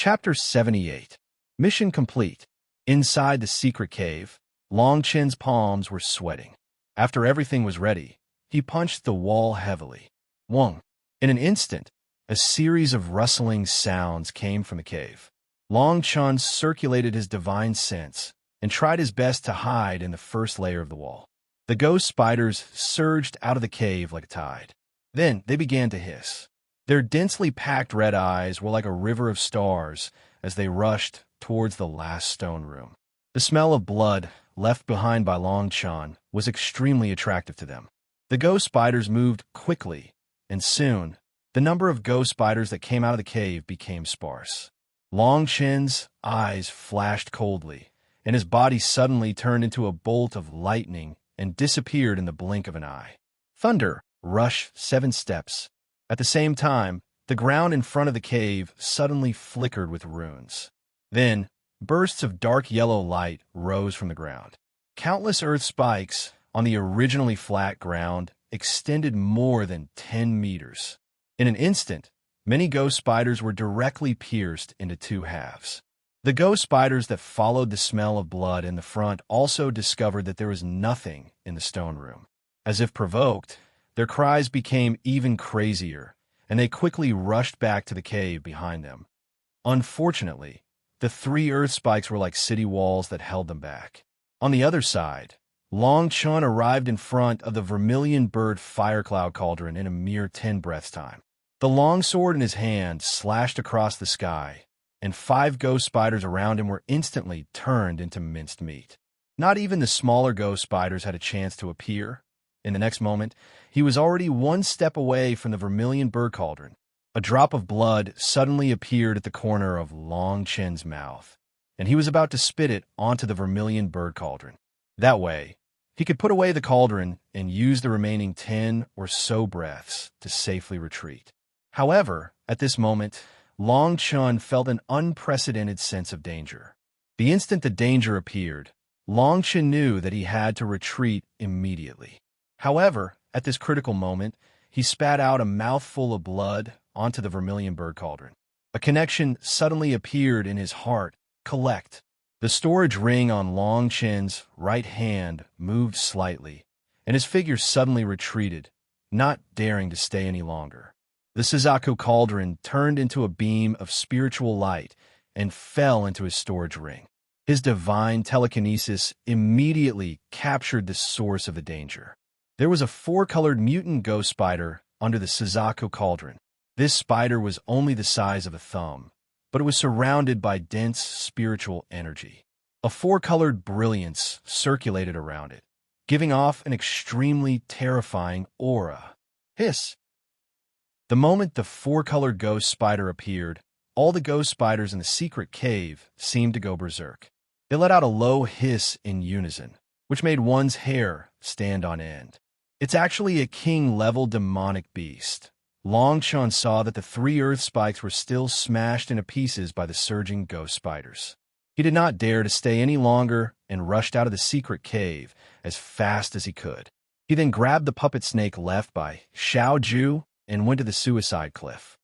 Chapter 78. Mission complete. Inside the secret cave, Long Chen's palms were sweating. After everything was ready, he punched the wall heavily. Wong. In an instant, a series of rustling sounds came from the cave. Long Chen circulated his divine sense and tried his best to hide in the first layer of the wall. The ghost spiders surged out of the cave like a tide. Then they began to hiss. Their densely packed red eyes were like a river of stars as they rushed towards the last stone room. The smell of blood left behind by Long Chen was extremely attractive to them. The ghost spiders moved quickly, and soon, the number of ghost spiders that came out of the cave became sparse. Long Chen's eyes flashed coldly, and his body suddenly turned into a bolt of lightning and disappeared in the blink of an eye. Thunder rushed 7 steps. At the same time, the ground in front of the cave suddenly flickered with runes. Then, bursts of dark yellow light rose from the ground. Countless earth spikes on the originally flat ground extended more than 10 meters. In an instant, many ghost spiders were directly pierced into 2 halves. The ghost spiders that followed the smell of blood in the front also discovered that there was nothing in the stone room. As if provoked, their cries became even crazier, and they quickly rushed back to the cave behind them. Unfortunately, the 3 earth spikes were like city walls that held them back. On the other side, Long Chen arrived in front of the vermilion bird fire cloud cauldron in a mere 10 breaths' time. The long sword in his hand slashed across the sky, and 5 ghost spiders around him were instantly turned into minced meat. Not even the smaller ghost spiders had a chance to appear. In the next moment, he was already 1 step away from the vermilion bird cauldron. A drop of blood suddenly appeared at the corner of Long Chen's mouth, and he was about to spit it onto the vermilion bird cauldron. That way, he could put away the cauldron and use the remaining 10 or so breaths to safely retreat. However, at this moment, Long Chen felt an unprecedented sense of danger. The instant the danger appeared, Long Chen knew that he had to retreat immediately. However, at this critical moment, he spat out a mouthful of blood onto the vermilion bird cauldron. A connection suddenly appeared in his heart. Collect. The storage ring on Long Chen's right hand moved slightly, and his figure suddenly retreated, not daring to stay any longer. The Suzaku cauldron turned into a beam of spiritual light and fell into his storage ring. His divine telekinesis immediately captured the source of the danger. There was a 4-colored mutant ghost spider under the Suzaku cauldron. This spider was only the size of a thumb, but it was surrounded by dense spiritual energy. A 4-colored brilliance circulated around it, giving off an extremely terrifying aura. Hiss! The moment the 4-colored ghost spider appeared, all the ghost spiders in the secret cave seemed to go berserk. They let out a low hiss in unison, which made one's hair stand on end. It's actually a king-level demonic beast. Long Chen saw that the 3 earth spikes were still smashed into pieces by the surging ghost spiders. He did not dare to stay any longer and rushed out of the secret cave as fast as he could. He then grabbed the puppet snake left by Xiao Ju and went to the suicide cliff.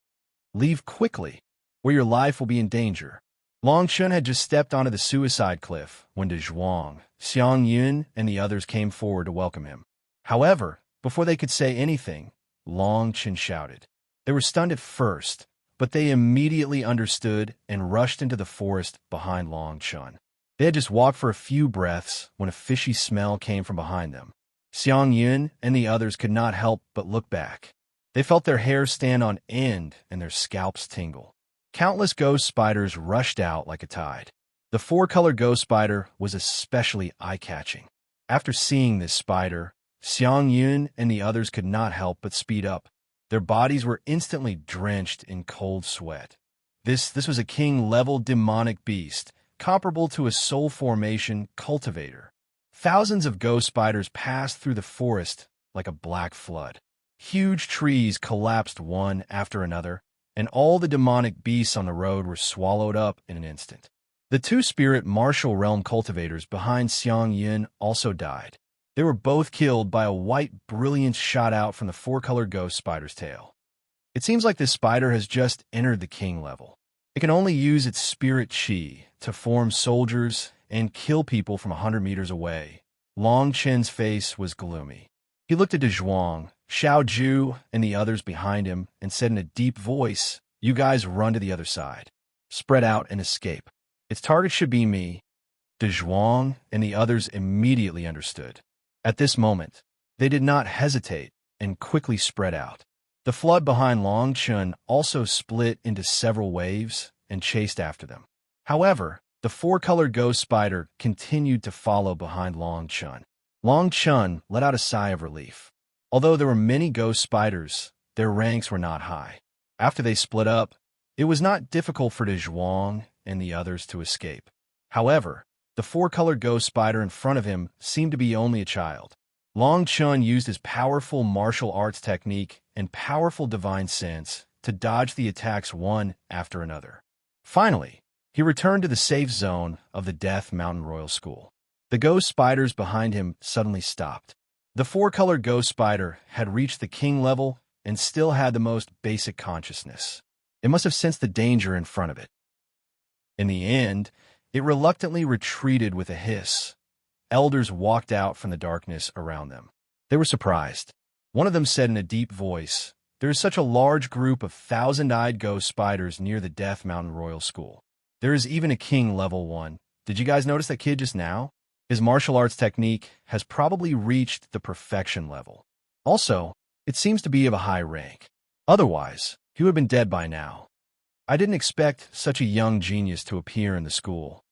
Leave quickly, or your life will be in danger. Long Chen had just stepped onto the suicide cliff when De Zhuang, Xiang Yun, and the others came forward to welcome him. However, before they could say anything, Long Chen shouted. They were stunned at first, but they immediately understood and rushed into the forest behind Long Chen. They had just walked for a few breaths when a fishy smell came from behind them. Xiang Yun and the others could not help but look back. They felt their hair stand on end and their scalps tingle. Countless ghost spiders rushed out like a tide. The 4-colored ghost spider was especially eye-catching. After seeing this spider, Xiang Yun and the others could not help but speed up. Their bodies were instantly drenched in cold sweat. This was a king-level demonic beast, comparable to a soul formation cultivator. Thousands of ghost spiders passed through the forest like a black flood. Huge trees collapsed one after another, and all the demonic beasts on the road were swallowed up in an instant. The 2 spirit martial realm cultivators behind Xiang Yun also died. They were both killed by a white brilliance shot out from the 4-colored ghost spider's tail. It seems like this spider has just entered the king level. It can only use its spirit chi to form soldiers and kill people from 100 meters away. Long Chen's face was gloomy. He looked at De Zhuang, Xiao Ju, and the others behind him and said in a deep voice, "You guys run to the other side. Spread out and escape. Its target should be me." De Zhuang and the others immediately understood. At this moment, they did not hesitate and quickly spread out. The flood behind Long Chen also split into several waves and chased after them. However, the four-colored ghost spider continued to follow behind Long Chen. Long Chen let out a sigh of relief. Although there were many ghost spiders, their ranks were not high. After they split up, it was not difficult for De Zhuang and the others to escape. However, the four-colored ghost spider in front of him seemed to be only a child. Long Chen used his powerful martial arts technique and powerful divine sense to dodge the attacks one after another. Finally, he returned to the safe zone of the Death Mountain Royal School. The ghost spiders behind him suddenly stopped. The four-colored ghost spider had reached the king level and still had the most basic consciousness. It must have sensed the danger in front of it. In the end, it reluctantly retreated with a hiss. Elders walked out from the darkness around them. They were surprised. One of them said in a deep voice, "There is such a large group of thousand-eyed ghost spiders near the Death Mountain Royal School. There is even a king level 1. Did you guys notice that kid just now? His martial arts technique has probably reached the perfection level. Also, it seems to be of a high rank. Otherwise, he would have been dead by now. I didn't expect such a young genius to appear in the school.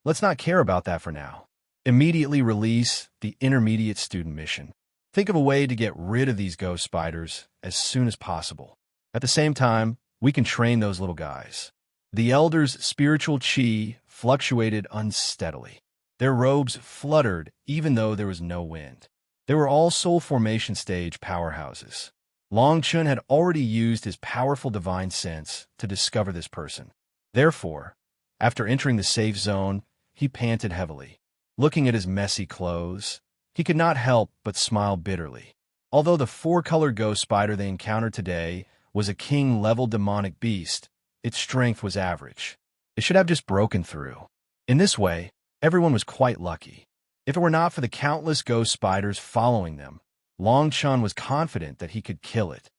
Let's not care about that for now. Immediately release the intermediate student mission. Think of a way to get rid of these ghost spiders as soon as possible. At the same time, we can train those little guys." The elders' spiritual chi fluctuated unsteadily. Their robes fluttered even though there was no wind. They were all soul formation stage powerhouses. Long Chen had already used his powerful divine sense to discover this person. Therefore, after entering the safe zone, he panted heavily. Looking at his messy clothes, he could not help but smile bitterly. Although the four-colored ghost spider they encountered today was a king-level demonic beast, its strength was average. It should have just broken through. In this way, everyone was quite lucky. If it were not for the countless ghost spiders following them, Long Chen was confident that he could kill it.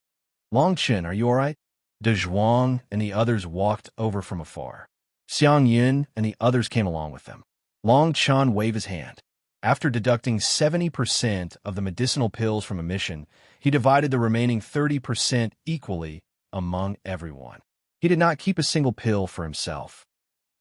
"Long Chen, are you all right?" De Zhuang and the others walked over from afar. Xiang Yun and the others came along with them. Long Chen waved his hand. After deducting 70% of the medicinal pills from a mission, he divided the remaining 30% equally among everyone. He did not keep a single pill for himself.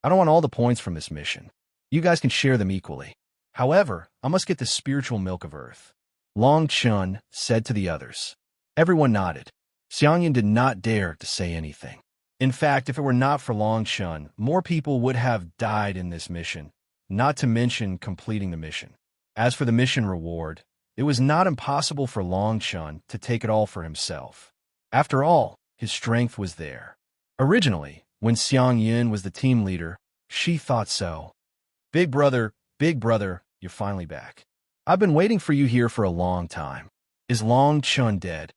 "I don't want all the points from this mission. You guys can share them equally. However, I must get the spiritual milk of Earth," Long Chen said to the others. Everyone nodded. Xiangyan did not dare to say anything. In fact, if it were not for Long Chen, more people would have died in this mission, not to mention completing the mission. As for the mission reward, it was not impossible for Long Chen to take it all for himself. After all, his strength was there. Originally, when Xiang Yin was the team leader, she thought so. Big brother, you're finally back. I've been waiting for you here for a long time. Is Long Chen dead?"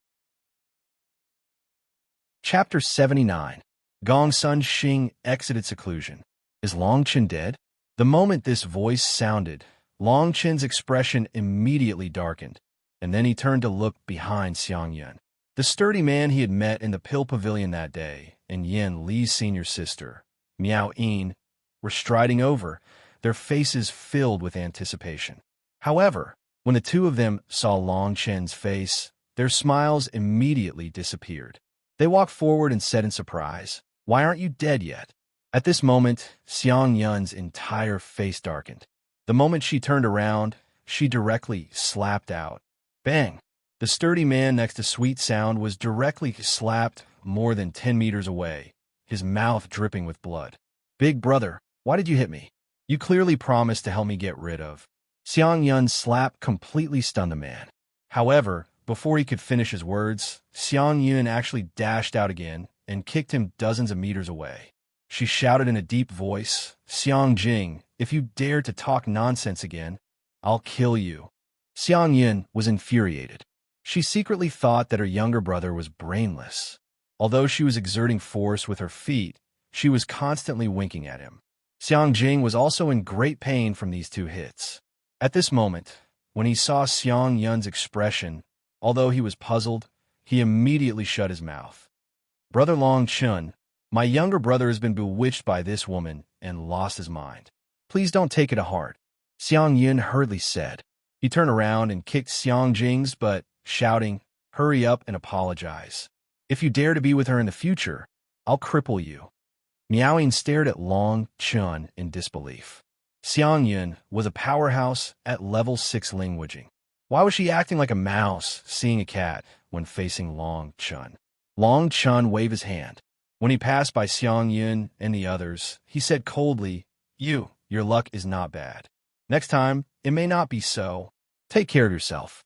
Chapter 79. Gong Sun Xing exited seclusion. Is Long Chen dead? The moment this voice sounded, Long Chen's expression immediately darkened, and then he turned to look behind Xiang Yan. The sturdy man he had met in the pill pavilion that day, and Yin Li's senior sister, Miao Yin, were striding over, their faces filled with anticipation. However, when the two of them saw Long Chen's face, their smiles immediately disappeared. They walked forward and said in surprise, "Why aren't you dead yet?" At this moment, Xiang Yun's entire face darkened. The moment she turned around, she directly slapped out. Bang! The sturdy man next to Sweet Sound was directly slapped more than 10 meters away, his mouth dripping with blood. "Big brother, why did you hit me? You clearly promised to help me get rid of." Xiang Yun's slap completely stunned the man. However, before he could finish his words, Xiang Yun actually dashed out again and kicked him dozens of meters away. She shouted in a deep voice, "Xiang Jing, if you dare to talk nonsense again, I'll kill you." Xiang Yun was infuriated. She secretly thought that her younger brother was brainless. Although she was exerting force with her feet, She was constantly winking at him. Xiang Jing was also in great pain from these 2 hits. At this moment, when he saw Xiang Yun's expression, although he was puzzled, he immediately shut his mouth. "Brother Long Chun, my younger brother has been bewitched by this woman and lost his mind. Please don't take it to heart," Xiang Yun hurriedly said. He turned around and kicked Xiang Jing's butt, shouting, "Hurry up and apologize. If you dare to be with her in the future, I'll cripple you." Miaoying stared at Long Chun in disbelief. Xiang Yun was a powerhouse at level 6 languaging. Why was she acting like a mouse seeing a cat when facing Long Chun? Long Chun waved his hand. When he passed by Xiang Yun and the others, he said coldly, Your luck is not bad. Next time, it may not be so. Take care of yourself."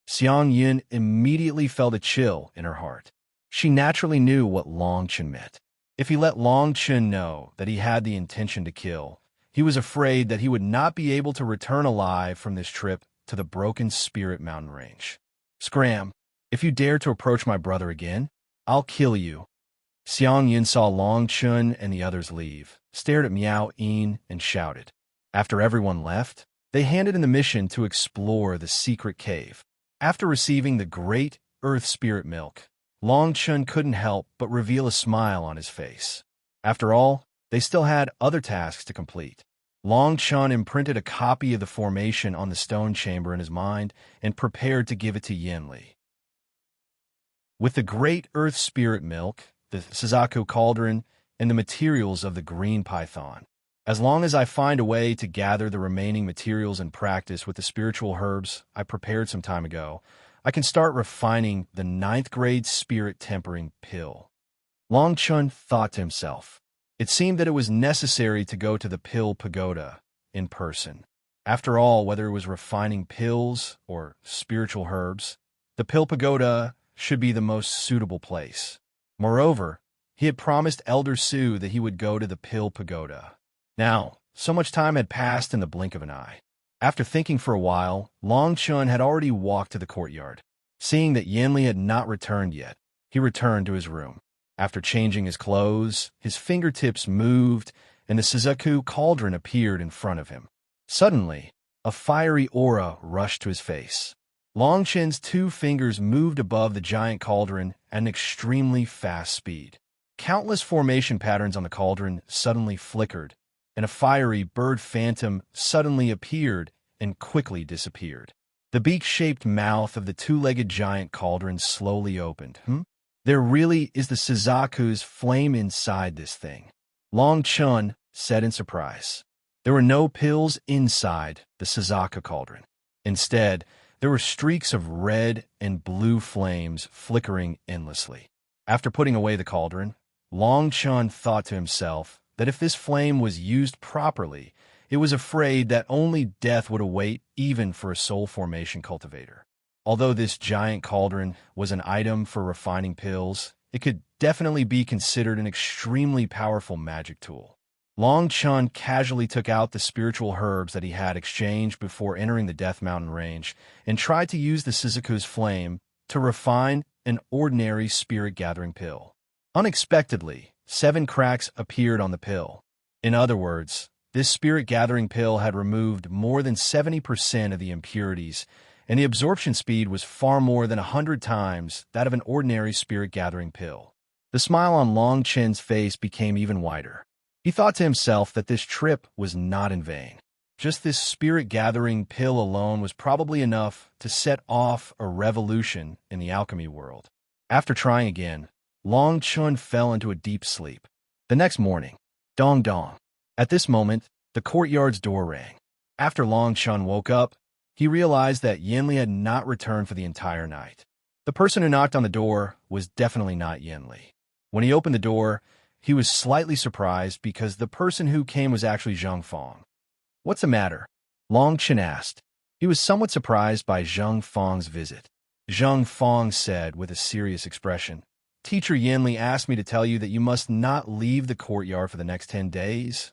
Xiang Yun immediately felt a chill in her heart. She naturally knew what Long Chun meant. If he let Long Chun know that he had the intention to kill, he was afraid that he would not be able to return alive from this trip to the Broken Spirit mountain range. "Scram! If you dare to approach my brother again, I'll kill you." Xiang Yun saw Long Chun and the others leave, stared at Miao Yin, and shouted. After everyone left, they handed in the mission to explore the secret cave. After receiving the great Earth Spirit Milk, Long Chun couldn't help but reveal a smile on his face. After all, they still had other tasks to complete. Long Chun imprinted a copy of the formation on the stone chamber in his mind and prepared to give it to Yanli. With the great Earth Spirit Milk, the Suzaku Cauldron, and the materials of the Green Python, as long as I find a way to gather the remaining materials and practice with the spiritual herbs I prepared some time ago, I can start refining the 9th grade spirit tempering pill. Long Chun thought to himself. It seemed that it was necessary to go to the Pill Pagoda in person. After all, whether it was refining pills or spiritual herbs, the Pill Pagoda should be the most suitable place. Moreover, he had promised Elder Su that he would go to the Pill Pagoda. Now, so much time had passed in the blink of an eye. After thinking for a while, Long Chun had already walked to the courtyard. Seeing that Yanli had not returned yet, he returned to his room. After changing his clothes, his fingertips moved, and the Suzaku Cauldron appeared in front of him. Suddenly, a fiery aura rushed to his face. Long Chun's 2 fingers moved above the giant cauldron at an extremely fast speed. Countless formation patterns on the cauldron suddenly flickered, and a fiery bird phantom suddenly appeared and quickly disappeared. The beak-shaped mouth of the 2-legged giant cauldron slowly opened. There really is the Suzaku's flame inside this thing, Long Chun said in surprise. There were no pills inside the Suzaku Cauldron. Instead, there were streaks of red and blue flames flickering endlessly. After putting away the cauldron, Long Chun thought to himself that if this flame was used properly, it was afraid that only death would await even for a soul formation cultivator. Although this giant cauldron was an item for refining pills, it could definitely be considered an extremely powerful magic tool. Long Chun casually took out the spiritual herbs that he had exchanged before entering the Death Mountain range and tried to use the Suzaku's flame to refine an ordinary spirit-gathering pill. Unexpectedly, 7 cracks appeared on the pill. In other words, this spirit-gathering pill had removed more than 70% of the impurities, and the absorption speed was far more than 100 times that of an ordinary spirit-gathering pill. The smile on Long Chun's face became even wider. He thought to himself that this trip was not in vain. Just this spirit-gathering pill alone was probably enough to set off a revolution in the alchemy world. After trying again, Long Chun fell into a deep sleep. The next morning, dong dong. At this moment, the courtyard's door rang. After Long Chun woke up, he realized that Yanli had not returned for the entire night. The person who knocked on the door was definitely not Yanli. When he opened the door, he was slightly surprised because the person who came was actually Zhang Fong. "What's the matter?" Long Chun asked. He was somewhat surprised by Zhang Fong's visit. Zhang Fong said with a serious expression, "Teacher Yanli asked me to tell you that you must not leave the courtyard for the next 10 days.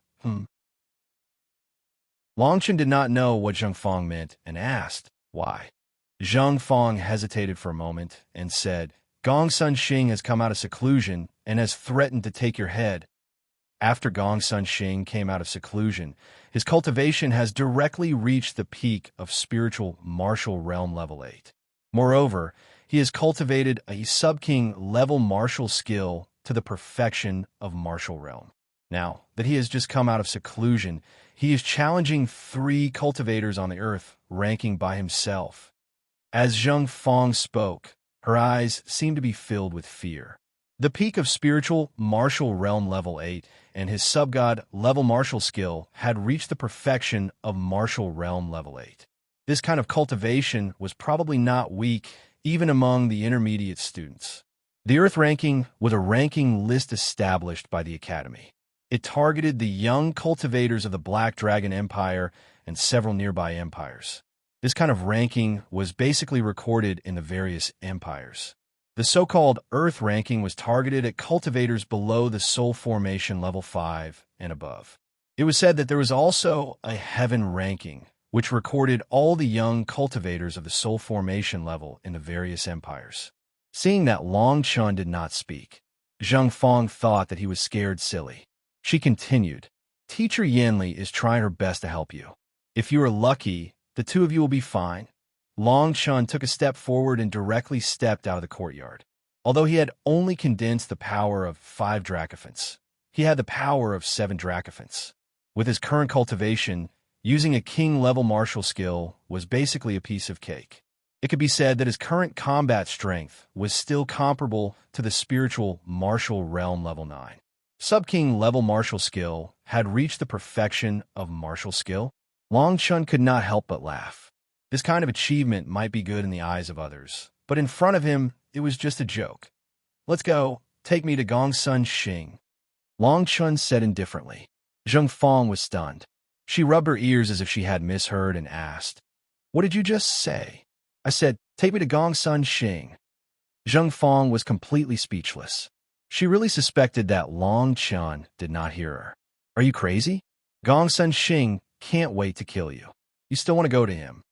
Long Chun did not know what Zhang Fong meant and asked, "Why?" Zhang Fong hesitated for a moment and said, "Gong Sun Xing has come out of seclusion and has threatened to take your head." After Gongsun Xing came out of seclusion, his cultivation has directly reached the peak of spiritual martial realm level 8. Moreover, he has cultivated a sub-king level martial skill to the perfection of martial realm. Now that he has just come out of seclusion, he is challenging 3 cultivators on the earth, ranking by himself. As Zheng Fong spoke, her eyes seemed to be filled with fear. The peak of spiritual martial realm level 8 and his sub-god level martial skill had reached the perfection of martial realm level 8. This kind of cultivation was probably not weak even among the intermediate students. The Earth ranking was a ranking list established by the Academy. It targeted the young cultivators of the Black Dragon Empire and several nearby empires. This kind of ranking was basically recorded in the various empires. The so-called Earth ranking was targeted at cultivators below the Soul Formation level 5 and above. It was said that there was also a Heaven ranking, which recorded all the young cultivators of the Soul Formation level in the various empires. Seeing that Long Chun did not speak, Zheng Fong thought that he was scared silly. She continued, "Teacher Yanli is trying her best to help you. If you are lucky, the 2 of you will be fine." Long Chun took a step forward and directly stepped out of the courtyard. Although he had only condensed the power of 5 Dracophants, he had the power of 7 Dracophants. With his current cultivation, using a king-level martial skill was basically a piece of cake. It could be said that his current combat strength was still comparable to the spiritual martial realm level 9. Sub-king level martial skill had reached the perfection of martial skill. Long Chun could not help but laugh. This kind of achievement might be good in the eyes of others, but in front of him, it was just a joke. "Let's go. Take me to Gongsun Xing." Long Chun said indifferently. Zheng Fong was stunned. She rubbed her ears as if she had misheard and asked, "What did you just say?" "I said, take me to Gongsun Xing." Zheng Fong was completely speechless. She really suspected that Long Chun did not hear her. "Are you crazy? Gongsun Xing can't wait to kill you. You still want to go to him."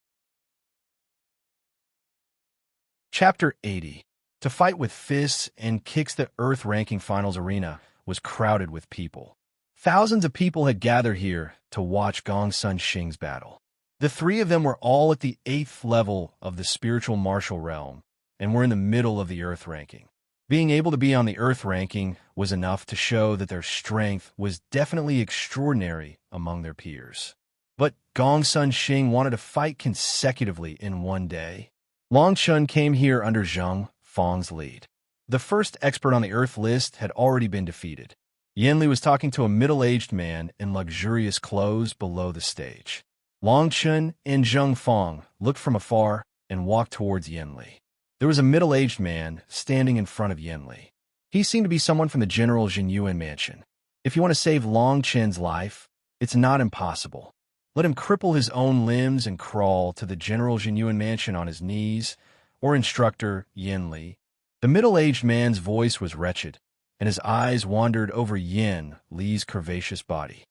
Chapter 80. To fight with fists and kicks, the Earth Ranking Finals arena was crowded with people. Thousands of people had gathered here to watch Gongsun Xing's battle. The 3 of them were all at the 8th level of the spiritual martial realm and were in the middle of the Earth Ranking. Being able to be on the Earth Ranking was enough to show that their strength was definitely extraordinary among their peers. But Gongsun Xing wanted to fight consecutively in one day. Long Chun came here under Zheng Fong's lead. The first expert on the Earth list had already been defeated. Yanli was talking to a middle-aged man in luxurious clothes below the stage. Long Chun and Zheng Fong looked from afar and walked towards Yanli. There was a middle-aged man standing in front of Yanli. He seemed to be someone from the General Jinyuan mansion. If you want to save Long Chen's life, it's not impossible. Let him cripple his own limbs and crawl to the General Jinyuan mansion on his knees, or Instructor Yanli. The middle-aged man's voice was wretched, and his eyes wandered over Yin Li's curvaceous body.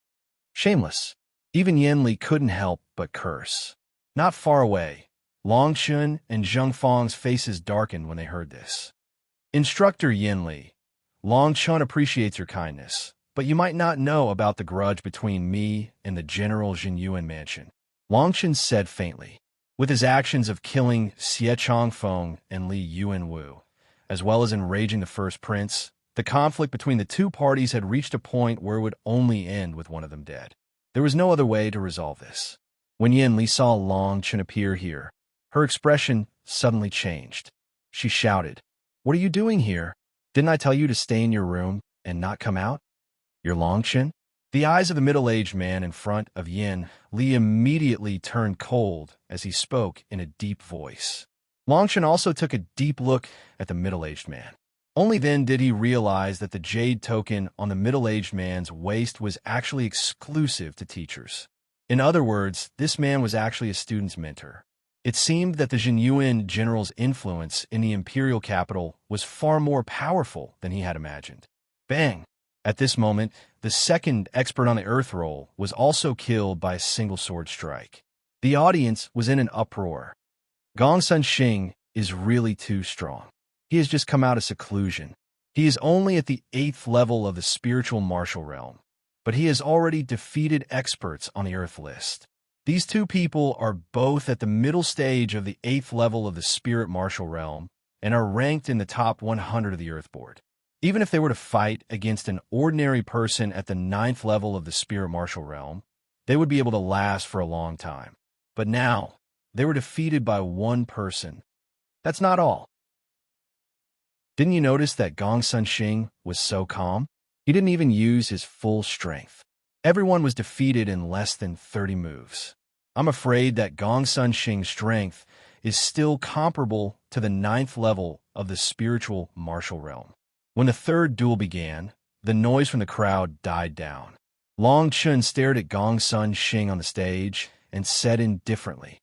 Shameless. Even Yin Li couldn't help but curse. Not far away, Long Chun and Zheng Fong's faces darkened when they heard this. "Instructor Yin Li, Long Chun appreciates your kindness, but you might not know about the grudge between me and the General Jinyuan mansion," Long Chun said faintly. With his actions of killing Xie Chongfeng and Li Yuanwu, as well as enraging the first prince, the conflict between the 2 parties had reached a point where it would only end with one of them dead. There was no other way to resolve this. When Yin Li saw Long Chun appear here, her expression suddenly changed. She shouted, "What are you doing here? Didn't I tell you to stay in your room and not come out? You're Long Chun?" The eyes of the middle-aged man in front of Yin Li immediately turned cold as he spoke in a deep voice. Long Chun also took a deep look at the middle-aged man. Only then did he realize that the jade token on the middle-aged man's waist was actually exclusive to teachers. In other words, this man was actually a student's mentor. It seemed that the Jinyuan general's influence in the imperial capital was far more powerful than he had imagined. Bang! At this moment, the second expert on the Earth roll was also killed by a single sword strike. The audience was in an uproar. Gongsun Xing is really too strong. He has just come out of seclusion. He is only at the 8th level of the spiritual martial realm. but he has already defeated experts on the Earth list. These two people are both at the middle stage of the 8th level of the Spirit Martial Realm and are ranked in the top 100 of the Earth board. Even if they were to fight against an ordinary person at the 9th level of the Spirit Martial Realm, they would be able to last for a long time. But now, they were defeated by one person. That's not all. Didn't you notice that Gong Sun Xing was so calm? He didn't even use his full strength. Everyone was defeated in less than 30 moves. I'm afraid that Gong Sun Xing's strength is still comparable to the 9th level of the spiritual martial realm. When the third duel began, the noise from the crowd died down. Long Chun stared at Gong Sun Xing on the stage and said indifferently,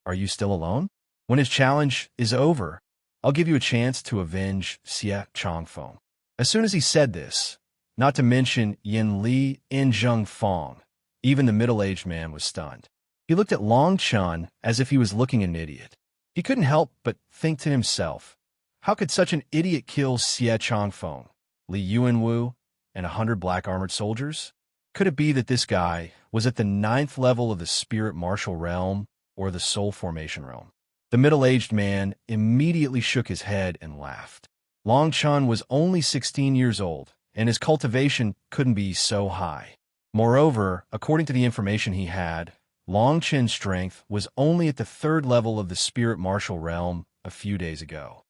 "Are you still alone? When his challenge is over, I'll give you a chance to avenge Xie Changfeng." As soon as he said this, not to mention Yin Li and Zheng Fong, even the middle-aged man was stunned. He looked at Long Chun as if he was looking at an idiot. He couldn't help but think to himself, how could such an idiot kill Xie Changfeng, Li Yuanwu, and 100 black-armored soldiers? Could it be that this guy was at the 9th level of the Spirit Martial Realm or the Soul Formation Realm? The middle-aged man immediately shook his head and laughed. Long Chun was only 16 years old, and his cultivation couldn't be so high. Moreover, according to the information he had, Long Chun's strength was only at the 3rd level of the Spirit Martial Realm a few days ago.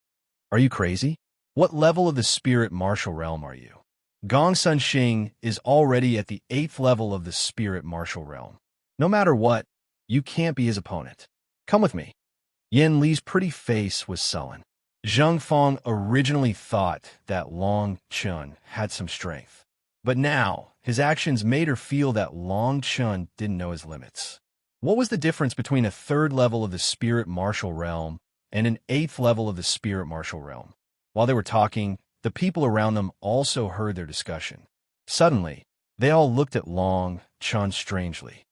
Are you crazy? What level of the Spirit Martial Realm are you? Gong Sun Xing is already at the 8th level of the Spirit Martial Realm. No matter what, you can't be his opponent. Come with me. Yin Li's pretty face was sullen. Zheng Fong originally thought that Long Chun had some strength, but now his actions made her feel that Long Chun didn't know his limits. What was the difference between a 3rd level of the Spirit Martial Realm and an 8th level of the Spirit Martial Realm? While they were talking, the people around them also heard their discussion. Suddenly, they all looked at Long Chun strangely.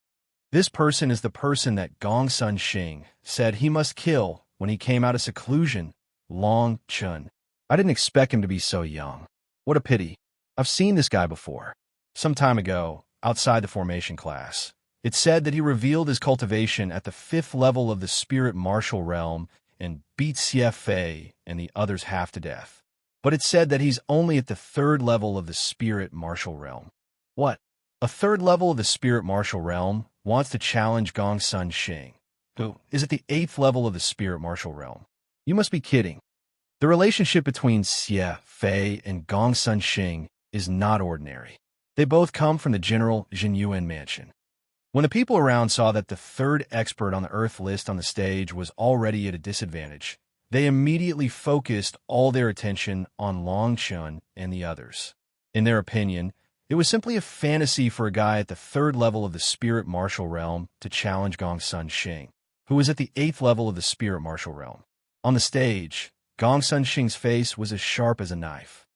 This person is the person that Gong Sun Xing said he must kill when he came out of seclusion, Long Chun. I didn't expect him to be so young. What a pity. I've seen this guy before. Some time ago, outside the formation class, it said that he revealed his cultivation at the 5th level of the Spirit Martial Realm and beat Xie Fei and the others half to death. But it said that he's only at the 3rd level of the Spirit Martial Realm. What? A 3rd level of the Spirit Martial Realm wants to challenge Gong Sun Xing, who is at the 8th level of the Spirit Martial Realm. You must be kidding. The relationship between Xie Fei and Gong Sun Xing is not ordinary. They both come from the General Jinyuan mansion. When the people around saw that the 3rd expert on the Earth list on the stage was already at a disadvantage, they immediately focused all their attention on Long Chun and the others. In their opinion, it was simply a fantasy for a guy at the 3rd level of the Spirit Martial Realm to challenge Gong Sun Xing, who was at the 8th level of the Spirit Martial Realm. On the stage, Gong Sun Xing's face was as sharp as a knife.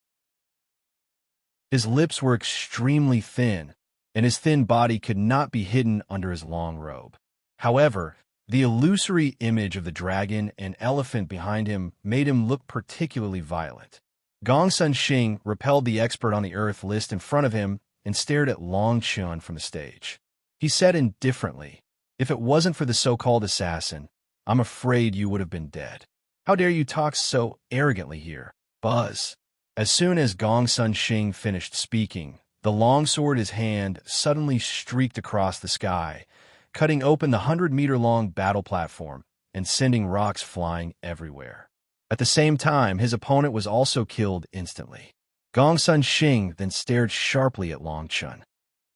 His lips were extremely thin, and his thin body could not be hidden under his long robe. However, the illusory image of the dragon and elephant behind him made him look particularly violent. Gong Sun Xing repelled the expert on the Earth list in front of him and stared at Long Chun from the stage. He said indifferently, "If it wasn't for the so-called assassin, I'm afraid you would have been dead. How dare you talk so arrogantly here?" Buzz. As soon as Gong Sun Xing finished speaking, the longsword in his hand suddenly streaked across the sky, cutting open the 100-meter-long battle platform and sending rocks flying everywhere. At the same time, his opponent was also killed instantly. Gong Sun Xing then stared sharply at Long Chun.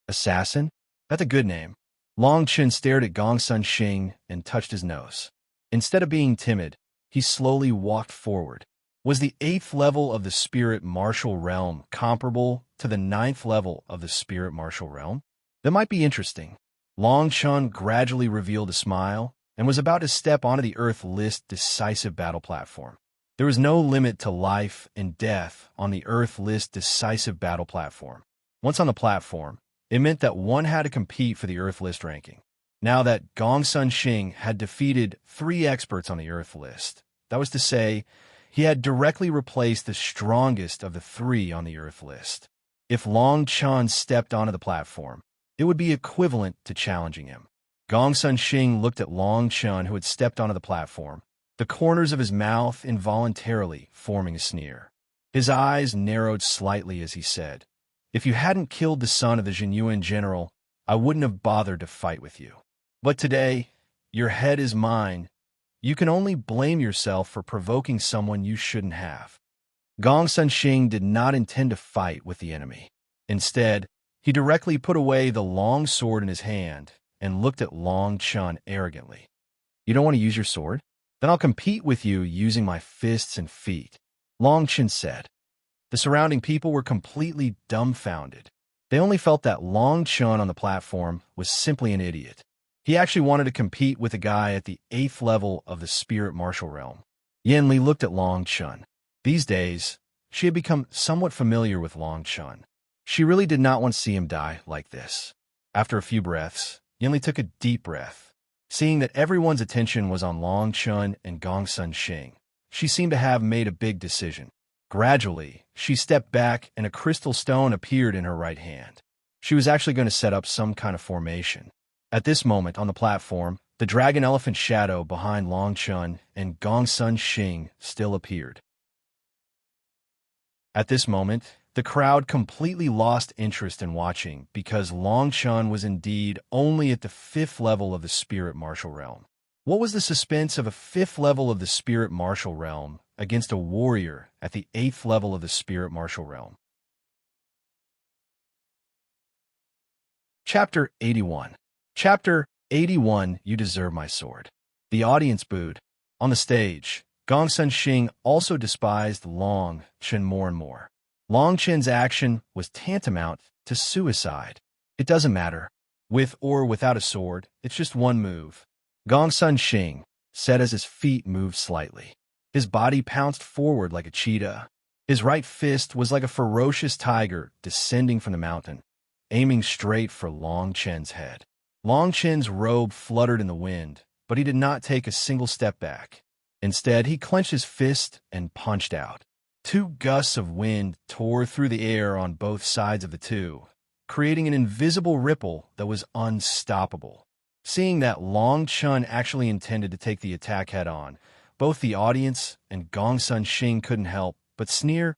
Assassin? That's a good name. Long Chun stared at Gong Sun Xing and touched his nose. Instead of being timid, he slowly walked forward. Was the 8th level of the Spirit Martial Realm comparable to the 9th level of the Spirit Martial Realm? That might be interesting. Long Chun gradually revealed a smile and was about to step onto the Earth list decisive battle platform. There was no limit to life and death on the Earth list decisive battle platform. Once on the platform, it meant that one had to compete for the Earth list ranking. Now that Gong Sun Xing had defeated 3 experts on the Earth list, that was to say, he had directly replaced the strongest of the 3 on the Earth list. If Long Chen stepped onto the platform, it would be equivalent to challenging him. Gongsun Xing looked at Long Chen, who had stepped onto the platform, the corners of his mouth involuntarily forming a sneer. His eyes narrowed slightly as he said, "If you hadn't killed the son of the Jinyuan general, I wouldn't have bothered to fight with you. But today, your head is mine. You can only blame yourself for provoking someone you shouldn't have." Gongsun Xing did not intend to fight with the enemy. Instead, he directly put away the long sword in his hand and looked at Long Chen arrogantly. "You don't want to use your sword? Then I'll compete with you using my fists and feet," Long Chen said. The surrounding people were completely dumbfounded. They only felt that Long Chen on the platform was simply an idiot. He actually wanted to compete with a guy at the 8th level of the spirit martial realm. Yanli looked at Long Chen. These days, she had become somewhat familiar with Long Chen. She really did not want to see him die like this. After a few breaths, Yanli took a deep breath. Seeing that everyone's attention was on Long Chen and Gongsun Xing, she seemed to have made a big decision. Gradually, she stepped back and a crystal stone appeared in her right hand. She was actually going to set up some kind of formation. At this moment on the platform, the dragon elephant shadow behind Long Chen and Gongsun Xing still appeared. At this moment, the crowd completely lost interest in watching because Long Chen was indeed only at the 5th level of the spirit martial realm. What was the suspense of a 5th level of the spirit martial realm against a warrior at the 8th level of the spirit martial realm? Chapter 81. Chapter 81, You Deserve My Sword. The audience booed. On the stage, Gongsun Xing also despised Long Chen more and more. Long Chen's action was tantamount to suicide. It doesn't matter. With or without a sword, it's just one move. Gongsun Xing said as his feet moved slightly. His body pounced forward like a cheetah. His right fist was like a ferocious tiger descending from the mountain, aiming straight for Long Chen's head. Long Chen's robe fluttered in the wind, but he did not take a single step back. Instead, he clenched his fist and punched out. 2 gusts of wind tore through the air on both sides of the two, creating an invisible ripple that was unstoppable. Seeing that Long Chen actually intended to take the attack head-on, both the audience and Gongsun Xing couldn't help but sneer.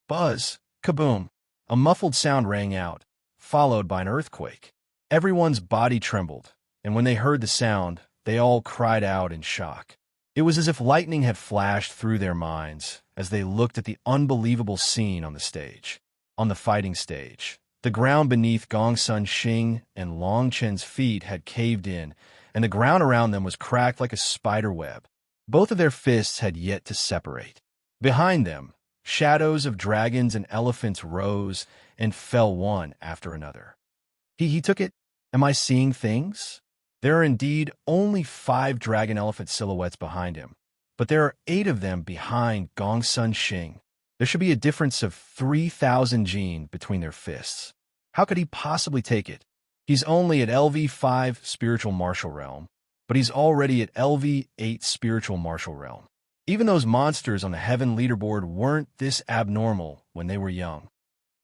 Buzz! Kaboom! A muffled sound rang out, followed by an earthquake. Everyone's body trembled, and when they heard the sound, they all cried out in shock. It was as if lightning had flashed through their minds as they looked at the unbelievable scene on the stage. On the fighting stage, the ground beneath Gongsun Xing and Long Chen's feet had caved in, and the ground around them was cracked like a spider web. Both of their fists had yet to separate. Behind them, shadows of dragons and elephants rose and fell one after another. He took it. Am I seeing things? There are indeed only 5 dragon elephant silhouettes behind him, but there are 8 of them behind Gongsun Xing. There should be a difference of 3,000 jin between their fists. How could he possibly take it? He's only at LV5 spiritual martial realm, but he's already at LV8 spiritual martial realm. Even those monsters on the heaven leaderboard weren't this abnormal when they were young.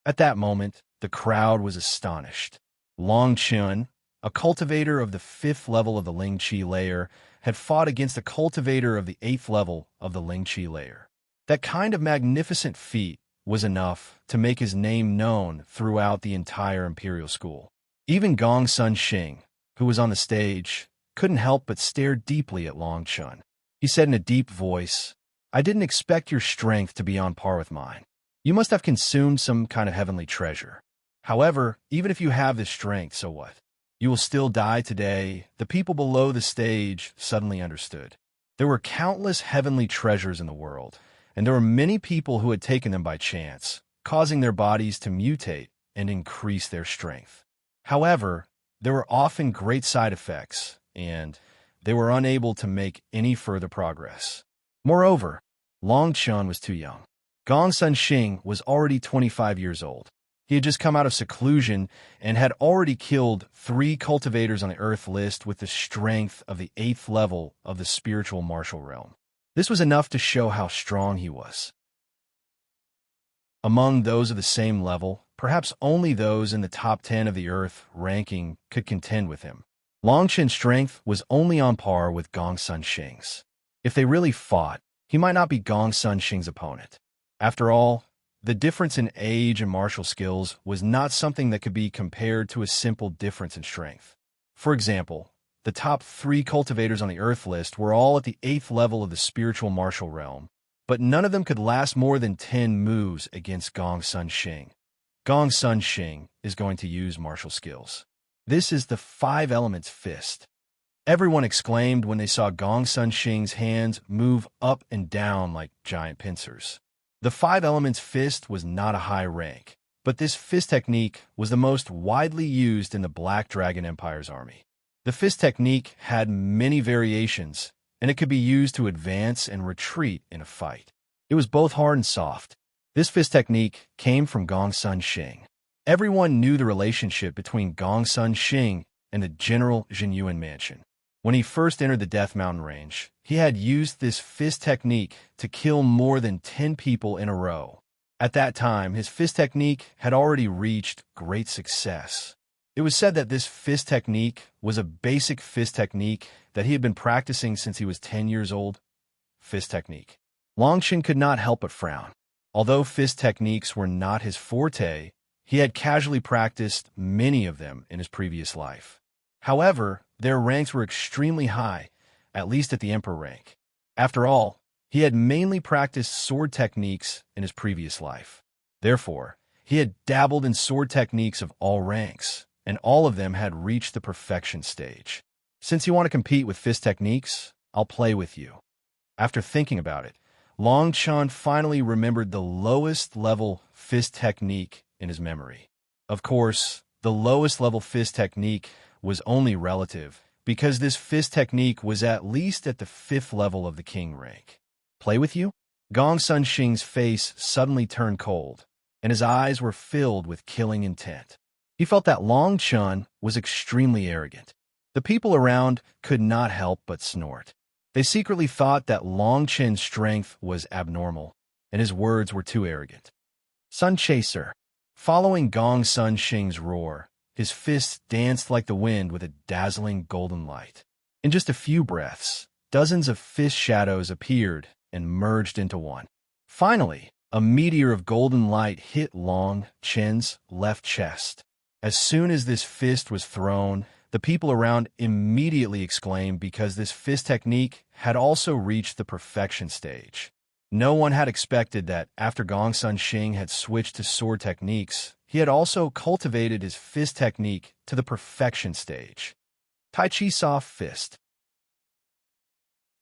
At that moment, the crowd was astonished. Long Chen, a cultivator of the 5th level of the Ling Qi layer, had fought against a cultivator of the 8th level of the Ling Qi layer. That kind of magnificent feat was enough to make his name known throughout the entire Imperial School. Even Gongsun Xing, who was on the stage, couldn't help but stare deeply at Long Chen. He said in a deep voice, "I didn't expect your strength to be on par with mine. You must have consumed some kind of heavenly treasure. However, even if you have this strength, so what? You will still die today." The people below the stage suddenly understood. There were countless heavenly treasures in the world, and there were many people who had taken them by chance, causing their bodies to mutate and increase their strength. However, there were often great side effects, and they were unable to make any further progress. Moreover, Long Chen was too young. Gongsun Xing was already 25 years old. He had just come out of seclusion and had already killed 3 cultivators on the Earth list with the strength of the 8th level of the spiritual martial realm. This was enough to show how strong he was. Among those of the same level, perhaps only those in the top 10 of the Earth ranking could contend with him. Long Chen's strength was only on par with Gong Sun Xing's. If they really fought, he might not be Gong Sun Xing's opponent. After all, the difference in age and martial skills was not something that could be compared to a simple difference in strength. For example, the top 3 cultivators on the Earth list were all at the 8th level of the spiritual martial realm, but none of them could last more than 10 moves against Gong Sun Xing. Gong Sun Xing is going to use martial skills. This is the 5 Elements Fist. Everyone exclaimed when they saw Gong Sun Xing's hands move up and down like giant pincers. The 5 Elements Fist was not a high rank, but this fist technique was the most widely used in the Black Dragon Empire's army. The fist technique had many variations, and it could be used to advance and retreat in a fight. It was both hard and soft. This fist technique came from Gong Sun Xing. Everyone knew the relationship between Gong Sun Xing and the General Jinyuan mansion. When he first entered the Death Mountain range, he had used this fist technique to kill more than 10 people in a row. At that time, his fist technique had already reached great success. It was said that this fist technique was a basic fist technique that he had been practicing since he was 10 years old. Fist technique. Long Chen could not help but frown. Although fist techniques were not his forte, he had casually practiced many of them in his previous life. However, their ranks were extremely high, at least at the Emperor rank. After all, he had mainly practiced sword techniques in his previous life. Therefore, he had dabbled in sword techniques of all ranks, and all of them had reached the perfection stage. Since you want to compete with fist techniques, I'll play with you. After thinking about it, Long Chen finally remembered the lowest level fist technique in his memory. Of course, the lowest level fist technique was only relative, because this fist technique was at least at the 5th level of the king rank. Play with you? Gong Sun Xing's face suddenly turned cold, and his eyes were filled with killing intent. He felt that Long Chen was extremely arrogant. The people around could not help but snort. They secretly thought that Long Chen's strength was abnormal, and his words were too arrogant. Sun Chaser. Following Gong Sun Xing's roar, his fists danced like the wind with a dazzling golden light. In just a few breaths, dozens of fist shadows appeared and merged into one. Finally, a meteor of golden light hit Long Chen's left chest. As soon as this fist was thrown, the people around immediately exclaimed because this fist technique had also reached the perfection stage. No one had expected that after Gong Sun Xing had switched to sword techniques, he had also cultivated his fist technique to the perfection stage. Tai Chi Soft Fist.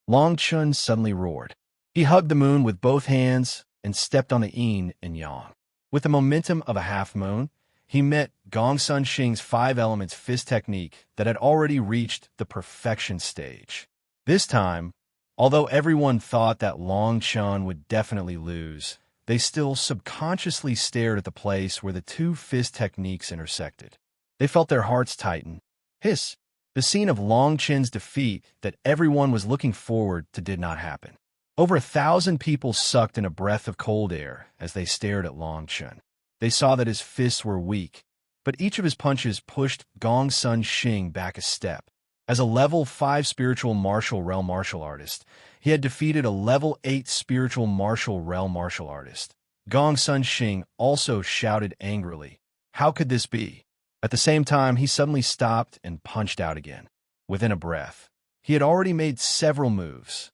Long Chen suddenly roared. He hugged the moon with both hands and stepped on the yin and yang. With the momentum of a half moon, he met Gong Sun Xing's 5 Elements fist technique that had already reached the perfection stage. This time, although everyone thought that Long Chen would definitely lose, they still subconsciously stared at the place where the 2 fist techniques intersected. They felt their hearts tighten. Hiss! The scene of Long Chen's defeat that everyone was looking forward to did not happen. Over 1,000 people sucked in a breath of cold air as they stared at Long Chen. They saw that his fists were weak, but each of his punches pushed Gong Sun Xing back a step. As a level 5 spiritual martial realm martial artist, he had defeated a level 8 spiritual martial realm martial artist. Gong Sun Xing also shouted angrily, "How could this be?" At the same time, he suddenly stopped and punched out again. Within a breath, he had already made several moves.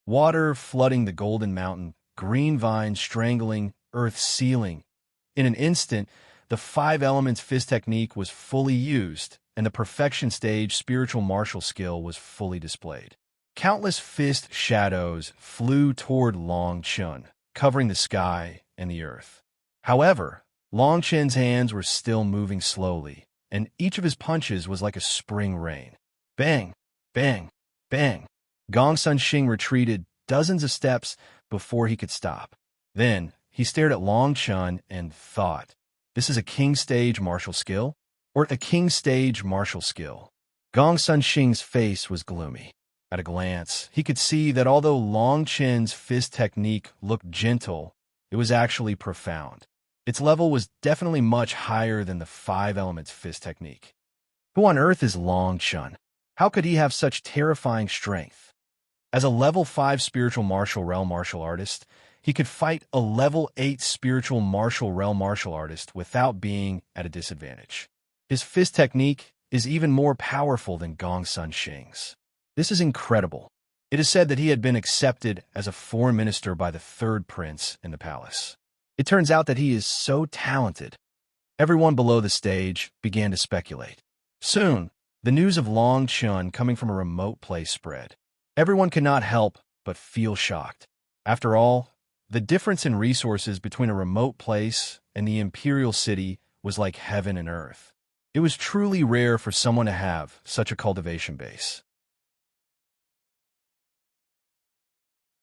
Water flooding the golden mountain, green vines strangling, earth sealing. In an instant, the 5 Elements fist technique was fully used, and the perfection stage spiritual martial skill was fully displayed. Countless fist shadows flew toward Long Chen, covering the sky and the earth. However, Long Chen's hands were still moving slowly, and each of his punches was like a spring rain. Bang! Bang! Bang! Gong Sun Xing retreated dozens of steps before he could stop. Then, he stared at Long Chen and thought, "This is a king stage martial skill? Or a king stage martial skill?" Gong Sun Xing's face was gloomy. At a glance, he could see that although Long Chen's fist technique looked gentle, it was actually profound. Its level was definitely much higher than the 5 elements fist technique. Who on earth is Long Chun? How could he have such terrifying strength? As a level 5 spiritual martial realm martial artist, he could fight a level 8 spiritual martial realm martial artist without being at a disadvantage. His fist technique is even more powerful than Gong Sun Shing's. This is incredible. It is said that he had been accepted as a foreign minister by the third prince in the palace. It turns out that he is so talented. Everyone below the stage began to speculate. Soon, the news of Long Chun coming from a remote place spread. Everyone could not help but feel shocked. After all, the difference in resources between a remote place and the imperial city was like heaven and earth. It was truly rare for someone to have such a cultivation base.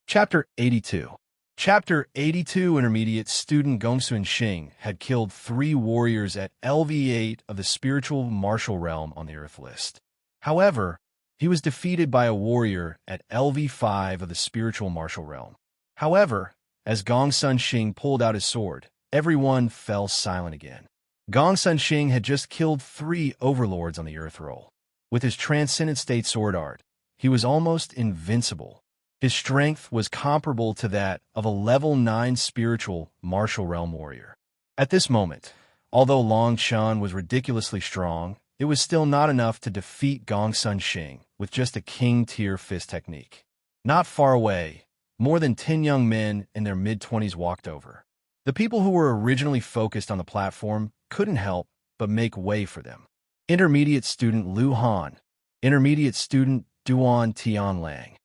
Chapter 82. Chapter 82 Intermediate student Gongsun Xing had killed 3 warriors at LV8 of the spiritual martial realm on the Earth list. However, he was defeated by a warrior at LV5 of the spiritual martial realm. However, as Gongsun Xing pulled out his sword, everyone fell silent again. Gongsun Xing had just killed 3 overlords on the Earth roll. With his transcendent state sword art, he was almost invincible. His strength was comparable to that of a level 9 spiritual martial realm warrior. At this moment, although Long Chun was ridiculously strong, it was still not enough to defeat Gongsun Xing with just a king-tier fist technique. Not far away, more than 10 young men in their mid-20s walked over. The people who were originally focused on the platform couldn't help but make way for them. Intermediate student Lu Han, intermediate student Duan Tianlang.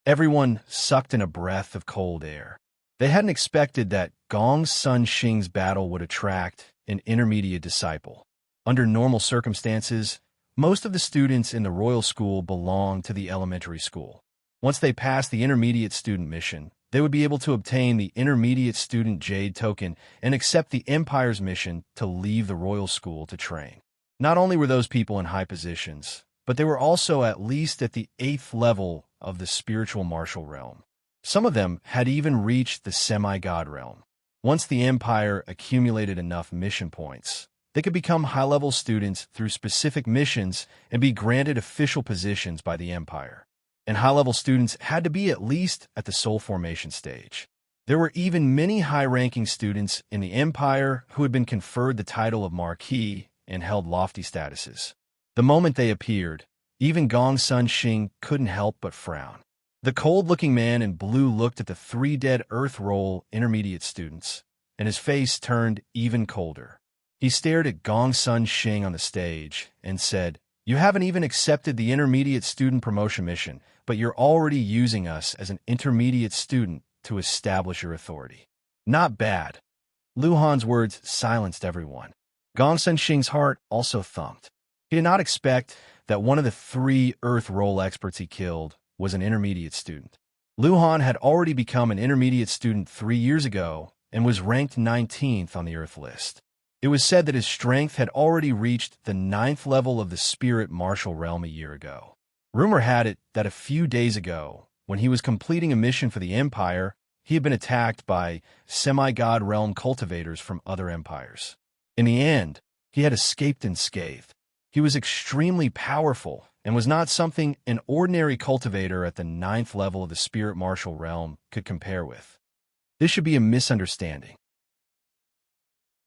Everyone sucked in a breath of cold air. They hadn't expected that Gongsun Xing's battle would attract an intermediate disciple. Under normal circumstances, most of the students in the royal school belonged to the elementary school. Once they passed the intermediate student mission, they would be able to obtain the intermediate student Jade token and accept the Empire's mission to leave the royal school to train. Not only were those people in high positions, but they were also at least at the 8th level of the spiritual martial realm. Some of them had even reached the semi-god realm. Once the Empire accumulated enough mission points, they could become high-level students through specific missions and be granted official positions by the Empire. And high-level students had to be at least at the soul formation stage. There were even many high-ranking students in the Empire who had been conferred the title of Marquis and held lofty statuses. The moment they appeared, even Gongsun Xing couldn't help but frown. The cold-looking man in blue looked at the 3 dead Earth Roll intermediate students, and his face turned even colder. He stared at Gongsun Xing on the stage and said, "You haven't even accepted the intermediate student promotion mission, but you're already using us as an intermediate student to establish your authority." Not bad. Lu Han's words silenced everyone. Gongsun Xing's heart also thumped. He did not expect that one of the 3 Earth Roll experts he killed was an intermediate student. Lu Han had already become an intermediate student 3 years ago and was ranked 19th on the Earth list. It was said that his strength had already reached the 9th level of the spirit martial realm a year ago. Rumor had it that a few days ago, when he was completing a mission for the Empire, he had been attacked by semi-god realm cultivators from other empires. In the end, he had escaped unscathed. He was extremely powerful and was not something an ordinary cultivator at the 9th level of the spirit martial realm could compare with. This should be a misunderstanding.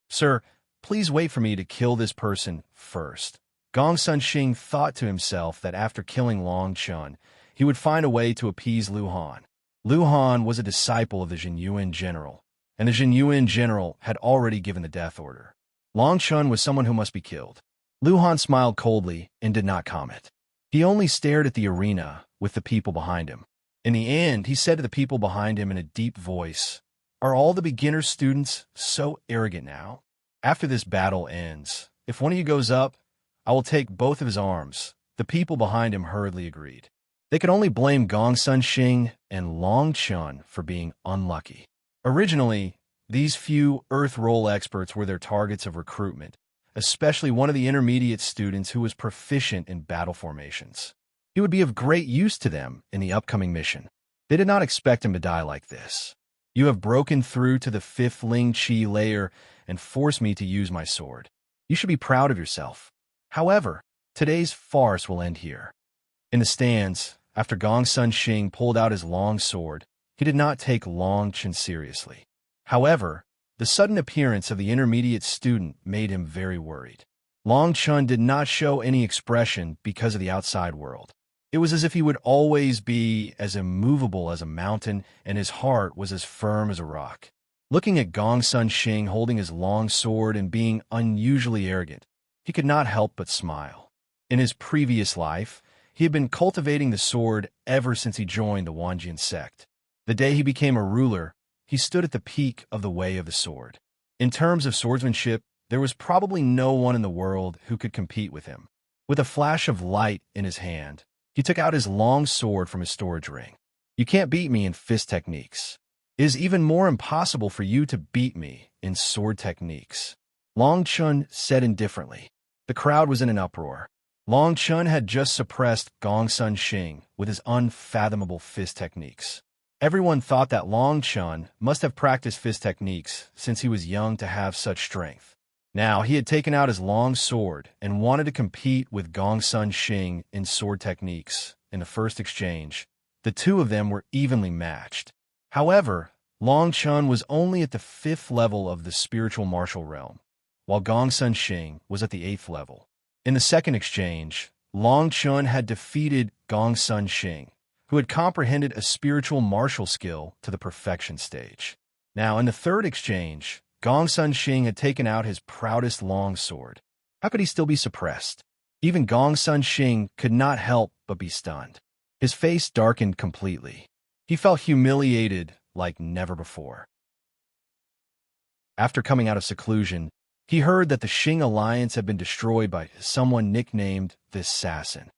"Sir, please wait for me to kill this person first." Gongsun Xing thought to himself that after killing Long Chun, he would find a way to appease Lu Han. Lu Han was a disciple of the Jinyuan general, and the Jinyuan general had already given the death order. Long Chun was someone who must be killed. Lu Han smiled coldly and did not comment. He only stared at the arena with the people behind him. In the end, he said to the people behind him in a deep voice, "Are all the beginner students so arrogant now? After this battle ends, if one of you goes up, I will take both of his arms." The people behind him hurriedly agreed. They could only blame Gongsun Xing and Long Chun for being unlucky. Originally, these few Earth Roll experts were their targets of recruitment, especially one of the intermediate students who was proficient in battle formations. He would be of great use to them in the upcoming mission. They did not expect him to die like this. "You have broken through to the 5th Ling Qi layer and force me to use my sword. You should be proud of yourself. However, today's farce will end here. In the stands, after Gongsun Xing pulled out his long sword, he did not take Long Chen seriously. However, the sudden appearance of the intermediate student made him very worried. Long Chen did not show any expression because of the outside world. It was as if he would always be as immovable as a mountain, and his heart was as firm as a rock. Looking at Gongsun Xing holding his long sword and being unusually arrogant, he could not help but smile. In his previous life, he had been cultivating the sword ever since he joined the Wanjian sect. The day he became a ruler, he stood at the peak of the way of the sword. In terms of swordsmanship, there was probably no one in the world who could compete with him. With a flash of light in his hand, he took out his long sword from his storage ring. You can't beat me in fist techniques. It is even more impossible for you to beat me in sword techniques, Long Chen said indifferently. The crowd was in an uproar. Long Chen had just suppressed Gongsun Xing with his unfathomable fist techniques. Everyone thought that Long Chen must have practiced fist techniques since he was young to have such strength. Now he had taken out his long sword and wanted to compete with Gongsun Xing in sword techniques. In the first exchange, the two of them were evenly matched. However, Long Chen was only at the 5th level of the spiritual martial realm, while Gongsun Xing was at the 8th level. In the second exchange, Long Chen had defeated Gongsun Xing, who had comprehended a spiritual martial skill to the perfection stage. Now, in the third exchange, Gongsun Xing had taken out his proudest long sword. How could he still be suppressed? Even Gongsun Xing could not help but be stunned. His face darkened completely. He felt humiliated like never before. After coming out of seclusion, he heard that the Xing alliance had been destroyed by someone nicknamed the Assassin.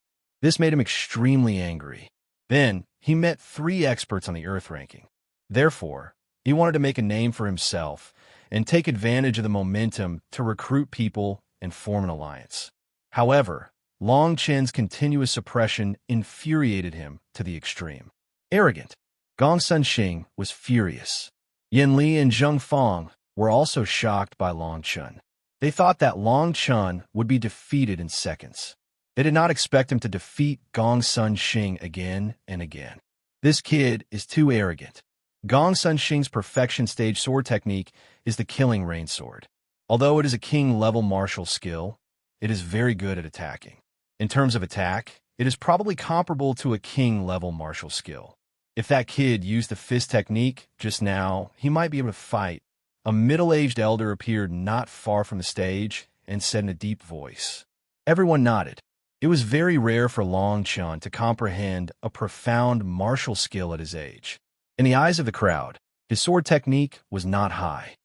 This made him extremely angry. Then, he met 3 experts on the Earth ranking. Therefore, he wanted to make a name for himself and take advantage of the momentum to recruit people and form an alliance. However, Long Chen's continuous suppression infuriated him to the extreme. Arrogant. Gongsun Xing was furious. Yin Li and Zheng Fang were also shocked by Long Chen. They thought that Long Chen would be defeated in seconds. They did not expect him to defeat Gongsun Xing again and again. This kid is too arrogant. Gongsun Xing's perfection stage sword technique is the Killing Rain Sword. Although it is a king-level martial skill, it is very good at attacking. In terms of attack, it is probably comparable to a king-level martial skill. If that kid used the fist technique just now, he might be able to fight. A middle-aged elder appeared not far from the stage and said in a deep voice. Everyone nodded. It was very rare for Long Chen to comprehend a profound martial skill at his age. In the eyes of the crowd, his sword technique was not high.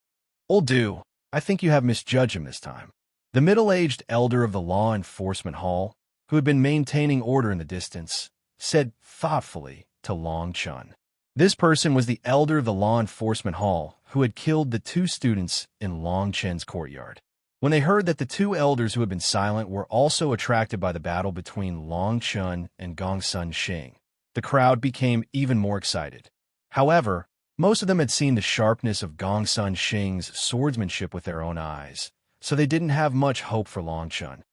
Old Du, I think you have misjudged him this time. The middle-aged elder of the law enforcement hall, who had been maintaining order in the distance, said thoughtfully to Long Chen. This person was the elder of the law enforcement hall who had killed the 2 students in Long Chen's courtyard. When they heard that the 2 elders who had been silent were also attracted by the battle between Long Chen and Gongsun Xing, the crowd became even more excited. However, most of them had seen the sharpness of Gongsun Xing's swordsmanship with their own eyes, so they didn't have much hope for Long Chen.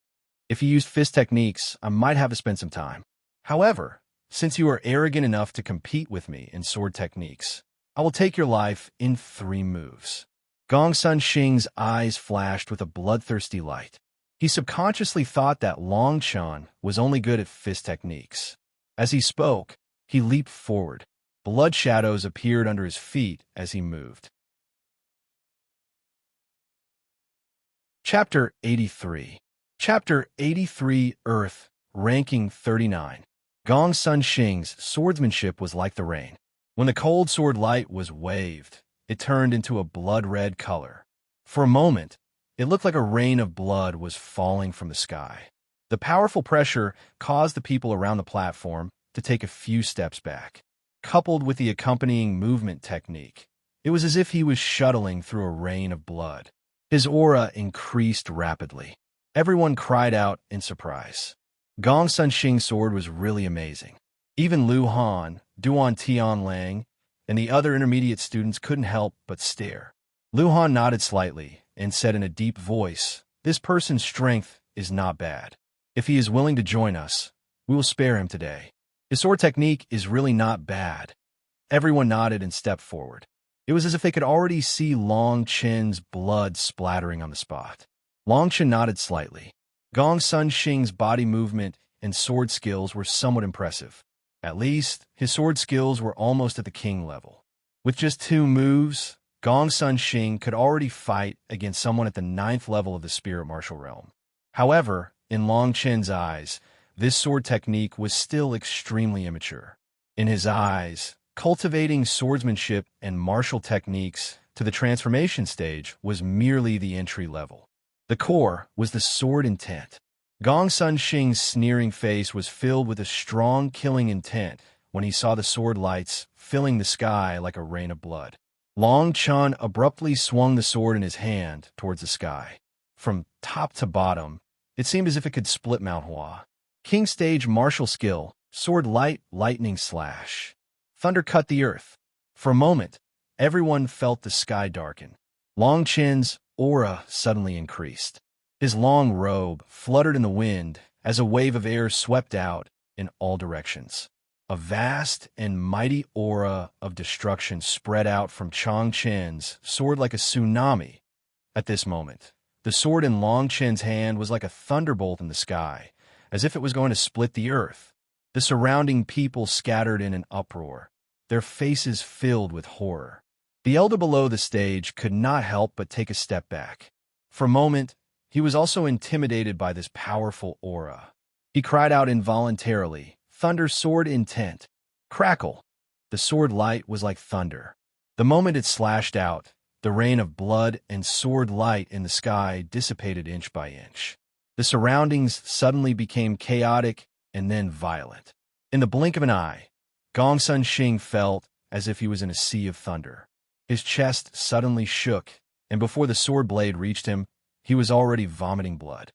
If he used fist techniques, I might have to spend some time. However, since you are arrogant enough to compete with me in sword techniques, I will take your life in 3 moves. Gongsun Xing's eyes flashed with a bloodthirsty light. He subconsciously thought that Long Chen was only good at fist techniques. As he spoke, he leaped forward. Blood shadows appeared under his feet as he moved. Chapter 83. Chapter 83 Earth, Ranking 39. Gongsun Xing's swordsmanship was like the rain. When the cold sword light was waved, it turned into a blood-red color. For a moment, it looked like a rain of blood was falling from the sky. The powerful pressure caused the people around the platform to take a few steps back. Coupled with the accompanying movement technique, it was as if he was shuttling through a rain of blood. His aura increased rapidly. Everyone cried out in surprise. Gongsun Xing's sword was really amazing. Even Lu Han, Duan Tianlang, and the other intermediate students couldn't help but stare. Lu Han nodded slightly and said in a deep voice, "This person's strength is not bad. If he is willing to join us, we will spare him today. His sword technique is really not bad." Everyone nodded and stepped forward. It was as if they could already see Long Chen's blood splattering on the spot. Long Chen nodded slightly. Gong Sun Xing's body movement and sword skills were somewhat impressive. At least, his sword skills were almost at the king level. With just 2 moves, Gong Sun Xing could already fight against someone at the 9th level of the spirit martial realm. However, in Long Chen's eyes, this sword technique was still extremely immature. In his eyes, cultivating swordsmanship and martial techniques to the transformation stage was merely the entry level. The core was the sword intent. Gong Sun Xing's sneering face was filled with a strong killing intent when he saw the sword lights filling the sky like a rain of blood. Long Chen abruptly swung the sword in his hand towards the sky. From top to bottom, it seemed as if it could split Mount Hua. King stage martial skill, sword light, lightning slash. Thunder cut the earth. For a moment, everyone felt the sky darken. Long Chen's aura suddenly increased. His long robe fluttered in the wind as a wave of air swept out in all directions. A vast and mighty aura of destruction spread out from Chong Chen's sword like a tsunami. At this moment, the sword in Long Chen's hand was like a thunderbolt in the sky, as if it was going to split the earth. The surrounding people scattered in an uproar, their faces filled with horror. The elder below the stage could not help but take a step back. For a moment, he was also intimidated by this powerful aura. He cried out involuntarily, "Thunder sword intent!" Crackle! The sword light was like thunder. The moment it slashed out, the rain of blood and sword light in the sky dissipated inch by inch. The surroundings suddenly became chaotic and then violent. In the blink of an eye, Gong Sun Xing felt as if he was in a sea of thunder. His chest suddenly shook, and before the sword blade reached him, he was already vomiting blood.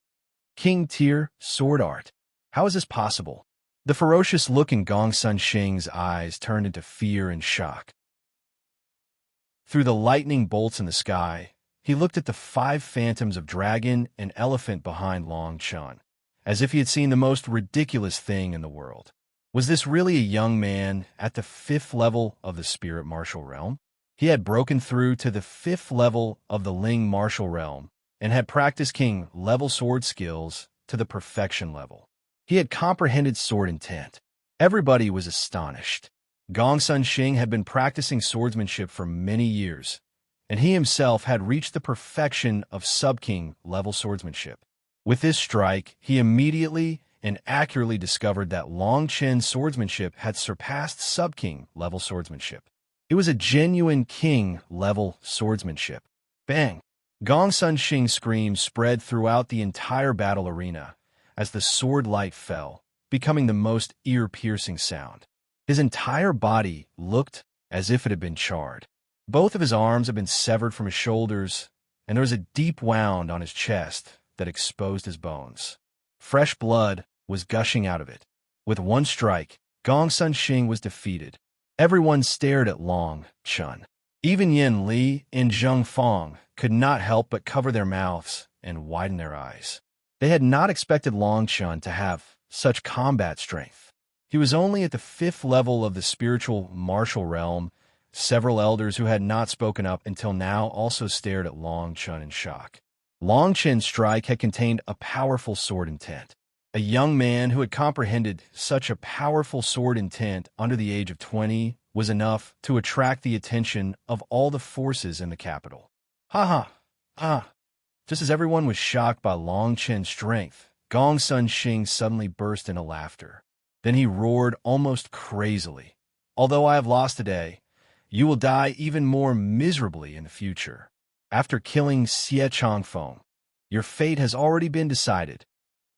King tier, sword art. How is this possible? The ferocious look in Gong Sun Xing's eyes turned into fear and shock. Through the lightning bolts in the sky, he looked at the 5 phantoms of dragon and elephant behind Long Chen, as if he had seen the most ridiculous thing in the world. Was this really a young man at the 5th level of the spirit martial realm? He had broken through to the 5th level of the Ling martial realm and had practiced king-level sword skills to the perfection level. He had comprehended sword intent. Everybody was astonished. Gong Sun Xing had been practicing swordsmanship for many years, and he himself had reached the perfection of sub-king level swordsmanship. With this strike, he immediately and accurately discovered that Long Chen's swordsmanship had surpassed sub-king level swordsmanship. It was a genuine king-level swordsmanship. Bang! Gong Sun Xing's scream spread throughout the entire battle arena as the sword light fell, becoming the most ear-piercing sound. His entire body looked as if it had been charred. Both of his arms had been severed from his shoulders, and there was a deep wound on his chest that exposed his bones. Fresh blood was gushing out of it. With one strike, Gong Sun Xing was defeated. Everyone stared at Long Chen. Even Yin Li and Zheng Fong could not help but cover their mouths and widen their eyes. They had not expected Long Chen to have such combat strength. He was only at the 5th level of the spiritual martial realm. Several elders who had not spoken up until now also stared at Long Chen in shock. Long Chen's strike had contained a powerful sword intent. A young man who had comprehended such a powerful sword intent under the age of 20 was enough to attract the attention of all the forces in the capital. Ha ha! Ah! Just as everyone was shocked by Long Chen's strength, Gong Sun Xing suddenly burst into laughter. Then he roared almost crazily. "Although I have lost today, you will die even more miserably in the future. After killing Xie Changfeng, your fate has already been decided."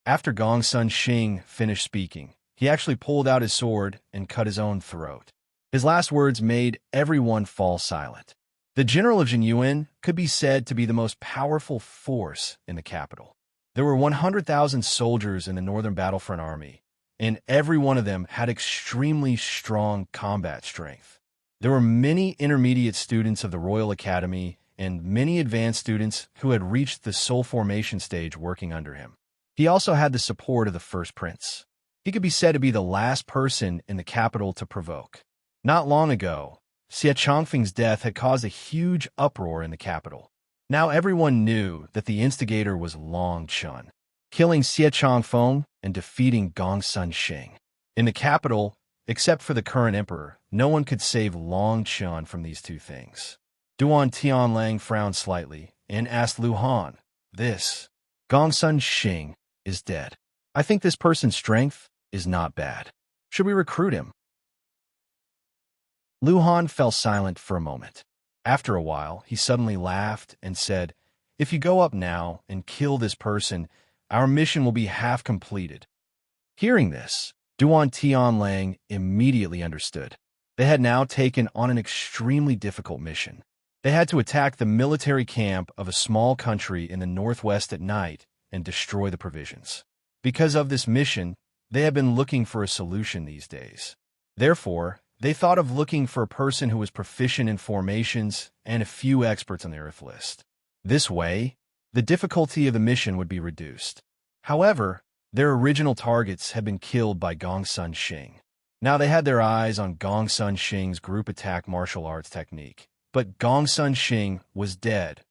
After Gong Sun Xing finished speaking, he actually pulled out his sword and cut his own throat. His last words made everyone fall silent. The general of Jinyuan could be said to be the most powerful force in the capital. There were 100,000 soldiers in the Northern Battlefront Army, and every one of them had extremely strong combat strength. There were many intermediate students of the Royal Academy and many advanced students who had reached the soul formation stage working under him. He also had the support of the first prince. He could be said to be the last person in the capital to provoke. Not long ago, Xie Changfeng's death had caused a huge uproar in the capital. Now everyone knew that the instigator was Long Chun, killing Xie Changfeng and defeating Gongsun Xing. In the capital, except for the current emperor, no one could save Long Chun from these two things. Duan Tianlang frowned slightly and asked Lu Han, "This Gongsun Xing is dead. I think this person's strength is not bad. Should we recruit him?" Lu Han fell silent for a moment. After a while, he suddenly laughed and said, "If you go up now and kill this person, our mission will be half completed." Hearing this, Duan Tianlang immediately understood. They had now taken on an extremely difficult mission. They had to attack the military camp of a small country in the northwest at night and destroy the provisions. Because of this mission, they had been looking for a solution these days. Therefore, they thought of looking for a person who was proficient in formations and a few experts on the Earth list. This way, the difficulty of the mission would be reduced. However, their original targets had been killed by Gongsun Xing. Now they had their eyes on Gongsun Xing's group attack martial arts technique. But Gongsun Xing was dead.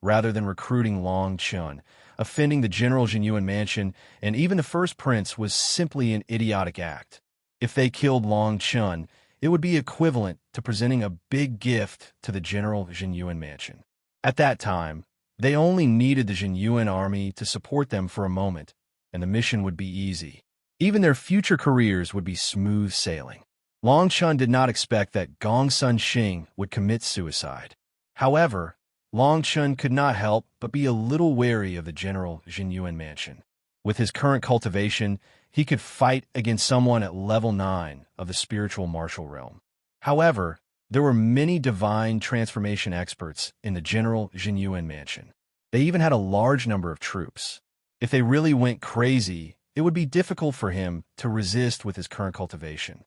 Rather than recruiting Long Chun, offending the General Jinyuan mansion, and even the first prince was simply an idiotic act. If they killed Long Chun, it would be equivalent to presenting a big gift to the General Jinyuan mansion. At that time, they only needed the Jinyuan army to support them for a moment, and the mission would be easy. Even their future careers would be smooth sailing. Long Chun did not expect that Gongsun Xing would commit suicide. However, Long Chun could not help but be a little wary of the General Jinyuan mansion. With his current cultivation, he could fight against someone at level 9 of the spiritual martial realm. However, there were many divine transformation experts in the General Jinyuan mansion. They even had a large number of troops. If they really went crazy, it would be difficult for him to resist with his current cultivation.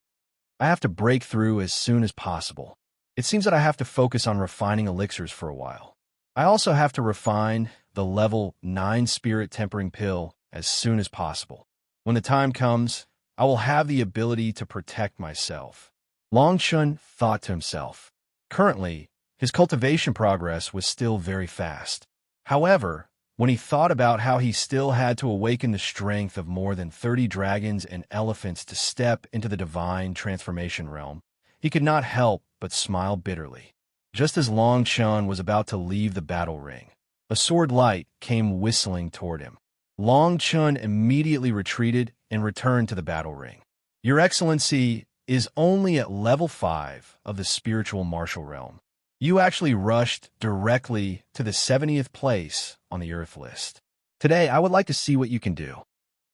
I have to break through as soon as possible. It seems that I have to focus on refining elixirs for a while. I also have to refine the level 9 spirit tempering pill as soon as possible. When the time comes, I will have the ability to protect myself. Long Chun thought to himself. Currently, his cultivation progress was still very fast. However, when he thought about how he still had to awaken the strength of more than 30 dragons and elephants to step into the divine transformation realm, he could not help but smile bitterly. Just as Long Chun was about to leave the battle ring, a sword light came whistling toward him. Long Chun immediately retreated and returned to the battle ring. "Your Excellency is only at level 5 of the spiritual martial realm. You actually rushed directly to the 70th place on the Earth list. Today, I would like to see what you can do."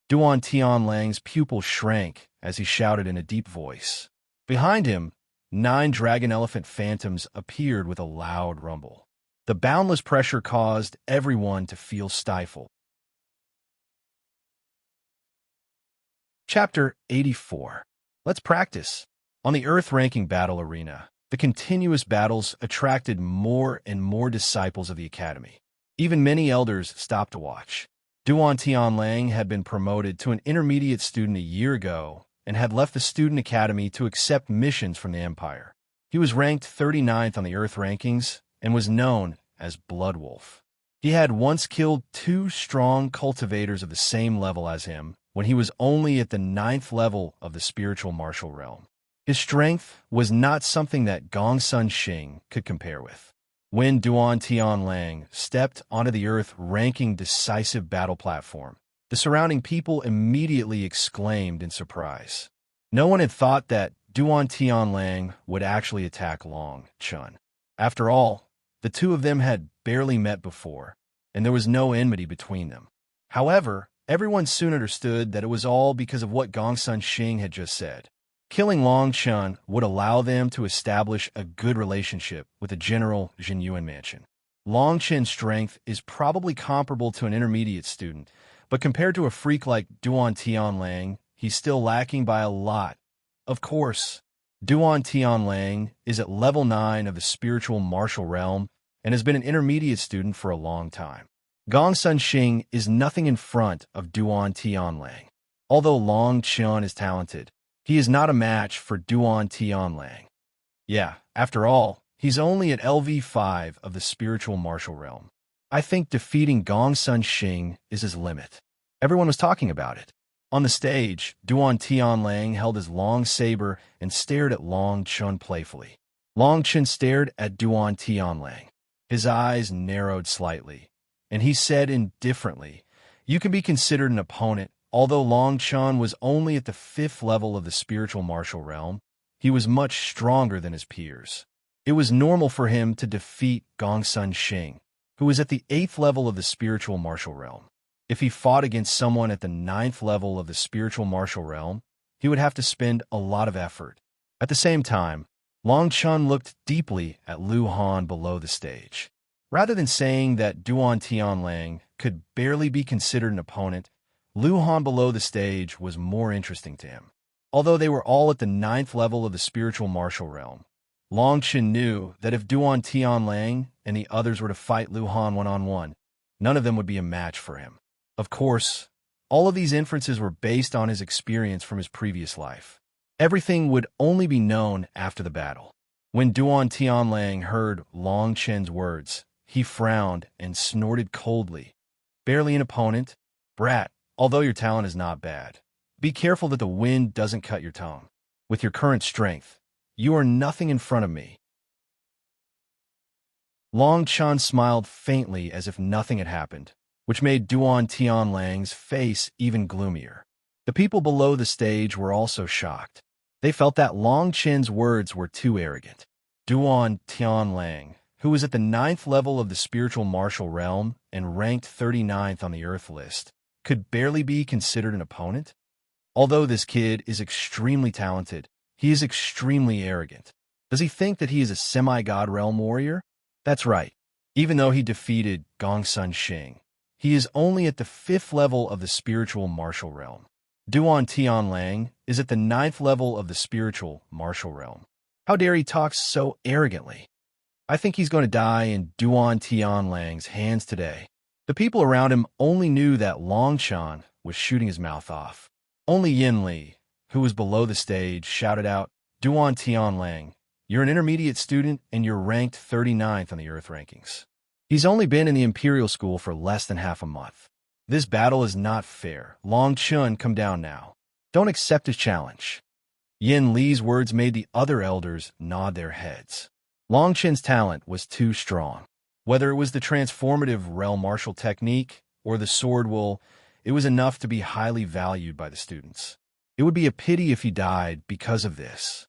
Duan Tianlang's pupil shrank as he shouted in a deep voice. Behind him, 9 dragon elephant phantoms appeared with a loud rumble. The boundless pressure caused everyone to feel stifled. Chapter 84. Let's practice. On the Earth-ranking battle arena, the continuous battles attracted more and more disciples of the academy. Even many elders stopped to watch. Duan Tianlang had been promoted to an intermediate student a year ago and had left the student academy to accept missions from the Empire. He was ranked 39th on the Earth rankings and was known as Bloodwolf. He had once killed 2 strong cultivators of the same level as him when he was only at the 9th level of the spiritual martial realm. His strength was not something that Gongsun Xing could compare with. When Duan Tianlang stepped onto the Earth-ranking decisive battle platform, the surrounding people immediately exclaimed in surprise. No one had thought that Duan Tianlang would actually attack Long Chun. After all, the two of them had barely met before, and there was no enmity between them. However, everyone soon understood that it was all because of what Gongsun Xing had just said. Killing Long Chun would allow them to establish a good relationship with the General Jinyuan mansion. Long Chun's strength is probably comparable to an intermediate student, but compared to a freak like Duan Tianlang, he's still lacking by a lot. Of course, Duan Tianlang is at level 9 of the spiritual martial realm and has been an intermediate student for a long time. Gongsun Xing is nothing in front of Duan Tianlang. Although Long Chun is talented, he is not a match for Duan Tianlang. Yeah, after all, he's only at LV5 of the spiritual martial realm. I think defeating Gongsun Xing is his limit. Everyone was talking about it. On the stage, Duan Tianlang held his long saber and stared at Long Chun playfully. Long Chun stared at Duan Tianlang. His eyes narrowed slightly, and he said indifferently, "You can be considered an opponent." Although Long Chun was only at the 5th level of the spiritual martial realm, he was much stronger than his peers. It was normal for him to defeat Gongsun Xing, who was at the 8th level of the spiritual martial realm. If he fought against someone at the 9th level of the spiritual martial realm, he would have to spend a lot of effort. At the same time, Long Chun looked deeply at Lu Han below the stage. Rather than saying that Duan Tianlang could barely be considered an opponent, Lu Han below the stage was more interesting to him. Although they were all at the 9th level of the spiritual martial realm, Long Chun knew that if Duan Tianlang and the others were to fight Lu Han one-on-one, none of them would be a match for him. Of course, all of these inferences were based on his experience from his previous life. Everything would only be known after the battle. When Duan Tianlang heard Long Chen's words, he frowned and snorted coldly. "Barely an opponent? Brat, although your talent is not bad, be careful that the wind doesn't cut your tongue. With your current strength, you are nothing in front of me." Long Chun smiled faintly as if nothing had happened, which made Duan Tianlang's face even gloomier. The people below the stage were also shocked. They felt that Long Chen's words were too arrogant. Duan Tianlang, who was at the 9th level of the spiritual martial realm and ranked 39th on the Earth list, could barely be considered an opponent? Although this kid is extremely talented, he is extremely arrogant. Does he think that he is a semi-god realm warrior? That's right. Even though he defeated Gongsun Xing, he is only at the 5th level of the spiritual martial realm. Duan Tianlang is at the 9th level of the spiritual martial realm. How dare he talk so arrogantly? I think he's going to die in Duan Tianlang's hands today. The people around him only knew that Long Chun was shooting his mouth off. Only Yin Li, who was below the stage, shouted out, "Duan Tianlang, you're an intermediate student and you're ranked 39th on the Earth rankings. He's only been in the Imperial School for less than half a month. This battle is not fair. Long Chun, come down now. Don't accept his challenge." Yin Li's words made the other elders nod their heads. Long Chun's talent was too strong. Whether it was the transformative realm martial technique or the sword will, it was enough to be highly valued by the students. It would be a pity if he died because of this.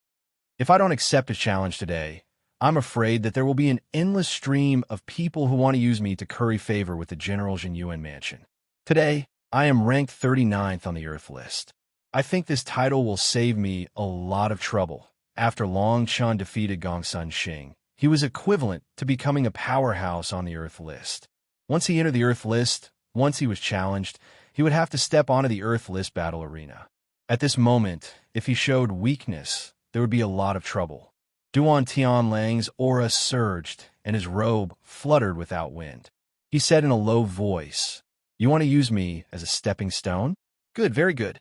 If I don't accept his challenge today, I'm afraid that there will be an endless stream of people who want to use me to curry favor with the General Jinyuan mansion. Today, I am ranked 39th on the Earth list. I think this title will save me a lot of trouble. After Long Chun defeated Gongsun Xing, he was equivalent to becoming a powerhouse on the Earth list. Once he entered the Earth list, once he was challenged, he would have to step onto the Earth list battle arena. At this moment, if he showed weakness, there would be a lot of trouble. Duan Tianlang's aura surged, and his robe fluttered without wind. He said in a low voice, "You want to use me as a stepping stone? Good, very good."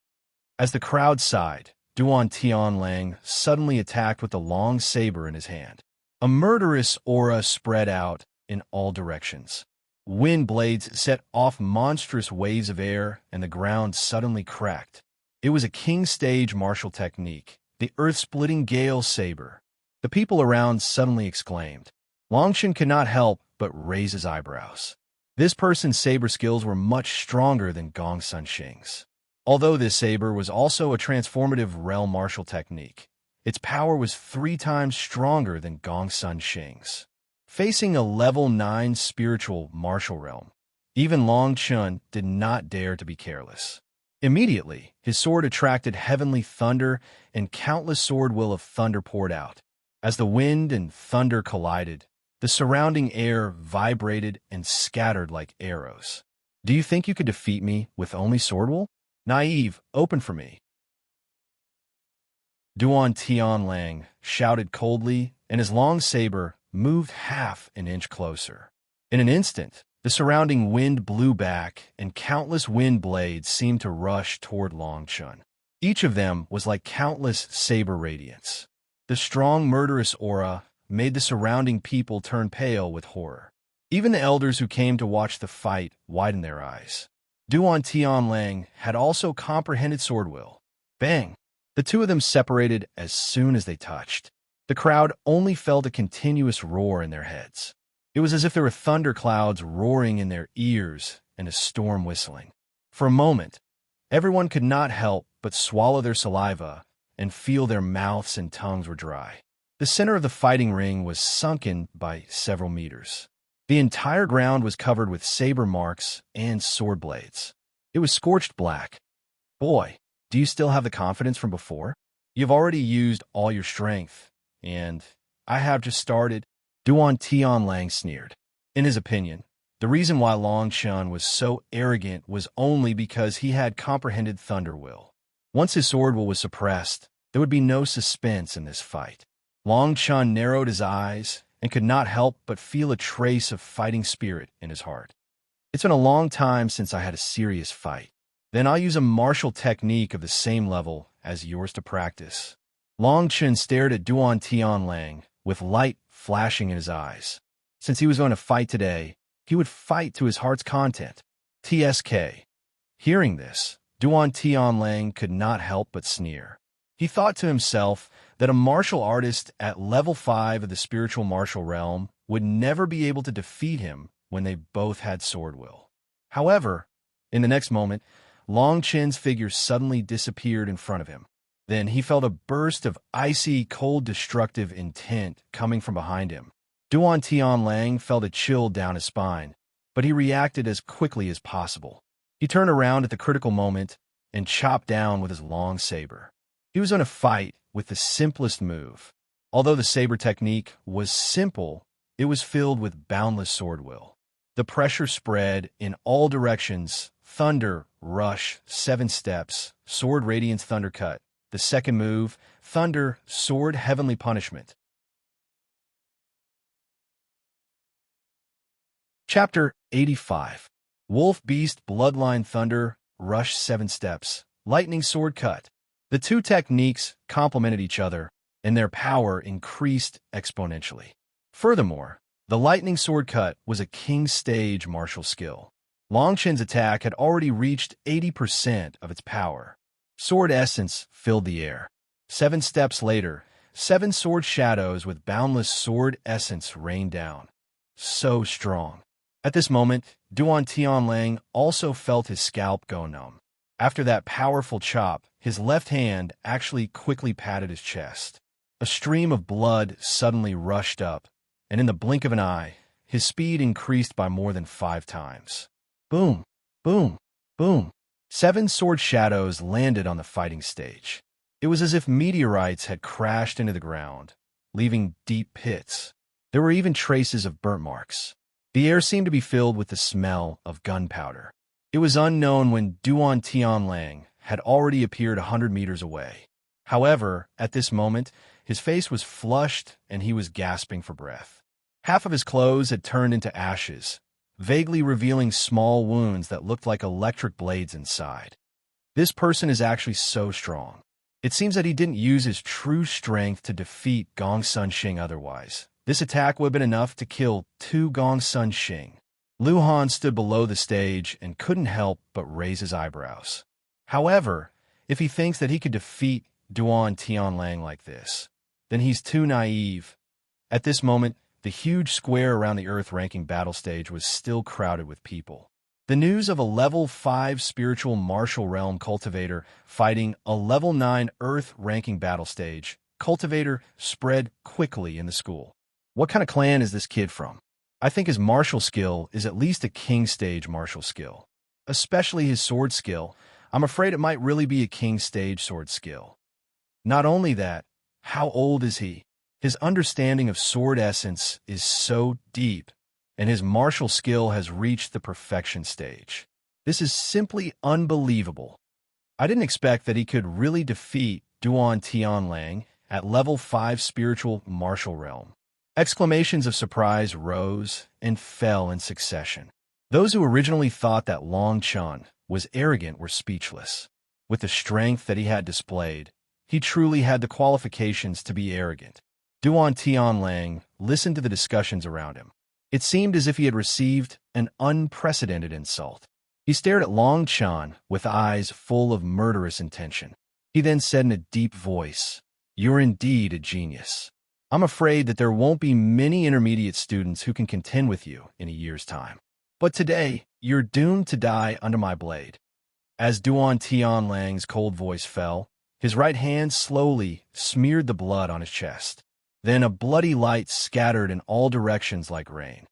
As the crowd sighed, Duan Tianlang suddenly attacked with the long saber in his hand. A murderous aura spread out in all directions. Wind blades set off monstrous waves of air, and the ground suddenly cracked. It was a king stage martial technique, the earth-splitting gale saber. The people around suddenly exclaimed. Long Chun could not help but raise his eyebrows. This person's saber skills were much stronger than Gongsun Xing's. Although this saber was also a transformative realm martial technique, its power was 3 times stronger than Gongsun Xing's. Facing a level 9 spiritual martial realm, even Long Chun did not dare to be careless. Immediately, his sword attracted heavenly thunder, and countless sword will of thunder poured out. As the wind and thunder collided, the surrounding air vibrated and scattered like arrows. "Do you think you could defeat me with only sword will? Naive, open for me." Duan Tianlang shouted coldly, and his long saber moved half an inch closer. In an instant, the surrounding wind blew back, and countless wind blades seemed to rush toward Long Chun. Each of them was like countless saber radiance. The strong, murderous aura made the surrounding people turn pale with horror. Even the elders who came to watch the fight widened their eyes. Duan Tianlang had also comprehended sword will. Bang! The two of them separated as soon as they touched. The crowd only felt a continuous roar in their heads. It was as if there were thunder clouds roaring in their ears and a storm whistling. For a moment, everyone could not help but swallow their saliva and feel their mouths and tongues were dry. The center of the fighting ring was sunken by several meters. The entire ground was covered with saber marks and sword blades. It was scorched black. Boy, do you still have the confidence from before? You've already used all your strength, and I have just started. Duan Tianlang sneered. In his opinion, the reason why Long Chun was so arrogant was only because he had comprehended thunder will. Once his sword will was suppressed, there would be no suspense in this fight. Long Chun narrowed his eyes and could not help but feel a trace of fighting spirit in his heart. It's been a long time since I had a serious fight. Then I'll use a martial technique of the same level as yours to practice. Long Chun stared at Duan Tianlang with light flashing in his eyes. Since he was going to fight today, he would fight to his heart's content. TSK. Hearing this, Duan Tianlang could not help but sneer. He thought to himself that a martial artist at level 5 of the spiritual martial realm would never be able to defeat him when they both had sword will. However, in the next moment, Long Chun's figure suddenly disappeared in front of him. Then he felt a burst of icy, cold, destructive intent coming from behind him. Duan Tianlang felt a chill down his spine, but he reacted as quickly as possible. He turned around at the critical moment and chopped down with his long saber. He was going to fight with the simplest move. Although the saber technique was simple, it was filled with boundless sword will. The pressure spread in all directions. Thunder, rush, 7 steps, sword radiance thunder cut. The second move, thunder, sword heavenly punishment. Chapter 85. Wolf Beast Bloodline Thunder, rush 7 steps, lightning sword cut. The two techniques complemented each other, and their power increased exponentially. Furthermore, the lightning sword cut was a king stage martial skill. Long Chun's attack had already reached 80% of its power. Sword essence filled the air. 7 steps later, 7 sword shadows with boundless sword essence rained down. So strong. At this moment, Duan Tianlang also felt his scalp go numb. After that powerful chop, his left hand actually quickly patted his chest. A stream of blood suddenly rushed up, and in the blink of an eye, his speed increased by more than 5 times. Boom, boom, boom. 7 sword shadows landed on the fighting stage. It was as if meteorites had crashed into the ground, leaving deep pits. There were even traces of burnt marks. The air seemed to be filled with the smell of gunpowder. It was unknown when Duan Tianlang had already appeared 100 meters away. However, at this moment, his face was flushed and he was gasping for breath. Half of his clothes had turned into ashes, vaguely revealing small wounds that looked like electric blades inside. This person is actually so strong. It seems that he didn't use his true strength to defeat Gong Sun Xing otherwise. This attack would have been enough to kill 2 Gong Sun Xing. Lu Han stood below the stage and couldn't help but raise his eyebrows. However, if he thinks that he could defeat Duan Tianlang like this, then he's too naive. At this moment, the huge square around the Earth-ranking battle stage was still crowded with people. The news of a level 5 spiritual martial realm cultivator fighting a level 9 Earth-ranking battle stage cultivator spread quickly in the school. What kind of clan is this kid from? I think his martial skill is at least a king stage martial skill. Especially his sword skill. I'm afraid it might really be a king stage sword skill. Not only that, how old is he? His understanding of sword essence is so deep, and his martial skill has reached the perfection stage. This is simply unbelievable. I didn't expect that he could really defeat Duan Tianlang at level 5 spiritual martial realm. Exclamations of surprise rose and fell in succession. Those who originally thought that Long Chun was arrogant were speechless. With the strength that he had displayed, he truly had the qualifications to be arrogant. Duan Tianlang listened to the discussions around him. It seemed as if he had received an unprecedented insult. He stared at Long Chun with eyes full of murderous intention. He then said in a deep voice, "You're indeed a genius. I'm afraid that there won't be many intermediate students who can contend with you in a year's time. But today, you're doomed to die under my blade." As Duan Tianlang's cold voice fell, his right hand slowly smeared the blood on his chest. Then a bloody light scattered in all directions like rain.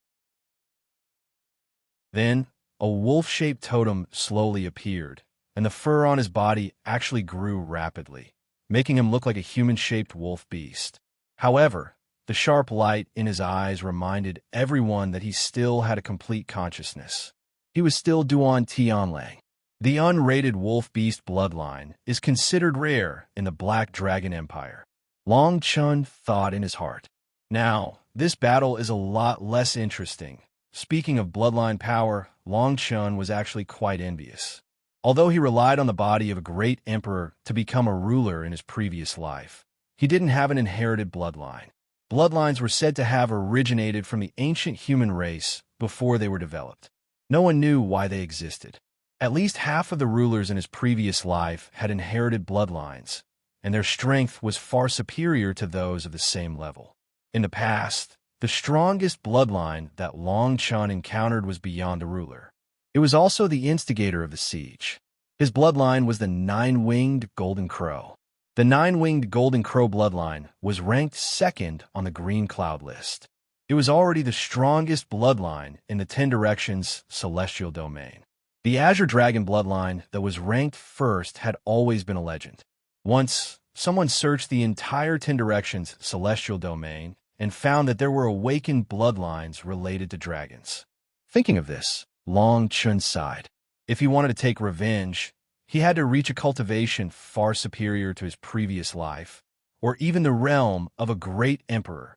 Then, a wolf-shaped totem slowly appeared, and the fur on his body actually grew rapidly, making him look like a human-shaped wolf beast. However, the sharp light in his eyes reminded everyone that he still had a complete consciousness. He was still Duan Tianlang. The unrated wolf beast bloodline is considered rare in the Black Dragon Empire. Long Chun thought in his heart, "Now, this battle is a lot less interesting." Speaking of bloodline power, Long Chun was actually quite envious. Although he relied on the body of a great emperor to become a ruler in his previous life, he didn't have an inherited bloodline. Bloodlines were said to have originated from the ancient human race before they were developed. No one knew why they existed. At least half of the rulers in his previous life had inherited bloodlines, and their strength was far superior to those of the same level. In the past, the strongest bloodline that Long Chun encountered was beyond a ruler. It was also the instigator of the siege. His bloodline was the Nine-Winged Golden Crow. The Nine-Winged Golden Crow bloodline was ranked second on the Green Cloud list. It was already the strongest bloodline in the 10 Directions celestial domain. The Azure Dragon bloodline that was ranked first had always been a legend. Once, someone searched the entire 10 Directions celestial domain and found that there were awakened bloodlines related to dragons. Thinking of this, Long Chun sighed. If he wanted to take revenge, he had to reach a cultivation far superior to his previous life, or even the realm of a great emperor.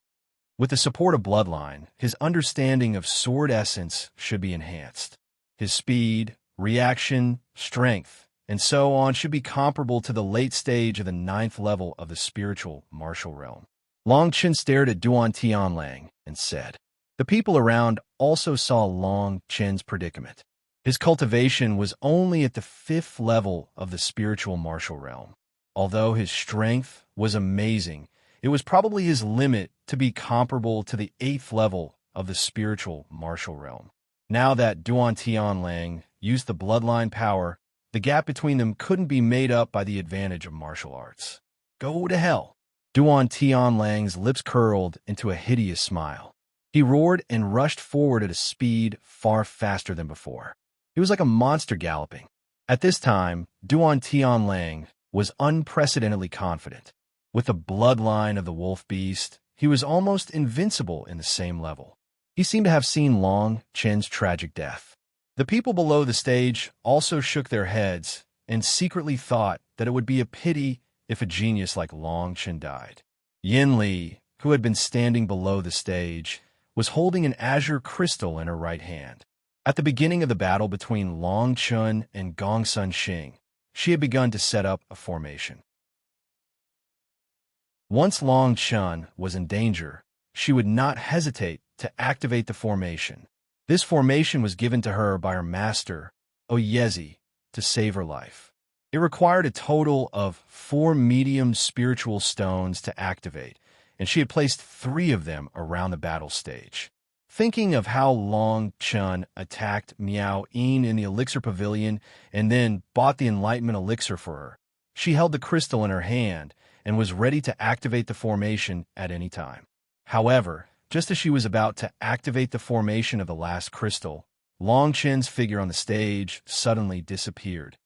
With the support of bloodline, his understanding of sword essence should be enhanced. His speed, reaction, strength, and so on should be comparable to the late stage of the 9th level of the spiritual martial realm. Long Chun stared at Duan Tianlang and said. The people around also saw Long Chun's predicament. His cultivation was only at the 5th level of the spiritual martial realm. Although his strength was amazing, it was probably his limit to be comparable to the 8th level of the spiritual martial realm. Now that Duan Tianlang used the bloodline power, the gap between them couldn't be made up by the advantage of martial arts. Go to hell. Duan Tianlang's lips curled into a hideous smile. He roared and rushed forward at a speed far faster than before. He was like a monster galloping. At this time, Duan Tianlang was unprecedentedly confident. With the bloodline of the wolf beast, he was almost invincible in the same level. He seemed to have seen Long Chun's tragic death. The people below the stage also shook their heads and secretly thought that it would be a pity if a genius like Long Chun died. Yin Li, who had been standing below the stage, was holding an azure crystal in her right hand. At the beginning of the battle between Long Chun and Gong Sun Xing, she had begun to set up a formation. Once Long Chun was in danger, she would not hesitate to activate the formation. This formation was given to her by her master, Oyezi, to save her life. It required a total of 4 medium spiritual stones to activate, and she had placed 3 of them around the battle stage. Thinking of how Long Chun attacked Miao Yin in the elixir pavilion and then bought the enlightenment elixir for her, she held the crystal in her hand and was ready to activate the formation at any time. However, just as she was about to activate the formation of the last crystal, Long Chun's figure on the stage suddenly disappeared.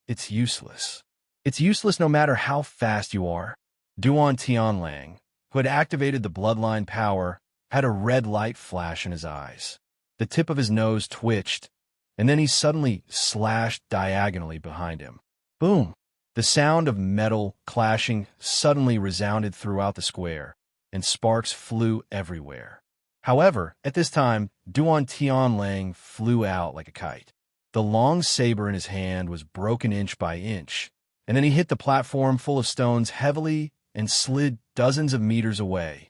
It's useless. It's useless no matter how fast you are. Duan Tianlang, who had activated the bloodline power, had a red light flash in his eyes. The tip of his nose twitched, and then he suddenly slashed diagonally behind him. Boom! The sound of metal clashing suddenly resounded throughout the square, and sparks flew everywhere. However, at this time, Duan Tianlang flew out like a kite. The long saber in his hand was broken inch by inch, and then he hit the platform full of stones heavily and slid dozens of meters away.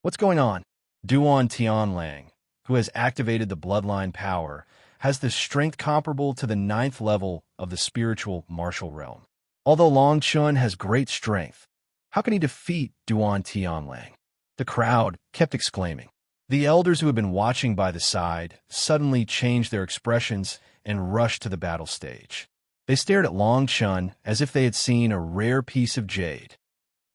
What's going on? Duan Tianlang, who has activated the bloodline power, has the strength comparable to the 9th level of the spiritual martial realm. Although Long Chun has great strength, how can he defeat Duan Tianlang? The crowd kept exclaiming. The elders who had been watching by the side suddenly changed their expressions and rushed to the battle stage. They stared at Long Chun as if they had seen a rare piece of jade.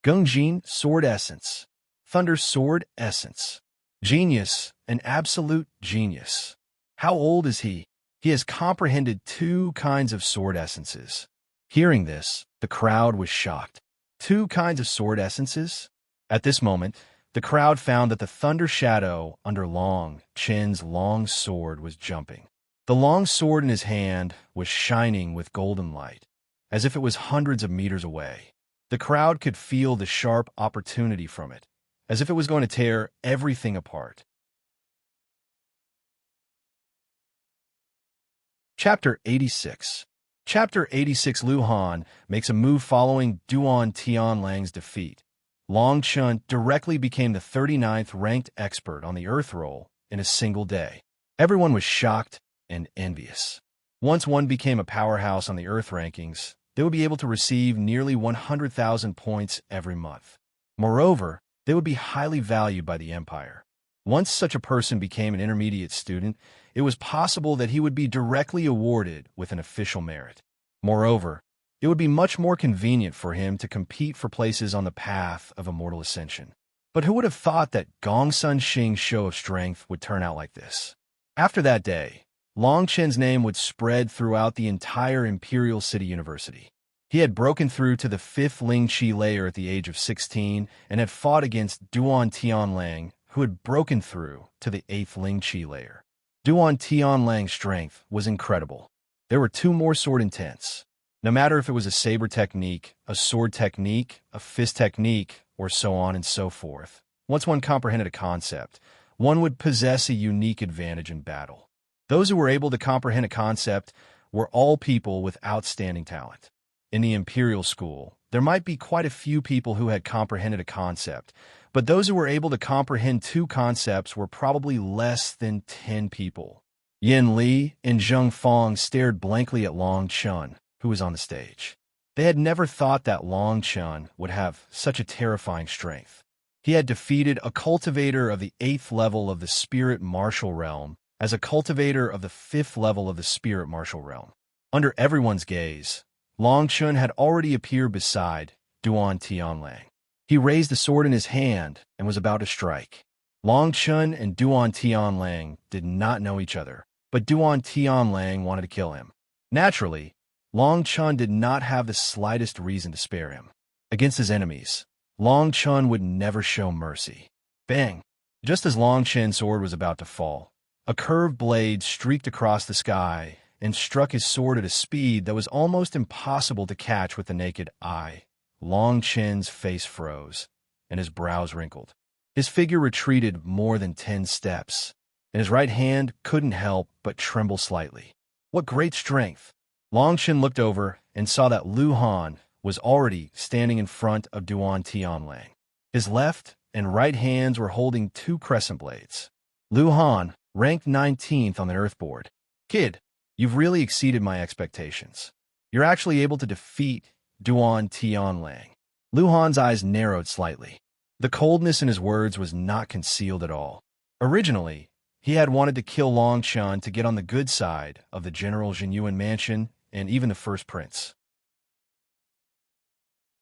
Gungjin Sword Essence. Thunder Sword Essence. Genius, an absolute genius. How old is he? He has comprehended 2 kinds of sword essences. Hearing this, the crowd was shocked. 2 kinds of sword essences? At this moment, the crowd found that the thunder shadow under Long Chen's long sword was jumping. The long sword in his hand was shining with golden light, as if it was hundreds of meters away. The crowd could feel the sharp opportunity from it, as if it was going to tear everything apart. Chapter 86. Chapter 86. Lu Han makes a move following Duan Tianlang's defeat. Long Chun directly became the 39th ranked expert on the Earth Roll in a single day. Everyone was shocked and envious. Once one became a powerhouse on the Earth rankings, they would be able to receive nearly 100,000 points every month. Moreover, they would be highly valued by the Empire. Once such a person became an intermediate student, it was possible that he would be directly awarded with an official merit. Moreover, it would be much more convenient for him to compete for places on the path of immortal ascension. But who would have thought that Gong Sun Xing's show of strength would turn out like this? After that day, Long Chen's name would spread throughout the entire Imperial City University. He had broken through to the 5th Ling Qi layer at the age of 16 and had fought against Duan Tianlang, who had broken through to the 8th Ling Qi layer. Duan Tianlang's strength was incredible. There were 2 more sword intents. No matter if it was a saber technique, a sword technique, a fist technique, or so on and so forth, once one comprehended a concept, one would possess a unique advantage in battle. Those who were able to comprehend a concept were all people with outstanding talent. In the Imperial School, there might be quite a few people who had comprehended a concept, but those who were able to comprehend 2 concepts were probably less than 10 people. Yin Li and Zheng Fong stared blankly at Long Chun, who was on the stage. They had never thought that Long Chun would have such a terrifying strength. He had defeated a cultivator of the 8th level of the spirit martial realm as a cultivator of the 5th level of the spirit martial realm. Under everyone's gaze, Long Chun had already appeared beside Duan Tianlang. He raised the sword in his hand and was about to strike. Long Chun and Duan Tianlang did not know each other, but Duan Tianlang wanted to kill him. Naturally, Long Chun did not have the slightest reason to spare him. Against his enemies, Long Chun would never show mercy. Bang! Just as Long Chen's sword was about to fall, a curved blade streaked across the sky and struck his sword at a speed that was almost impossible to catch with the naked eye. Long Chen's face froze, and his brows wrinkled. His figure retreated more than 10 steps, and his right hand couldn't help but tremble slightly. What great strength! Long Chen looked over and saw that Lu Han was already standing in front of Duan Tianlang. His left and right hands were holding 2 crescent blades. Lu Han, ranked 19th on the Earth board. Kid, you've really exceeded my expectations. You're actually able to defeat Duan Tianlang. Lu Han's eyes narrowed slightly. The coldness in his words was not concealed at all. Originally, he had wanted to kill Long Chun to get on the good side of the General Jinyuan mansion and even the First Prince.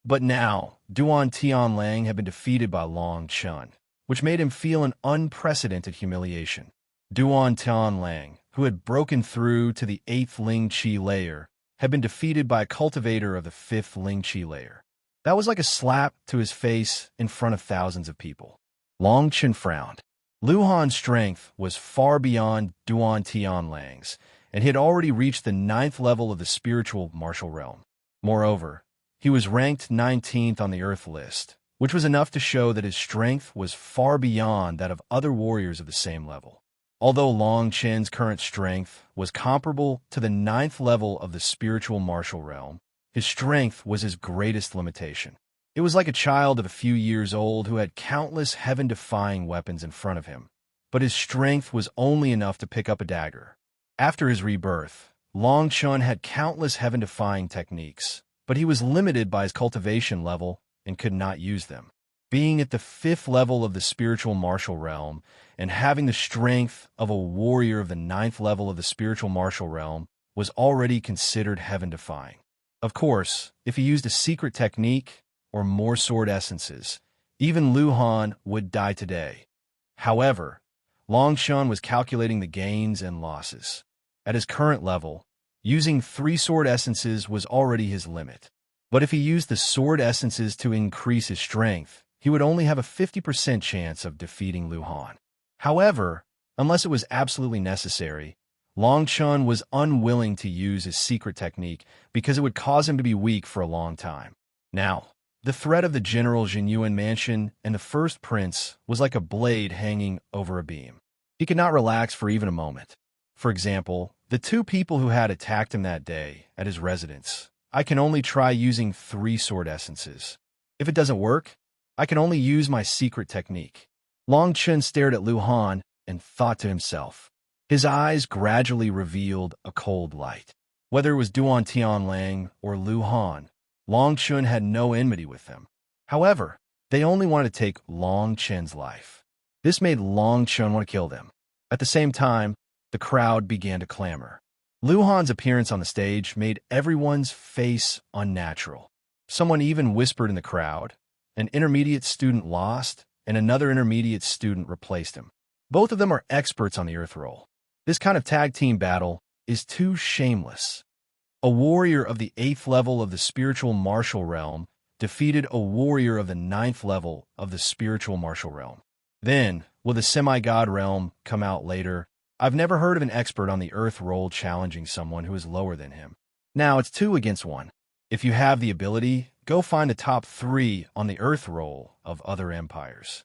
But now, Duan Tianlang had been defeated by Long Chun, which made him feel an unprecedented humiliation. Duan Tianlang, who had broken through to the 8th Ling Qi layer, had been defeated by a cultivator of the 5th Ling Qi layer. That was like a slap to his face in front of thousands of people. Long Chun frowned. Lu Han's strength was far beyond Duan Tianlang's, and he had already reached the 9th level of the spiritual martial realm. Moreover, he was ranked 19th on the Earth list, which was enough to show that his strength was far beyond that of other warriors of the same level. Although Long Chen's current strength was comparable to the 9th level of the spiritual martial realm, his strength was his greatest limitation. It was like a child of a few years old who had countless heaven-defying weapons in front of him, but his strength was only enough to pick up a dagger. After his rebirth, Long Chen had countless heaven-defying techniques, but he was limited by his cultivation level and could not use them. Being at the 5th level of the spiritual martial realm and having the strength of a warrior of the 9th level of the spiritual martial realm was already considered heaven-defying. Of course, if he used a secret technique or more sword essences, even Lu Han would die today. However, Long Chen was calculating the gains and losses. At his current level, using 3 sword essences was already his limit. But if he used the sword essences to increase his strength, he would only have a 50% chance of defeating Lu Han. However, unless it was absolutely necessary, Long Chen was unwilling to use his secret technique because it would cause him to be weak for a long time. Now, the threat of the General Jinyuan mansion and the first prince was like a blade hanging over a beam. He could not relax for even a moment. For example, the 2 people who had attacked him that day at his residence. I can only try using 3 sword essences. If it doesn't work, I can only use my secret technique. Long Chen stared at Lu Han and thought to himself. His eyes gradually revealed a cold light. Whether it was Duan Tianlang or Lu Han, Long Chen had no enmity with them. However, they only wanted to take Long Chen's life. This made Long Chen want to kill them. At the same time, the crowd began to clamor. Lu Han's appearance on the stage made everyone's face unnatural. Someone even whispered in the crowd, an intermediate student lost, and another intermediate student replaced him. Both of them are experts on the earth roll. This kind of tag team battle is too shameless. A warrior of the 8th level of the spiritual martial realm defeated a warrior of the 9th level of the spiritual martial realm. Then, will the semi-god realm come out later? I've never heard of an expert on the earth roll challenging someone who is lower than him. Now it's 2 against 1. If you have the ability, go find the top 3 on the earth roll of other empires.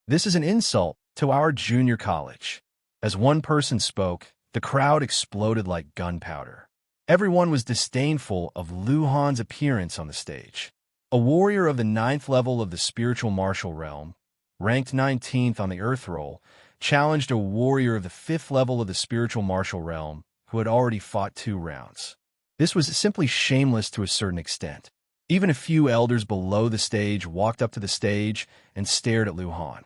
This is an insult to our junior college. As one person spoke, the crowd exploded like gunpowder. Everyone was disdainful of Lu Han's appearance on the stage. A warrior of the 9th level of the spiritual martial realm, ranked 19th on the earth roll, challenged a warrior of the 5th level of the spiritual martial realm who had already fought 2 rounds. This was simply shameless to a certain extent. Even a few elders below the stage walked up to the stage and stared at Lu Han.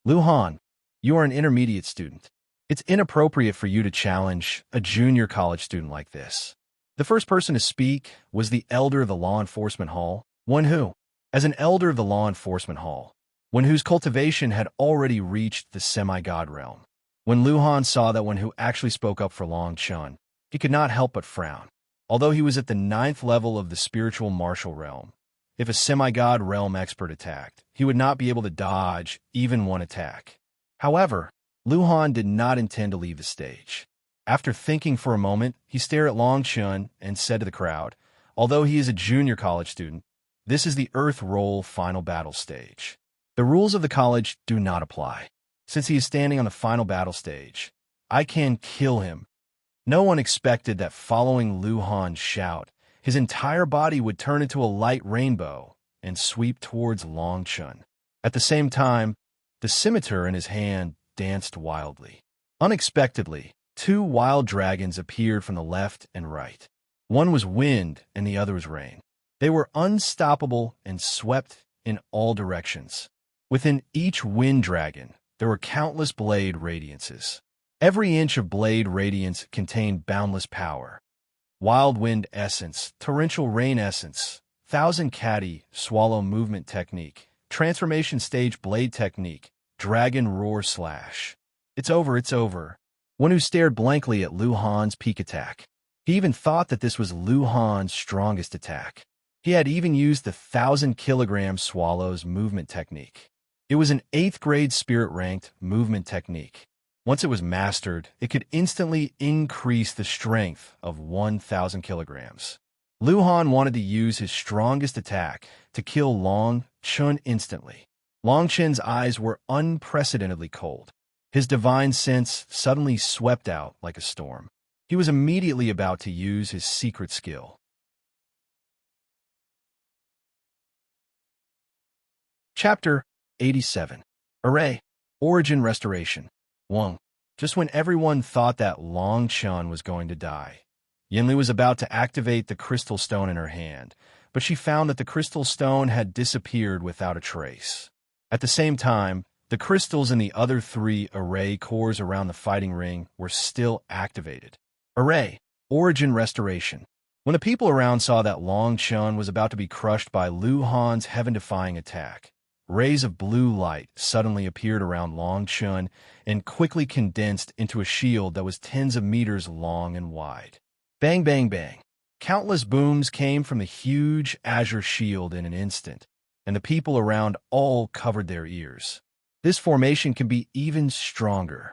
Lu Han, you are an intermediate student. It's inappropriate for you to challenge a junior college student like this. The first person to speak was the elder of the law enforcement hall, one who, as an elder of the law enforcement hall, one whose cultivation had already reached the semi-god realm. When Lu Han saw that one who actually spoke up for Long Chen, he could not help but frown. Although he was at the 9th level of the spiritual martial realm, if a semi-god realm expert attacked, he would not be able to dodge even one attack. However, Lu Han did not intend to leave the stage. After thinking for a moment, he stared at Long Chen and said to the crowd, although he is a junior college student, this is the Earth Roll final battle stage. The rules of the college do not apply. Since he is standing on the final battle stage, I can kill him. No one expected that following Lu Han's shout, his entire body would turn into a light rainbow and sweep towards Long Chen. At the same time, the scimitar in his hand danced wildly. Unexpectedly, 2 wild dragons appeared from the left and right. One was wind and the other was rain. They were unstoppable and swept in all directions. Within each wind dragon, there were countless blade radiances. Every inch of blade radiance contained boundless power. Wild wind essence, torrential rain essence, thousand catty swallow movement technique, transformation stage blade technique, dragon roar slash. It's over, it's over. One who stared blankly at Lu Han's peak attack. He even thought that this was Lu Han's strongest attack. He had even used the 1,000-kilogram swallows movement technique. It was an 8th grade spirit-ranked movement technique. Once it was mastered, it could instantly increase the strength of 1,000 kilograms. Lu Han wanted to use his strongest attack to kill Long Chun instantly. Long Chen's eyes were unprecedentedly cold. His divine sense suddenly swept out like a storm. He was immediately about to use his secret skill. Chapter 87. Array. Origin Restoration. 1. Just when everyone thought that Long Chun was going to die, Yinli was about to activate the crystal stone in her hand, but she found that the crystal stone had disappeared without a trace. At the same time, the crystals in the other 3 array cores around the fighting ring were still activated. Array. Origin Restoration. When the people around saw that Long Chun was about to be crushed by Lu Han's heaven-defying attack, rays of blue light suddenly appeared around Long Chun and quickly condensed into a shield that was tens of meters long and wide. Bang, bang, bang. Countless booms came from the huge azure shield in an instant, and the people around all covered their ears. This formation can be even stronger.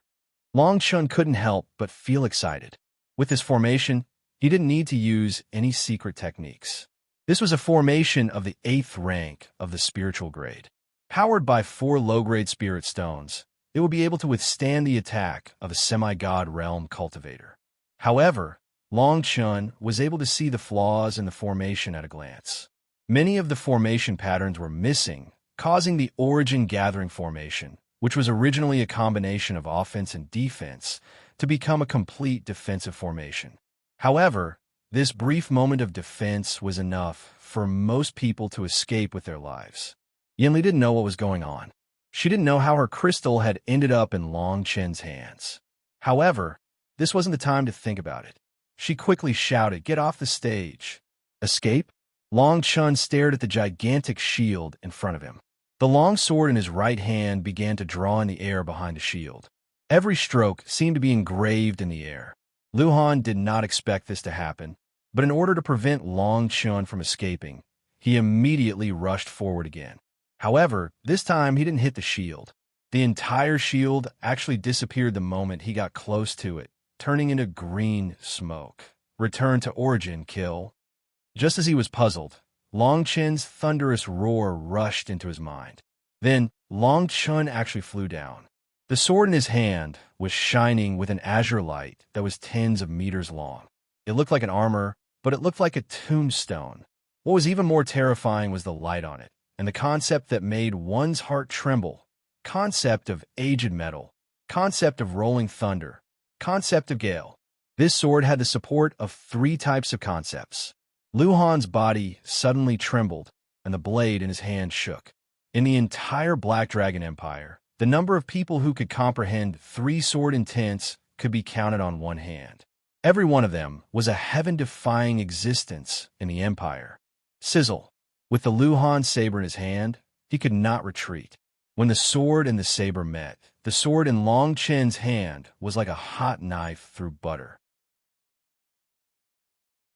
Long Chun couldn't help but feel excited. With this formation, he didn't need to use any secret techniques. This was a formation of the 8th rank of the spiritual grade. Powered by 4 low-grade spirit stones, it would be able to withstand the attack of a semi-god realm cultivator. However, Long Chun was able to see the flaws in the formation at a glance. Many of the formation patterns were missing, causing the origin gathering formation, which was originally a combination of offense and defense, to become a complete defensive formation. However, this brief moment of defense was enough for most people to escape with their lives. Yinli didn't know what was going on. She didn't know how her crystal had ended up in Long Chen's hands. However, this wasn't the time to think about it. She quickly shouted, "Get off the stage!" Escape? Long Chun stared at the gigantic shield in front of him. The long sword in his right hand began to draw in the air behind the shield. Every stroke seemed to be engraved in the air. Lu Han did not expect this to happen, but in order to prevent Long Chun from escaping, he immediately rushed forward again. However, this time he didn't hit the shield. The entire shield actually disappeared the moment he got close to it, turning into green smoke. Return to origin, kill. Just as he was puzzled, Long Chen's thunderous roar rushed into his mind. Then, Long Chun actually flew down. The sword in his hand was shining with an azure light that was tens of meters long. It looked like an armor, but it looked like a tombstone. What was even more terrifying was the light on it, and the concept that made one's heart tremble. Concept of aged metal. Concept of rolling thunder. Concept of gale. This sword had the support of 3 types of concepts. Lu Han's body suddenly trembled, and the blade in his hand shook. In the entire Black Dragon Empire, the number of people who could comprehend 3 sword intents could be counted on one hand. Every one of them was a heaven-defying existence in the Empire. Sizzle. With the Lu Han saber in his hand, he could not retreat. When the sword and the saber met, the sword in Long Chen's hand was like a hot knife through butter.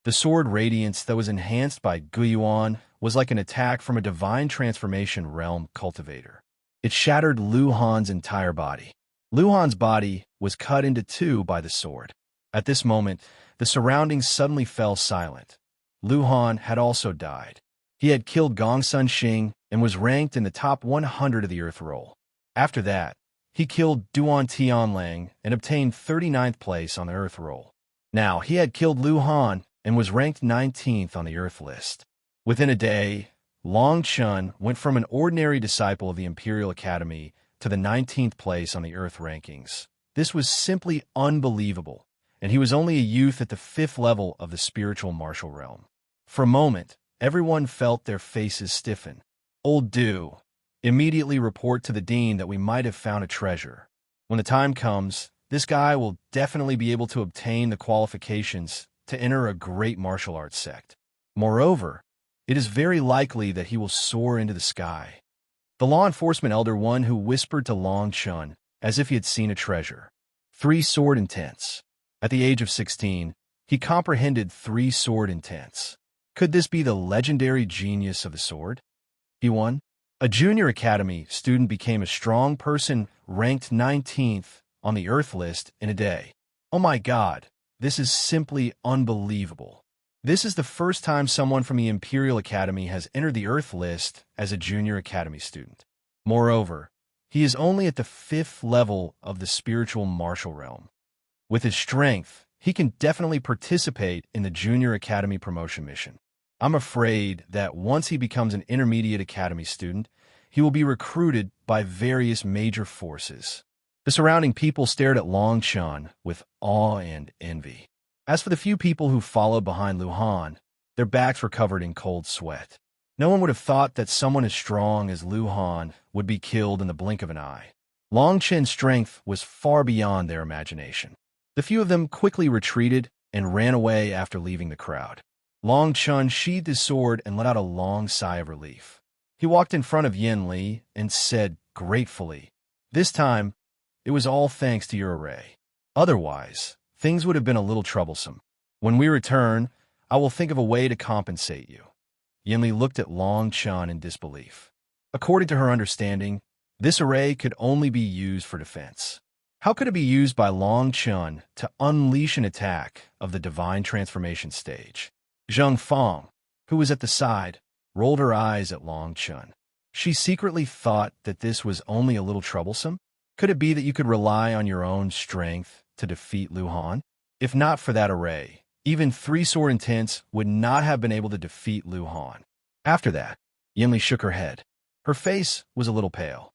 The sword radiance that was enhanced by Guyuan was like an attack from a divine transformation realm cultivator. It shattered Lu Han's entire body. Lu Han's body was cut into 2 by the sword. At this moment, the surroundings suddenly fell silent. Lu Han had also died. He had killed Gongsun Xing and was ranked in the top 100 of the Earth Roll. After that, he killed Duan Tianlang and obtained 39th place on the Earth Roll. Now, he had killed Lu Han and was ranked 19th on the Earth list. Within a day, Long Chun went from an ordinary disciple of the Imperial Academy to the 19th place on the Earth rankings. This was simply unbelievable, and he was only a youth at the 5th level of the spiritual martial realm. For a moment, everyone felt their faces stiffen. Old Du, immediately report to the dean that we might have found a treasure. When the time comes, this guy will definitely be able to obtain the qualifications to enter a great martial arts sect. Moreover, it is very likely that he will soar into the sky. The law enforcement elder one who whispered to Long Chun as if he had seen a treasure. 3 sword intents. At the age of 16, he comprehended 3 sword intents. Could this be the legendary genius of the sword? He won. A junior academy student became a strong person ranked 19th on the Earth list in a day. Oh my God, this is simply unbelievable. This is the first time someone from the Imperial Academy has entered the Earth list as a junior academy student. Moreover, he is only at the 5th level of the spiritual martial realm. With his strength, he can definitely participate in the junior academy promotion mission. I'm afraid that once he becomes an intermediate academy student, he will be recruited by various major forces. The surrounding people stared at Long Chun with awe and envy. As for the few people who followed behind Lu Han, their backs were covered in cold sweat. No one would have thought that someone as strong as Lu Han would be killed in the blink of an eye. Long Chen's strength was far beyond their imagination. The few of them quickly retreated and ran away after leaving the crowd. Long Chun sheathed his sword and let out a long sigh of relief. He walked in front of Yin Li and said gratefully, "This time, it was all thanks to your array. Otherwise, things would have been a little troublesome. When we return, I will think of a way to compensate you." Yin Li looked at Long Chun in disbelief. According to her understanding, this array could only be used for defense. How could it be used by Long Chun to unleash an attack of the divine transformation stage? Zheng Fang, who was at the side, rolled her eyes at Long Chun. She secretly thought that this was only a little troublesome. Could it be that you could rely on your own strength to defeat Lu Han? If not for that array, even 3 sword intense would not have been able to defeat Lu Han. After that, Yin Li shook her head. Her face was a little pale.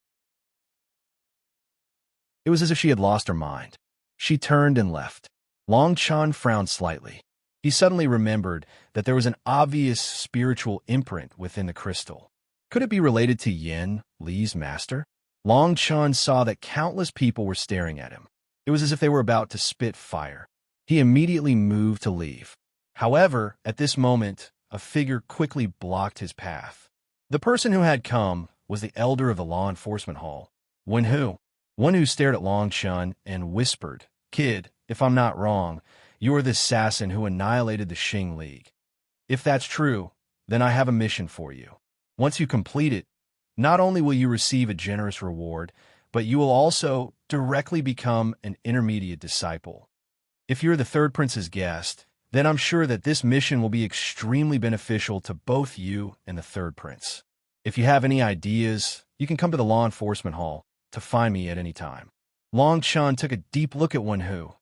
It was as if she had lost her mind. She turned and left. Long Chun frowned slightly. He suddenly remembered that there was an obvious spiritual imprint within the crystal. Could it be related to Yin Li's master? Long Chun saw that countless people were staring at him. It was as if they were about to spit fire. He immediately moved to leave. However, at this moment, a figure quickly blocked his path. The person who had come was the elder of the law enforcement hall, Wen Hu. Wen Hu stared at Long Chun and whispered, "Kid, if I'm not wrong, you are the assassin who annihilated the Xing League. If that's true, then I have a mission for you. Once you complete it, not only will you receive a generous reward, but you will also directly become an intermediate disciple. If you're the third prince's guest, then I'm sure that this mission will be extremely beneficial to both you and the third prince. If you have any ideas, you can come to the law enforcement hall to find me at any time." Long Chun took a deep look at Wen Hu,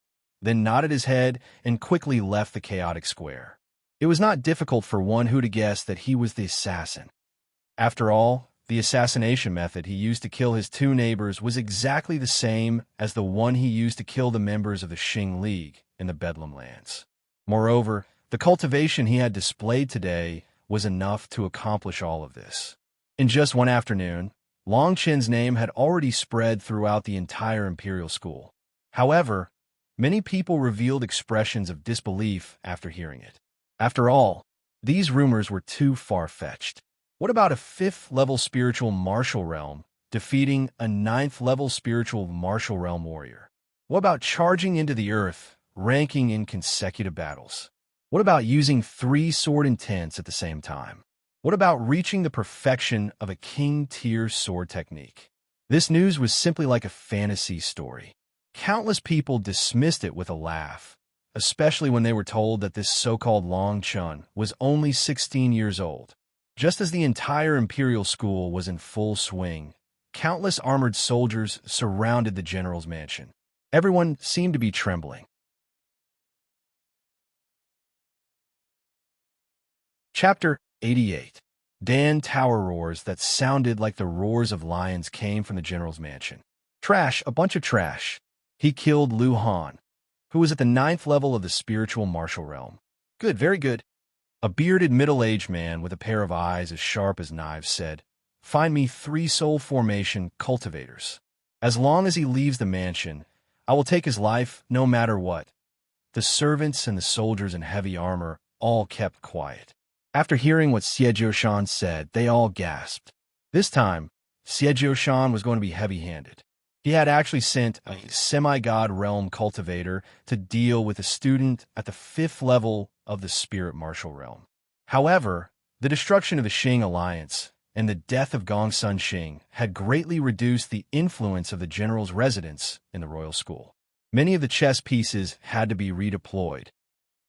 then nodded his head and quickly left the chaotic square. It was not difficult for Wen Hu to guess that he was the assassin. After all, the assassination method he used to kill his 2 neighbors was exactly the same as the one he used to kill the members of the Xing League in the Bedlam lands. Moreover, the cultivation he had displayed today was enough to accomplish all of this. In just one afternoon, Long Chen's name had already spread throughout the entire Imperial School. However, many people revealed expressions of disbelief after hearing it. After all, these rumors were too far-fetched. What about a 5th-level spiritual martial realm defeating a 9th-level spiritual martial realm warrior? What about charging into the earth, ranking in consecutive battles? What about using 3 sword intents at the same time? What about reaching the perfection of a king-tier sword technique? This news was simply like a fantasy story. Countless people dismissed it with a laugh, especially when they were told that this so-called Long Chun was only 16 years old. Just as the entire Imperial School was in full swing, countless armored soldiers surrounded the general's mansion. Everyone seemed to be trembling. Chapter 88. Dan tower roars that sounded like the roars of lions came from the general's mansion. Trash, a bunch of trash. He killed Lu Han, who was at the 9th level of the spiritual martial realm. Good, very good. A bearded middle-aged man with a pair of eyes as sharp as knives said, "Find me 3 soul formation cultivators. As long as he leaves the mansion, I will take his life no matter what." The servants and the soldiers in heavy armor all kept quiet. After hearing what Xie Jiushan said, they all gasped. This time, Xie Jiushan was going to be heavy-handed. He had actually sent a semi-god realm cultivator to deal with a student at the 5th level of the spirit martial realm. However, the destruction of the Xing alliance and the death of Gongsun Xing had greatly reduced the influence of the general's residence in the royal school. Many of the chess pieces had to be redeployed.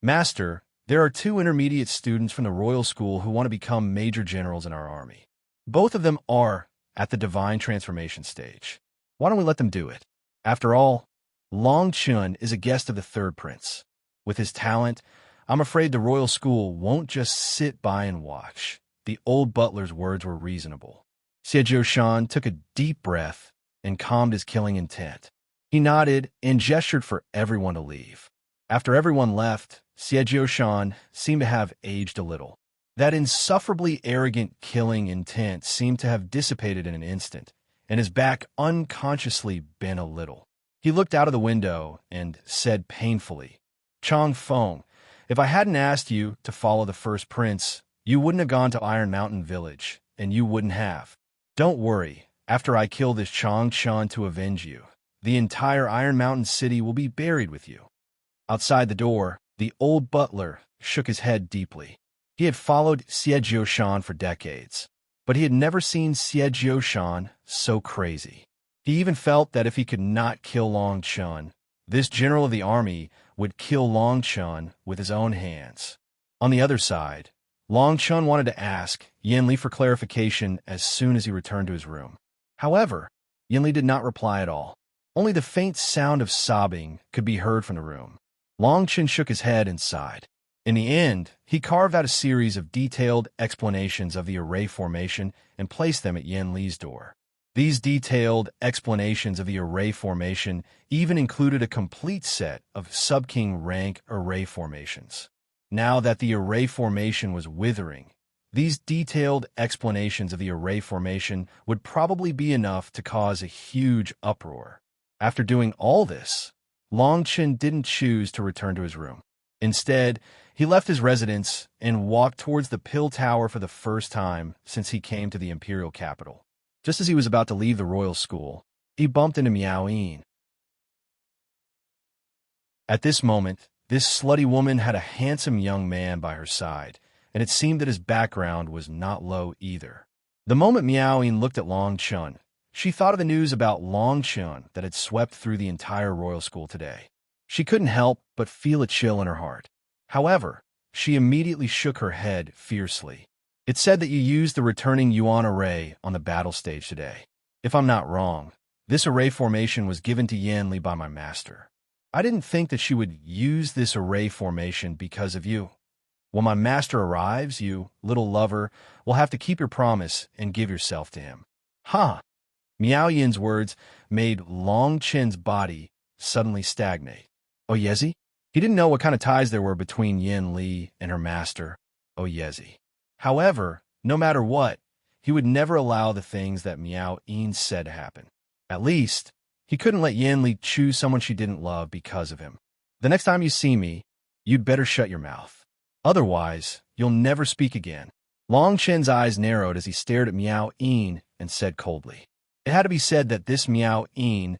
"Master, There are two intermediate students from the royal school who want to become major generals in our army. Both of them are at the divine transformation stage. Why don't we let them do it? After all, Long Chun is a guest of the third prince. With his talent, I'm afraid the royal school won't just sit by and watch. The old butler's words were reasonable. Xie Shan took a deep breath and calmed his killing intent. He nodded and gestured for everyone to leave. After everyone left, Xie Shan seemed to have aged a little. That insufferably arrogant killing intent seemed to have dissipated in an instant, and his back unconsciously bent a little. He looked out of the window and said painfully, "Chong Feng, if I hadn't asked you to follow the first prince, you wouldn't have gone to Iron Mountain Village, and you wouldn't have. Don't worry, after I kill this Chong Chun to avenge you, the entire Iron Mountain city will be buried with you." Outside the door, the old butler shook his head deeply. He had followed Xie Shan for decades, but he had never seen Xie Shan so crazy. He even felt that if he could not kill Long Chun, this general of the army would kill Long Chun with his own hands. On the other side, Long Chun wanted to ask Yanli for clarification as soon as he returned to his room. However, Yanli did not reply at all. Only the faint sound of sobbing could be heard from the room. Long Chun shook his head and sighed. In the end, he carved out a series of detailed explanations of the array formation and placed them at Yan Li's door. These detailed explanations of the array formation even included a complete set of sub-king rank array formations. Now that the array formation was withering, these detailed explanations of the array formation would probably be enough to cause a huge uproar. After doing all this, Long Chun didn't choose to return to his room. Instead, he left his residence and walked towards the Pill Tower for the first time since he came to the imperial capital. Just as he was about to leave the royal school, he bumped into Miao Yin. At this moment, this slutty woman had a handsome young man by her side, and it seemed that his background was not low either. The moment Miao Yin looked at Long Chun, she thought of the news about Long Chun that had swept through the entire royal school today. She couldn't help but feel a chill in her heart. However, she immediately shook her head fiercely. "It said that you used the returning Yuan array on the battle stage today. If I'm not wrong, this array formation was given to Yan Li by my master. I didn't think that she would use this array formation because of you. When my master arrives, you, little lover, will have to keep your promise and give yourself to him." "Ha!" Miao Yin's words made Long Chen's body suddenly stagnate. Oh, Yezi? He didn't know what kind of ties there were between Yan Li and her master, Oh, Yezi. However, no matter what, he would never allow the things that Miao Yin said to happen. At least, he couldn't let Yan Li choose someone she didn't love because of him. "The next time you see me, you'd better shut your mouth. Otherwise, you'll never speak again." Long Chen's eyes narrowed as he stared at Miao Yin and said coldly. It had to be said that this Miao Yin,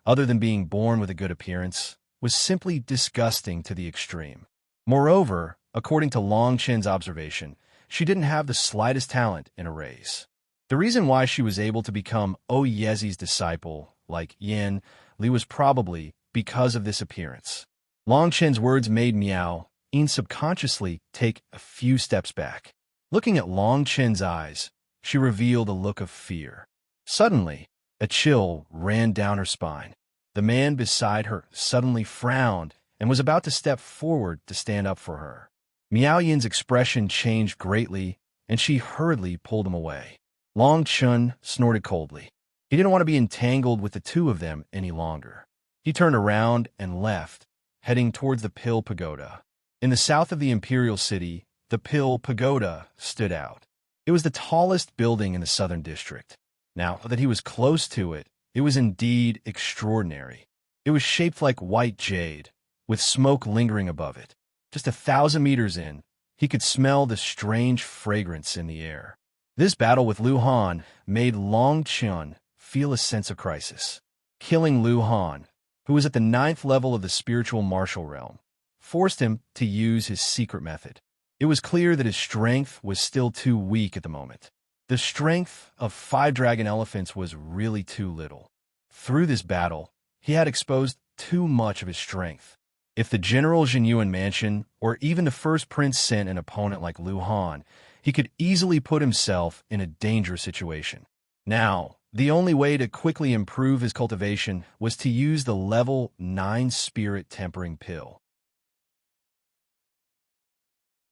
other than being born with a good appearance, was simply disgusting to the extreme. Moreover, according to Long Chen's observation, she didn't have the slightest talent in arrays. The reason why she was able to become Oh Yezi's disciple, like Yan Li, was probably because of this appearance. Long Chen's words made Miao Yin subconsciously take a few steps back. Looking at Long Chen's eyes, she revealed a look of fear. Suddenly, a chill ran down her spine. The man beside her suddenly frowned and was about to step forward to stand up for her. Miao Yin's expression changed greatly, and she hurriedly pulled him away. Long Chun snorted coldly. He didn't want to be entangled with the two of them any longer. He turned around and left, heading towards the Pill Pagoda. In the south of the imperial city, the Pill Pagoda stood out. It was the tallest building in the southern district. Now that he was close to it, it was indeed extraordinary. It was shaped like white jade, with smoke lingering above it. Just 1,000 meters in, he could smell the strange fragrance in the air. This battle with Lu Han made Long Chun feel a sense of crisis. Killing Lu Han, who was at the 9th level of the spiritual martial realm, forced him to use his secret method. It was clear that his strength was still too weak at the moment. The strength of 5 dragon elephants was really too little. Through this battle, he had exposed too much of his strength. If the General Jinyuan Mansion or even the first prince sent an opponent like Lu Han, he could easily put himself in a dangerous situation. Now, the only way to quickly improve his cultivation was to use the level 9 spirit tempering pill.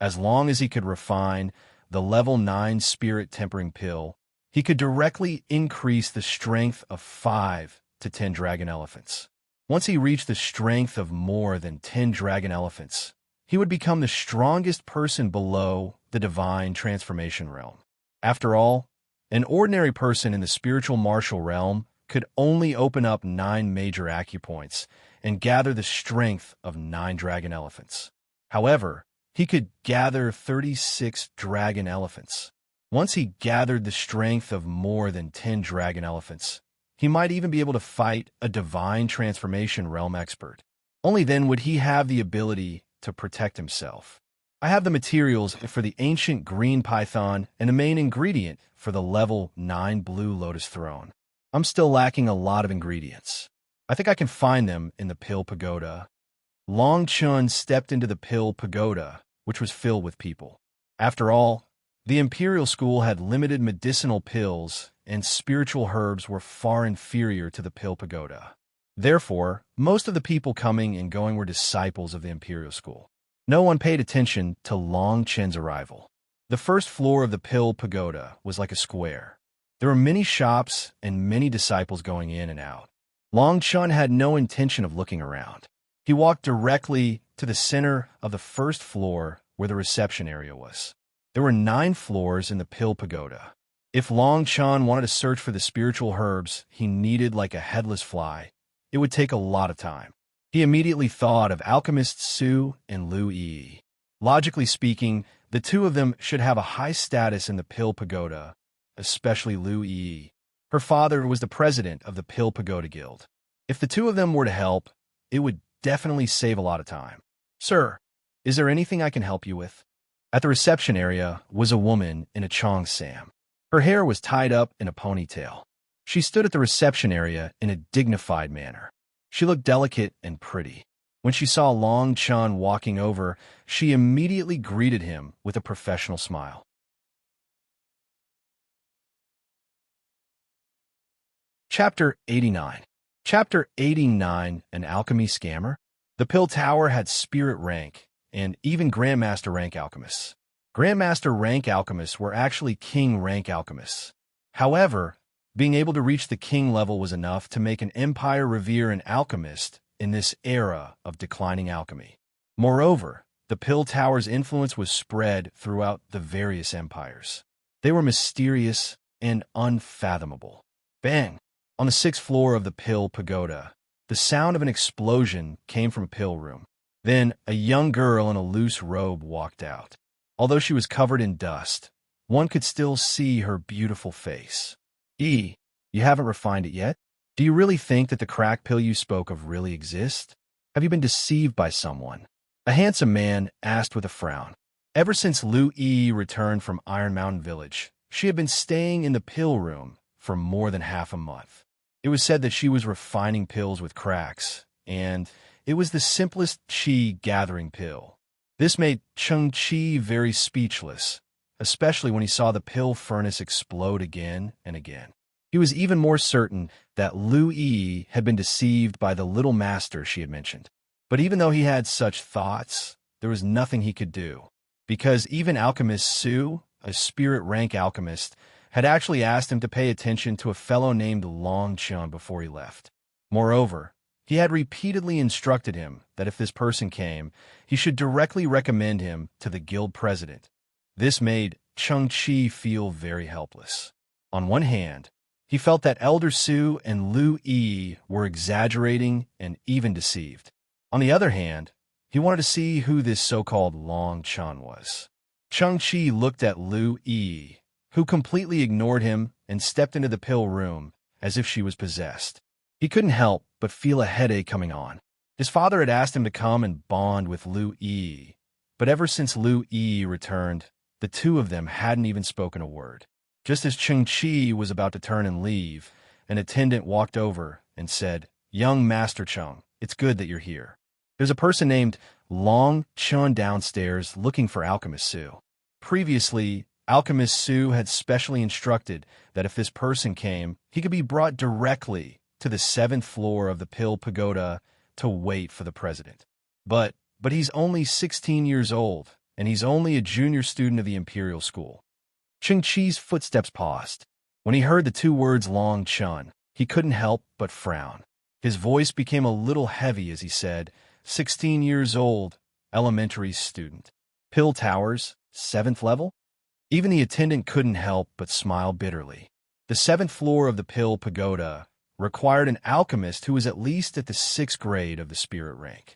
As long as he could refine the level 9 spirit tempering pill, he could directly increase the strength of 5 to 10 dragon elephants. Once he reached the strength of more than 10 dragon elephants, he would become the strongest person below the divine transformation realm. After all, an ordinary person in the spiritual martial realm could only open up 9 major acupoints and gather the strength of 9 dragon elephants. However, he could gather 36 dragon elephants. Once he gathered the strength of more than 10 dragon elephants, he might even be able to fight a divine transformation realm expert. Only then would he have the ability to protect himself. I have the materials for the ancient green python and the main ingredient for the level 9 blue lotus throne. I'm still lacking a lot of ingredients. I think I can find them in the pill pagoda. Long Chun stepped into the pill pagoda, which was filled with people. After all, the imperial school had limited medicinal pills, and spiritual herbs were far inferior to the pill pagoda. Therefore, most of the people coming and going were disciples of the imperial school. No one paid attention to Long Chen's arrival. The first floor of the pill pagoda was like a square. There were many shops and many disciples going in and out. Long Chen had no intention of looking around. He walked directly to the center of the first floor where the reception area was. There were 9 floors in the pill pagoda. If Long Chen wanted to search for the spiritual herbs he needed like a headless fly, it would take a lot of time. He immediately thought of alchemists Su and Lu Yi. Logically speaking, the two of them should have a high status in the pill pagoda, especially Lu Yi. Her father was the president of the Pill Pagoda Guild. If the two of them were to help, it would definitely save a lot of time. "Sir, is there anything I can help you with?" At the reception area was a woman in a cheongsam. Her hair was tied up in a ponytail. She stood at the reception area in a dignified manner. She looked delicate and pretty. When she saw Long Chen walking over, she immediately greeted him with a professional smile. Chapter 89. Chapter 89, An Alchemy Scammer. The Pill Tower had spirit rank and even Grandmaster rank alchemists. Grandmaster rank alchemists were actually king rank alchemists. However, being able to reach the king level was enough to make an empire revere an alchemist in this era of declining alchemy. Moreover, the Pill Tower's influence was spread throughout the various empires. They were mysterious and unfathomable. Bang! On the 6th floor of the Pill Pagoda, the sound of an explosion came from a pill room. Then a young girl in a loose robe walked out. Although she was covered in dust, one could still see her beautiful face. "You haven't refined it yet? Do you really think that the crack pill you spoke of really exists? Have you been deceived by someone?" A handsome man asked with a frown. Ever since Lu Yi returned from Iron Mountain Village, she had been staying in the pill room for more than half a month. It was said that she was refining pills with cracks, and it was the simplest qi gathering pill. This made Cheng Qi very speechless, especially when he saw the pill furnace explode again and again. He was even more certain that Lu Yi had been deceived by the little master she had mentioned. But even though he had such thoughts, there was nothing he could do, because even alchemist Su, a spirit rank alchemist, had actually asked him to pay attention to a fellow named Long Chen before he left. Moreover, he had repeatedly instructed him that if this person came, he should directly recommend him to the guild president. This made Cheng Qi feel very helpless. On one hand, he felt that Elder Su and Lu Yi were exaggerating and even deceived. On the other hand, he wanted to see who this so-called Long Chen was. Cheng Qi looked at Lu Yi, who completely ignored him and stepped into the pill room as if she was possessed. He couldn't help but feel a headache coming on. His father had asked him to come and bond with Lu Yi, but ever since Lu Yi returned, the two of them hadn't even spoken a word. Just as Cheng Qi was about to turn and leave, an attendant walked over and said, "Young Master Cheng, it's good that you're here." There's a person named Long Chun downstairs looking for Alchemist Sue. Previously, Alchemist Sue had specially instructed that if this person came, he could be brought directly to the 7th floor of the Pill Pagoda to wait for the president. But he's only 16 years old, and he's only a junior student of the Imperial School. Ching-Chi's footsteps paused. When he heard the 2 words Long Chun, he couldn't help but frown. His voice became a little heavy as he said, 16 years old, elementary student. Pill Towers, 7th level? Even the attendant couldn't help but smile bitterly. The 7th floor of the Pill Pagoda required an alchemist who was at least at the 6th grade of the spirit rank.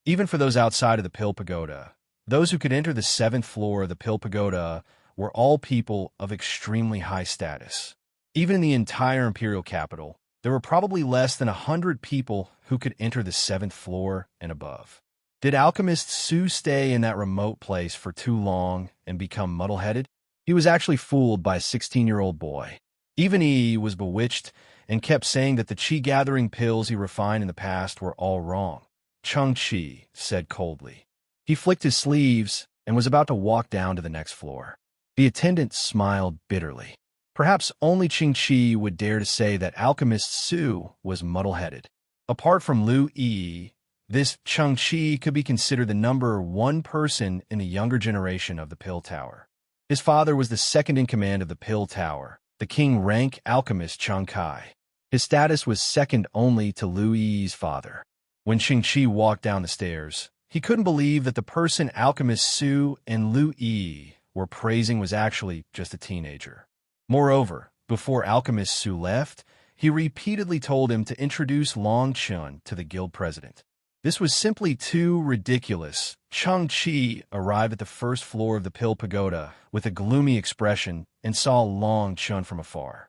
Even for those outside of the Pill Pagoda, those who could enter the 7th floor of the Pill Pagoda were all people of extremely high status. Even in the entire imperial capital, there were probably less than 100 people who could enter the 7th floor and above. Did Alchemist Sue stay in that remote place for too long and become muddle-headed? He was actually fooled by a 16-year-old boy. Even he was bewitched and kept saying that the chi-gathering pills he refined in the past were all wrong. Chang-Chi said coldly. He flicked his sleeves and was about to walk down to the next floor. The attendant smiled bitterly. Perhaps only Ching-Chi would dare to say that Alchemist Sue was muddle-headed. Apart from Lu Yi, this Chang-Chi could be considered the number 1 person in the younger generation of the Pill Tower. His father was the second in command of the Pill Tower, the king-rank alchemist Chang Kai. His status was second only to Lu Yi's father. When Ching-Chi walked down the stairs, he couldn't believe that the person Alchemist Sue and Lu Yi were praising was actually just a teenager. Moreover, before Alchemist Sue left, he repeatedly told him to introduce Long Chun to the guild president. This was simply too ridiculous. Chang-Chi arrived at the 1st floor of the Pill Pagoda with a gloomy expression and saw Long Chun from afar.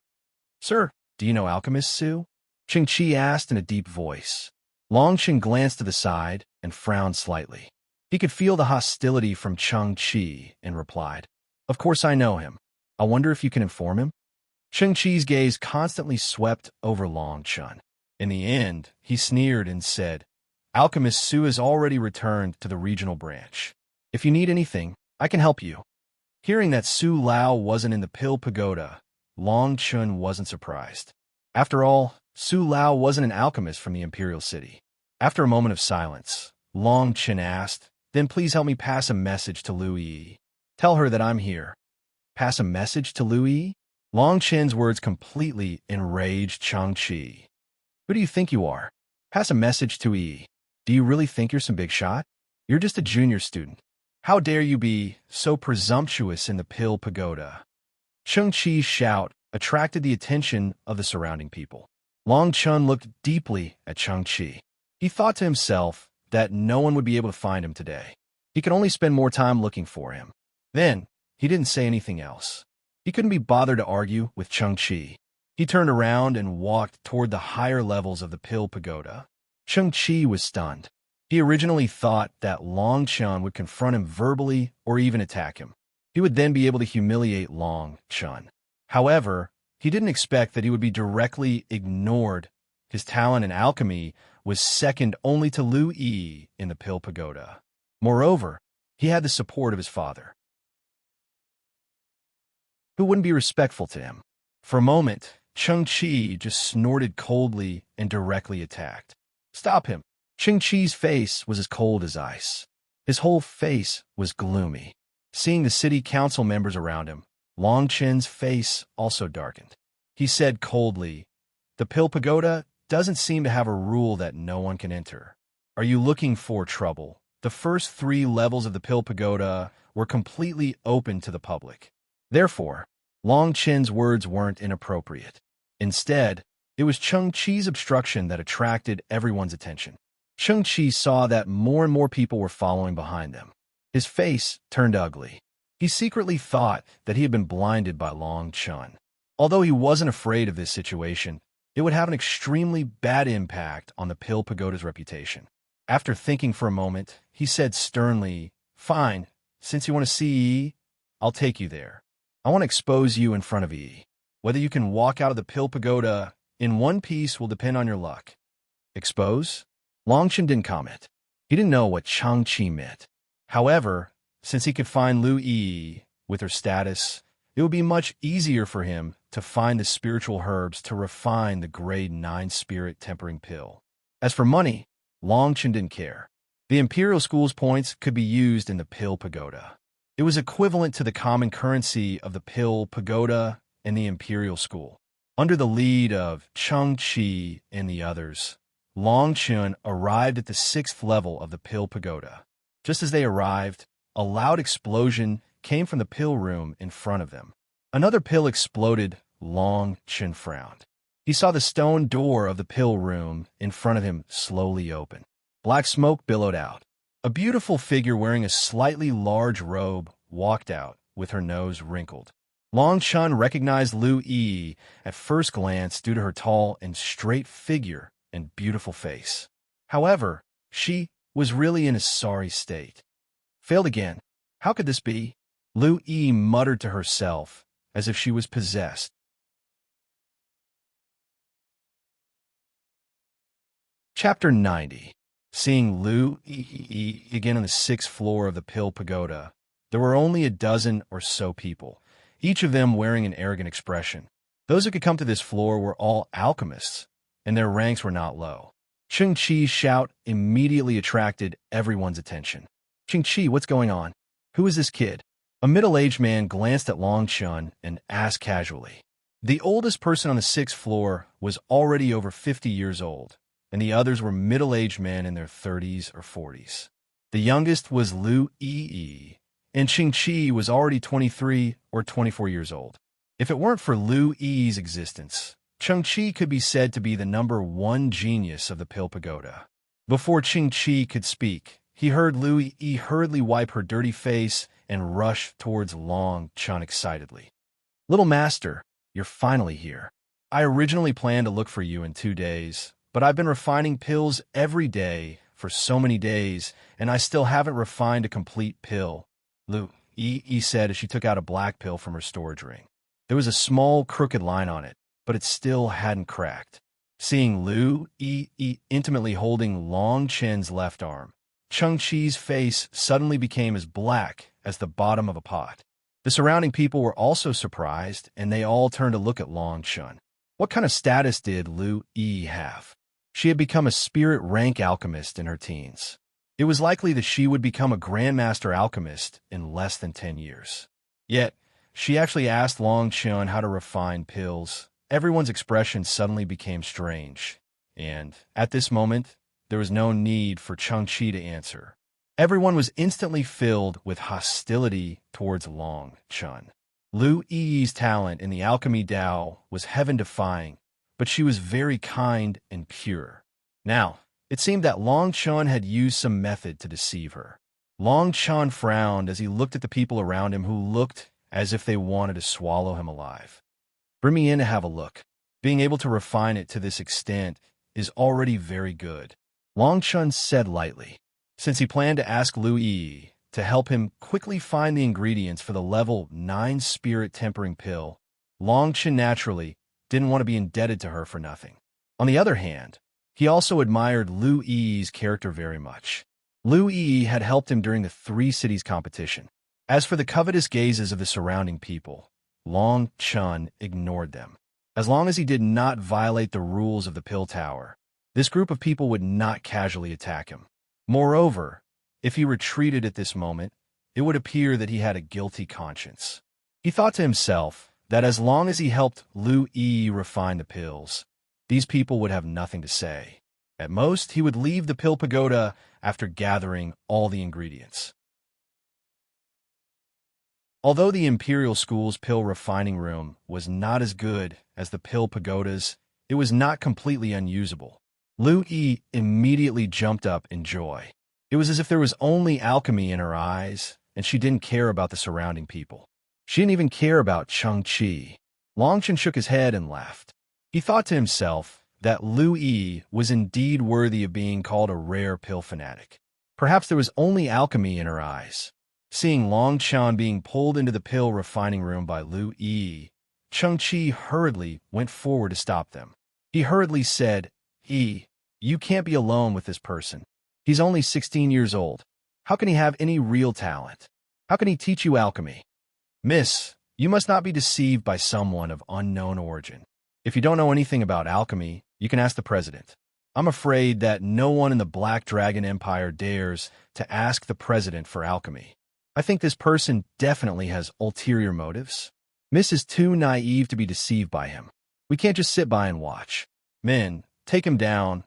"Sir, do you know Alchemist Sue?" Ching-Chi asked in a deep voice. Long Chun glanced to the side and frowned slightly. He could feel the hostility from Chang-Chi and replied, "Of course I know him. I wonder if you can inform him?" Chang-Chi's gaze constantly swept over Long Chun. In the end, he sneered and said, "Alchemist Sue has already returned to the regional branch. If you need anything, I can help you." Hearing that Su Lao wasn't in the Pill Pagoda, Long Chun wasn't surprised. After all, Su Lao wasn't an alchemist from the Imperial City. After a moment of silence, Long Chun asked, "Then please help me pass a message to Lu Yi. Tell her that I'm here." Pass a message to Lu Yi? Long Chun's words completely enraged Chang-Chi. "Who do you think you are? Pass a message to Yi. Do you really think you're some big shot? You're just a junior student. How dare you be so presumptuous in the Pill Pagoda?" Chang-Chi's shout attracted the attention of the surrounding people. Long Chun looked deeply at Chang-Chi. He thought to himself that no one would be able to find him today. He could only spend more time looking for him. Then, he didn't say anything else. He couldn't be bothered to argue with Chang-Chi. He turned around and walked toward the higher levels of the Pill Pagoda. Chang-Chi was stunned. He originally thought that Long Chun would confront him verbally or even attack him. He would then be able to humiliate Long Chun. However, he didn't expect that he would be directly ignored. His talent in alchemy was second only to Lu Yi in the Pill Pagoda. Moreover, he had the support of his father, who wouldn't be respectful to him. For a moment, Chang-Chi just snorted coldly and directly attacked. "Stop him!" Chang-Chi's face was as cold as ice. His whole face was gloomy. Seeing the city council members around him, Long Chun's face also darkened. He said coldly, "The Pill Pagoda doesn't seem to have a rule that no one can enter. Are you looking for trouble?" The first 3 levels of the Pill Pagoda were completely open to the public. Therefore, Long Chun's words weren't inappropriate. Instead, it was Chang-Chi's obstruction that attracted everyone's attention. Chang-Chi saw that more and more people were following behind them. His face turned ugly. He secretly thought that he had been blinded by Long Chun. Although he wasn't afraid of this situation, it would have an extremely bad impact on the Pill Pagoda's reputation. After thinking for a moment, he said sternly, "Fine, since you want to see Yi, I'll take you there. I want to expose you in front of Yi. Whether you can walk out of the Pill Pagoda in one piece will depend on your luck. Expose? Longchen didn't comment. He didn't know what Changqi meant. However, since he could find Lu Yi with her status, it would be much easier for him to find the spiritual herbs to refine the grade 9 spirit tempering pill. As for money, Longchen didn't care. The Imperial School's points could be used in the Pill Pagoda. It was equivalent to the common currency of the Pill Pagoda and the Imperial School. Under the lead of Changqi and the others, Longchen arrived at the 6th level of the Pill Pagoda. Just as they arrived, a loud explosion came from the pill room in front of them. Another pill exploded. Longchen frowned. He saw the stone door of the pill room in front of him slowly open. Black smoke billowed out. A beautiful figure wearing a slightly large robe walked out with her nose wrinkled. Longchen recognized Lu Yi at first glance due to her tall and straight figure and beautiful face. However, she was really in a sorry state. Failed again. How could this be? Lu Yi muttered to herself as if she was possessed. Chapter 90. Seeing Lu Yi again on the 6th floor of the Pill Pagoda, there were only a dozen or so people, each of them wearing an arrogant expression. Those who could come to this floor were all alchemists, and their ranks were not low. Changqi's shout immediately attracted everyone's attention. Changqi, what's going on? Who is this kid? A middle-aged man glanced at Longchen and asked casually. The oldest person on the 6th floor was already over 50 years old, and the others were middle-aged men in their 30s or 40s. The youngest was Lu Yi, and Changqi was already 23 or 24 years old. If it weren't for Lu Yi's existence, Changqi could be said to be the number 1 genius of the Pill Pagoda. Before Changqi could speak, he heard Lu Yi hurriedly wipe her dirty face and rush towards Longchen excitedly. Little master, you're finally here. I originally planned to look for you in 2 days, but I've been refining pills every day for so many days, and I still haven't refined a complete pill, Lu Yi said as she took out a black pill from her storage ring. There was a small crooked line on it, but it still hadn't cracked. Seeing Lu Yi intimately holding Longchen's left arm, Changqi's face suddenly became as black as the bottom of a pot. The surrounding people were also surprised, and they all turned to look at Longchen. What kind of status did Lu Yi have? She had become a spirit rank alchemist in her teens. It was likely that she would become a grandmaster alchemist in less than 10 years. Yet, she actually asked Longchen how to refine pills. Everyone's expression suddenly became strange, and at this moment, there was no need for Changqi to answer. Everyone was instantly filled with hostility towards Longchen. Lu Yi's talent in the alchemy Dao was heaven-defying, but she was very kind and pure. Now, it seemed that Longchen had used some method to deceive her. Longchen frowned as he looked at the people around him who looked as if they wanted to swallow him alive. Bring me in to have a look. Being able to refine it to this extent is already very good, Longchen said lightly. Since he planned to ask Lu Yi to help him quickly find the ingredients for the level 9 spirit tempering pill, Longchen naturally didn't want to be indebted to her for nothing. On the other hand, he also admired Lu Yi's character very much. Lu Yi had helped him during the 3 cities competition. As for the covetous gazes of the surrounding people, Longchen ignored them. As long as he did not violate the rules of the Pill Tower, this group of people would not casually attack him. Moreover, if he retreated at this moment, it would appear that he had a guilty conscience. He thought to himself that as long as he helped Lu Yi refine the pills, these people would have nothing to say. At most, he would leave the Pill Pagoda after gathering all the ingredients. Although the Imperial School's pill refining room was not as good as the Pill Pagoda's, it was not completely unusable. Lu Yi immediately jumped up in joy. It was as if there was only alchemy in her eyes, and she didn't care about the surrounding people. She didn't even care about Changqi. Longchen shook his head and laughed. He thought to himself that Lu Yi was indeed worthy of being called a rare pill fanatic. Perhaps there was only alchemy in her eyes. Seeing Longchen being pulled into the pill refining room by Lu Yi, Changqi hurriedly went forward to stop them. He hurriedly said, You can't be alone with this person. He's only 16 years old. How can he have any real talent? How can he teach you alchemy? Miss, you must not be deceived by someone of unknown origin. If you don't know anything about alchemy, you can ask the president. I'm afraid that no one in the Black Dragon Empire dares to ask the president for alchemy. I think this person definitely has ulterior motives. Miss is too naive to be deceived by him. We can't just sit by and watch. Men, take him down.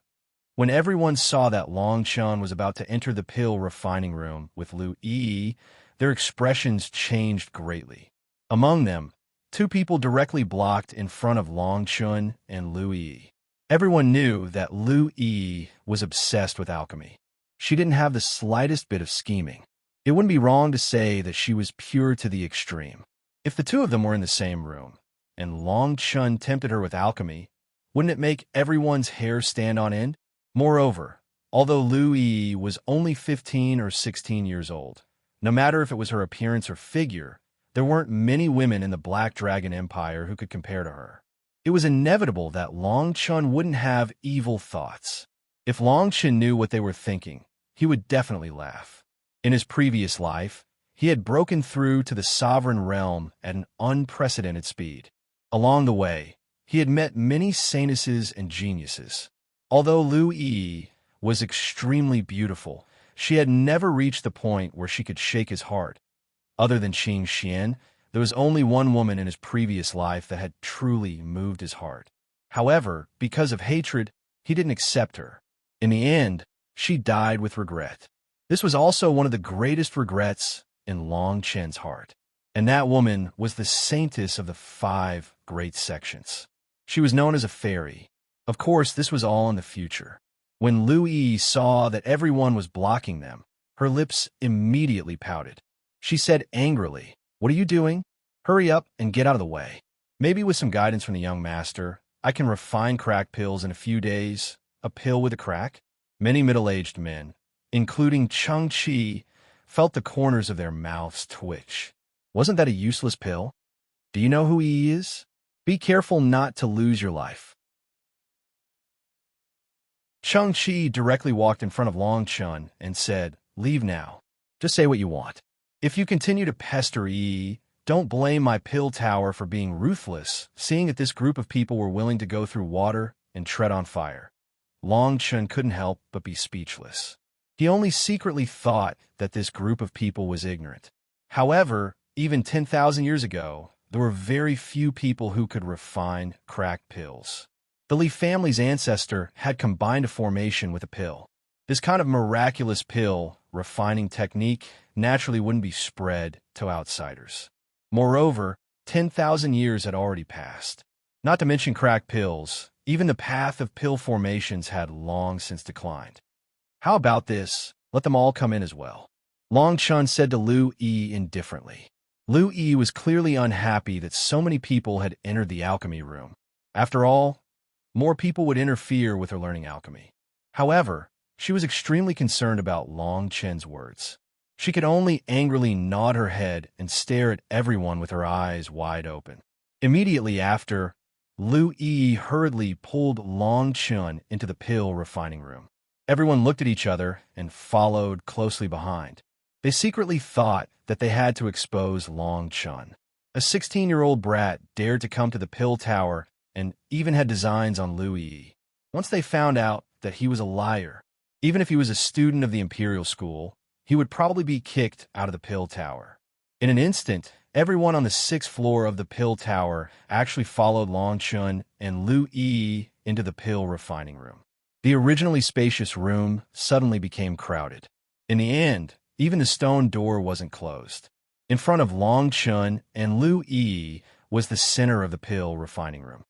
When everyone saw that Long Chun was about to enter the pill refining room with Lu Yi, their expressions changed greatly. Among them, two people directly blocked in front of Long Chun and Lu Yi. Everyone knew that Lu Yi was obsessed with alchemy. She didn't have the slightest bit of scheming. It wouldn't be wrong to say that she was pure to the extreme. If the two of them were in the same room, and Long Chun tempted her with alchemy, wouldn't it make everyone's hair stand on end? Moreover, although Lu Yi was only 15 or 16 years old, no matter if it was her appearance or figure, there weren't many women in the Black Dragon Empire who could compare to her. It was inevitable that Long Chun wouldn't have evil thoughts. If Long Chun knew what they were thinking, he would definitely laugh. In his previous life, he had broken through to the sovereign realm at an unprecedented speed. Along the way, he had met many saintesses and geniuses. Although Lu Yi was extremely beautiful, she had never reached the point where she could shake his heart. Other than Qing Xian, there was only one woman in his previous life that had truly moved his heart. However, because of hatred, he didn't accept her. In the end, she died with regret. This was also one of the greatest regrets in Long Chen's heart. And that woman was the saintess of the 5 great sections. She was known as a fairy. Of course, this was all in the future. When Lu Yi saw that everyone was blocking them, her lips immediately pouted. She said angrily, "What are you doing? Hurry up and get out of the way. Maybe with some guidance from the young master, I can refine crack pills in a few days. A pill with a crack?" Many middle-aged men, including Chung Chi, felt the corners of their mouths twitch. Wasn't that a useless pill? Do you know who he is? Be careful not to lose your life. Chung Chi directly walked in front of Long Chun and said, "Leave now. Just say what you want. If you continue to pester Yi, don't blame my pill tower for being ruthless, seeing that this group of people were willing to go through water and tread on fire." Long Chun couldn't help but be speechless. He only secretly thought that this group of people was ignorant. However, even 10,000 years ago, there were very few people who could refine crack pills. The Li family's ancestor had combined a formation with a pill. This kind of miraculous pill refining technique naturally wouldn't be spread to outsiders. Moreover, 10,000 years had already passed. Not to mention crack pills, even the path of pill formations had long since declined. "How about this? Let them all come in as well," Long Chun said to Lu Yi indifferently. Lu Yi was clearly unhappy that so many people had entered the alchemy room. After all, more people would interfere with her learning alchemy. However, she was extremely concerned about Long Chen's words. She could only angrily nod her head and stare at everyone with her eyes wide open. Immediately after, Lu Yi hurriedly pulled Long Chun into the pill refining room. Everyone looked at each other and followed closely behind. They secretly thought that they had to expose Long Chun. A 16-year-old brat dared to come to the pill tower and even had designs on Lu Yi. Once they found out that he was a liar, even if he was a student of the Imperial School, he would probably be kicked out of the pill tower. In an instant, everyone on the 6th floor of the pill tower actually followed Long Chun and Lu Yi into the pill refining room. The originally spacious room suddenly became crowded. In the end, even the stone door wasn't closed. In front of Long Chun and Lu Yi was the center of the pill refining room.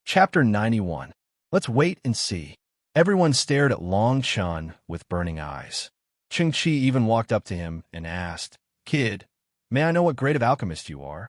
Chapter 91. Let's wait and see. Everyone stared at Long Chun with burning eyes. Qing Chi even walked up to him and asked, "Kid, may I know what grade of alchemist you are?"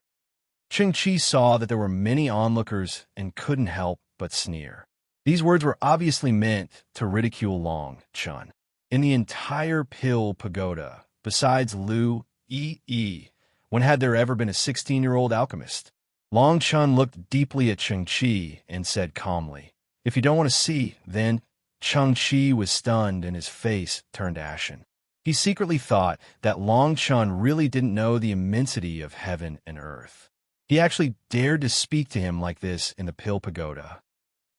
Qing Chi saw that there were many onlookers and couldn't help but sneer. These words were obviously meant to ridicule Long Chun. In the entire pill pagoda, besides Lu Yi, when had there ever been a 16-year-old alchemist? Long Chun looked deeply at Cheng-Chi and said calmly, "If you don't want to see, then—" Cheng-Chi was stunned and his face turned ashen. He secretly thought that Long Chun really didn't know the immensity of heaven and earth. He actually dared to speak to him like this in the Pill Pagoda.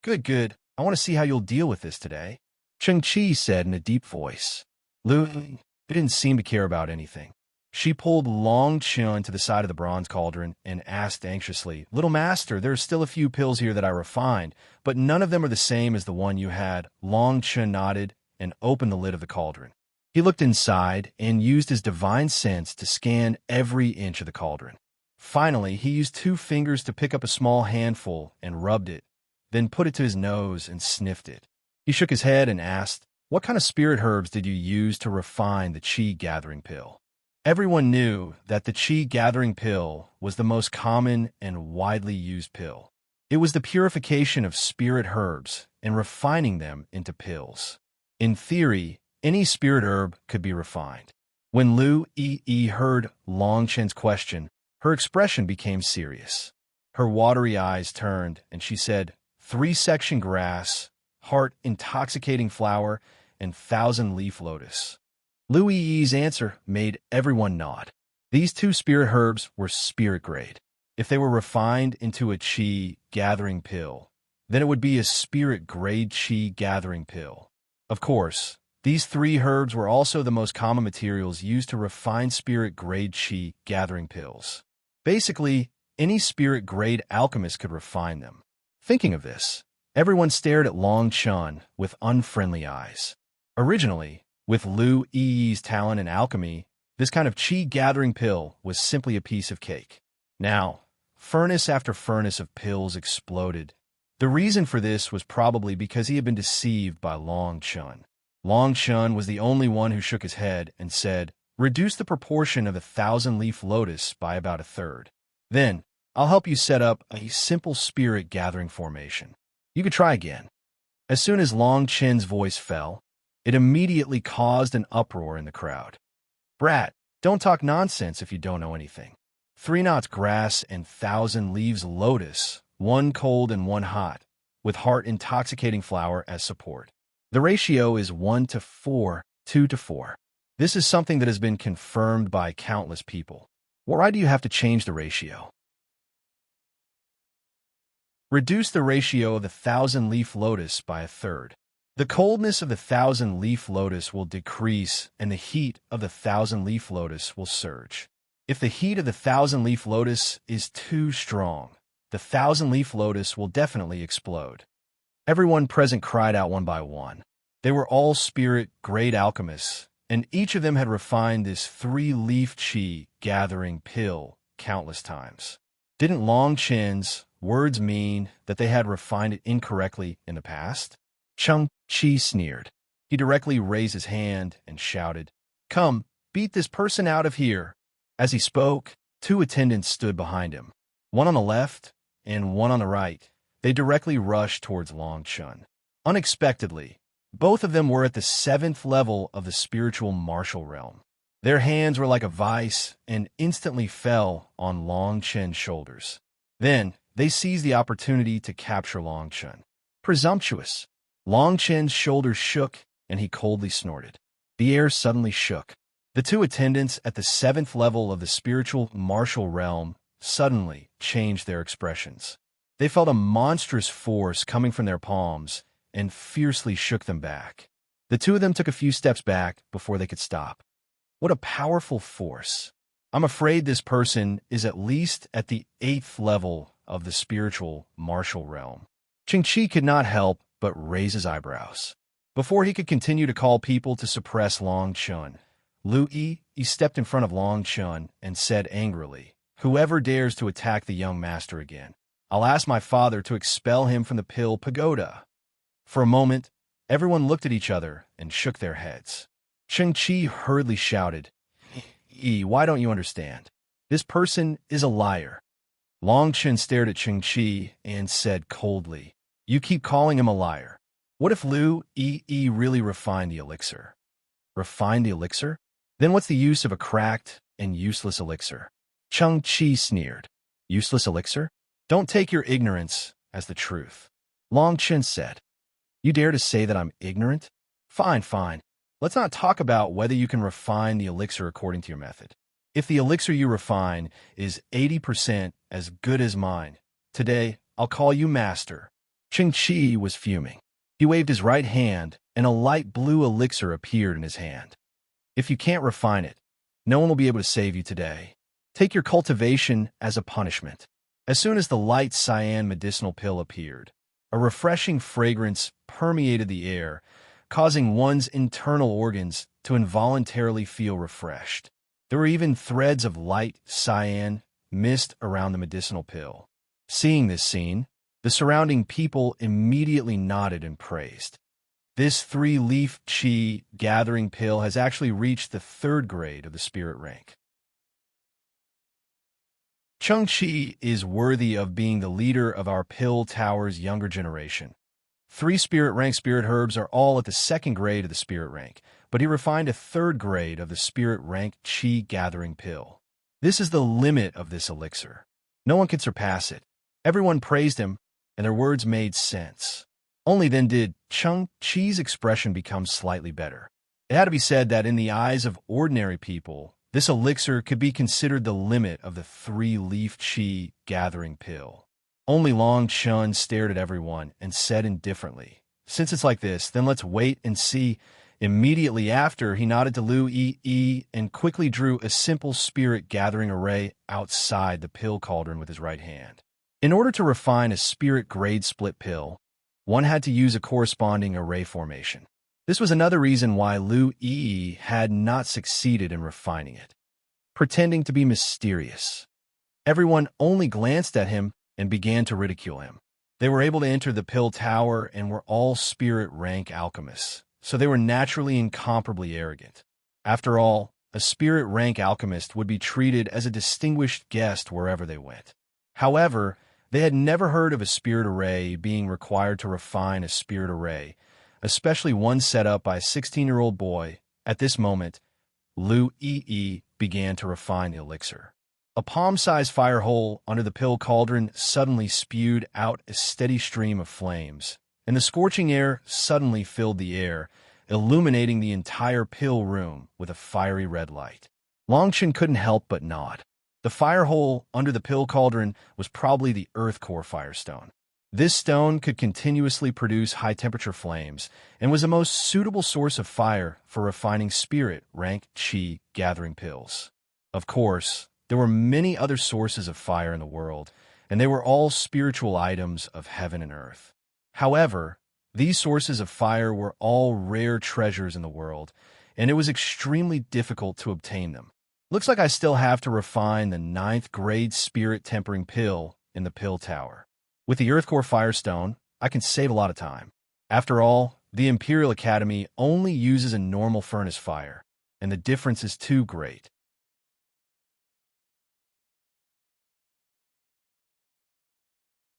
"Good, good. I want to see how you'll deal with this today," Cheng-Chi said in a deep voice. Lu didn't seem to care about anything. She pulled Long Chun to the side of the bronze cauldron and asked anxiously, "Little master, there are still a few pills here that I refined, but none of them are the same as the one you had." Long Chun nodded and opened the lid of the cauldron. He looked inside and used his divine sense to scan every inch of the cauldron. Finally, he used 2 fingers to pick up a small handful and rubbed it, then put it to his nose and sniffed it. He shook his head and asked, "What kind of spirit herbs did you use to refine the Qi gathering pill?" Everyone knew that the Qi gathering pill was the most common and widely used pill. It was the purification of spirit herbs and refining them into pills. In theory, any spirit herb could be refined. When Lu Yi heard Long Chen's question, her expression became serious. Her watery eyes turned, and she said, 3-section grass, heart intoxicating flower, and 1,000-leaf lotus. Lu Yi's answer made everyone nod. These 2 spirit herbs were spirit grade. If they were refined into a Qi gathering pill, then it would be a spirit grade Qi gathering pill. Of course, these 3 herbs were also the most common materials used to refine spirit grade Qi gathering pills. Basically, any spirit grade alchemist could refine them. Thinking of this, everyone stared at Long Chun with unfriendly eyes. Originally, with Lu Yi's talent in alchemy, this kind of Qi gathering pill was simply a piece of cake. Now, furnace after furnace of pills exploded. The reason for this was probably because he had been deceived by Long Chun. Long Chun was the only one who shook his head and said, "Reduce the proportion of 1,000-leaf lotus by about 1/3. Then, I'll help you set up a simple spirit gathering formation. You could try again." As soon as Long Chen's voice fell, it immediately caused an uproar in the crowd. "Brat, don't talk nonsense if you don't know anything. 3 knots grass and 1,000 leaves lotus, 1 cold and 1 hot, with heart intoxicating flower as support. The ratio is 1 to 4, 2 to 4. This is something that has been confirmed by countless people. Why do you have to change the ratio? Reduce the ratio of the 1,000-leaf lotus by 1/3. The coldness of the 1,000-leaf lotus will decrease and the heat of the 1,000-leaf lotus will surge. If the heat of the 1,000-leaf lotus is too strong, the 1,000-leaf lotus will definitely explode." Everyone present cried out one by one. They were all spirit-grade alchemists, and each of them had refined this 3-leaf Qi gathering pill countless times. Didn't Long Chen's words mean that they had refined it incorrectly in the past? Cheng-Chi sneered. He directly raised his hand and shouted, "Come, beat this person out of here." As he spoke, 2 attendants stood behind him, one on the left and one on the right. They directly rushed towards Long Chun. Unexpectedly, both of them were at the 7th level of the spiritual martial realm. Their hands were like a vice and instantly fell on Long Chen's shoulders. Then, they seized the opportunity to capture Long Chun. Presumptuous! Long Chen's shoulders shook, and he coldly snorted. The air suddenly shook. The 2 attendants at the 7th level of the spiritual martial realm suddenly changed their expressions. They felt a monstrous force coming from their palms and fiercely shook them back. The 2 of them took a few steps back before they could stop. What a powerful force! I'm afraid this person is at least at the 8th level of the spiritual martial realm. Cheng-Chi could not help but raise his eyebrows. Before he could continue to call people to suppress Long Chun, Lu Yi stepped in front of Long Chun and said angrily, "Whoever dares to attack the young master again, I'll ask my father to expel him from the Pill Pagoda." For a moment, everyone looked at each other and shook their heads. Cheng-Chi hurriedly shouted, "Yi, why don't you understand? This person is a liar." Long Chun stared at Cheng-Chi and said coldly, "You keep calling him a liar. What if Lu Yi really refined the elixir?" "Refined the elixir? Then what's the use of a cracked and useless elixir?" Cheng-Chi sneered. "Useless elixir? Don't take your ignorance as the truth. Long Chen said. You dare to say that I'm ignorant? Fine, fine. Let's not talk about whether you can refine the elixir according to your method. If the elixir you refine is 80% as good as mine, today I'll call you master. Ching Chi was fuming. He waved his right hand, and a light blue elixir appeared in his hand. If you can't refine it, no one will be able to save you today. Take your cultivation as a punishment. As soon as the light cyan medicinal pill appeared, a refreshing fragrance permeated the air, causing one's internal organs to involuntarily feel refreshed. There were even threads of light cyan mist around the medicinal pill. Seeing this scene, the surrounding people immediately nodded and praised. This 3-leaf chi gathering pill has actually reached the 3rd grade of the spirit rank. Chung Chi is worthy of being the leader of our pill tower's younger generation. 3 spirit rank spirit herbs are all at the 2nd grade of the spirit rank, but he refined a 3rd grade of the spirit rank chi gathering pill. This is the limit of this elixir. No one can surpass it. Everyone praised him, and their words made sense. Only then did Chung Chi's expression become slightly better. It had to be said that in the eyes of ordinary people, this elixir could be considered the limit of the 3-leaf chi gathering pill. Only Long Chun stared at everyone and said indifferently, "Since it's like this, then let's wait and see." Immediately after, he nodded to Lu Yi and quickly drew a simple spirit gathering array outside the pill cauldron with his right hand. In order to refine a spirit grade split pill, one had to use a corresponding array formation. This was another reason why Lu Yi had not succeeded in refining it. Pretending to be mysterious, everyone only glanced at him and began to ridicule him. They were able to enter the pill tower and were all spirit rank alchemists, so they were naturally incomparably arrogant. After all, a spirit rank alchemist would be treated as a distinguished guest wherever they went. However, they had never heard of a spirit array being required to refine a spirit array, especially one set up by a 16-year-old boy. At this moment, Lu Yi began to refine the elixir. A palm-sized fire hole under the pill cauldron suddenly spewed out a steady stream of flames, and the scorching air suddenly filled the air, illuminating the entire pill room with a fiery red light. Longchen couldn't help but nod. The fire hole under the pill cauldron was probably the earth core firestone. This stone could continuously produce high-temperature flames and was the most suitable source of fire for refining spirit rank chi gathering pills. Of course, there were many other sources of fire in the world, and they were all spiritual items of heaven and earth. However, these sources of fire were all rare treasures in the world, and it was extremely difficult to obtain them. Looks like I still have to refine the 9th grade spirit tempering pill in the pill tower. With the Earth Core Firestone, I can save a lot of time. After all, the Imperial Academy only uses a normal furnace fire, and the difference is too great.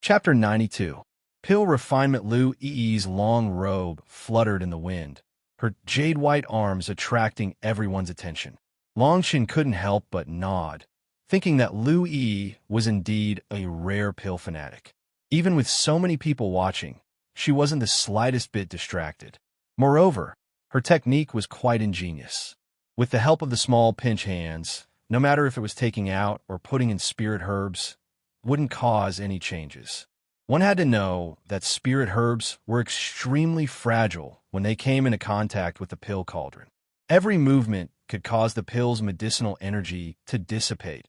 Chapter 92. Pill Refinement. Lu Yi's long robe fluttered in the wind, her jade-white arms attracting everyone's attention. Longchen couldn't help but nod, thinking that Lu Yi was indeed a rare pill fanatic. Even with so many people watching, she wasn't the slightest bit distracted. Moreover, her technique was quite ingenious. With the help of the small pinch hands, no matter if it was taking out or putting in spirit herbs, wouldn't cause any changes. One had to know that spirit herbs were extremely fragile when they came into contact with the pill cauldron. Every movement could cause the pill's medicinal energy to dissipate.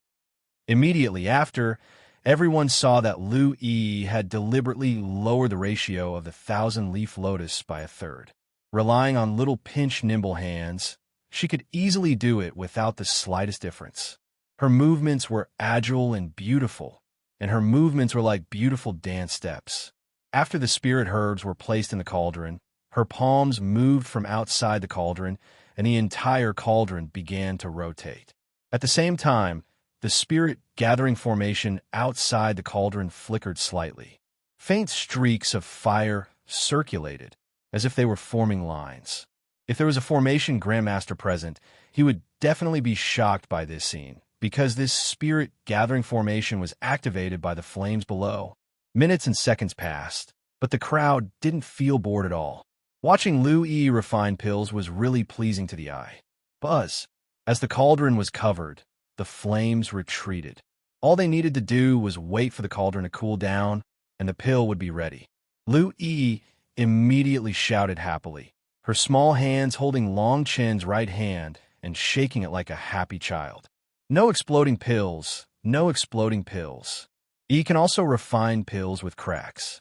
Immediately after, everyone saw that Lu Yi had deliberately lowered the ratio of the 1,000-leaf lotus by a third. Relying on little pinch nimble hands, she could easily do it without the slightest difference. Her movements were agile and beautiful, and her movements were like beautiful dance steps. After the spirit herbs were placed in the cauldron, her palms moved from outside the cauldron, and the entire cauldron began to rotate. At the same time, the spirit gathering formation outside the cauldron flickered slightly. Faint streaks of fire circulated, as if they were forming lines. If there was a formation grandmaster present, he would definitely be shocked by this scene, because this spirit-gathering formation was activated by the flames below. Minutes and seconds passed, but the crowd didn't feel bored at all. Watching Lu Yi refine pills was really pleasing to the eye. Buzz. As the cauldron was covered, the flames retreated. All they needed to do was wait for the cauldron to cool down, and the pill would be ready. Lu Yi immediately shouted happily, her small hands holding Long Chen's right hand and shaking it like a happy child. No exploding pills, no exploding pills. Yi can also refine pills with cracks.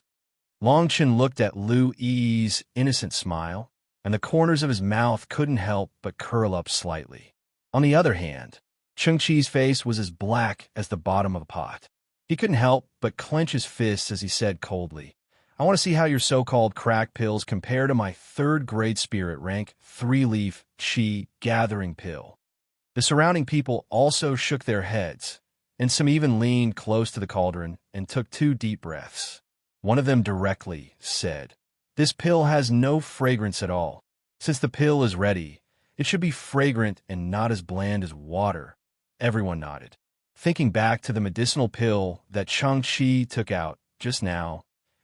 Long Chen looked at Lu Yi's innocent smile, and the corners of his mouth couldn't help but curl up slightly. On the other hand, Cheng Chi's face was as black as the bottom of a pot. He couldn't help but clench his fists as he said coldly, "I want to see how your so-called crack pills compare to my third-grade spirit rank 3-leaf Qi gathering pill." The surrounding people also shook their heads, and some even leaned close to the cauldron and took 2 deep breaths. One of them directly said, "This pill has no fragrance at all. Since the pill is ready, it should be fragrant and not as bland as water." Everyone nodded. Thinking back to the medicinal pill that Cheng Chi took out just now,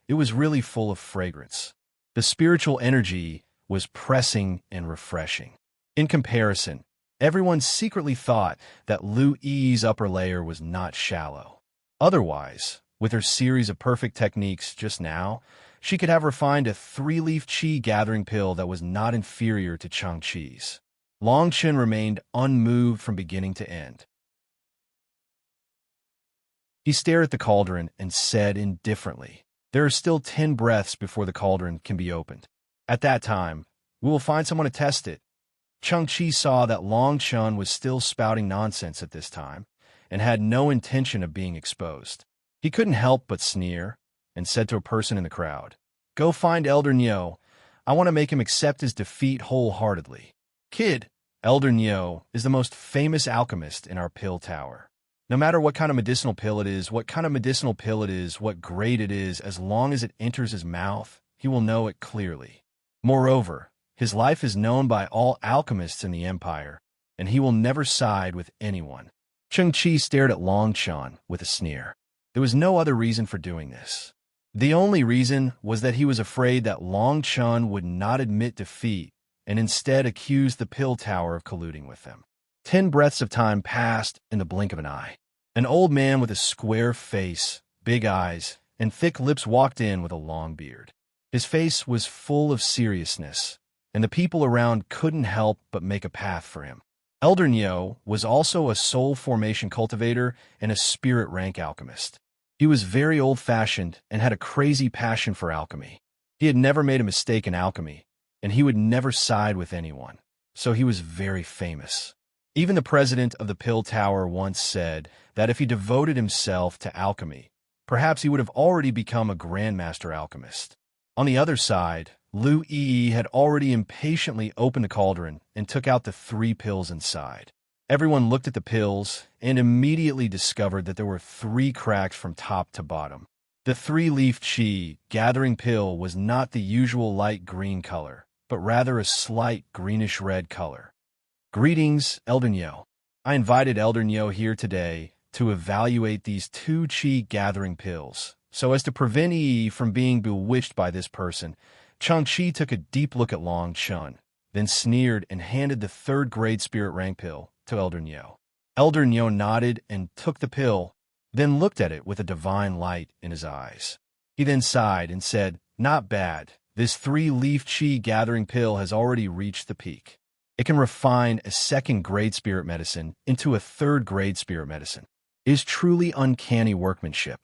it was really full of fragrance. The spiritual energy was pressing and refreshing. In comparison, everyone secretly thought that Lu Yi's upper layer was not shallow. Otherwise, with her series of perfect techniques just now, she could have refined a 3-leaf Qi gathering pill that was not inferior to Cheng Chi's. Long Chen remained unmoved from beginning to end. He stared at the cauldron and said indifferently, "There are still 10 breaths before the cauldron can be opened. At that time, we will find someone to test it." Cheng Chi saw that Long Chen was still spouting nonsense at this time and had no intention of being exposed. He couldn't help but sneer and said to a person in the crowd, "Go find Elder Niu. I want to make him accept his defeat wholeheartedly." "Kid, Elder Niu is the most famous alchemist in our pill tower. No matter what kind of medicinal pill it is, what grade it is, as long as it enters his mouth, he will know it clearly. Moreover, his life is known by all alchemists in the empire, and he will never side with anyone." Cheng Chi stared at Long Chen with a sneer. There was no other reason for doing this. The only reason was that he was afraid that Long Chen would not admit defeat and instead accuse the pill tower of colluding with them. 10 breaths of time passed in the blink of an eye. An old man with a square face, big eyes, and thick lips walked in with a long beard. His face was full of seriousness, and the people around couldn't help but make a path for him. Elder Niu was also a soul formation cultivator and a spirit rank alchemist. He was very old-fashioned and had a crazy passion for alchemy. He had never made a mistake in alchemy, and he would never side with anyone, so he was very famous. Even the president of the Pill Tower once said that if he devoted himself to alchemy, perhaps he would have already become a grandmaster alchemist. On the other side, Lu Yi had already impatiently opened the cauldron and took out the 3 pills inside. Everyone looked at the pills and immediately discovered that there were 3 cracks from top to bottom. The 3-leaf Qi gathering pill was not the usual light green color, but rather a slight greenish-red color. "Greetings, Elder Niu. I invited Elder Niu here today to evaluate these 2 Qi gathering pills, so as to prevent Yi from being bewitched by this person." Cheng Chi took a deep look at Long Chen, then sneered and handed the 3rd-grade spirit rank pill to Elder Niu. Elder Niu nodded and took the pill, then looked at it with a divine light in his eyes. He then sighed and said, "Not bad. This 3-leaf Qi gathering pill has already reached the peak. It can refine a 2nd-grade spirit medicine into a 3rd-grade spirit medicine. It is truly uncanny workmanship."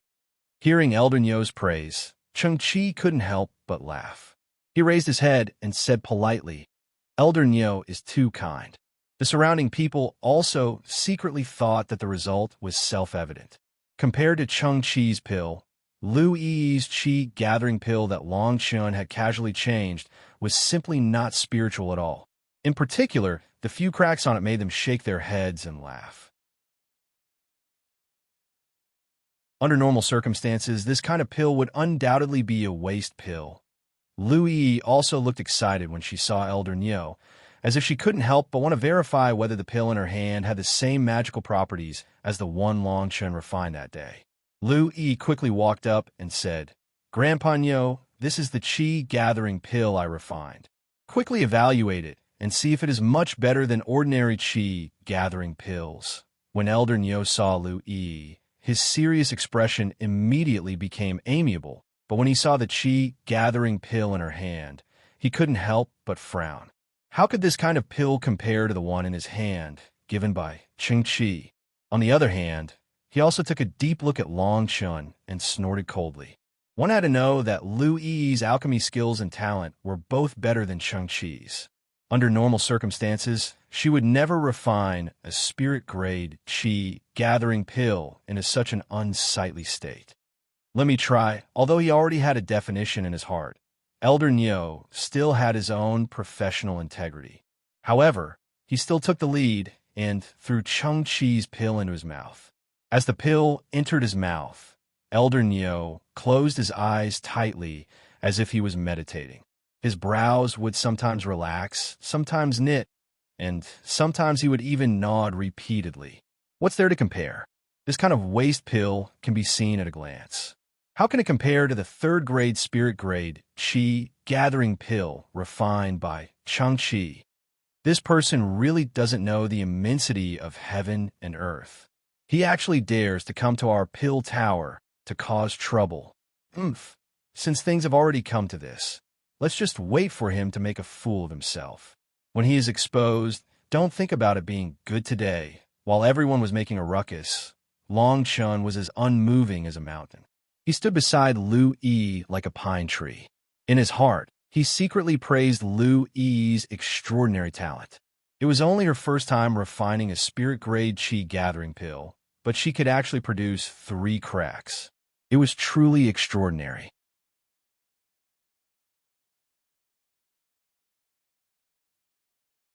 Hearing Elder Niu's praise, Cheng Chi couldn't help but laugh. He raised his head and said politely, "Elder Niu is too kind." The surrounding people also secretly thought that the result was self-evident. Compared to Cheng Chi's pill, Lu Yi's Qi gathering pill that Long Chen had casually changed was simply not spiritual at all. In particular, the few cracks on it made them shake their heads and laugh. Under normal circumstances, this kind of pill would undoubtedly be a waste pill. Lu Yi also looked excited when she saw Elder Niu, as if she couldn't help but want to verify whether the pill in her hand had the same magical properties as the one Long Chen refined that day. Lu Yi quickly walked up and said, "Grandpa Nyo, this is the qi gathering pill I refined. Quickly evaluate it and see if it is much better than ordinary qi gathering pills." When Elder Nyo saw Lu Yi, his serious expression immediately became amiable, but when he saw the qi gathering pill in her hand, he couldn't help but frown. How could this kind of pill compare to the one in his hand, given by Cheng Qi? On the other hand, he also took a deep look at Long Chun and snorted coldly. One had to know that Lu Yi's alchemy skills and talent were both better than Cheng Qi's. Under normal circumstances, she would never refine a spirit-grade qi gathering pill into such an unsightly state. Let me try. Although he already had a definition in his heart, Elder Nyo still had his own professional integrity. However, he still took the lead and threw Cheng Qi's pill into his mouth. As the pill entered his mouth, Elder Nyo closed his eyes tightly as if he was meditating. His brows would sometimes relax, sometimes knit, and sometimes he would even nod repeatedly. What's there to compare? This kind of waste pill can be seen at a glance. How can it compare to the third-grade spirit-grade qi gathering pill refined by Cheng Qi? This person really doesn't know the immensity of heaven and earth. He actually dares to come to our pill tower to cause trouble. Since things have already come to this, let's just wait for him to make a fool of himself. When he is exposed, don't think about it being good today. While everyone was making a ruckus, Long Chun was as unmoving as a mountain. He stood beside Lu Yi like a pine tree. In his heart, he secretly praised Lu Yi's extraordinary talent. It was only her first time refining a spirit-grade qi gathering pill, but she could actually produce 3 cracks. It was truly extraordinary.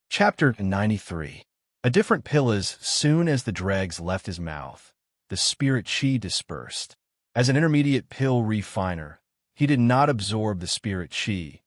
Chapter 93. A different pill. As soon as the dregs left his mouth, the spirit qi dispersed. As an intermediate pill refiner, he did not absorb the spirit qi,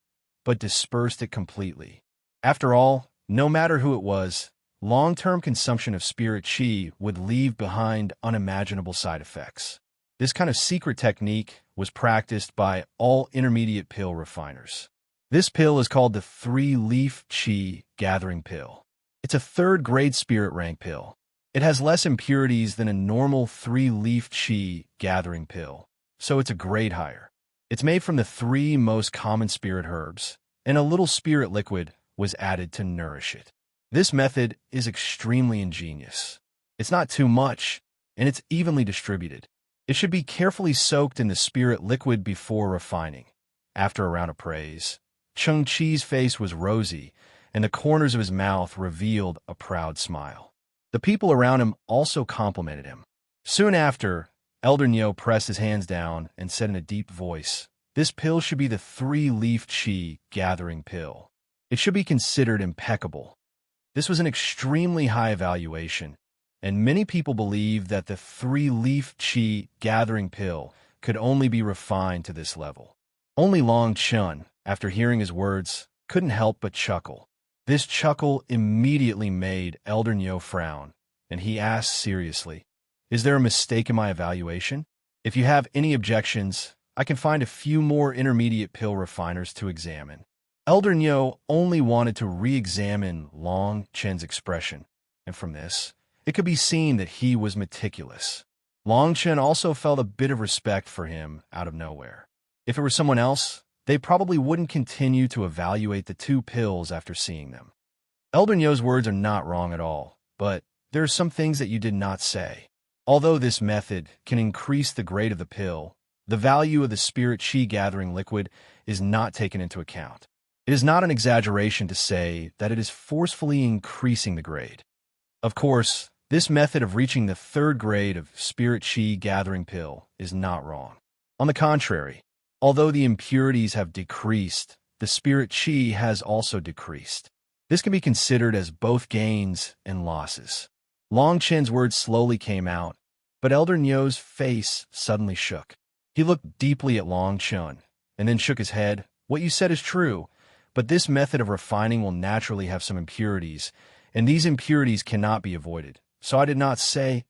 but dispersed it completely. After all, no matter who it was, long-term consumption of spirit qi would leave behind unimaginable side effects. This kind of secret technique was practiced by all intermediate pill refiners. This pill is called the 3-leaf qi gathering pill. It's a 3rd-grade spirit rank pill. It has less impurities than a normal 3-leaf qi gathering pill, so it's a grade higher. It's made from the 3 most common spirit herbs, and a little spirit liquid was added to nourish it. This method is extremely ingenious. It's not too much, and it's evenly distributed. It should be carefully soaked in the spirit liquid before refining. After a round of praise, Cheng Qi's face was rosy, and the corners of his mouth revealed a proud smile. The people around him also complimented him. Soon after, Elder Nyo pressed his hands down and said in a deep voice, "This pill should be the 3-leaf qi gathering pill. It should be considered impeccable." This was an extremely high evaluation, and many people believe that the 3-leaf qi gathering pill could only be refined to this level. Only Long Chun, after hearing his words, couldn't help but chuckle. This chuckle immediately made Elder Nyo frown, and he asked seriously, "Is there a mistake in my evaluation? If you have any objections, I can find a few more intermediate pill refiners to examine." Elder Nyo only wanted to re-examine Long Chen's expression, and from this, it could be seen that he was meticulous. Long Chen also felt a bit of respect for him out of nowhere. If it were someone else, they probably wouldn't continue to evaluate the 2 pills after seeing them. Elder Nyo's words are not wrong at all, but there are some things that you did not say. Although this method can increase the grade of the pill, the value of the spirit qi gathering liquid is not taken into account. It is not an exaggeration to say that it is forcefully increasing the grade. Of course, this method of reaching the 3rd grade of spirit qi gathering pill is not wrong. On the contrary, although the impurities have decreased, the spirit qi has also decreased. This can be considered as both gains and losses. Long Chen's words slowly came out, but Elder Nyo's face suddenly shook. He looked deeply at Long Chen, and then shook his head. "What you said is true, but this method of refining will naturally have some impurities, and these impurities cannot be avoided. So I did not say.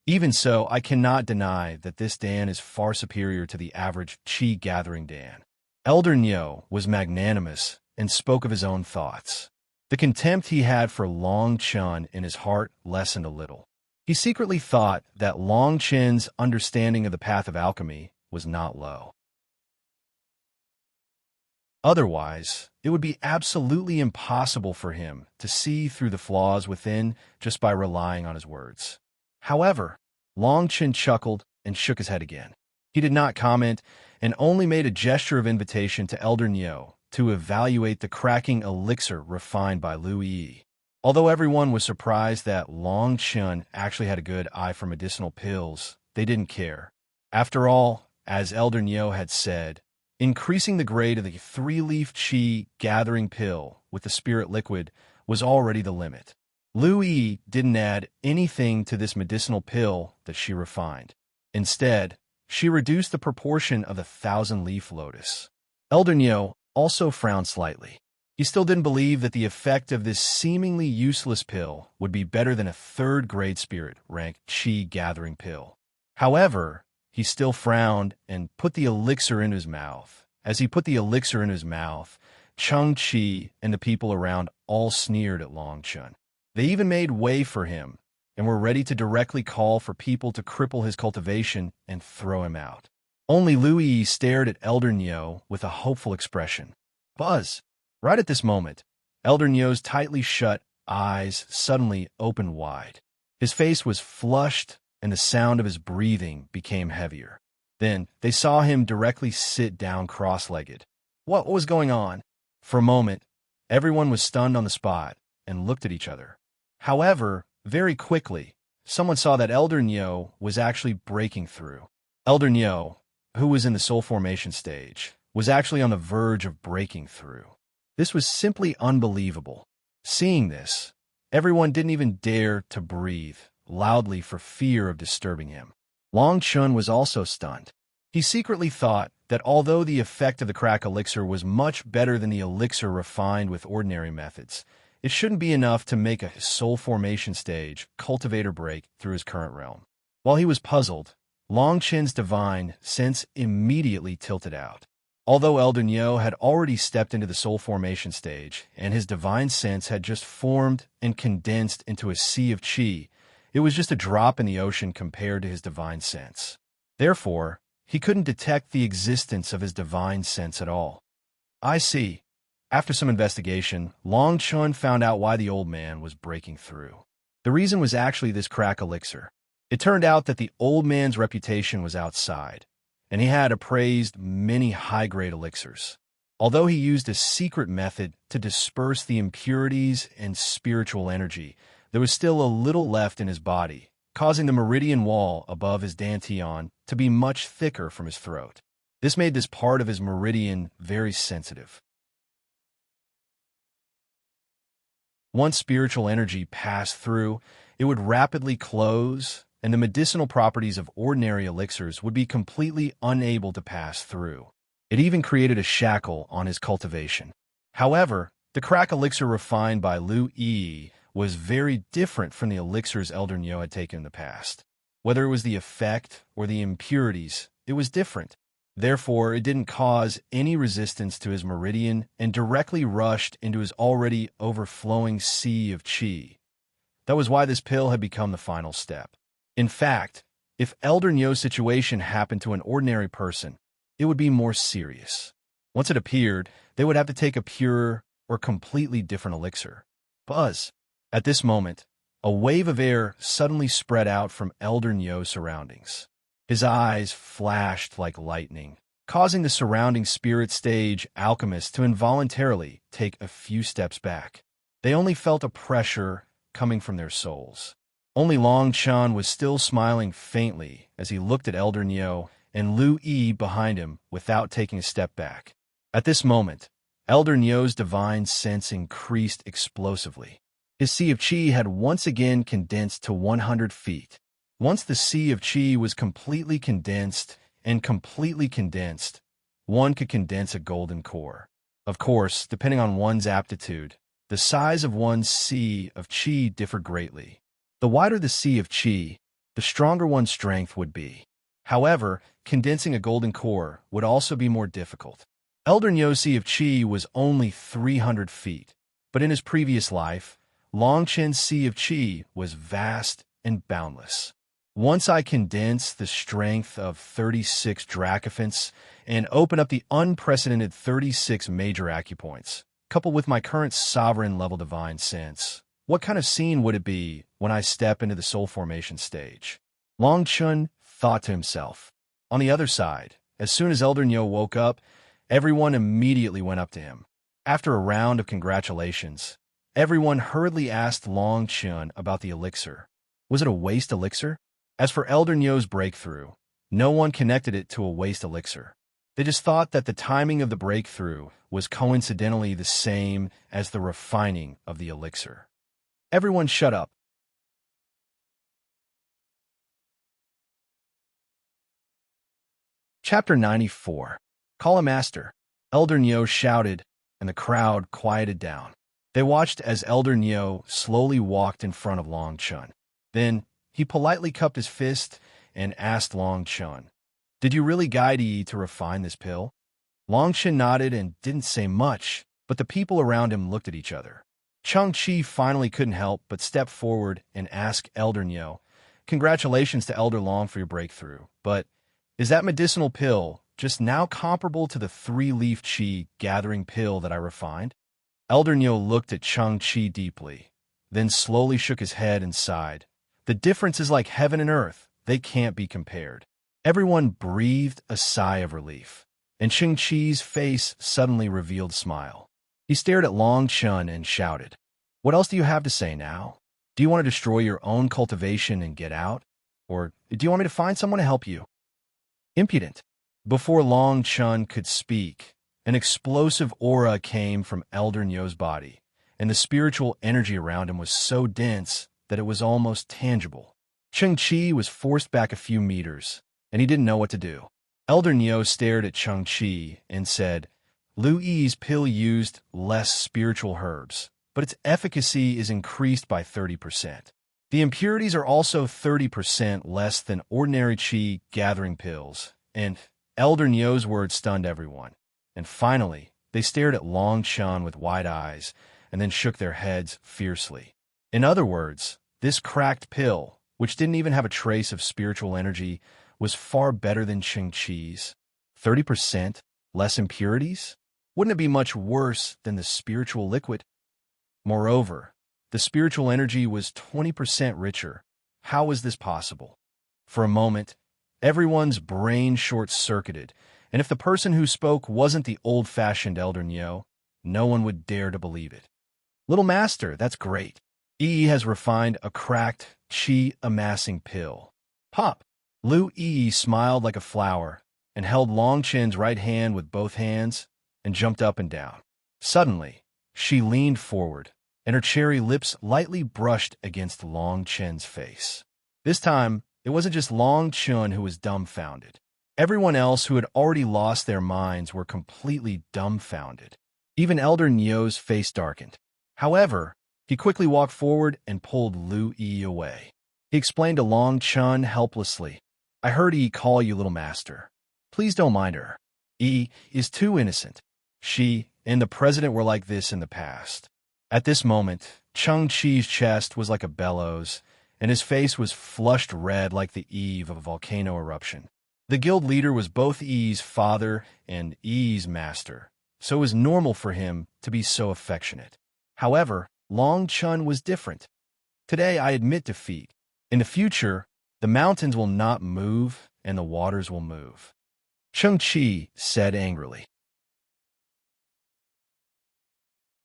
Even so, I cannot deny that this Dan is far superior to the average chi-gathering Dan. Elder Nyo was magnanimous and spoke of his own thoughts. The contempt he had for Long Chun in his heart lessened a little. He secretly thought that Long Chen's understanding of the path of alchemy was not low. Otherwise, it would be absolutely impossible for him to see through the flaws within just by relying on his words. However, Long Chen chuckled and shook his head again. He did not comment and only made a gesture of invitation to Elder Nyo to evaluate the cracking elixir refined by Lu Yi. Although everyone was surprised that Long Chen actually had a good eye for medicinal pills, they didn't care. After all, as Elder Nyo had said, increasing the grade of the three-leaf chi gathering pill with the spirit liquid was already the limit. Lu Yi didn't add anything to this medicinal pill that she refined. Instead, she reduced the proportion of the 1,000-leaf lotus. Elder Nyo also frowned slightly. He still didn't believe that the effect of this seemingly useless pill would be better than a third-grade spirit rank chi gathering pill. However, he still frowned and put the elixir in his mouth. As he put the elixir in his mouth, Chung Chi and the people around all sneered at Long Chun. They even made way for him and were ready to directly call for people to cripple his cultivation and throw him out. Only Lu Yi stared at Elder Nyo with a hopeful expression. Buzz! Right at this moment, Elder Nyo's tightly shut eyes suddenly opened wide. His face was flushed and the sound of his breathing became heavier. Then they saw him directly sit down cross-legged. What was going on? For a moment, everyone was stunned on the spot and looked at each other. However, very quickly, someone saw that Elder Nyo was actually breaking through. Elder Nyo, who was in the soul formation stage, was actually on the verge of breaking through. This was simply unbelievable. Seeing this, everyone didn't even dare to breathe loudly for fear of disturbing him. Long Chun was also stunned. He secretly thought that although the effect of the crack elixir was much better than the elixir refined with ordinary methods, it shouldn't be enough to make a soul formation stage cultivator break through his current realm. While he was puzzled, Long Chen's divine sense immediately tilted out. Although Elder Nyo had already stepped into the soul formation stage, and his divine sense had just formed and condensed into a sea of chi, it was just a drop in the ocean compared to his divine sense. Therefore, he couldn't detect the existence of his divine sense at all. I see. After some investigation, Long Chun found out why the old man was breaking through. The reason was actually this crack elixir. It turned out that the old man's reputation was outside, and he had appraised many high-grade elixirs. Although he used a secret method to disperse the impurities and spiritual energy, there was still a little left in his body, causing the meridian wall above his dantian to be much thicker from his throat. This made this part of his meridian very sensitive. Once spiritual energy passed through, it would rapidly close, and the medicinal properties of ordinary elixirs would be completely unable to pass through. It even created a shackle on his cultivation. However, the crack elixir refined by Lu Yi was very different from the elixirs Elder Nyo had taken in the past. Whether it was the effect or the impurities, it was different. Therefore, it didn't cause any resistance to his meridian and directly rushed into his already overflowing sea of chi. That was why this pill had become the final step. In fact, if Elder Nyo's situation happened to an ordinary person, it would be more serious. Once it appeared, they would have to take a pure or completely different elixir. Buzz! At this moment, a wave of air suddenly spread out from Elder Nyo's surroundings. His eyes flashed like lightning, causing the surrounding spirit stage alchemists to involuntarily take a few steps back. They only felt a pressure coming from their souls. Only Long Chun was still smiling faintly as he looked at Elder Nyo and Lu Yi behind him without taking a step back. At this moment, Elder Nyo's divine sense increased explosively. His sea of chi had once again condensed to 100 feet. Once the sea of chi was completely condensed, one could condense a golden core. Of course, depending on one's aptitude, the size of one's sea of qi differed greatly. The wider the sea of qi, the stronger one's strength would be. However, condensing a golden core would also be more difficult. Elder Nyo's sea of qi was only 300 feet, but in his previous life, Long Chen's sea of qi was vast and boundless. Once I condense the strength of 36 dracophants and open up the unprecedented 36 major acupoints, coupled with my current sovereign-level divine sense, what kind of scene would it be when I step into the soul formation stage? Long Chen thought to himself. On the other side, as soon as Elder Nyo woke up, everyone immediately went up to him. After a round of congratulations, everyone hurriedly asked Long Chen about the elixir. Was it a waste elixir? As for Elder Nyo's breakthrough, no one connected it to a waste elixir. They just thought that the timing of the breakthrough was coincidentally the same as the refining of the elixir. Everyone shut up. Chapter 94. Call a master. Elder Nyo shouted, and the crowd quieted down. They watched as Elder Nyo slowly walked in front of Long Chen. Then, he politely cupped his fist and asked Long Chen, "Did you really guide Yi to refine this pill?" Long Chen nodded and didn't say much, but the people around him looked at each other. Cheng Chi finally couldn't help but step forward and ask Elder Nyo, "Congratulations to Elder Long for your breakthrough, but is that medicinal pill just now comparable to the 3-leaf qi gathering pill that I refined?" Elder Nyo looked at Cheng Chi deeply, then slowly shook his head and sighed. "The difference is like heaven and earth. They can't be compared." Everyone breathed a sigh of relief, and Cheng Chi's face suddenly revealed a smile. He stared at Long Chen and shouted, "What else do you have to say now? Do you want to destroy your own cultivation and get out? Or do you want me to find someone to help you?" Impudent. Before Long Chen could speak, an explosive aura came from Elder Nyo's body, and the spiritual energy around him was so dense that it was almost tangible. Cheng Chi was forced back a few meters, and he didn't know what to do. Elder Nyo stared at Cheng Chi and said, "Lu Yi's pill used less spiritual herbs, but its efficacy is increased by 30%. The impurities are also 30% less than ordinary qi gathering pills," and Elder Nyo's words stunned everyone. And finally, they stared at Long Chen with wide eyes and then shook their heads fiercely. In other words, this cracked pill, which didn't even have a trace of spiritual energy, was far better than Cheng Chi's. 30% less impurities? Wouldn't it be much worse than the spiritual liquid? Moreover, the spiritual energy was 20% richer. How was this possible? For a moment, everyone's brain short-circuited, and if the person who spoke wasn't the old-fashioned Elder Nyo, no one would dare to believe it. "Little Master, that's great. Yi has refined a cracked, qi-amassing pill." Pop! Lu Yi smiled like a flower and held Long Chen's right hand with both hands and jumped up and down. Suddenly, she leaned forward, and her cherry lips lightly brushed against Long Chen's face. This time, it wasn't just Long Chen who was dumbfounded. Everyone else who had already lost their minds were completely dumbfounded. Even Elder Nyo's face darkened. However, he quickly walked forward and pulled Lu Yi away. He explained to Long Chen helplessly, "I heard Yi call you Little Master. Please don't mind her. Yi is too innocent. She and the president were like this in the past." At this moment, Cheng Chi's chest was like a bellows, and his face was flushed red like the eve of a volcano eruption. The guild leader was both Yi's father and Yi's master, so it was normal for him to be so affectionate. However, Long Chen was different. "Today I admit defeat. In the future, the mountains will not move and the waters will move," Cheng Chi said angrily.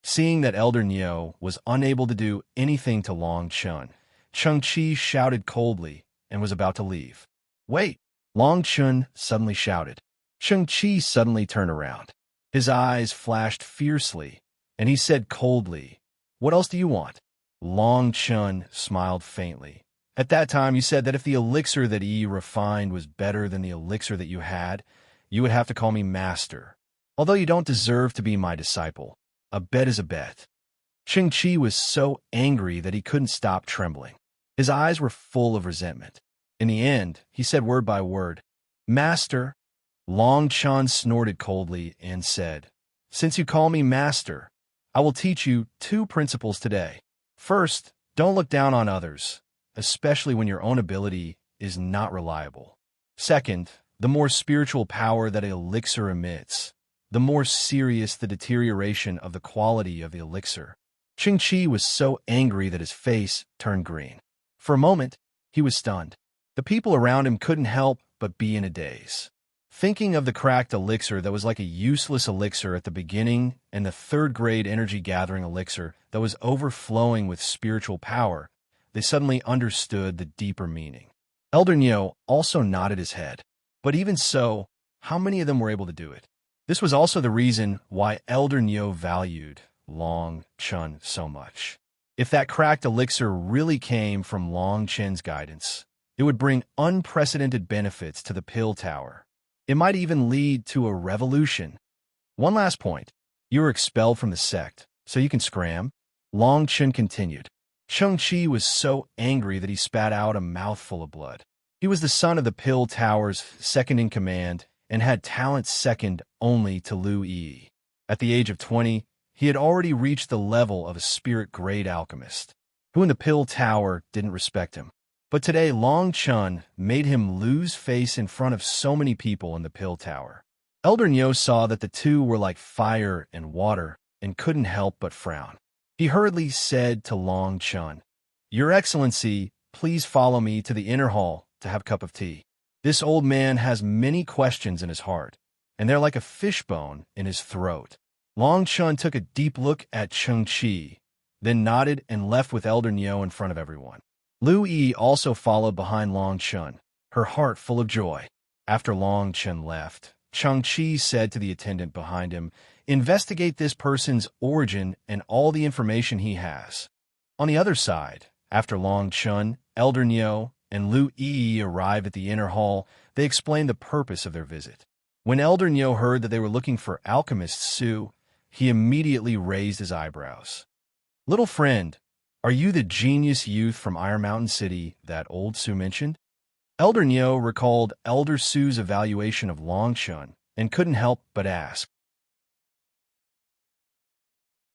Seeing that Elder Nyo was unable to do anything to Long Chen, Cheng Chi shouted coldly and was about to leave. "Wait!" Long Chen suddenly shouted. Cheng Chi suddenly turned around. His eyes flashed fiercely, and he said coldly, "What else do you want?" Long Chen smiled faintly. "At that time, you said that if the elixir that Yi refined was better than the elixir that you had, you would have to call me master. Although you don't deserve to be my disciple, a bet is a bet. Ching-Chi was so angry that he couldn't stop trembling. His eyes were full of resentment. In the end, he said word by word, "Master." Long Chun snorted coldly and said, "Since you call me master, I will teach you 2 principles today. First, don't look down on others, especially when your own ability is not reliable. Second, the more spiritual power that an elixir emits, the more serious the deterioration of the quality of the elixir." Ching-Chi was so angry that his face turned green. For a moment, he was stunned. The people around him couldn't help but be in a daze. Thinking of the cracked elixir that was like a useless elixir at the beginning and the 3rd-grade energy-gathering elixir that was overflowing with spiritual power, they suddenly understood the deeper meaning. Elder Nyo also nodded his head. But even so, how many of them were able to do it? This was also the reason why Elder Nyo valued Long Chun so much. If that cracked elixir really came from Long Chen's guidance, it would bring unprecedented benefits to the Pill Tower. It might even lead to a revolution. One last point. You were expelled from the sect, so you can scram. Long Chen continued. Ching-Chi was so angry that he spat out a mouthful of blood. He was the son of the Pill Tower's second-in-command and had talent second only to Lu Yi. At the age of 20, he had already reached the level of a spirit-grade alchemist, who in the Pill Tower didn't respect him. But today, Long Chun made him lose face in front of so many people in the Pill Tower. Elder Nyo saw that the two were like fire and water and couldn't help but frown. He hurriedly said to Long Chun, "Your Excellency, please follow me to the inner hall to have a cup of tea. This old man has many questions in his heart, and they're like a fishbone in his throat." Long Chun took a deep look at Ching-Chi, then nodded and left with Elder Nyo in front of everyone. Lu Yi also followed behind Long Chun, her heart full of joy. After Long Chun left, Ching-Chi said to the attendant behind him, "Investigate this person's origin and all the information he has." On the other side, after Long Chun, Elder Nyo, and Lu Yi arrived at the inner hall, they explained the purpose of their visit. When Elder Nyo heard that they were looking for alchemist Su, he immediately raised his eyebrows. "Little friend, are you the genius youth from Iron Mountain City that old Su mentioned?" Elder Nyo recalled Elder Su's evaluation of Long Chun and couldn't help but ask.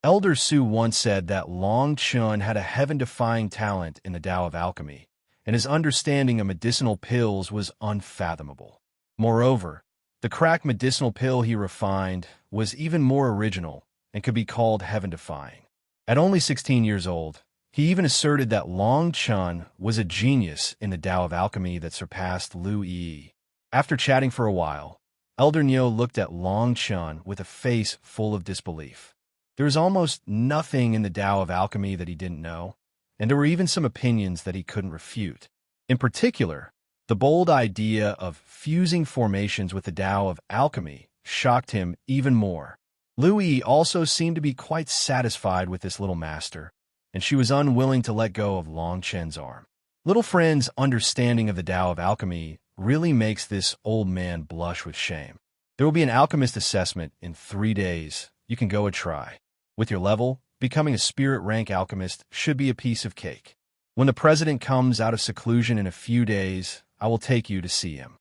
Elder Su once said that Long Chun had a heaven-defying talent in the Tao of alchemy, and his understanding of medicinal pills was unfathomable. Moreover, the cracked medicinal pill he refined was even more original and could be called heaven-defying. At only 16 years old, he even asserted that Long Chun was a genius in the Tao of alchemy that surpassed Lu Yi. After chatting for a while, Elder Nyo looked at Long Chun with a face full of disbelief. There was almost nothing in the Tao of alchemy that he didn't know, and there were even some opinions that he couldn't refute. In particular, the bold idea of fusing formations with the Tao of alchemy shocked him even more. Lu Yi also seemed to be quite satisfied with this little master, and she was unwilling to let go of Long Chen's arm. Little friend's understanding of the Tao of alchemy really makes this old man blush with shame. There will be an alchemist assessment in 3 days. You can go and try. With your level, becoming a spirit rank alchemist should be a piece of cake. When the president comes out of seclusion in a few days, I will take you to see him."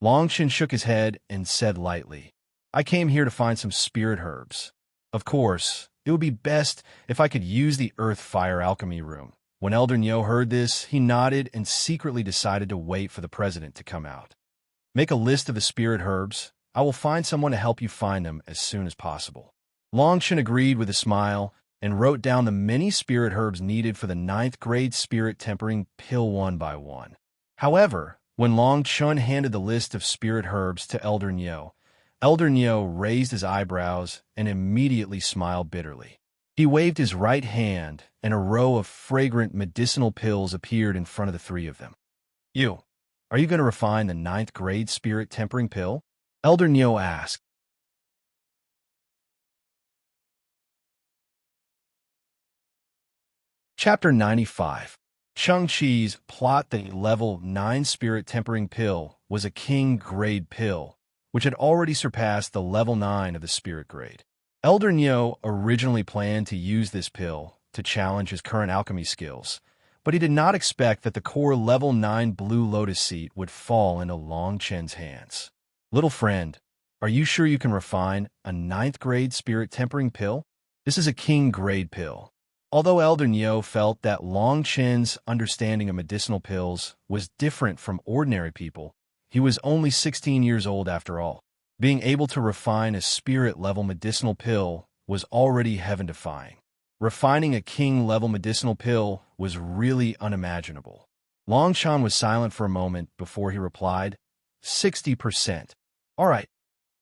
Long Chen shook his head and said lightly, "I came here to find some spirit herbs. Of course, it would be best if I could use the earth-fire alchemy room." When Elder Nyo heard this, he nodded and secretly decided to wait for the president to come out. "Make a list of the spirit herbs. I will find someone to help you find them as soon as possible." Long Chen agreed with a smile and wrote down the many spirit herbs needed for the 9th-grade spirit tempering pill one by one. However, when Long Chun handed the list of spirit herbs to Elder Nyo raised his eyebrows and immediately smiled bitterly. He waved his right hand, and a row of fragrant medicinal pills appeared in front of the 3 of them. Are you going to refine the 9th-grade spirit tempering pill?" Elder Nyo asked. Chapter 95. Ching-Chi's plot. The level 9 spirit tempering pill was a king-grade pill, which had already surpassed the level 9 of the spirit grade. Elder Nyo originally planned to use this pill to challenge his current alchemy skills, but he did not expect that the core level 9 blue lotus seed would fall into Long Chen's hands. Little friend, are you sure you can refine a 9th grade spirit tempering pill? This is a king grade pill. Although Elder Nyo felt that Long Chen's understanding of medicinal pills was different from ordinary people, he was only 16 years old after all. Being able to refine a spirit-level medicinal pill was already heaven-defying. Refining a king-level medicinal pill was really unimaginable. Long Chen was silent for a moment before he replied, 60%. All right.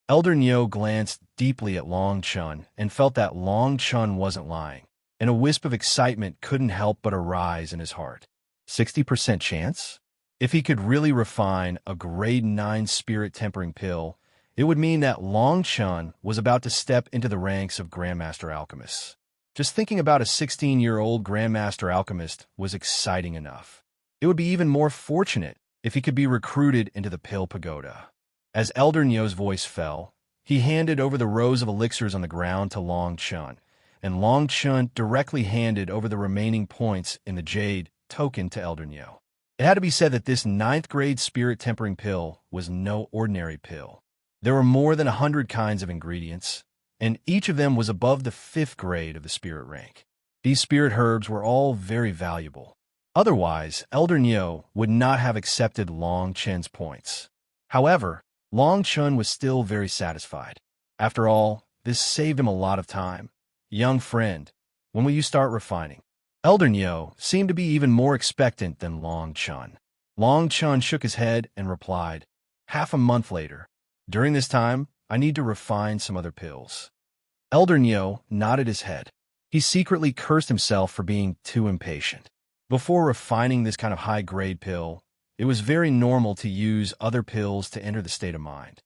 Elder Nyo glanced deeply at Long Chen and felt that Long Chen wasn't lying, and a wisp of excitement couldn't help but arise in his heart. 60% chance? If he could really refine a grade 9 spirit tempering pill, it would mean that Long Chen was about to step into the ranks of Grandmaster Alchemists. Just thinking about a 16-year-old Grandmaster Alchemist was exciting enough. It would be even more fortunate if he could be recruited into the Pill Pagoda. As Elder Nyo's voice fell, he handed over the rows of elixirs on the ground to Long Chen, and Long Chen directly handed over the remaining points in the Jade token to Elder Nyo. It had to be said that this 9th grade spirit tempering pill was no ordinary pill. There were more than 100 kinds of ingredients, and each of them was above the 5th grade of the spirit rank. These spirit herbs were all very valuable. Otherwise, Elder Nyo would not have accepted Long Chen's points. However, Long Chen was still very satisfied. After all, this saved him a lot of time. Young friend, when will you start refining? Elder Nyo seemed to be even more expectant than Long Chen. Long Chen shook his head and replied, half a month later. During this time, I need to refine some other pills. Elder Nyo nodded his head. He secretly cursed himself for being too impatient. Before refining this kind of high-grade pill, it was very normal to use other pills to enter the state of mind.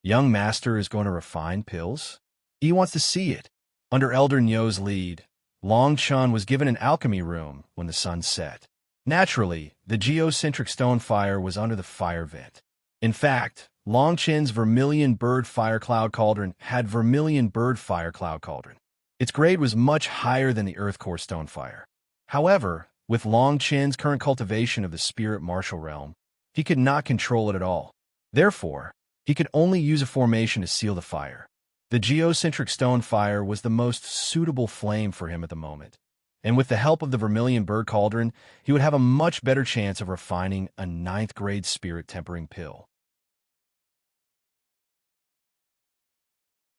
Young Master is going to refine pills? He wants to see it. Under Elder Nyo's lead, Long Chen was given an alchemy room when the sun set. Naturally, the geocentric stone fire was under the fire vent. In fact, Long Chen's Vermilion Bird Fire Cloud Cauldron had Vermilion Bird Fire Cloud Cauldron. Its grade was much higher than the Earth Core Stone Fire. However, with Long Chen's current cultivation of the Spirit Martial Realm, he could not control it at all. Therefore, he could only use a formation to seal the fire. The geocentric stone fire was the most suitable flame for him at the moment, and with the help of the Vermilion Bird Cauldron, he would have a much better chance of refining a 9th grade spirit tempering pill.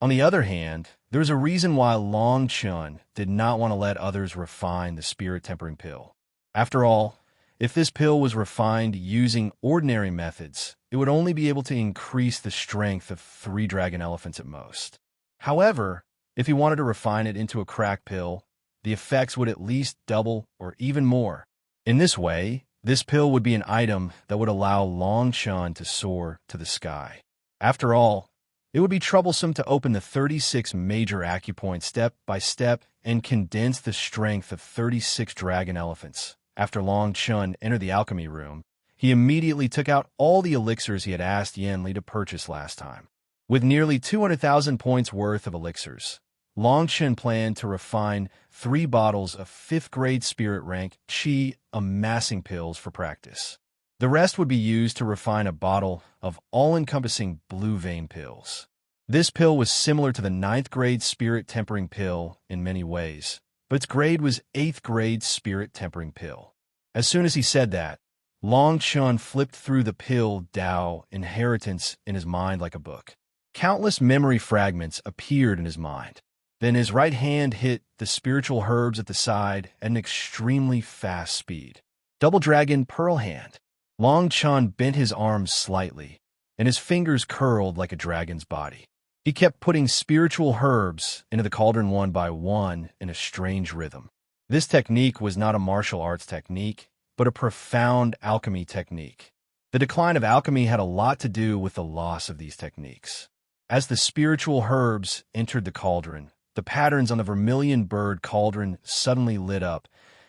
On the other hand, there was a reason why Long Chen did not want to let others refine the spirit tempering pill. After all, if this pill was refined using ordinary methods, it would only be able to increase the strength of 3 dragon elephants at most. However, if he wanted to refine it into a crack pill, the effects would at least double or even more. In this way, this pill would be an item that would allow Long Chen to soar to the sky. After all, it would be troublesome to open the 36 major acupoints step by step and condense the strength of 36 dragon elephants. After Long Chen entered the alchemy room, he immediately took out all the elixirs he had asked Yanli to purchase last time. With nearly 200,000 points worth of elixirs, Long Chen planned to refine 3 bottles of 5th grade spirit rank Qi amassing pills for practice. The rest would be used to refine a bottle of all-encompassing blue vein pills. This pill was similar to the 9th grade spirit tempering pill in many ways, but its grade was 8th grade spirit tempering pill. As soon as he said that, Long Chen flipped through the pill Dao inheritance in his mind like a book. Countless memory fragments appeared in his mind. Then his right hand hit the spiritual herbs at the side at an extremely fast speed. Double Dragon Pearl Hand. Long Chen bent his arms slightly, and his fingers curled like a dragon's body. He kept putting spiritual herbs into the cauldron one by one in a strange rhythm. This technique was not a martial arts technique, but a profound alchemy technique. The decline of alchemy had a lot to do with the loss of these techniques. As the spiritual herbs entered the cauldron, the patterns on the Vermilion Bird Cauldron suddenly lit up,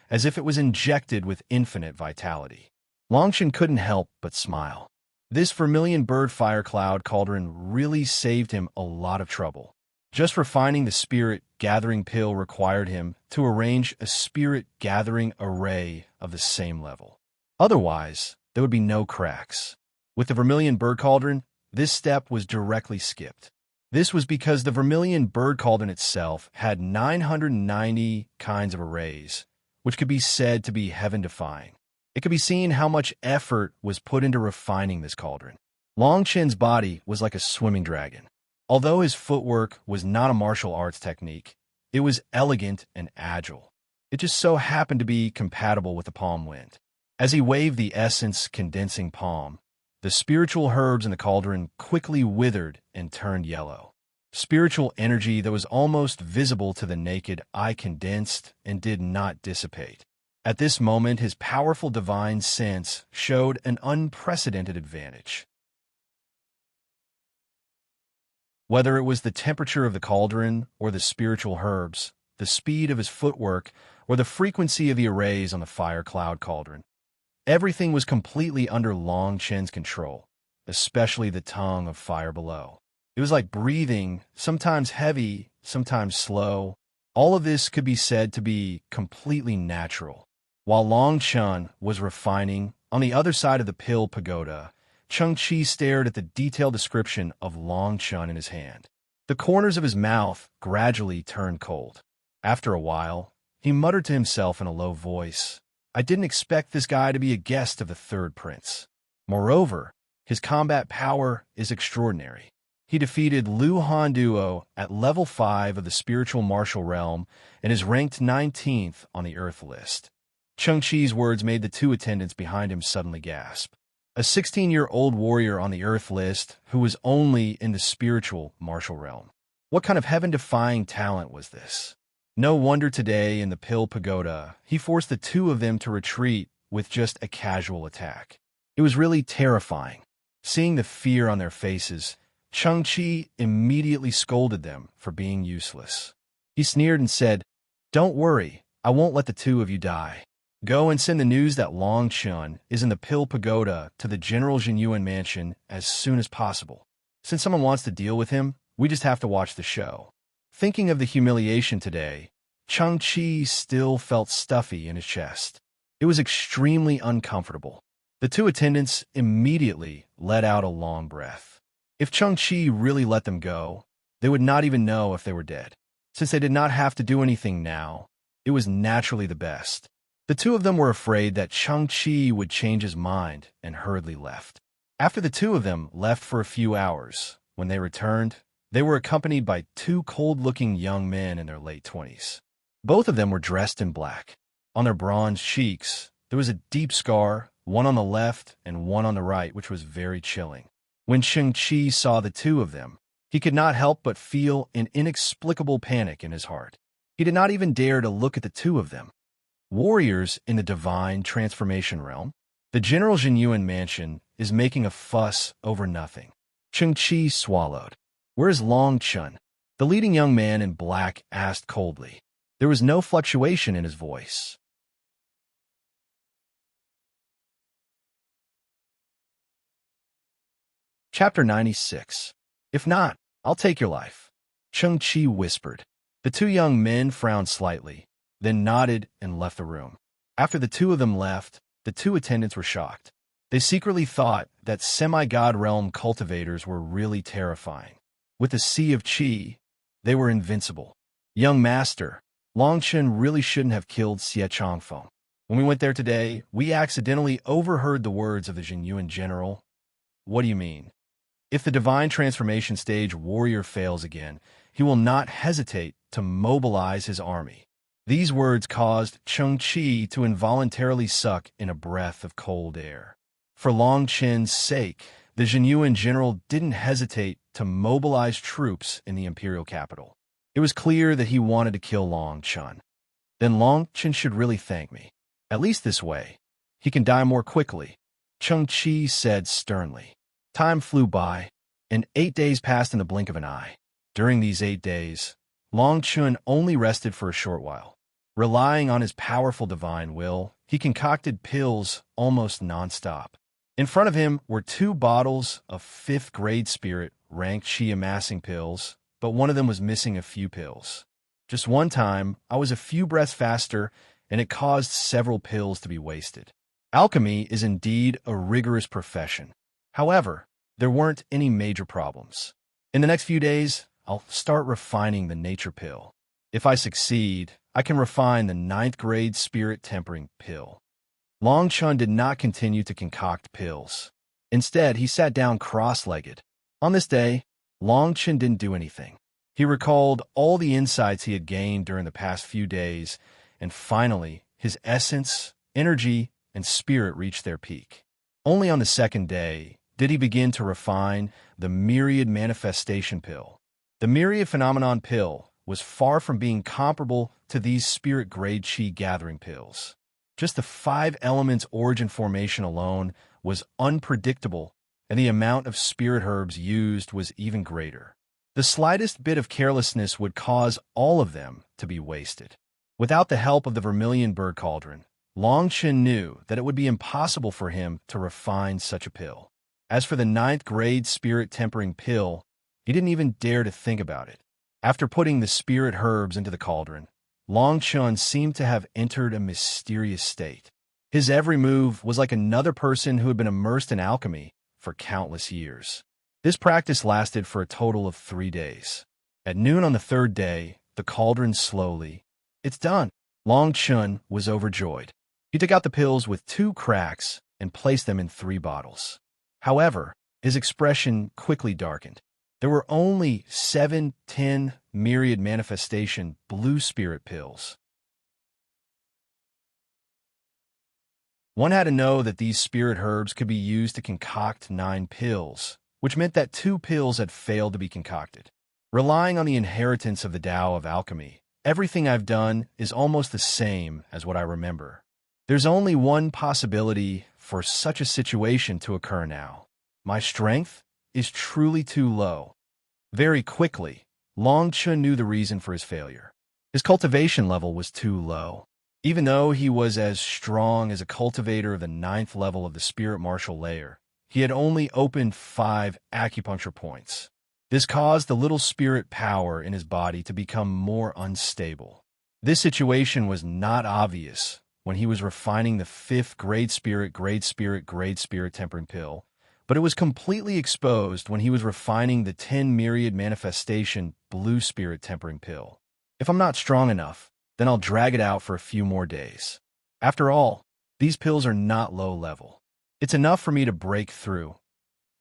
as if it was injected with infinite vitality. Long Chen couldn't help but smile. This vermilion bird fire cloud cauldron really saved him a lot of trouble. Just refining the spirit-gathering pill required him to arrange a spirit-gathering array of the same level. Otherwise, there would be no cracks. With the vermilion bird cauldron, this step was directly skipped. This was because the vermilion bird cauldron itself had 990 kinds of arrays, which could be said to be heaven-defying. It could be seen how much effort was put into refining this cauldron. Long Chen's body was like a swimming dragon. Although his footwork was not a martial arts technique, it was elegant and agile. It just so happened to be compatible with the palm wind. As he waved the essence-condensing palm, the spiritual herbs in the cauldron quickly withered and turned yellow. Spiritual energy that was almost visible to the naked eye condensed and did not dissipate. At this moment, his powerful divine sense showed an unprecedented advantage. Whether it was the temperature of the cauldron or the spiritual herbs, the speed of his footwork, or the frequency of the arrays on the fire cloud cauldron, everything was completely under Long Chen's control, especially the tongue of fire below. It was like breathing, sometimes heavy, sometimes slow. All of this could be said to be completely natural. While Long Chen was refining, on the other side of the pill pagoda, Cheng-Chi stared at the detailed description of Long Chen in his hand. The corners of his mouth gradually turned cold. After a while, he muttered to himself in a low voice, "I didn't expect this guy to be a guest of the third prince. Moreover, his combat power is extraordinary. He defeated Lu Handuo at level 5 of the spiritual martial realm and is ranked 19th on the Earth list." Cheng-Chi's words made the two attendants behind him suddenly gasp. A 16-year-old warrior on the Earth list who was only in the spiritual martial realm. What kind of heaven-defying talent was this? No wonder today in the Pill Pagoda, he forced the two of them to retreat with just a casual attack. It was really terrifying. Seeing the fear on their faces, Cheng-Chi immediately scolded them for being useless. He sneered and said, "Don't worry, I won't let the two of you die. Go and send the news that Long Chen is in the Pill Pagoda to the General Jinyuan mansion as soon as possible. Since someone wants to deal with him, we just have to watch the show." Thinking of the humiliation today, Cheng-Chi still felt stuffy in his chest. It was extremely uncomfortable. The two attendants immediately let out a long breath. If Cheng-Chi really let them go, they would not even know if they were dead. Since they did not have to do anything now, it was naturally the best. The two of them were afraid that Cheng-Chi would change his mind and hurriedly left. After the two of them left for a few hours, when they returned, they were accompanied by two cold-looking young men in their late 20s. Both of them were dressed in black. On their bronze cheeks, there was a deep scar, one on the left and one on the right, which was very chilling. When Cheng-Chi saw the two of them, he could not help but feel an inexplicable panic in his heart. He did not even dare to look at the two of them. Warriors in the divine transformation realm, the General Jinyuan mansion is making a fuss over nothing. Cheng-Chi swallowed. "Where is Long Chen?" The leading young man in black asked coldly. There was no fluctuation in his voice. Chapter 96. "If not, I'll take your life," Cheng-Chi whispered. The two young men frowned slightly, then nodded and left the room. After the two of them left, the two attendants were shocked. They secretly thought that semi-god realm cultivators were really terrifying. With the Sea of Qi, they were invincible. "Young master, Long Chen really shouldn't have killed Xie Changfeng. When we went there today, we accidentally overheard the words of the Jinyuan general." "What do you mean?" "If the divine transformation stage warrior fails again, he will not hesitate to mobilize his army." These words caused Cheng-Chi to involuntarily suck in a breath of cold air. For Long Chen's sake, the Jinyuan general didn't hesitate to mobilize troops in the imperial capital. It was clear that he wanted to kill Long Chen. Then Long Chen should really thank me. At least this way, he can die more quickly, Cheng-Chi said sternly. Time flew by, and 8 days passed in the blink of an eye. During these 8 days, Long Chen only rested for a short while. Relying on his powerful divine will, he concocted pills almost non-stop. In front of him were 2 bottles of 5th-grade spirit ranked chi amassing pills, but one of them was missing a few pills. Just one time, I was a few breaths faster, and it caused several pills to be wasted. Alchemy is indeed a rigorous profession. However, there weren't any major problems. In the next few days, I'll start refining the nature pill. If I succeed, I can refine the 9th-grade spirit tempering pill. Long Chun did not continue to concoct pills. Instead, he sat down cross-legged. On this day, Long Chun didn't do anything. He recalled all the insights he had gained during the past few days, and finally, his essence, energy, and spirit reached their peak. Only on the second day did he begin to refine the myriad manifestation pill. The myriad phenomenon pill was far from being comparable to these spirit-grade chi gathering pills. Just the 5 elements origin formation alone was unpredictable, and the amount of spirit herbs used was even greater. The slightest bit of carelessness would cause all of them to be wasted. Without the help of the vermilion bird cauldron, Long Chun knew that it would be impossible for him to refine such a pill. As for the 9th-grade spirit tempering pill, he didn't even dare to think about it. After putting the spirit herbs into the cauldron, Long Chun seemed to have entered a mysterious state. His every move was like another person who had been immersed in alchemy for countless years. This practice lasted for a total of 3 days. At noon on the 3rd day, the cauldron slowly— "It's done!" Long Chun was overjoyed. He took out the pills with 2 cracks and placed them in 3 bottles. However, his expression quickly darkened. There were only 10 myriad manifestation blue spirit pills. One had to know that these spirit herbs could be used to concoct 9 pills, which meant that 2 pills had failed to be concocted. Relying on the inheritance of the Tao of alchemy, everything I've done is almost the same as what I remember. There's only one possibility for such a situation to occur now. My strength is truly too low. Very quickly, Long Chun knew the reason for his failure. His cultivation level was too low. Even though he was as strong as a cultivator of the 9th level of the spirit martial layer, he had only opened 5 acupuncture points. This caused the little spirit power in his body to become more unstable. This situation was not obvious when he was refining the 5th-grade spirit tempering pill, but it was completely exposed when he was refining the 10 myriad manifestation blue spirit tempering pill. If I'm not strong enough, then I'll drag it out for a few more days. After all, these pills are not low level. It's enough for me to break through.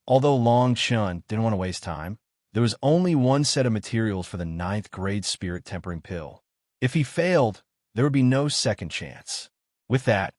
Although Long Chun didn't want to waste time, there was only one set of materials for the 9th-grade spirit tempering pill. If he failed, there would be no second chance. With that,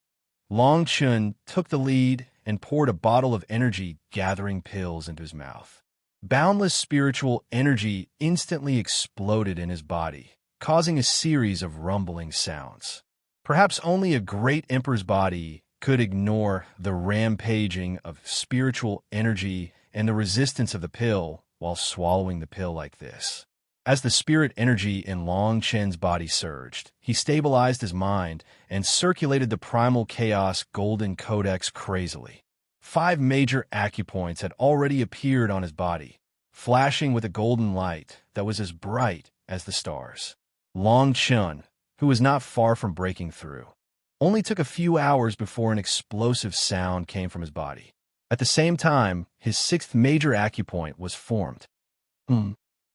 Long Chun took the lead and poured a bottle of energy-gathering pills into his mouth. Boundless spiritual energy instantly exploded in his body, causing a series of rumbling sounds. Perhaps only a great emperor's body could ignore the rampaging of spiritual energy and the resistance of the pill while swallowing the pill like this. As the spirit energy in Long Chun's body surged, he stabilized his mind and circulated the primal chaos golden codex crazily. 5 major acupoints had already appeared on his body, flashing with a golden light that was as bright as the stars. Long Chun, who was not far from breaking through, only took a few hours before an explosive sound came from his body. At the same time, his 6th major acupoint was formed.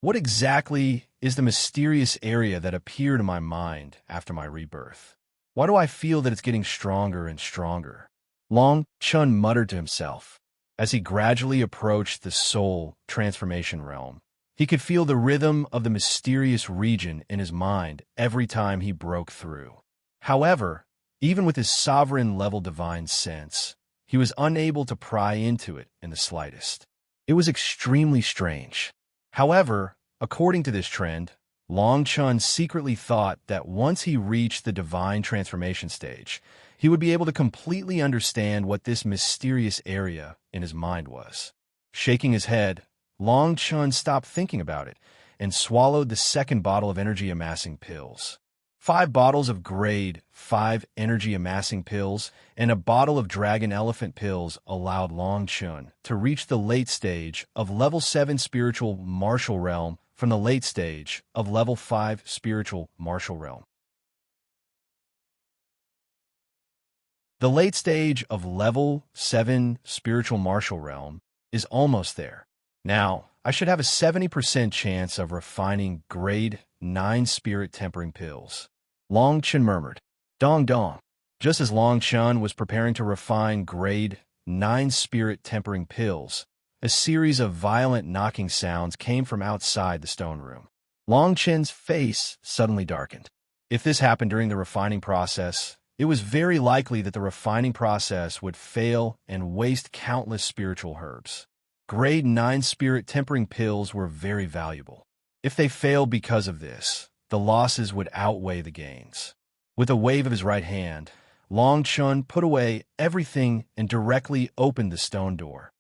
What exactly is the mysterious area that appeared in my mind after my rebirth? Why do I feel that it's getting stronger and stronger? Long Chun muttered to himself. As he gradually approached the soul transformation realm, he could feel the rhythm of the mysterious region in his mind every time he broke through. However, even with his sovereign-level divine sense, he was unable to pry into it in the slightest. It was extremely strange. However, according to this trend, Long Chun secretly thought that once he reached the divine transformation stage, he would be able to completely understand what this mysterious area in his mind was. Shaking his head, Long Chun stopped thinking about it and swallowed the 2nd bottle of energy-amassing pills. 5 bottles of grade 5 energy amassing pills and a bottle of dragon elephant pills allowed Long Chun to reach the late stage of level 7 spiritual martial realm from the late stage of level 5 spiritual martial realm. The late stage of level 7 spiritual martial realm is almost there. Now, I should have a 70% chance of refining grade 9 spirit tempering pills. Long Chun murmured. Dong dong. Just as Long Chun was preparing to refine grade 9 spirit tempering pills, a series of violent knocking sounds came from outside the stone room. Long Chun's face suddenly darkened. If this happened during the refining process, it was very likely that the refining process would fail and waste countless spiritual herbs. Grade 9 spirit tempering pills were very valuable. If they failed because of this, the losses would outweigh the gains. With a wave of his right hand, Long Chun put away everything and directly opened the stone door.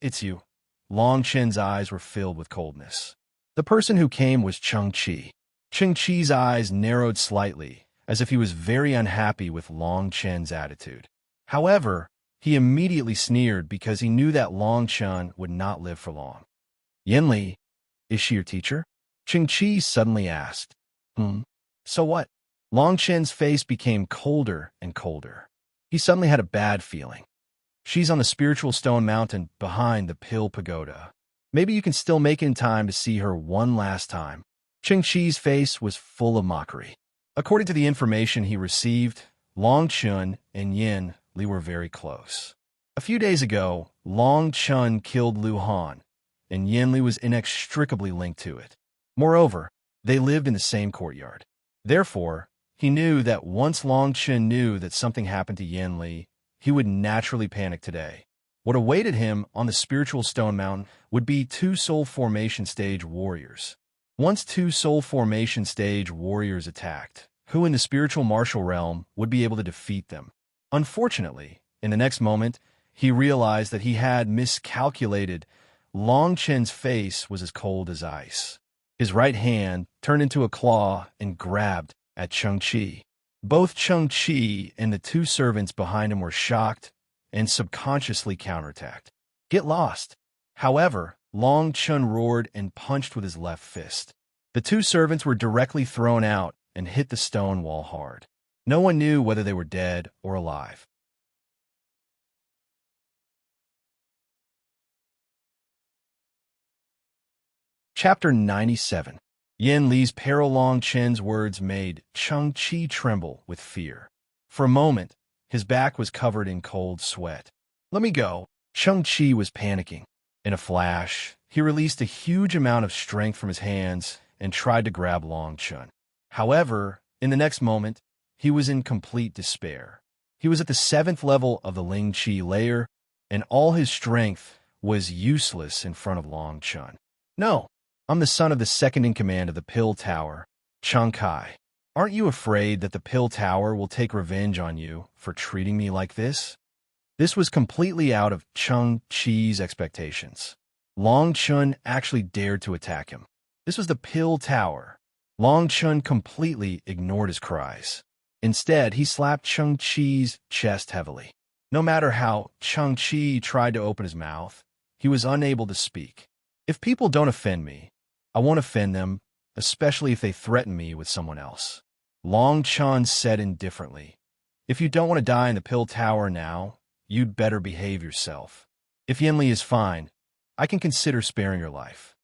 It's you. Long Chun's eyes were filled with coldness. The person who came was Chung Chi. Chung Chi's eyes narrowed slightly, as if he was very unhappy with Long Chun's attitude. However, he immediately sneered because he knew that Long Chun would not live for long. Yin Li, is she your teacher? Chung Chi suddenly asked. So what? Long Chun's face became colder and colder. He suddenly had a bad feeling. She's on the spiritual stone mountain behind the Pill Pagoda. Maybe you can still make it in time to see her one last time. Chung Chi's face was full of mockery. According to the information he received, Long Chun and Yin Li were very close. A few days ago, Long Chun killed Lu Han, and Yin Li was inextricably linked to it. Moreover, they lived in the same courtyard. Therefore, he knew that once Long Chun knew that something happened to Yin Li, he would naturally panic today. What awaited him on the spiritual stone mountain would be 2 soul formation stage warriors. Once 2 soul formation stage warriors attacked, who in the spiritual martial realm would be able to defeat them? Unfortunately, in the next moment, he realized that he had miscalculated. Long Chun's face was as cold as ice. His right hand turned into a claw and grabbed at Chung Chi. Both Chung Chi and the 2 servants behind him were shocked and subconsciously counterattacked. Get lost. However, Long Chun roared and punched with his left fist. The 2 servants were directly thrown out and hit the stone wall hard. No one knew whether they were dead or alive. Chapter 97. Yin Li's peril. Long Chun's words made Chung Chi tremble with fear. For a moment, his back was covered in cold sweat. Let me go. Chung Chi was panicking. In a flash, he released a huge amount of strength from his hands and tried to grab Long Chun. However, in the next moment, he was in complete despair. He was at the 7th level of the Ling Chi layer, and all his strength was useless in front of Long Chun. No, I'm the son of the second in command of the Pill Tower, Chung Kai. Aren't you afraid that the Pill Tower will take revenge on you for treating me like this? This was completely out of Chung Chi's expectations. Long Chun actually dared to attack him. This was the Pill Tower. Long Chun completely ignored his cries. Instead, he slapped Chung Chi's chest heavily. No matter how Chung Chi tried to open his mouth, he was unable to speak. If people don't offend me, I won't offend them, especially if they threaten me with someone else. Long Chun said indifferently, if you don't want to die in the Pill Tower now, you'd better behave yourself. If Yin Li is fine, I can consider sparing your life.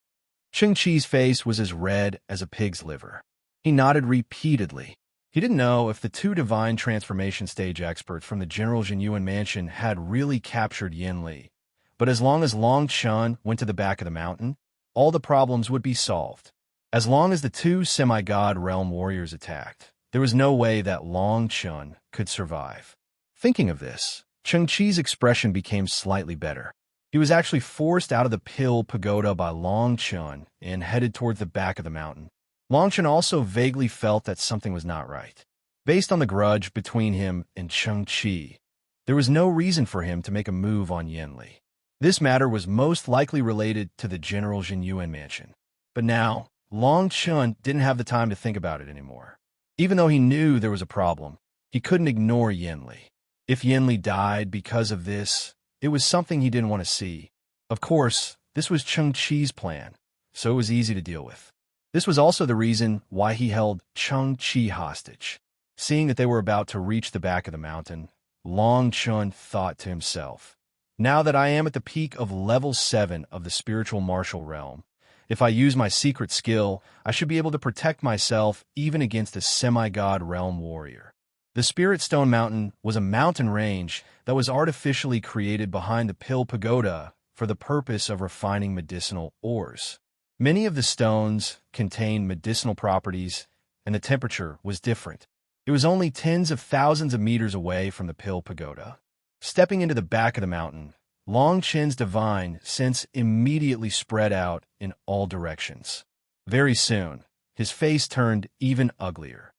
Chung Chi's face was as red as a pig's liver. He nodded repeatedly. He didn't know if the 2 divine transformation stage experts from the General Jinyuan mansion had really captured Yin Li. But as long as Long Chun went to the back of the mountain, all the problems would be solved. As long as the 2 semi-god realm warriors attacked, there was no way that Long Chun could survive. Thinking of this, Chung Chi's expression became slightly better. He was actually forced out of the Pill Pagoda by Long Chun and headed toward the back of the mountain. Long Chun also vaguely felt that something was not right. Based on the grudge between him and Chung Chi, there was no reason for him to make a move on Yin Li. This matter was most likely related to the General Jinyuan mansion. But now, Long Chun didn't have the time to think about it anymore. Even though he knew there was a problem, he couldn't ignore Yenli. If Yenli died because of this, it was something he didn't want to see. Of course, this was Cheng-Chi's plan, so it was easy to deal with. This was also the reason why he held Cheng-Chi hostage. Seeing that they were about to reach the back of the mountain, Long Chun thought to himself, "Now that I am at the peak of level 7 of the spiritual martial realm, if I use my secret skill, I should be able to protect myself even against a semi-god realm warrior." The Spirit Stone Mountain was a mountain range that was artificially created behind the Pill Pagoda for the purpose of refining medicinal ores. Many of the stones contained medicinal properties, and the temperature was different. It was only tens of thousands of meters away from the Pill Pagoda. Stepping into the back of the mountain, Long Chen's divine sense immediately spread out in all directions. Very soon, his face turned even uglier.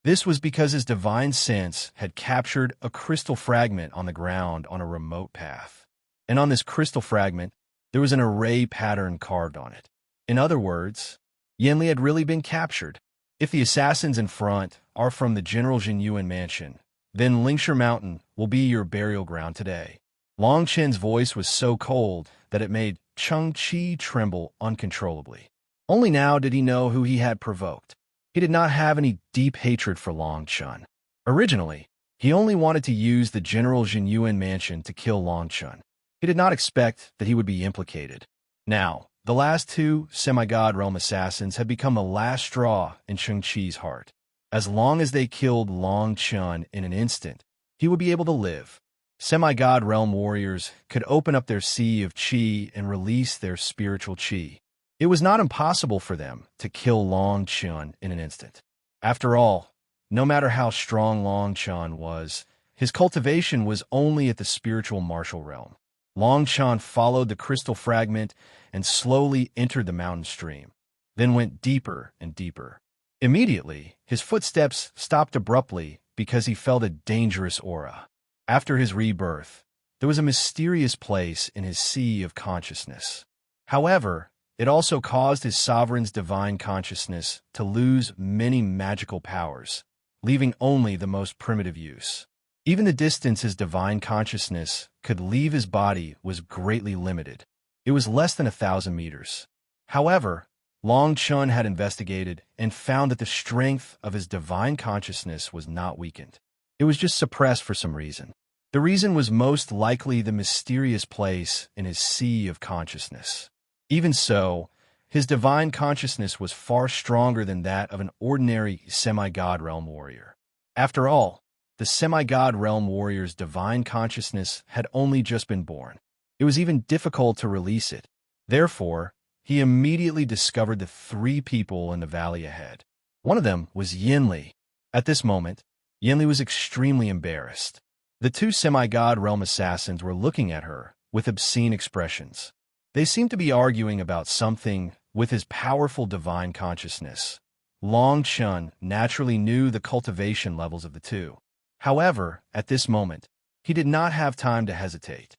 This was because his divine sense had captured a crystal fragment on the ground on a remote path. And on this crystal fragment, there was an array pattern carved on it. In other words, Yenli had really been captured. If the assassins in front are from the General Jinyuan mansion, then Lingshire Mountain will be your burial ground today. Long Chen's voice was so cold that it made Cheng-Chi tremble uncontrollably. Only now did he know who he had provoked. He did not have any deep hatred for Long Chun. Originally, he only wanted to use the General Jinyuan mansion to kill Long Chun. He did not expect that he would be implicated. Now, the last two semi-god realm assassins had become the last straw in Cheng-Chi's heart. As long as they killed Long Chun in an instant, he would be able to live. Semi-god realm warriors could open up their sea of chi and release their spiritual chi. It was not impossible for them to kill Long Chun in an instant. After all, no matter how strong Long Chun was, his cultivation was only at the spiritual martial realm. Long Chun followed the crystal fragment and slowly entered the mountain stream, then went deeper and deeper. Immediately, his footsteps stopped abruptly because he felt a dangerous aura. After his rebirth, there was a mysterious place in his sea of consciousness. However, it also caused his sovereign's divine consciousness to lose many magical powers, leaving only the most primitive use. Even the distance his divine consciousness could leave his body was greatly limited. It was less than 1,000 meters. However, Long Chun had investigated and found that the strength of his divine consciousness was not weakened. It was just suppressed for some reason. The reason was most likely the mysterious place in his sea of consciousness. Even so, his divine consciousness was far stronger than that of an ordinary semi-god realm warrior. After all, the semi-god realm warrior's divine consciousness had only just been born. It was even difficult to release it. Therefore, he immediately discovered the 3 people in the valley ahead. One of them was Yenli. At this moment, Yenli was extremely embarrassed. The 2 semi-god realm assassins were looking at her with obscene expressions. They seemed to be arguing about something with his powerful divine consciousness. Long Chun naturally knew the cultivation levels of the 2. However, at this moment, he did not have time to hesitate.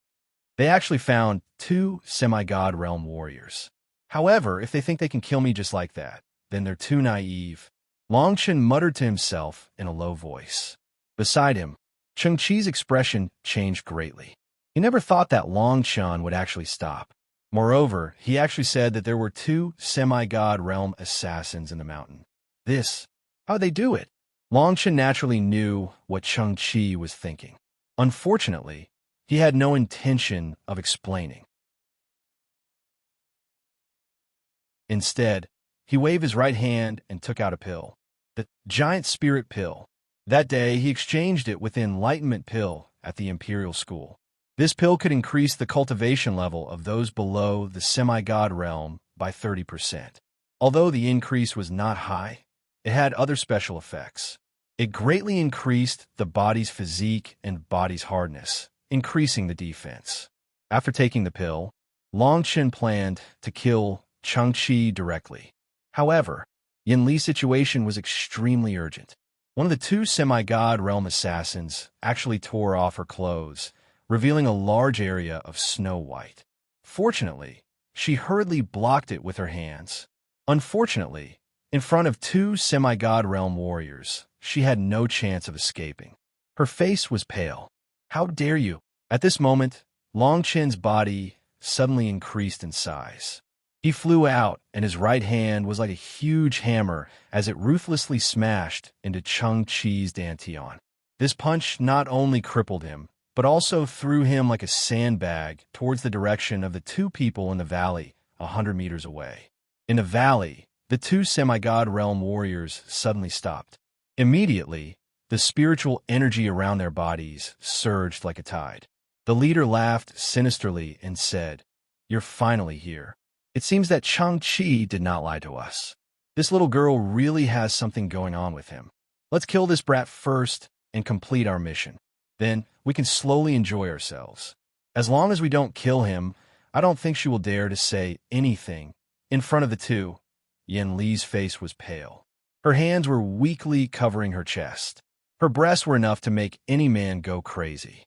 They actually found 2 semi-god realm warriors. However, if they think they can kill me just like that, then they're too naive. Long Chun muttered to himself in a low voice. Beside him, Cheng-Chi's expression changed greatly. He never thought that Long Chun would actually stop. Moreover, he actually said that there were 2 semi-god realm assassins in the mountain. How'd they do it? Long Chun naturally knew what Cheng-Chi was thinking. Unfortunately, he had no intention of explaining. Instead, he waved his right hand and took out a pill. The giant spirit pill. That day, he exchanged it with the enlightenment pill at the Imperial School. This pill could increase the cultivation level of those below the semi-god realm by 30%. Although the increase was not high, it had other special effects. It greatly increased the body's physique and body's hardness, increasing the defense. After taking the pill, Long Chun planned to kill Cheng-Chi directly. However, Yin Li's situation was extremely urgent. One of the 2 semi-god realm assassins actually tore off her clothes, revealing a large area of snow white. Fortunately, she hurriedly blocked it with her hands. Unfortunately, in front of two semi-god realm warriors, she had no chance of escaping. Her face was pale. "How dare you?" At this moment, Long Chen's body suddenly increased in size. He flew out, and his right hand was like a huge hammer as it ruthlessly smashed into Cheng Chi's dantian. This punch not only crippled him, but also threw him like a sandbag towards the direction of the two people in the valley 100 meters away. In the valley, the two semi-god realm warriors suddenly stopped. Immediately, the spiritual energy around their bodies surged like a tide. The leader laughed sinisterly and said, "You're finally here. It seems that Cheng Chi did not lie to us. This little girl really has something going on with him. Let's kill this brat first and complete our mission. Then we can slowly enjoy ourselves. As long as we don't kill him, I don't think she will dare to say anything." In front of the two, Yen Li's face was pale. Her hands were weakly covering her chest. Her breasts were enough to make any man go crazy.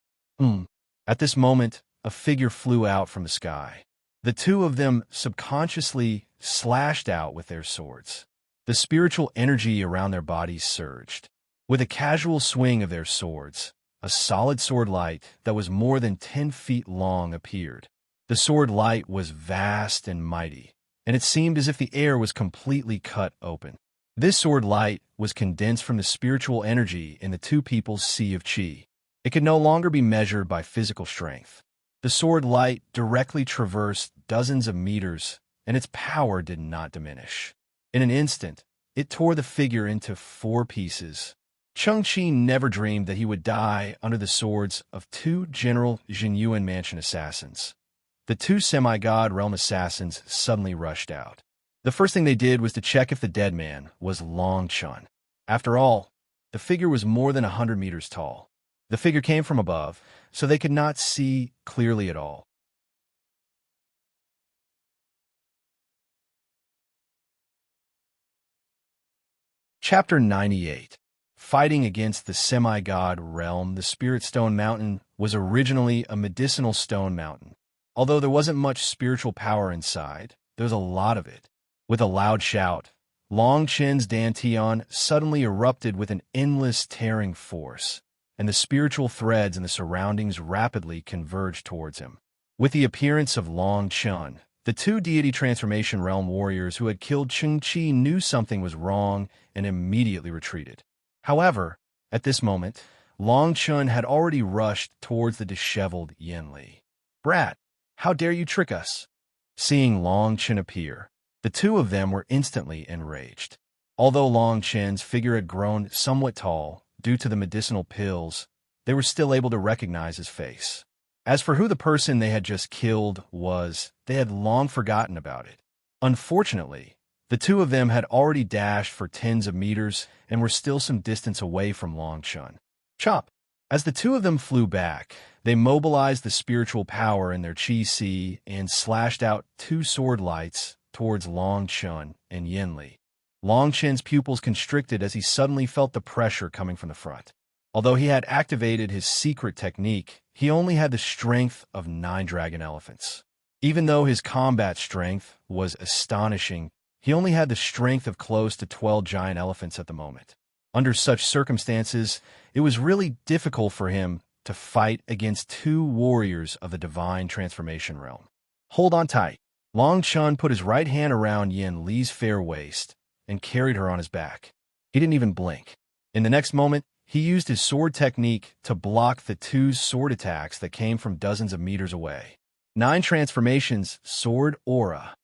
At this moment, a figure flew out from the sky. The two of them subconsciously slashed out with their swords. The spiritual energy around their bodies surged. With a casual swing of their swords, a solid sword light that was more than 10 feet long appeared. The sword light was vast and mighty, and it seemed as if the air was completely cut open. This sword light was condensed from the spiritual energy in the two people's sea of chi. It could no longer be measured by physical strength. The sword light directly traversed dozens of meters, and its power did not diminish. In an instant, it tore the figure into 4 pieces. Cheng Chi never dreamed that he would die under the swords of two General Jinyuan Mansion assassins. The two semi-god realm assassins suddenly rushed out. The first thing they did was to check if the dead man was Long Chun. After all, the figure was more than 100 meters tall. The figure came from above, so they could not see clearly at all. Chapter 98. Fighting against the semi-god realm, the Spirit Stone Mountain was originally a medicinal stone mountain. Although there wasn't much spiritual power inside, there was a lot of it. With a loud shout, Long Chen's dantian suddenly erupted with an endless tearing force, and the spiritual threads in the surroundings rapidly converged towards him. With the appearance of Long Chen, the two deity transformation realm warriors who had killed Cheng Chi knew something was wrong and immediately retreated. However, at this moment, Long Chen had already rushed towards the disheveled Yen Li. "Brat, how dare you trick us?" Seeing Long Chen appear, the two of them were instantly enraged. Although Long Chen's figure had grown somewhat tall due to the medicinal pills, they were still able to recognize his face. As for who the person they had just killed was, they had long forgotten about it. Unfortunately, the two of them had already dashed for tens of meters and were still some distance away from Long Chen. Chop! As the two of them flew back, they mobilized the spiritual power in their chi si and slashed out 2 sword lights towards Long Chen and Yen Li. Long Chen's pupils constricted as he suddenly felt the pressure coming from the front. Although he had activated his secret technique, he only had the strength of 9 dragon elephants. Even though his combat strength was astonishing, he only had the strength of close to 12 giant elephants at the moment. Under such circumstances, it was really difficult for him to fight against 2 warriors of the divine transformation realm. "Hold on tight." Long Chen put his right hand around Yen Li's fair waist and carried her on his back. He didn't even blink. In the next moment, he used his sword technique to block the 2 sword attacks that came from dozens of meters away. 9 transformations, sword aura.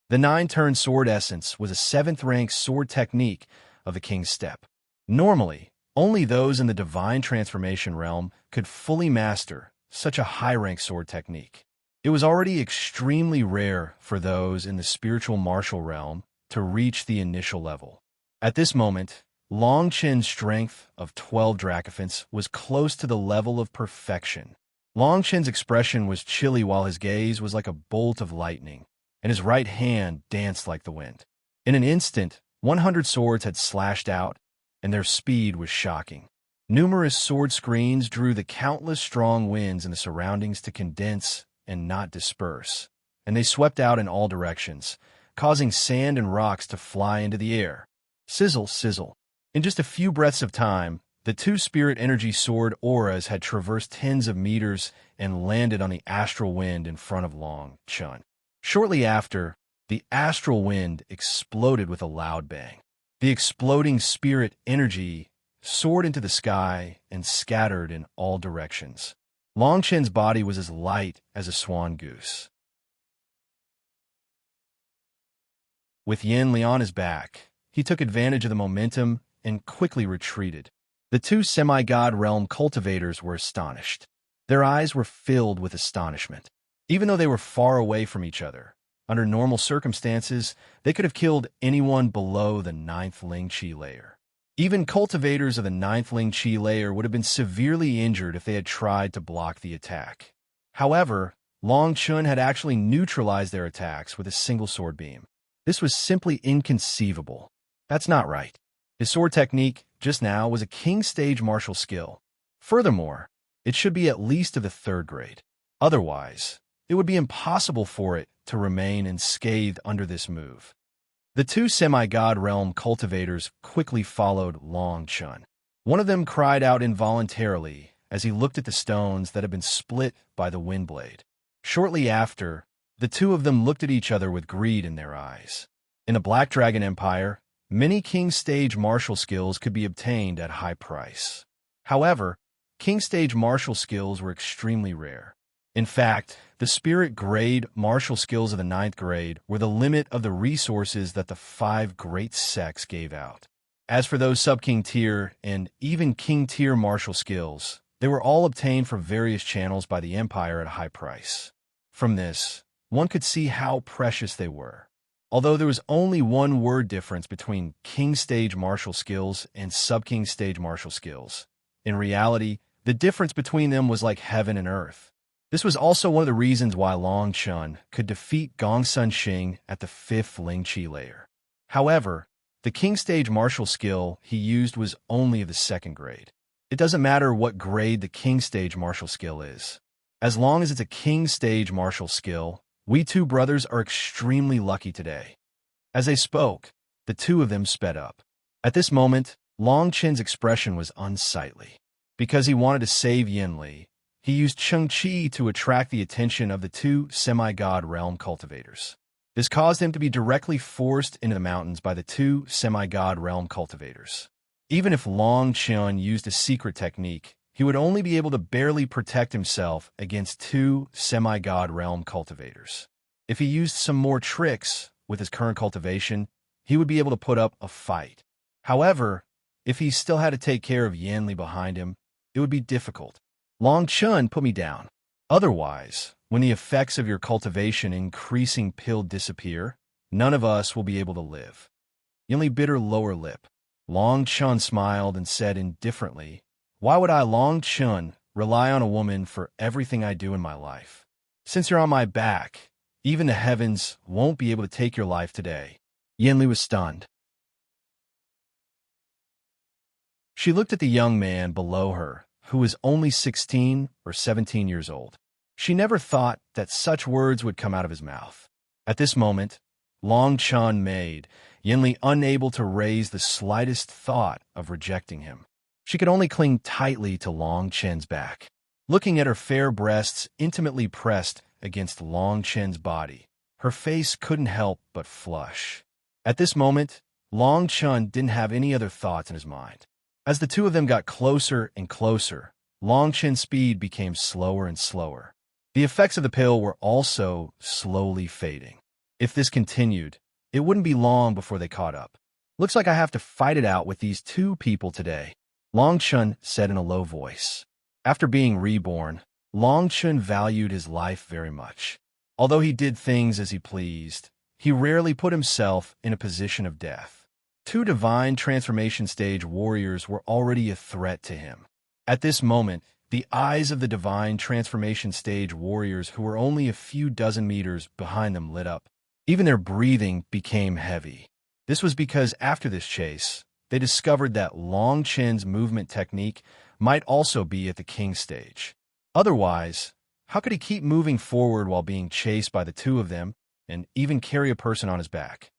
The 9-turn sword essence was a 7th-rank sword technique of the King's Step. Normally, only those in the divine transformation realm could fully master such a high-rank sword technique. It was already extremely rare for those in the spiritual martial realm to reach the initial level. At this moment, Long Chen's strength of 12 dracophants was close to the level of perfection. Long Chen's expression was chilly while his gaze was like a bolt of lightning, and his right hand danced like the wind. In an instant, 100 swords had slashed out, and their speed was shocking. Numerous sword screens drew the countless strong winds in the surroundings to condense and not disperse, and they swept out in all directions, causing sand and rocks to fly into the air. Sizzle, sizzle. In just a few breaths of time, the two spirit energy sword auras had traversed tens of meters and landed on the astral wind in front of Long Chun. Shortly after, the astral wind exploded with a loud bang. The exploding spirit energy soared into the sky and scattered in all directions. Long Chen's body was as light as a swan goose. With Yin Li on his back, he took advantage of the momentum and quickly retreated. The two semi-god realm cultivators were astonished. Their eyes were filled with astonishment. Even though they were far away from each other, under normal circumstances, they could have killed anyone below the 9th Ling Qi layer. Even cultivators of the 9th Ling Qi layer would have been severely injured if they had tried to block the attack. However, Long Chun had actually neutralized their attacks with a single sword beam. This was simply inconceivable. That's not right. His sword technique, just now, was a king stage martial skill. Furthermore, it should be at least of the 3rd grade. Otherwise, it would be impossible for it to remain unscathed under this move. The two semi-god realm cultivators quickly followed Long Chun. One of them cried out involuntarily as he looked at the stones that had been split by the wind blade. Shortly after, the two of them looked at each other with greed in their eyes. In the Black Dragon Empire, many king stage martial skills could be obtained at high price. However, king stage martial skills were extremely rare. In fact, the spirit grade martial skills of the 9th grade were the limit of the resources that the 5 great sects gave out. As for those sub-king tier and even king tier martial skills, they were all obtained from various channels by the Empire at a high price. From this, one could see how precious they were. Although there was only one word difference between king stage martial skills and sub-king stage martial skills, in reality, the difference between them was like heaven and earth. This was also one of the reasons why Long Chun could defeat Gongsun Xing at the 5th Ling Qi layer. However, the king stage martial skill he used was only of the 2nd grade. It doesn't matter what grade the king stage martial skill is. As long as it's a king stage martial skill, we two brothers are extremely lucky today. As they spoke, the two of them sped up. At this moment, Long Chen's expression was unsightly. Because he wanted to save Yin Li, he used Cheng Qi to attract the attention of the two semi-god realm cultivators. This caused him to be directly forced into the mountains by the two semi-god realm cultivators. Even if Long Chun used a secret technique, he would only be able to barely protect himself against two semi-god realm cultivators. If he used some more tricks with his current cultivation, he would be able to put up a fight. However, if he still had to take care of Yin Li behind him, it would be difficult. Long Chun, put me down. Otherwise, when the effects of your cultivation increasing pill disappear, none of us will be able to live. Yin Li bit her lower lip. Long Chun smiled and said indifferently, "Why would I, Long Chun, rely on a woman for everything I do in my life? Since you're on my back, even the heavens won't be able to take your life today." Yin Li was stunned. She looked at the young man below her, who was only 16 or 17 years old. She never thought that such words would come out of his mouth. At this moment, Long Chun made Yin Li unable to raise the slightest thought of rejecting him. She could only cling tightly to Long Chen's back. Looking at her fair breasts intimately pressed against Long Chen's body, her face couldn't help but flush. At this moment, Long Chun didn't have any other thoughts in his mind. As the two of them got closer and closer, Long Chen's speed became slower and slower. The effects of the pill were also slowly fading. If this continued, it wouldn't be long before they caught up. "Looks like I have to fight it out with these two people today," Long Chun said in a low voice. After being reborn, Long Chun valued his life very much. Although he did things as he pleased, he rarely put himself in a position of death. Two divine transformation stage warriors were already a threat to him. At this moment, the eyes of the divine transformation stage warriors who were only a few dozen meters behind them lit up. Even their breathing became heavy. This was because after this chase, they discovered that Long Chen's movement technique might also be at the king stage. Otherwise, how could he keep moving forward while being chased by the two of them? and even carry a person on his back.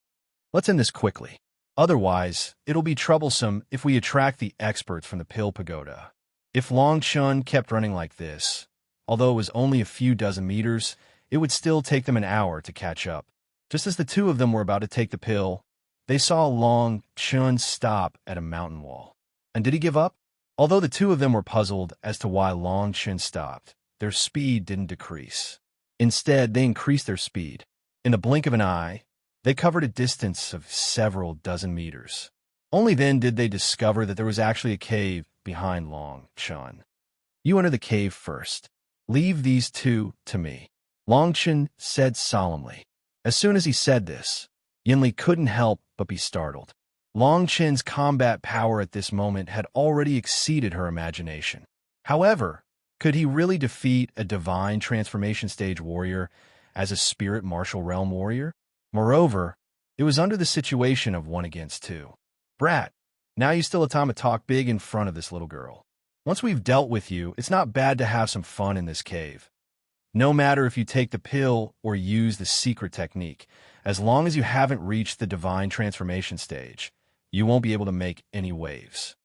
Let's end this quickly. Otherwise, it'll be troublesome if we attract the experts from the Pill Pagoda. If Long Chun kept running like this, although it was only a few dozen meters, it would still take them an hour to catch up. Just as the two of them were about to take the pill, they saw Long Chun stop at a mountain wall. And did he give up? Although the two of them were puzzled as to why Long Chun stopped, their speed didn't decrease. Instead, they increased their speed. In the blink of an eye, they covered a distance of several dozen meters. Only then did they discover that there was actually a cave behind Long Chun. You enter the cave first. Leave these two to me, Long Chun said solemnly. As soon as he said this, Yinli couldn't help but be startled. Long Chun's combat power at this moment had already exceeded her imagination. However, could he really defeat a divine transformation stage warrior as a spirit martial realm warrior? Moreover, it was under the situation of 1 against 2. Brat, now you still have time to talk big in front of this little girl. Once we've dealt with you, it's not bad to have some fun in this cave. No matter if you take the pill or use the secret technique, as long as you haven't reached the divine transformation stage, you won't be able to make any waves.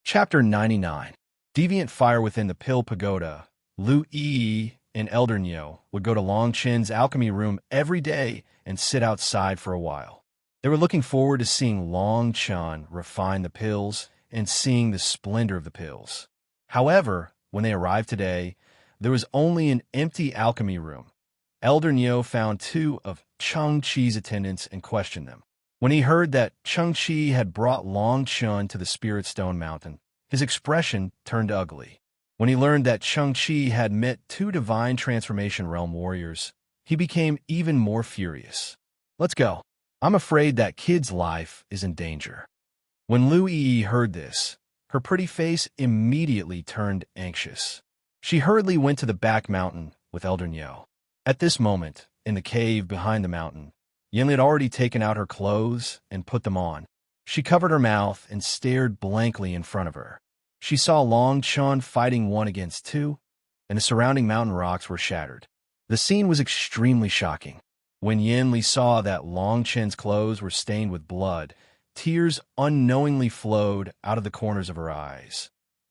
Chapter 99. Deviant Fire within the Pill Pagoda. Lu Yi and Elder Nyo would go to Long Chun's alchemy room every day and sit outside for a while. They were looking forward to seeing Long Chun refine the pills and seeing the splendor of the pills. However, when they arrived today, there was only an empty alchemy room. Elder Nyo found 2 of Chung Chi's attendants and questioned them. When he heard that Chung Chi had brought Long Chun to the Spirit Stone Mountain, his expression turned ugly. When he learned that Chung Chi had met 2 divine transformation realm warriors, he became even more furious. Let's go. I'm afraid that kid's life is in danger. When Lu Yi heard this, her pretty face immediately turned anxious. She hurriedly went to the back mountain with Elder Nyo. At this moment, in the cave behind the mountain, Yinli had already taken out her clothes and put them on. She covered her mouth and stared blankly in front of her. She saw Long Chun fighting 1 against 2, and the surrounding mountain rocks were shattered. The scene was extremely shocking. When Yinli saw that Long Chun's clothes were stained with blood, tears unknowingly flowed out of the corners of her eyes.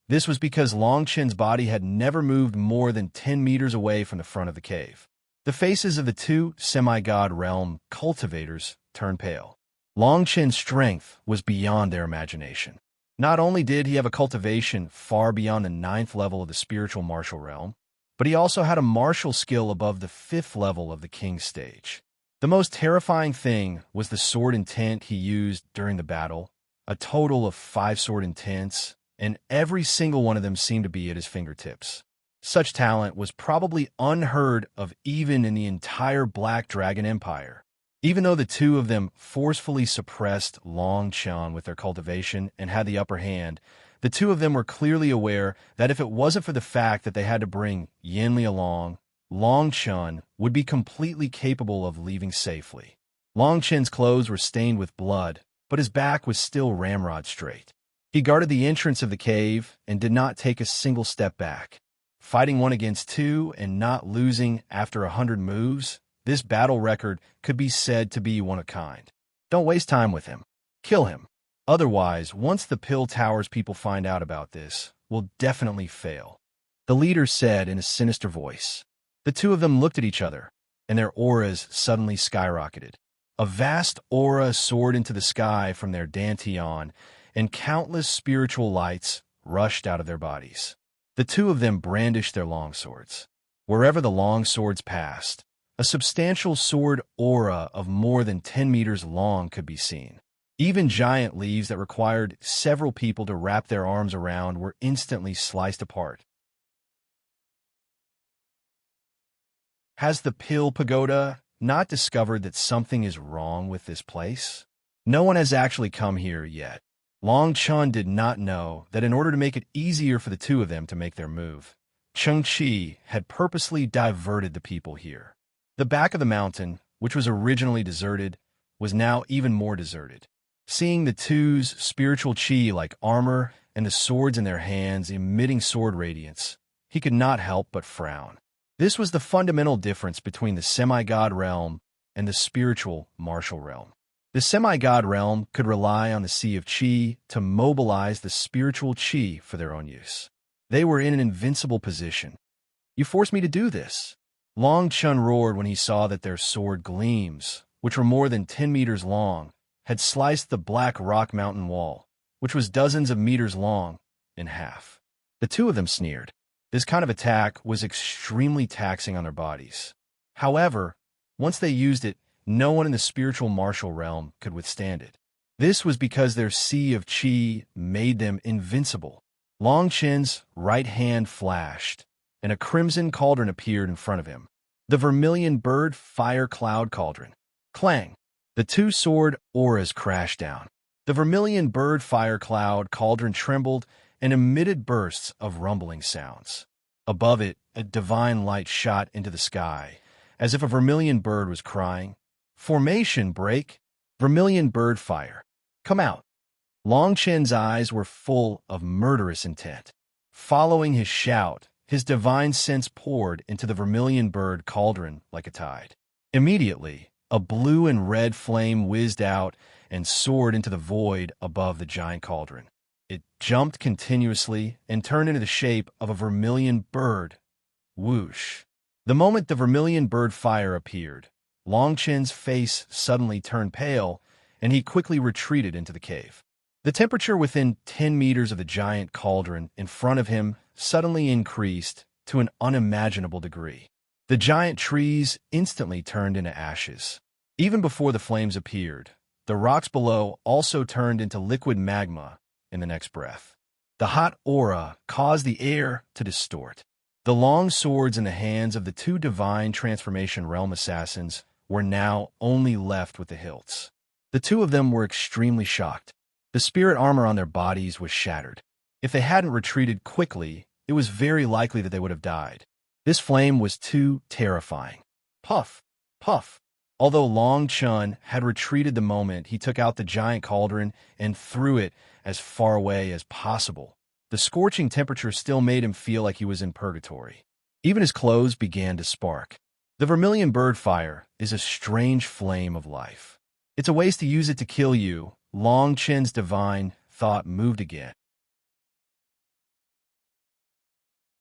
This was because Long Chun's body had never moved more than 10 meters away from the front of the cave. The faces of the 2 semi-god realm cultivators turned pale. Long Chun's strength was beyond their imagination. Not only did he have a cultivation far beyond the 9th level of the spiritual martial realm, but he also had a martial skill above the 5th level of the king stage. The most terrifying thing was the sword intent he used during the battle, a total of 5 sword intents, and every single one of them seemed to be at his fingertips. Such talent was probably unheard of even in the entire Black Dragon Empire. Even though the 2 of them forcefully suppressed Long Chun with their cultivation and had the upper hand, the 2 of them were clearly aware that if it wasn't for the fact that they had to bring Yinli along, Long Chun would be completely capable of leaving safely. Long Chun's clothes were stained with blood, but his back was still ramrod straight. He guarded the entrance of the cave and did not take a single step back. Fighting 1 against 2 and not losing after 100 moves, this battle record could be said to be one of a kind. Don't waste time with him. Kill him. Otherwise, once the Pill Tower's people find out about this, we'll definitely fail. The leader said in a sinister voice. The 2 of them looked at each other, and their auras suddenly skyrocketed. A vast aura soared into the sky from their dantian, and countless spiritual lights rushed out of their bodies. The 2 of them brandished their longswords. Wherever the longswords passed, a substantial sword aura of more than 10 meters long could be seen. Even giant leaves that required several people to wrap their arms around were instantly sliced apart. Has the Pill Pagoda not discovered that something is wrong with this place? No one has actually come here yet. Long Chun did not know that in order to make it easier for the 2 of them to make their move, Chung Chi had purposely diverted the people here. The back of the mountain, which was originally deserted, was now even more deserted. Seeing the 2's spiritual chi like armor and the swords in their hands emitting sword radiance, he could not help but frown. This was the fundamental difference between the semi-god realm and the spiritual martial realm. The semi-god realm could rely on the sea of chi to mobilize the spiritual chi for their own use. They were in an invincible position. "You forced me to do this." Long Chun roared when he saw that their sword gleams, which were more than 10 meters long, had sliced the black rock mountain wall, which was dozens of meters long, in half. The two of them sneered. This kind of attack was extremely taxing on their bodies. However, once they used it, no one in the spiritual martial realm could withstand it. This was because their sea of chi made them invincible. Long Chen's right hand flashed, and a crimson cauldron appeared in front of him. The vermilion bird fire cloud cauldron. Clang! The two sword auras crashed down. The vermilion bird fire cloud cauldron trembled and emitted bursts of rumbling sounds. Above it, a divine light shot into the sky, as if a vermilion bird was crying, "Formation break! Vermilion bird fire! Come out!" Long Chen's eyes were full of murderous intent. Following his shout, his divine sense poured into the vermilion bird cauldron like a tide. Immediately, a blue and red flame whizzed out and soared into the void above the giant cauldron. It jumped continuously and turned into the shape of a vermilion bird. Whoosh! The moment the vermilion bird fire appeared, Long Chen's face suddenly turned pale, and he quickly retreated into the cave. The temperature within 10 meters of the giant cauldron in front of him suddenly increased to an unimaginable degree. The giant trees instantly turned into ashes. Even before the flames appeared, the rocks below also turned into liquid magma in the next breath. The hot aura caused the air to distort. The long swords in the hands of the two divine transformation realm assassins were now only left with the hilts. The two of them were extremely shocked. The spirit armor on their bodies was shattered. If they hadn't retreated quickly, it was very likely that they would have died. This flame was too terrifying. Puff! Puff! Although Long Chun had retreated the moment he took out the giant cauldron and threw it as far away as possible, the scorching temperature still made him feel like he was in purgatory. Even his clothes began to spark. The vermilion bird fire is a strange flame of life. It's a waste to use it to kill you. Long Chen's divine thought moved again.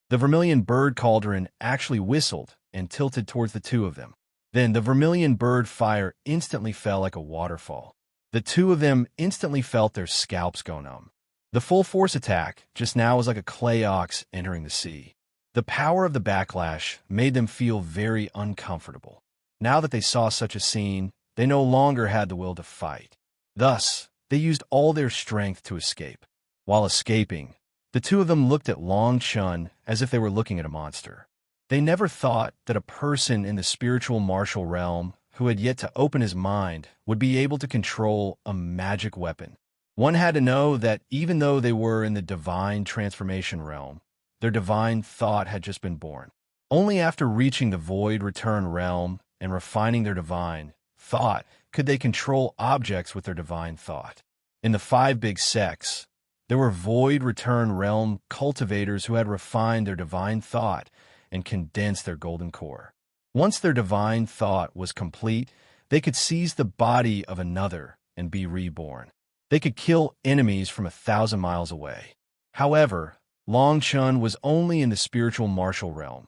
The vermilion bird cauldron actually whistled and tilted towards the two of them. Then the vermilion bird fire instantly fell like a waterfall. The two of them instantly felt their scalps go numb. The full force attack just now was like a clay ox entering the sea. The power of the backlash made them feel very uncomfortable. Now that they saw such a scene, they no longer had the will to fight. Thus, they used all their strength to escape. While escaping, the two of them looked at Long Chun as if they were looking at a monster. They never thought that a person in the spiritual martial realm who had yet to open his mind would be able to control a magic weapon. One had to know that even though they were in the divine transformation realm, their divine thought had just been born. Only after reaching the void return realm and refining their divine thought could they control objects with their divine thought. In the 5 big sects, there were void return realm cultivators who had refined their divine thought and condensed their golden core. Once their divine thought was complete, they could seize the body of another and be reborn. They could kill enemies from 1,000 miles away. However, Long Chun was only in the spiritual martial realm.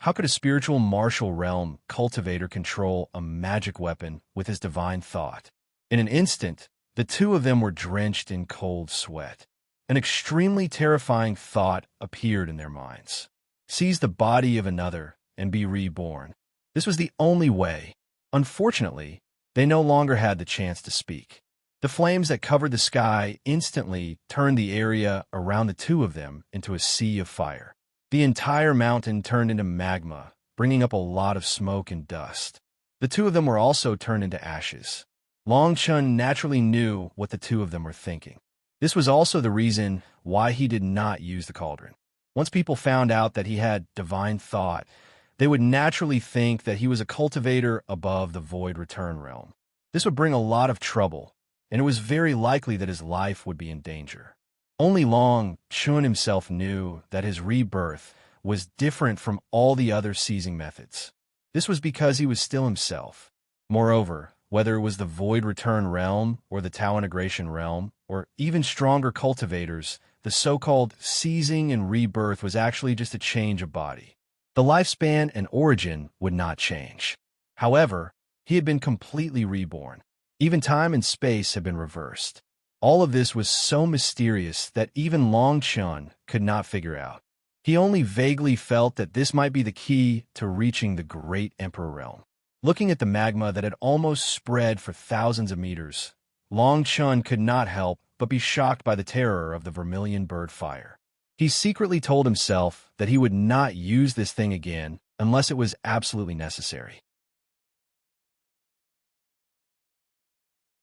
How could a spiritual martial realm cultivator control a magic weapon with his divine thought? In an instant, the two of them were drenched in cold sweat. An extremely terrifying thought appeared in their minds. Seize the body of another and be reborn. This was the only way. Unfortunately, they no longer had the chance to speak. The flames that covered the sky instantly turned the area around the two of them into a sea of fire. The entire mountain turned into magma, bringing up a lot of smoke and dust. The two of them were also turned into ashes. Long Chun naturally knew what the two of them were thinking. This was also the reason why he did not use the cauldron. Once people found out that he had divine thought, they would naturally think that he was a cultivator above the void return realm. This would bring a lot of trouble, and it was very likely that his life would be in danger. Only Long Chun himself knew that his rebirth was different from all the other seizing methods. This was because he was still himself. Moreover, whether it was the Void Return realm or the Tau Integration realm, or even stronger cultivators, the so-called seizing and rebirth was actually just a change of body. The lifespan and origin would not change. However, he had been completely reborn. Even time and space had been reversed. All of this was so mysterious that even Long Chun could not figure out. He only vaguely felt that this might be the key to reaching the great Emperor realm. Looking at the magma that had almost spread for thousands of meters, Long Chun could not help but be shocked by the terror of the vermilion bird fire. He secretly told himself that he would not use this thing again unless it was absolutely necessary.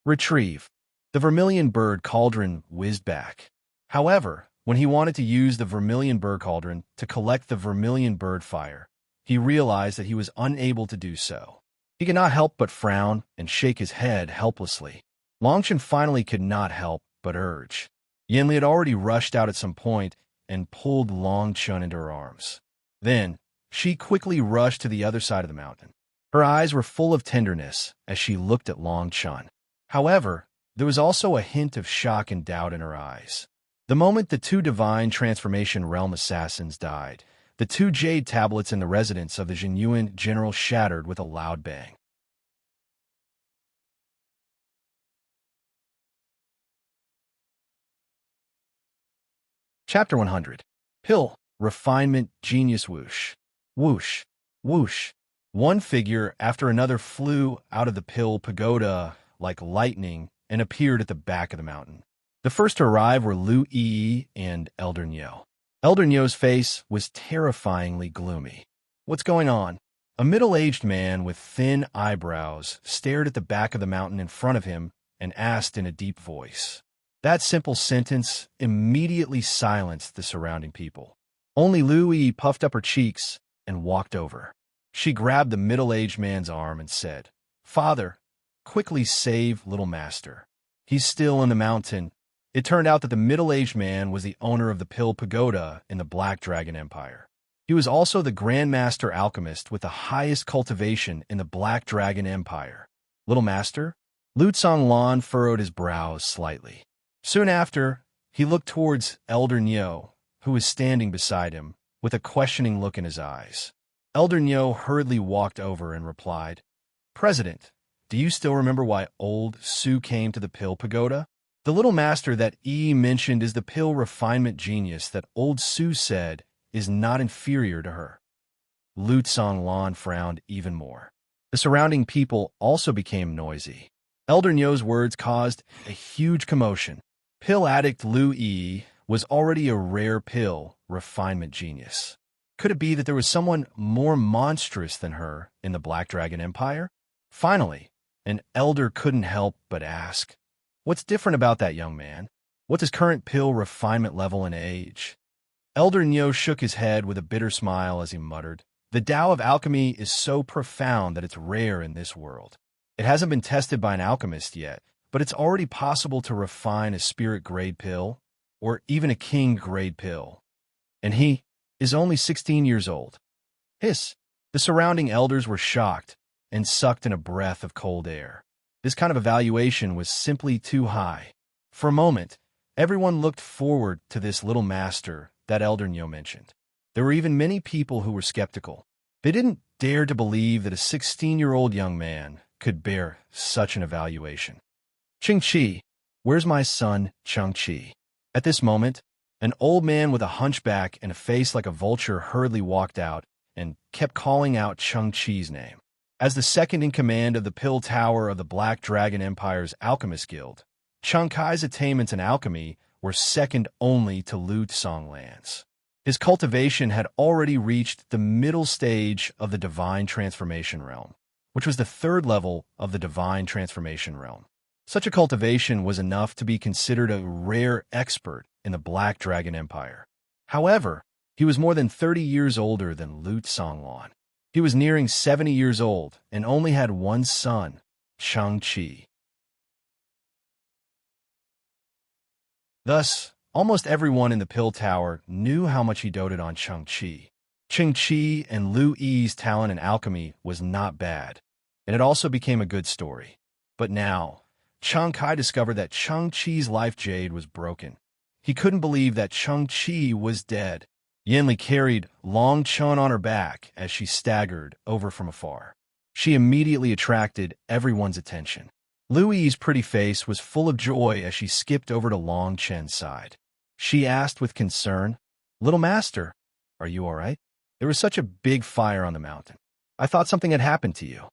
Retrieve. The vermilion bird cauldron whizzed back. However, when he wanted to use the vermilion bird cauldron to collect the vermilion bird fire, he realized that he was unable to do so. He could not help but frown and shake his head helplessly. Longchen finally could not help but urge. Yinli had already rushed out at some point and pulled Long Chun into her arms. Then, she quickly rushed to the other side of the mountain. Her eyes were full of tenderness as she looked at Long Chun. However, there was also a hint of shock and doubt in her eyes. The moment the two divine transformation realm assassins died, the two jade tablets in the residence of the Jinyuan general shattered with a loud bang. Chapter 100. Pill, Refinement, Genius Whoosh. Whoosh, whoosh. One figure after another flew out of the pill pagoda like lightning and appeared at the back of the mountain. The first to arrive were Lu Yi and Elder Nyo. Elder Nyo's face was terrifyingly gloomy. What's going on? A middle-aged man with thin eyebrows stared at the back of the mountain in front of him and asked in a deep voice. That simple sentence immediately silenced the surrounding people. Only Lu Yi puffed up her cheeks and walked over. She grabbed the middle-aged man's arm and said, "Father, quickly save little master. He's still in the mountain." It turned out that the middle-aged man was the owner of the Pill Pagoda in the Black Dragon Empire. He was also the Grand Master Alchemist with the highest cultivation in the Black Dragon Empire. Little Master? Lu Tsonglan furrowed his brows slightly. Soon after, he looked towards Elder Nyo, who was standing beside him, with a questioning look in his eyes. Elder Nyo hurriedly walked over and replied, "President, do you still remember why old Su came to the Pill Pagoda? The little master that Yi mentioned is the pill refinement genius that old Su said is not inferior to her." Lu Tsonglan frowned even more. The surrounding people also became noisy. Elder Nyo's words caused a huge commotion. Pill addict Lu Yi was already a rare pill refinement genius. Could it be that there was someone more monstrous than her in the Black Dragon Empire? Finally, an elder couldn't help but ask, "What's different about that young man? What's his current pill refinement level and age?" Elder Nyo shook his head with a bitter smile as he muttered, "The Tao of alchemy is so profound that it's rare in this world. It hasn't been tested by an alchemist yet, but it's already possible to refine a spirit-grade pill, or even a king-grade pill. And he is only 16 years old." Hiss! The surrounding elders were shocked and sucked in a breath of cold air. This kind of evaluation was simply too high. For a moment, everyone looked forward to this little master that Elder Nyo mentioned. There were even many people who were skeptical. They didn't dare to believe that a 16-year-old young man could bear such an evaluation. "Ching-Chi, where's my son, Chang-Chi?" At this moment, an old man with a hunchback and a face like a vulture hurriedly walked out and kept calling out Chang-Chi's name. As the second in command of the Pill Tower of the Black Dragon Empire's Alchemist Guild, Chang-Chi's attainments in alchemy were second only to Lu Tsonglan's. His cultivation had already reached the middle stage of the Divine Transformation Realm, which was the third level of the Divine Transformation Realm. Such a cultivation was enough to be considered a rare expert in the Black Dragon Empire. However, he was more than 30 years older than Lu Tsonglan. He was nearing 70 years old and only had one son, Chang-Chi. Thus, Almost everyone in the Pill Tower knew how much he doted on Chang-Chi. Chang-Chi and Lu Yi's talent in alchemy was not bad, and it also became a good story. But now, Chang-Kai discovered that Chang-Chi's life jade was broken. He couldn't believe that Chang-Chi was dead. Yanli carried Long Chun on her back as she staggered over from afar. She immediately attracted everyone's attention. Lu Yi's pretty face was full of joy as she skipped over to Long Chen's side. She asked with concern, "Little master, are you all right? There was such a big fire on the mountain. I thought something had happened to you."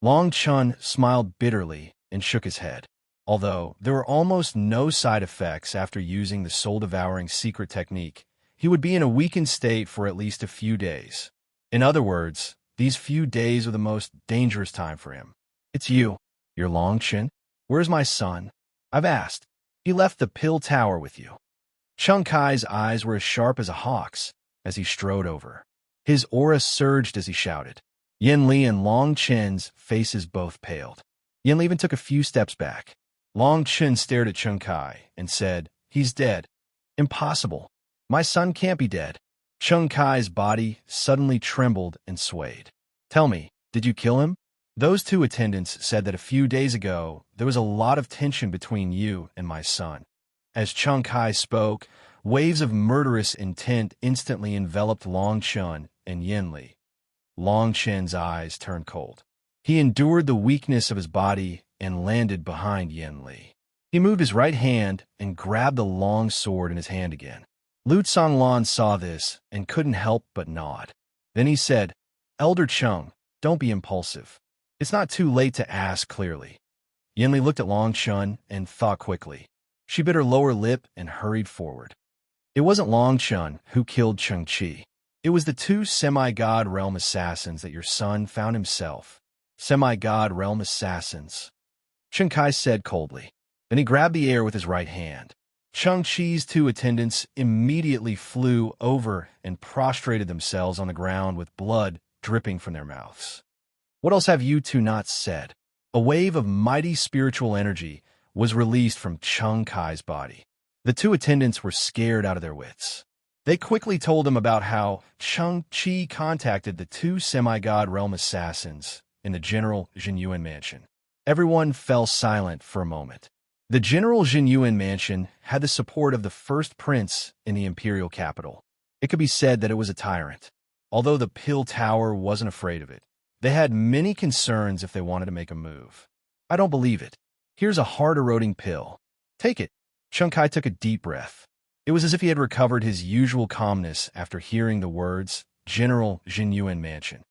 Long Chun smiled bitterly and shook his head. Although there were almost no side effects after using the soul-devouring secret technique, he would be in a weakened state for at least a few days. In other words, these few days were the most dangerous time for him. "It's you. You're Long Chin? Where's my son? I've asked. He left the Pill Tower with you." Chung Kai's eyes were as sharp as a hawk's as he strode over. His aura surged as he shouted. Yin Li and Long Chen's faces both paled. Yin Li even took a few steps back. Long Chen stared at Chung Kai and said, "He's dead." "Impossible. My son can't be dead." Chung Kai's body suddenly trembled and swayed. "Tell me, did you kill him?" Those two attendants said that a few days ago, there was a lot of tension between you and my son. As Chung Kai spoke, waves of murderous intent instantly enveloped Long Chun and Yin Li. Long Chen's eyes turned cold. He endured the weakness of his body and landed behind Yin Li. He moved his right hand and grabbed the long sword in his hand again. Lu Tsonglan saw this and couldn't help but nod. Then he said, "Elder Chung, don't be impulsive. It's not too late to ask clearly." Yin Li looked at Long Chun and thought quickly. She bit her lower lip and hurried forward. It wasn't Long Chun who killed Chang-Chi. It was the two semi-god realm assassins that your son found himself. Semi-god realm assassins, Chung Kai said coldly. Then he grabbed the air with his right hand. Chang-Chi's two attendants immediately flew over and prostrated themselves on the ground with blood dripping from their mouths. "What else have you two not said?" A wave of mighty spiritual energy was released from Chung Kai's body. The two attendants were scared out of their wits. They quickly told him about how Chang-Chi contacted the two semi-god realm assassins in the General Jinyuan mansion. Everyone fell silent for a moment. The General Jinyuan mansion had the support of the first prince in the imperial capital. It could be said that it was a tyrant. Although the Pill Tower wasn't afraid of it, they had many concerns if they wanted to make a move. "I don't believe it. Here's a heart-eroding pill. Take it." Chung Kai took a deep breath. It was as if he had recovered his usual calmness after hearing the words, General Jinyuan Mansion.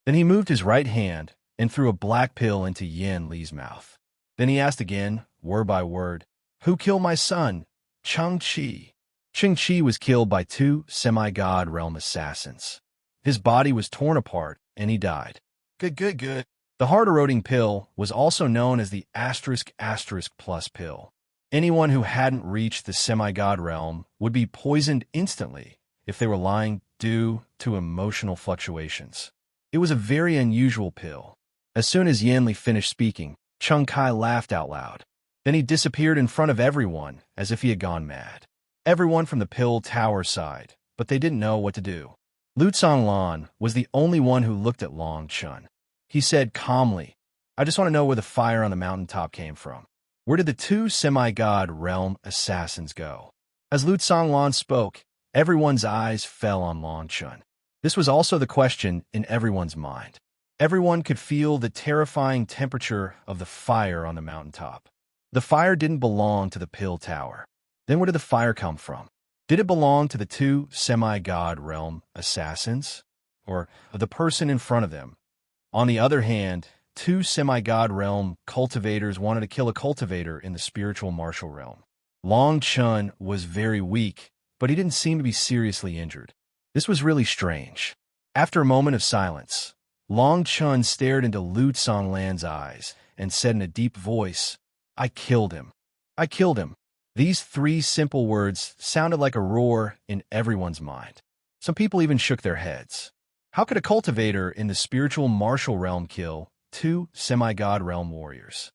Then he moved his right hand and threw a black pill into Yin Li's mouth. Then he asked again, word by word, "Who killed my son, Chang-Chi?" Chang-Chi was killed by two semi-god realm assassins. His body was torn apart, and he died. Good. The heart-eroding pill was also known as the **+ pill. Anyone who hadn't reached the semi-god realm would be poisoned instantly if they were lying due to emotional fluctuations. It was a very unusual pill. As soon as Yin Li finished speaking, Chung Kai laughed out loud. Then he disappeared in front of everyone as if he had gone mad. Everyone from the Pill Tower sighed, but they didn't know what to do. Lu Tsonglan was the only one who looked at Long Chun. He said calmly, "I just want to know where the fire on the mountaintop came from. Where did the two semi-god realm assassins go?" As Lu Tsonglan spoke, everyone's eyes fell on Long Chun. This was also the question in everyone's mind. Everyone could feel the terrifying temperature of the fire on the mountaintop. The fire didn't belong to the Pill Tower. Then where did the fire come from? Did it belong to the two semi-god realm assassins? Or the person in front of them? On the other hand, two semi-god realm cultivators wanted to kill a cultivator in the spiritual martial realm. Long Chun was very weak, but he didn't seem to be seriously injured. This was really strange. After a moment of silence, Long Chun stared into Lu Tsonglan's eyes and said in a deep voice, "I killed him. I killed him." These three simple words sounded like a roar in everyone's mind. Some people even shook their heads. How could a cultivator in the spiritual martial realm kill two semi-god realm warriors?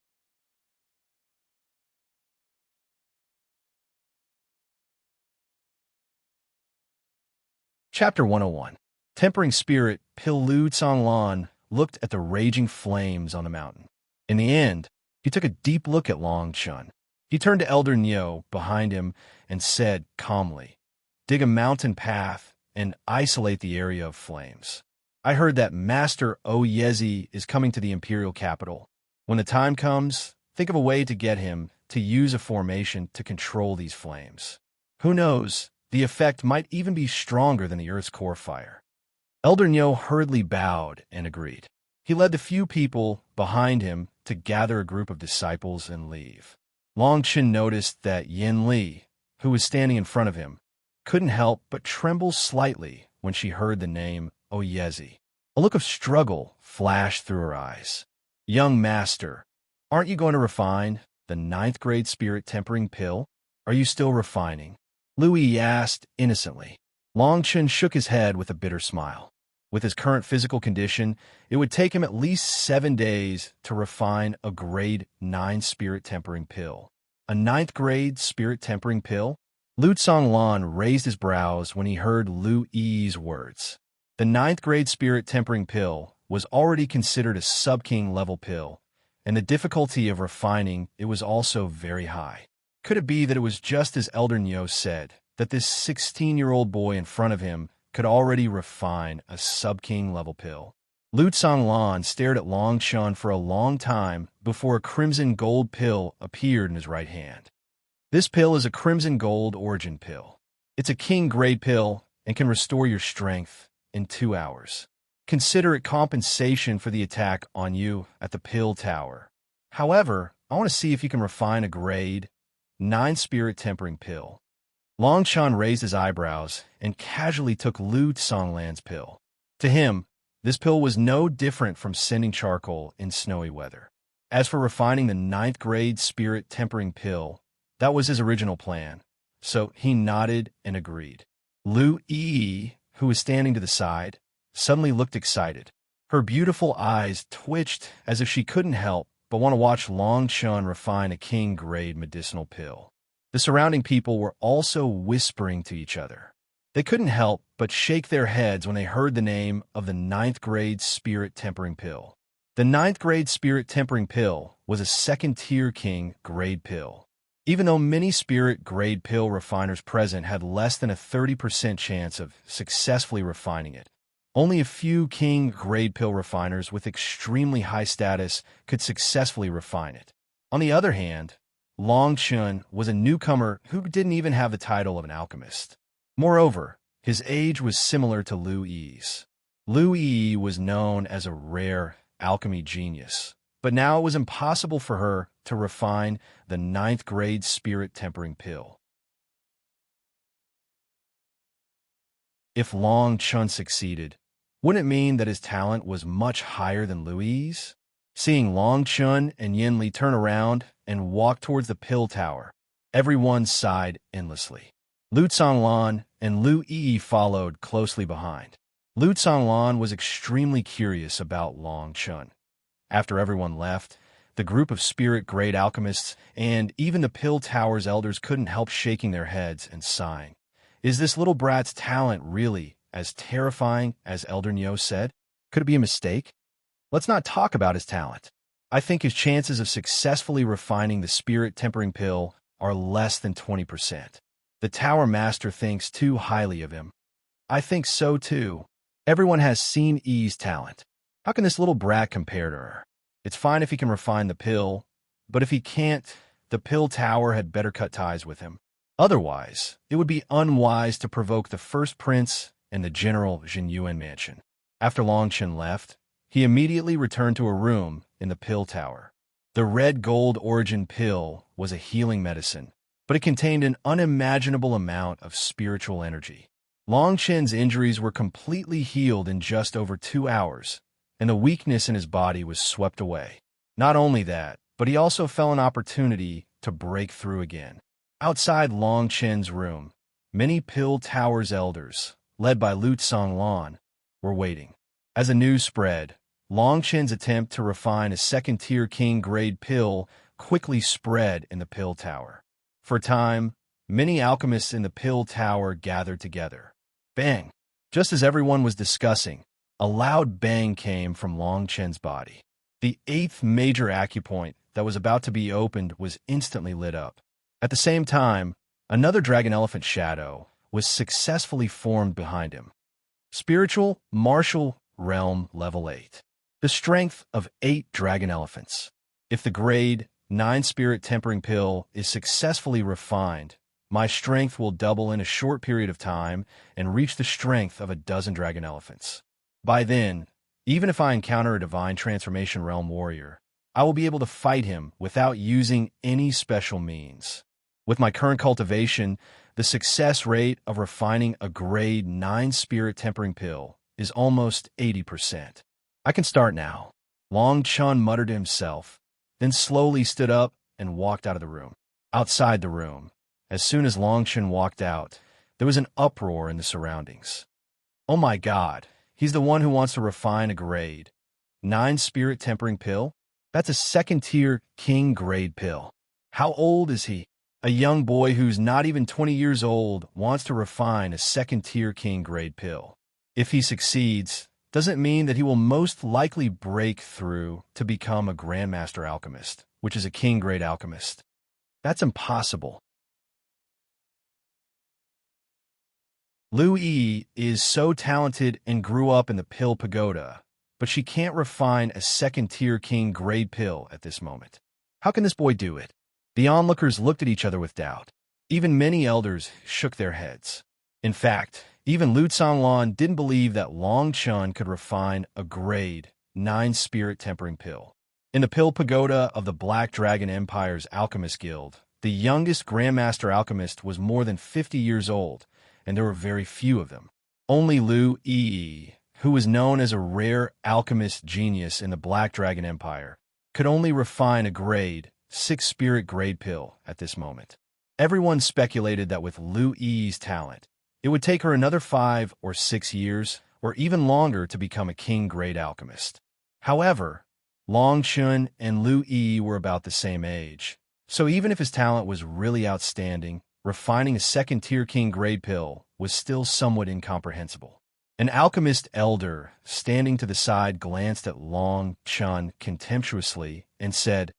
Chapter 101. Tempering Spirit Pill. Lu Tsonglan looked at the raging flames on the mountain. In the end, he took a deep look at Long Chun. He turned to Elder Nyo behind him and said calmly, "Dig a mountain path and isolate the area of flames. I heard that Master Oyezi is coming to the imperial capital. When the time comes, think of a way to get him to use a formation to control these flames. Who knows, the effect might even be stronger than the Earth's core fire." Elder Nyo hurriedly bowed and agreed. He led the few people behind him to gather a group of disciples and leave. Long Chen noticed that Yin Li, who was standing in front of him, couldn't help but tremble slightly when she heard the name Oyezi. A look of struggle flashed through her eyes. "Young master, aren't you going to refine the 9th grade spirit tempering pill? Are you still refining?" Louis asked innocently. Long Chen shook his head with a bitter smile. With his current physical condition, it would take him at least 7 days to refine a grade 9 spirit tempering pill. A 9th grade spirit tempering pill? Lu Tsonglan raised his brows when he heard Lu Yi's words. The 9th grade spirit tempering pill was already considered a sub-king level pill, and the difficulty of refining it was also very high. Could it be that it was just as Elder Nyo said, that this 16-year-old boy in front of him could already refine a sub-king level pill? Lu Tsonglan stared at Long Chun for a long time before a crimson gold pill appeared in his right hand. This pill is a crimson gold origin pill. It's a king grade pill and can restore your strength in 2 hours. Consider it compensation for the attack on you at the pill tower. However, I want to see if you can refine a grade 9 spirit tempering pill. Long Chun raised his eyebrows and casually took Lu Tsonglan's pill. To him, this pill was no different from sending charcoal in snowy weather. As for refining the 9th grade spirit tempering pill, that was his original plan, so he nodded and agreed. Lu Yi, who was standing to the side, suddenly looked excited. Her beautiful eyes twitched as if she couldn't help but want to watch Long Chun refine a king grade medicinal pill. The surrounding people were also whispering to each other. They couldn't help but shake their heads when they heard the name of the 9th grade spirit tempering pill. The 9th grade spirit tempering pill was a 2nd-tier king grade pill. Even though many spirit grade pill refiners present had less than a 30% chance of successfully refining it, only a few king grade pill refiners with extremely high status could successfully refine it. On the other hand, Long Chun was a newcomer who didn't even have the title of an alchemist. Moreover, his age was similar to Lu Yi's. Lu Yi was known as a rare alchemy genius, but now it was impossible for her to refine the 9th grade spirit tempering pill. If Long Chun succeeded, wouldn't it mean that his talent was much higher than Lu Yi's? Seeing Long Chun and Yin Li turn around and walk towards the pill tower, everyone sighed endlessly. Lu Tsonglan and Lu Yi followed closely behind. Lu Tsonglan was extremely curious about Long Chun. After everyone left, the group of spirit-grade alchemists and even the pill tower's elders couldn't help shaking their heads and sighing. Is this little brat's talent really as terrifying as Elder Nyo said? Could it be a mistake? Let's not talk about his talent. I think his chances of successfully refining the spirit tempering pill are less than 20%. The Tower Master thinks too highly of him. I think so too. Everyone has seen Yi's talent. How can this little brat compare to her? It's fine if he can refine the pill, but if he can't, the pill tower had better cut ties with him. Otherwise, it would be unwise to provoke the first prince and the general Jinyuan mansion. After Long Chen left, he immediately returned to a room in the pill tower. The red gold origin pill was a healing medicine, but it contained an unimaginable amount of spiritual energy. Long Chen's injuries were completely healed in just over 2 hours, and the weakness in his body was swept away. Not only that, but he also felt an opportunity to break through again. Outside Long Chen's room, many pill tower's elders, led by Lu Tsonglan, were waiting. As the news spread, Long Chen's attempt to refine a 2nd-tier king grade pill quickly spread in the pill tower. For a time, many alchemists in the pill tower gathered together. Bang! Just as everyone was discussing, a loud bang came from Long Chen's body. The eighth major acupoint that was about to be opened was instantly lit up. At the same time, another dragon elephant shadow was successfully formed behind him. Spiritual Martial Realm Level 8. The strength of 8 dragon elephants. If the grade 9 spirit tempering pill is successfully refined, my strength will double in a short period of time and reach the strength of a dozen dragon elephants. By then, even if I encounter a divine transformation realm warrior, I will be able to fight him without using any special means. With my current cultivation, the success rate of refining a grade 9 spirit tempering pill is almost 80%. I can start now. Long Chun muttered to himself, then slowly stood up and walked out of the room. Outside the room, as soon as Long Chun walked out, there was an uproar in the surroundings. Oh my God, he's the one who wants to refine a grade 9 spirit tempering pill? That's a second-tier king grade pill. How old is he? A young boy who's not even 20 years old wants to refine a second-tier king grade pill. If he succeeds, doesn't mean that he will most likely break through to become a Grandmaster Alchemist, which is a king grade alchemist. That's impossible. Lu Yi is so talented and grew up in the pill pagoda, but she can't refine a second-tier king grade pill at this moment. How can this boy do it? The onlookers looked at each other with doubt. Even many elders shook their heads. In fact, even Lu Tsanglan didn't believe that Long Chun could refine a grade 9 spirit tempering pill. In the pill pagoda of the Black Dragon Empire's Alchemist Guild, the youngest Grandmaster Alchemist was more than 50 years old, and there were very few of them. Only Lu Yi, who was known as a rare alchemist genius in the Black Dragon Empire, could only refine a grade 6 spirit grade pill at this moment. Everyone speculated that with Lu Yi's talent, it would take her another 5 or 6 years, or even longer, to become a king grade alchemist. However, Long Chun and Lu Yi were about the same age, so even if his talent was really outstanding, refining a second-tier king grade pill was still somewhat incomprehensible. An alchemist elder standing to the side glanced at Long Chun contemptuously and said,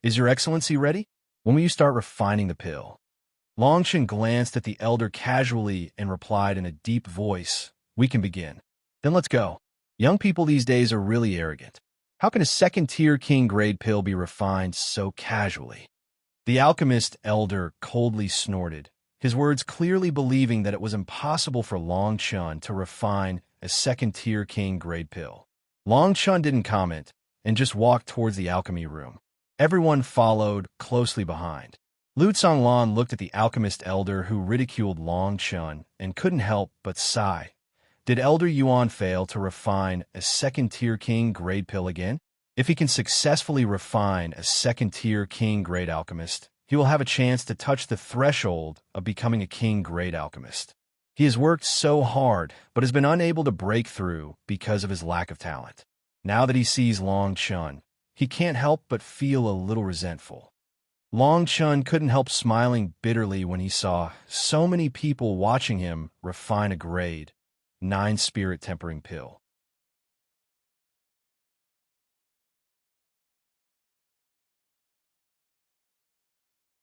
"Is your excellency ready? When will you start refining the pill?" Long Chun glanced at the elder casually and replied in a deep voice, "We can begin." "Then let's go." Young people these days are really arrogant. How can a second-tier king grade pill be refined so casually? The alchemist elder coldly snorted, his words clearly believing that it was impossible for Long Chun to refine a second-tier king grade pill. Long Chun didn't comment and just walked towards the alchemy room. Everyone followed closely behind. Lu Tsanglan looked at the alchemist elder who ridiculed Long Chun and couldn't help but sigh. Did Elder Yuan fail to refine a second-tier king grade pill again? If he can successfully refine a second-tier king grade alchemist, he will have a chance to touch the threshold of becoming a king grade alchemist. He has worked so hard, but has been unable to break through because of his lack of talent. Now that he sees Long Chun, he can't help but feel a little resentful. Long Chun couldn't help smiling bitterly when he saw so many people watching him refine a grade 9 spirit tempering pill.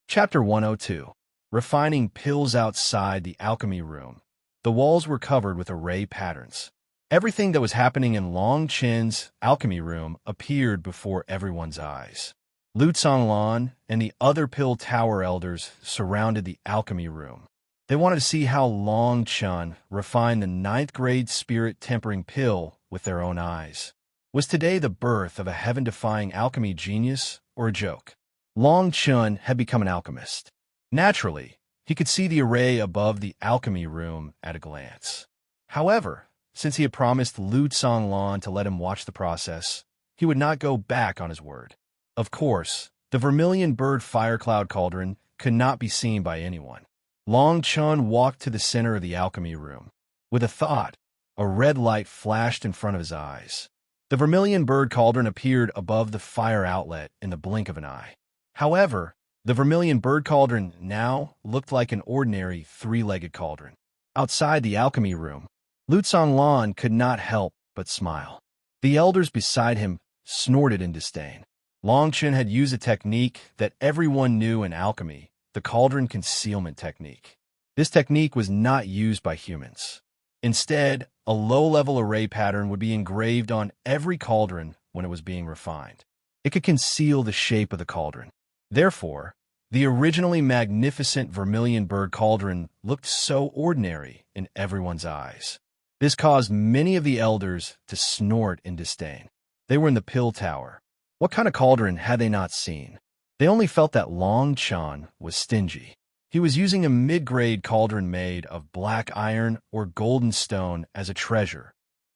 Chapter 102. Refining pills outside the alchemy room. The walls were covered with array patterns. Everything that was happening in Long Chen's alchemy room appeared before everyone's eyes. Lu Tsanglan and the other pill tower elders surrounded the alchemy room. They wanted to see how Long Chun refined the 9th grade spirit tempering pill with their own eyes. Was today the birth of a heaven-defying alchemy genius or a joke? Long Chun had become an alchemist. Naturally, he could see the array above the alchemy room at a glance. However, since he had promised Lu Tsanglan to let him watch the process, he would not go back on his word. Of course, the vermilion bird fire cloud cauldron could not be seen by anyone. Long Chun walked to the center of the alchemy room. With a thought, a red light flashed in front of his eyes. The vermilion bird cauldron appeared above the fire outlet in the blink of an eye. However, the vermilion bird cauldron now looked like an ordinary 3-legged cauldron. Outside the alchemy room, Lutsan Lan could not help but smile. The elders beside him snorted in disdain. Longchen had used a technique that everyone knew in alchemy, the cauldron concealment technique. This technique was not used by humans. Instead, a low-level array pattern would be engraved on every cauldron when it was being refined. It could conceal the shape of the cauldron. Therefore, the originally magnificent vermilion bird cauldron looked so ordinary in everyone's eyes. This caused many of the elders to snort in disdain. They were in the pill tower. What kind of cauldron had they not seen? They only felt that Long Chan was stingy. He was using a mid-grade cauldron made of black iron or golden stone as a treasure.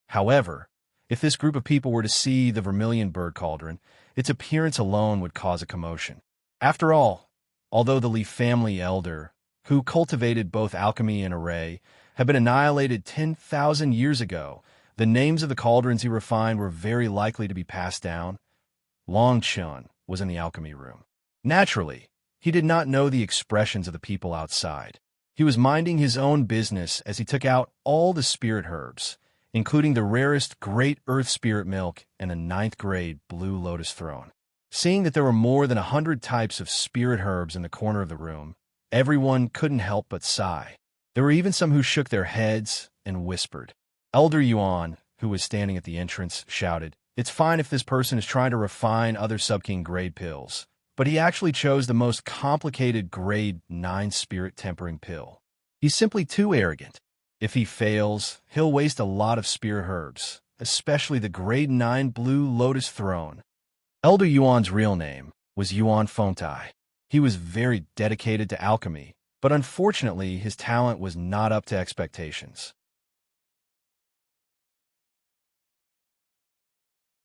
However, if this group of people were to see the vermilion bird cauldron, its appearance alone would cause a commotion. After all, although the Li family elder, who cultivated both alchemy and array, had been annihilated 10,000 years ago, the names of the cauldrons he refined were very likely to be passed down. Long Chun was in the alchemy room. Naturally, he did not know the expressions of the people outside. He was minding his own business as he took out all the spirit herbs, including the rarest Great Earth Spirit Milk and a 9th grade Blue Lotus Throne. Seeing that there were more than 100 types of spirit herbs in the corner of the room, everyone couldn't help but sigh. There were even some who shook their heads and whispered. Elder Yuan, who was standing at the entrance, shouted, "It's fine if this person is trying to refine other sub-king grade pills, but he actually chose the most complicated grade 9 spirit tempering pill. He's simply too arrogant. If he fails, he'll waste a lot of spirit herbs, especially the grade 9 Blue Lotus Throne." Elder Yuan's real name was Yuan Fontai. He was very dedicated to alchemy, but unfortunately his talent was not up to expectations.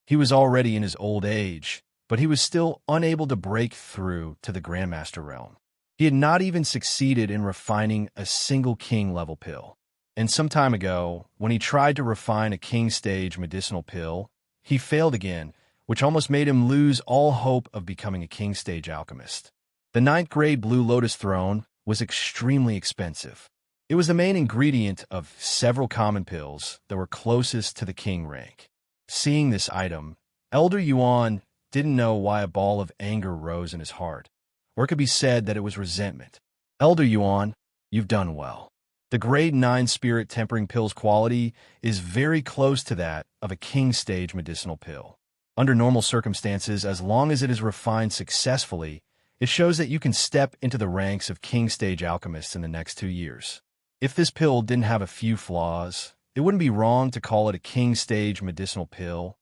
He was already in his old age, but he was still unable to break through to the Grandmaster realm. He had not even succeeded in refining a single king-level pill. And some time ago, when he tried to refine a king-stage medicinal pill, he failed again, which almost made him lose all hope of becoming a king-stage alchemist. The 9th grade Blue Lotus Throne was extremely expensive. It was the main ingredient of several common pills that were closest to the king rank. Seeing this item, Elder Yuan didn't know why a ball of anger rose in his heart, or it could be said that it was resentment. Elder Yuan, you've done well. The grade 9 spirit tempering pill's quality is very close to that of a king-stage medicinal pill. Under normal circumstances, as long as it is refined successfully, it shows that you can step into the ranks of king-stage alchemists in the next 2 years. If this pill didn't have a few flaws, it wouldn't be wrong to call it a king-stage medicinal pill.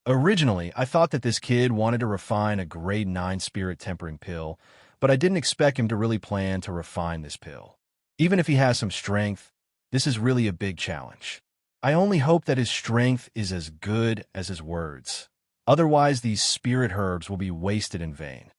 Originally, I thought that this kid wanted to refine a grade 9 spirit tempering pill, but I didn't expect him to really plan to refine this pill. Even if he has some strength, this is really a big challenge. I only hope that his strength is as good as his words. Otherwise, these spirit herbs will be wasted in vain.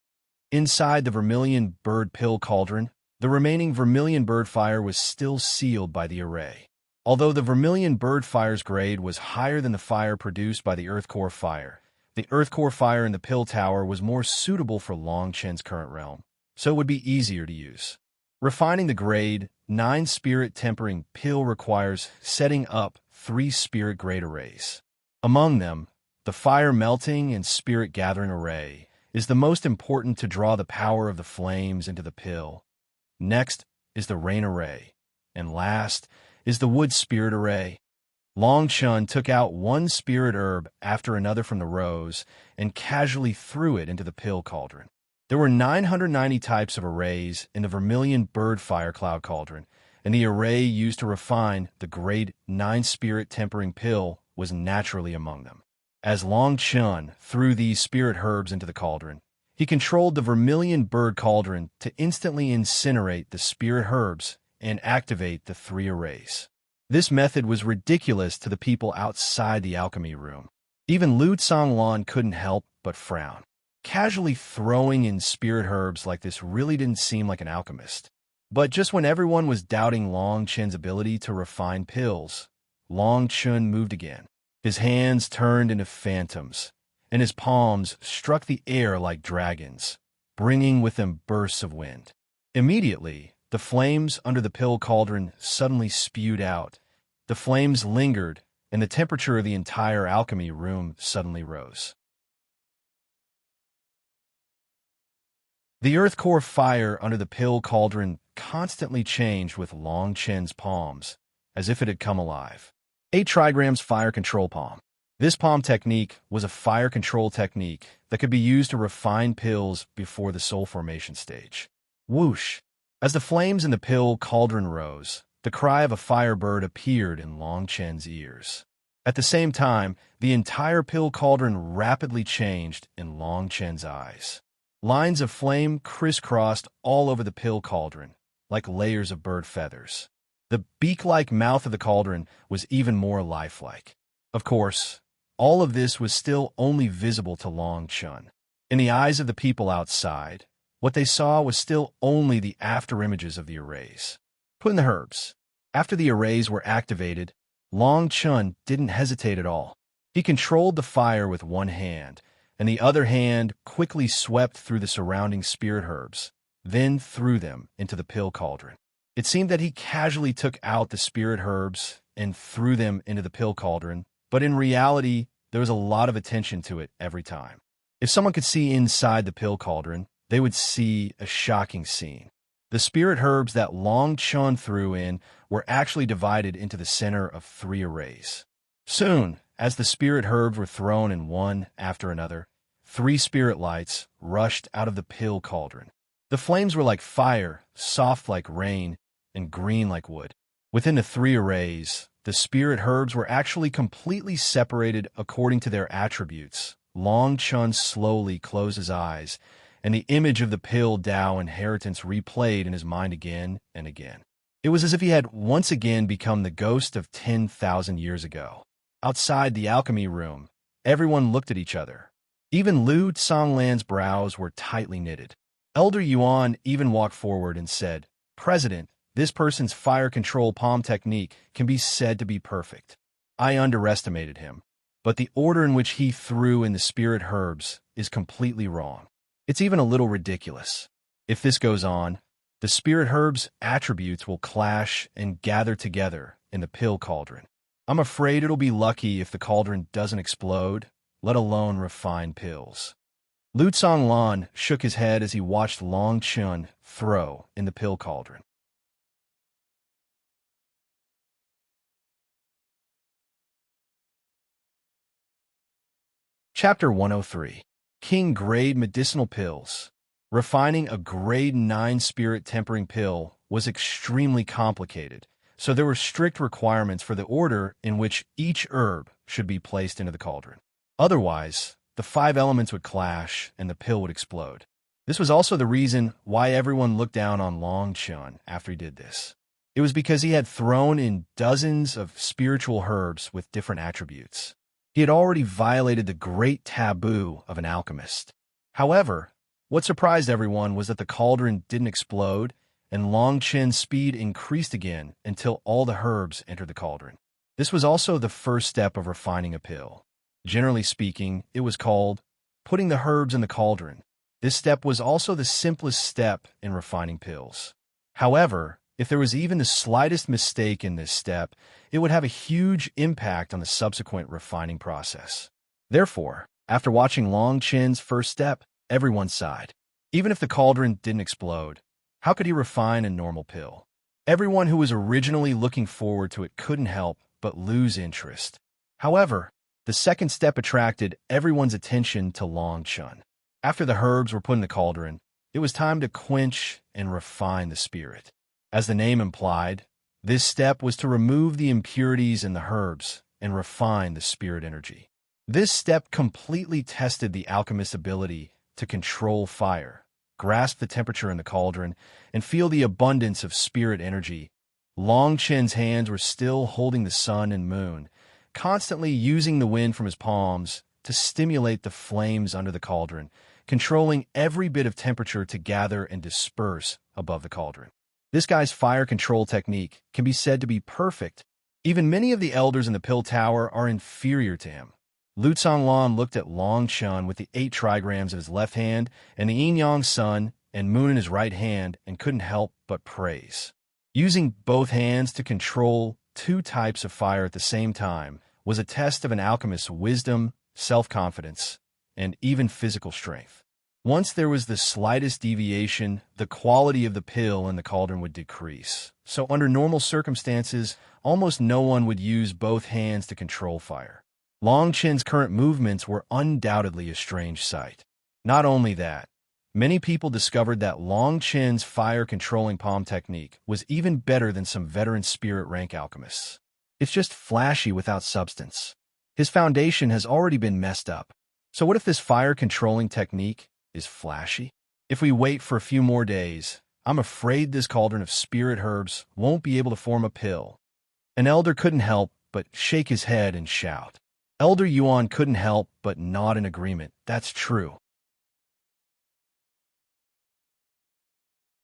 Inside the vermilion bird pill cauldron, the remaining vermilion bird fire was still sealed by the array. Although the vermilion bird fire's grade was higher than the fire produced by the earth core fire, the earth core fire in the pill tower was more suitable for Long Chen's current realm, so it would be easier to use. Refining the grade 9 spirit tempering pill requires setting up 3 spirit grade arrays. Among them, the fire melting and spirit gathering array is the most important to draw the power of the flames into the pill. Next is the rain array, and last is the wood spirit array. Long Chun took out one spirit herb after another from the rows and casually threw it into the pill cauldron. There were 990 types of arrays in the vermilion bird fire cloud cauldron, and the array used to refine the grade 9 spirit tempering pill was naturally among them. As Long Chun threw these spirit herbs into the cauldron, he controlled the vermilion bird cauldron to instantly incinerate the spirit herbs and activate the 3 arrays. This method was ridiculous to the people outside the alchemy room. Even Lu Tsanglan couldn't help but frown. Casually throwing in spirit herbs like this really didn't seem like an alchemist. But just when everyone was doubting Long Chen's ability to refine pills, Long Chun moved again. His hands turned into phantoms, and his palms struck the air like dragons, bringing with them bursts of wind. Immediately, the flames under the pill cauldron suddenly spewed out, The flames lingered, and the temperature of the entire alchemy room suddenly rose. The earth core fire under the pill cauldron constantly changed with Long Chen's palms, as if it had come alive. 8 trigrams fire control palm. This palm technique was a fire control technique that could be used to refine pills before the soul formation stage. Whoosh! As the flames in the pill cauldron rose, the cry of a firebird appeared in Long Chen's ears. At the same time, the entire pill cauldron rapidly changed in Long Chen's eyes. Lines of flame crisscrossed all over the pill cauldron, like layers of bird feathers. The beak-like mouth of the cauldron was even more lifelike. Of course, all of this was still only visible to Long Chen. In the eyes of the people outside, what they saw was still only the afterimages of the arrays. Put in the herbs. After the arrays were activated, Long Chen didn't hesitate at all. He controlled the fire with one hand, and the other hand quickly swept through the surrounding spirit herbs, then threw them into the pill cauldron. It seemed that he casually took out the spirit herbs and threw them into the pill cauldron, but in reality, there was a lot of attention to it every time. If someone could see inside the pill cauldron, they would see a shocking scene. The spirit herbs that Long Chen threw in were actually divided into the center of 3 arrays. Soon, as the spirit herbs were thrown in one after another, 3 spirit lights rushed out of the pill cauldron. The flames were like fire, soft like rain, and green like wood. Within the 3 arrays, the spirit herbs were actually completely separated according to their attributes. Long Chen slowly closed his eyes, and the image of the pill Tao inheritance replayed in his mind again and again. It was as if he had once again become the ghost of 10,000 years ago. Outside the alchemy room, everyone looked at each other. Even Lu Tsonglan's brows were tightly knitted. Elder Yuan even walked forward and said, "President, this person's fire control palm technique can be said to be perfect. I underestimated him, but the order in which he threw in the spirit herbs is completely wrong. It's even a little ridiculous. If this goes on, the spirit herbs' attributes will clash and gather together in the pill cauldron. I'm afraid it'll be lucky if the cauldron doesn't explode, let alone refine pills." Lu Tsonglan shook his head as he watched Long Chen throw in the pill cauldron. Chapter 103. King Grade Medicinal Pills. Refining a Grade 9 spirit tempering pill was extremely complicated, so there were strict requirements for the order in which each herb should be placed into the cauldron. Otherwise, the 5 elements would clash and the pill would explode. This was also the reason why everyone looked down on Long Chen after he did this. It was because he had thrown in dozens of spiritual herbs with different attributes. He had already violated the great taboo of an alchemist. However, what surprised everyone was that the cauldron didn't explode, and Long Chen's speed increased again until all the herbs entered the cauldron. This was also the first step of refining a pill. Generally speaking, it was called putting the herbs in the cauldron. This step was also the simplest step in refining pills. However, if there was even the slightest mistake in this step, it would have a huge impact on the subsequent refining process. Therefore, after watching Long Chen's first step, everyone sighed. Even if the cauldron didn't explode, how could he refine a normal pill? Everyone who was originally looking forward to it couldn't help but lose interest. However, the second step attracted everyone's attention to Long Chen. After the herbs were put in the cauldron, it was time to quench and refine the spirit. As the name implied, this step was to remove the impurities in the herbs and refine the spirit energy. This step completely tested the alchemist's ability to control fire, grasp the temperature in the cauldron, and feel the abundance of spirit energy. Long Chen's hands were still holding the sun and moon, constantly using the wind from his palms to stimulate the flames under the cauldron, controlling every bit of temperature to gather and disperse above the cauldron. This guy's fire control technique can be said to be perfect. Even many of the elders in the Pill Tower are inferior to him. Lu Tsonglan looked at Long Chen with the 8 trigrams in his left hand and the yin-yang sun and moon in his right hand and couldn't help but praise. Using both hands to control two types of fire at the same time was a test of an alchemist's wisdom, self-confidence, and even physical strength. Once there was the slightest deviation, the quality of the pill in the cauldron would decrease. So under normal circumstances, almost no one would use both hands to control fire. Long Chen's current movements were undoubtedly a strange sight. Not only that, many people discovered that Long Chen's fire-controlling palm technique was even better than some veteran spirit rank alchemists. It's just flashy without substance. His foundation has already been messed up. So what if this fire-controlling technique is flashy? If we wait for a few more days, I'm afraid this cauldron of spirit herbs won't be able to form a pill. An elder couldn't help but shake his head and shout. Elder Yuan couldn't help but nod in agreement. That's true.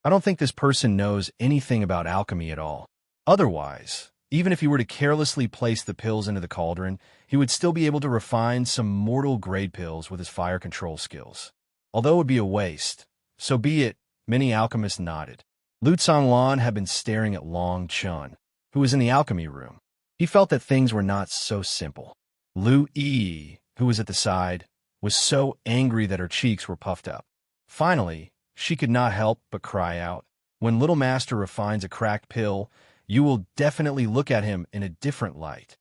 I don't think this person knows anything about alchemy at all. Otherwise, even if he were to carelessly place the pills into the cauldron, he would still be able to refine some mortal-grade pills with his fire control skills. Although it would be a waste, so be it, many alchemists nodded. Lu Tsanglan had been staring at Long Chen, who was in the alchemy room. He felt that things were not so simple. Lu Yi, who was at the side, was so angry that her cheeks were puffed up. Finally, she could not help but cry out, "When Little Master refines a cracked pill, you will definitely look at him in a different light."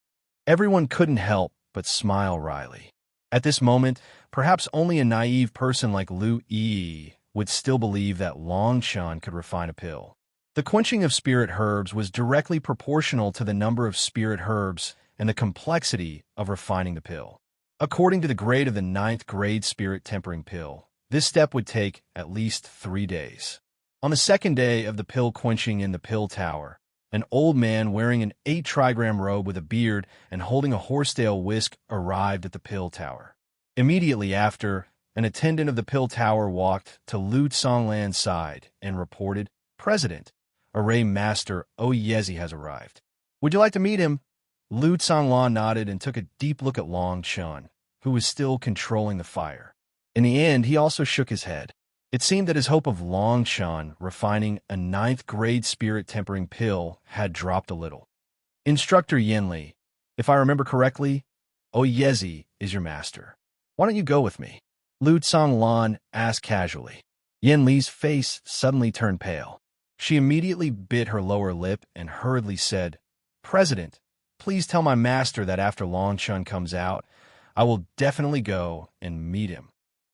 Everyone couldn't help but smile wryly. At this moment, perhaps only a naive person like Lu Yi would still believe that Long Chen could refine a pill. The quenching of spirit herbs was directly proportional to the number of spirit herbs and the complexity of refining the pill. According to the grade of the 9th grade spirit tempering pill, this step would take at least 3 days. On the second day of the pill quenching in the pill tower, an old man wearing an 8-trigram robe with a beard and holding a horsetail whisk arrived at the pill tower. Immediately after, an attendant of the pill tower walked to Lu Tsanglan's side and reported, "President, Array Master Oyezi has arrived. Would you like to meet him?" Lu Tsanglan nodded and took a deep look at Long Chen, who was still controlling the fire. In the end, he also shook his head. It seemed that his hope of Long Chen refining a 9th grade spirit tempering pill had dropped a little. "Instructor Yanli, if I remember correctly, Oyezi is your master. Why don't you go with me?" Lu Tsanglan asked casually. Yanli's face suddenly turned pale. She immediately bit her lower lip and hurriedly said, "President, please tell my master that after Long Chen comes out, I will definitely go and meet him."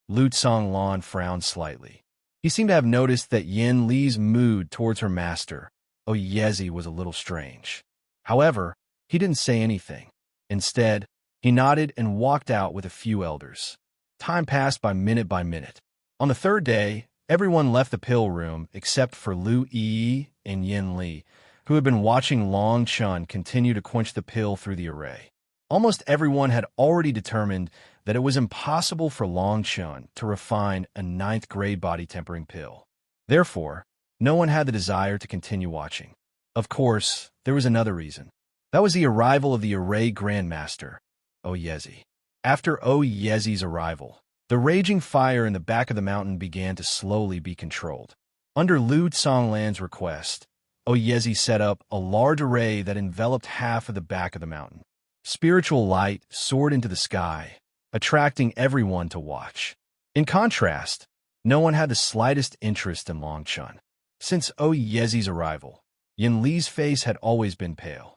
Lu Tsanglan frowned slightly. He seemed to have noticed that Yin Li's mood towards her master, Oyezi, was a little strange. However, he didn't say anything. Instead, he nodded and walked out with a few elders. Time passed by minute. On the third day, everyone left the pill room except for Lu Yi and Yin Li, who had been watching Long Chen continue to quench the pill through the array. Almost everyone had already determined that it was impossible for Long Chen to refine a 9th grade body tempering pill. Therefore, no one had the desire to continue watching. Of course, there was another reason. That was the arrival of the array grandmaster, Oyezi. After Oyezi's arrival, the raging fire in the back of the mountain began to slowly be controlled. Under Lu Tsanglan's request, Oyezi set up a large array that enveloped half of the back of the mountain. Spiritual light soared into the sky, attracting everyone to watch. In contrast, no one had the slightest interest in Long Chen. Since Oyezi's arrival, Yin Li's face had always been pale.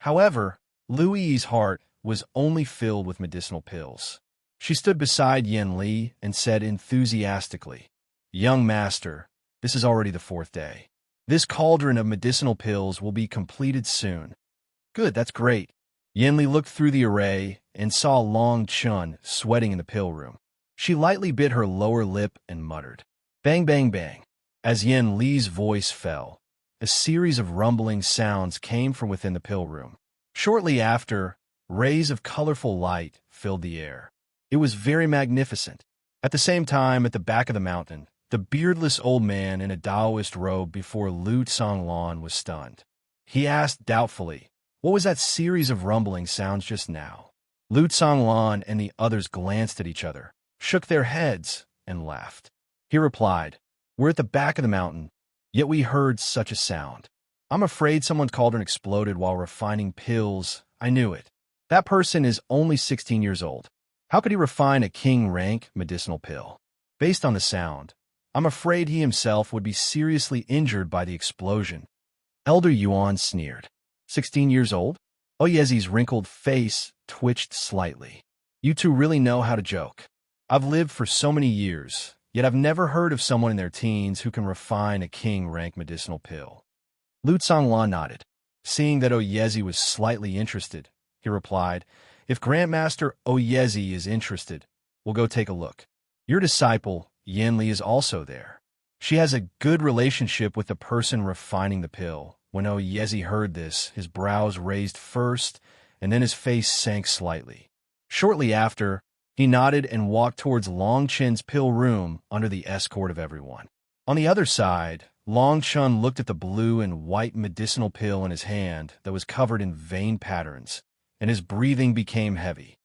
However, Lu Yi's heart was only filled with medicinal pills. She stood beside Yin Li and said enthusiastically, "Young master, this is already the 4th day. This cauldron of medicinal pills will be completed soon." "Good, that's great." Yin Li looked through the array and saw Long Chen sweating in the pill room. She lightly bit her lower lip and muttered, "Bang, bang, bang." As Yin Li's voice fell, a series of rumbling sounds came from within the pill room. Shortly after, rays of colorful light filled the air. It was very magnificent. At the same time, at the back of the mountain, the beardless old man in a Taoist robe before Lu Tsanglan was stunned. He asked doubtfully, "What was that series of rumbling sounds just now?" Lu Tsanglan and the others glanced at each other, shook their heads, and laughed. He replied, "We're at the back of the mountain. Yet we heard such a sound. I'm afraid someone's cauldron exploded while refining pills. I knew it. That person is only 16 years old. How could he refine a king-rank medicinal pill? Based on the sound, I'm afraid he himself would be seriously injured by the explosion. Elder Yuan sneered. 16 years old? Oyezi's wrinkled face twitched slightly. You two really know how to joke. I've lived for so many years, yet I've never heard of someone in their teens who can refine a king-rank medicinal pill. Lu Tsanglan nodded. Seeing that Oyezi was slightly interested, he replied, If Grandmaster Oyezi is interested, we'll go take a look. Your disciple, Yanli, is also there. She has a good relationship with the person refining the pill. When Oyezi heard this, his brows raised first, and then his face sank slightly. Shortly after, he nodded and walked towards Long Chen's pill room under the escort of everyone. On the other side, Long Chen looked at the blue and white medicinal pill in his hand that was covered in vein patterns, and his breathing became heavy.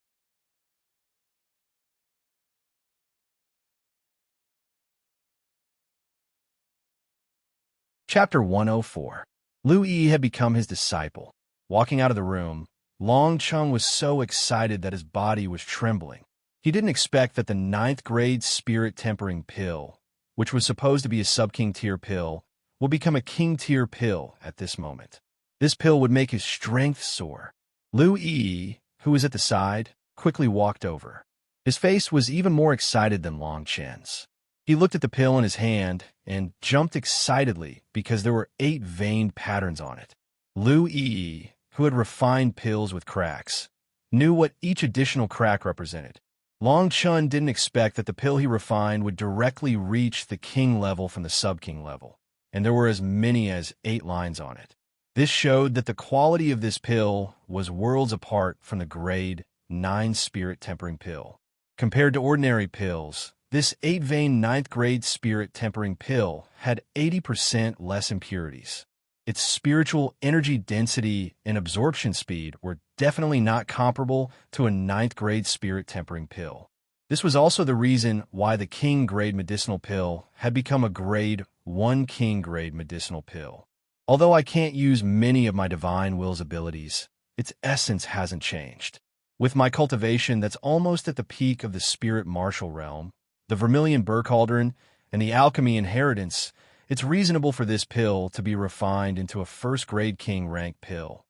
Chapter 104. Lu Yi had become his disciple. Walking out of the room, Long Chen was so excited that his body was trembling. He didn't expect that the 9th-grade spirit-tempering pill, which was supposed to be a sub-king tier pill, would become a king tier pill at this moment. This pill would make his strength soar. Lu Yi, who was at the side, quickly walked over. His face was even more excited than Long Chen's. He looked at the pill in his hand and jumped excitedly because there were 8 veined patterns on it. Lu Yi, who had refined pills with cracks, knew what each additional crack represented. Long Chen didn't expect that the pill he refined would directly reach the king level from the sub-king level, and there were as many as 8 lines on it. This showed that the quality of this pill was worlds apart from the grade 9 spirit tempering pill. Compared to ordinary pills, this 8-vein 9th-grade spirit tempering pill had 80% less impurities. Its spiritual energy density and absorption speed were definitely not comparable to a 9th-grade spirit tempering pill. This was also the reason why the king-grade medicinal pill had become a grade 1 king-grade medicinal pill. Although I can't use many of my divine will's abilities, its essence hasn't changed. With my cultivation that's almost at the peak of the spirit martial realm, the Vermilion Burr Cauldron, and the alchemy inheritance, it's reasonable for this pill to be refined into a first-grade king-rank pill.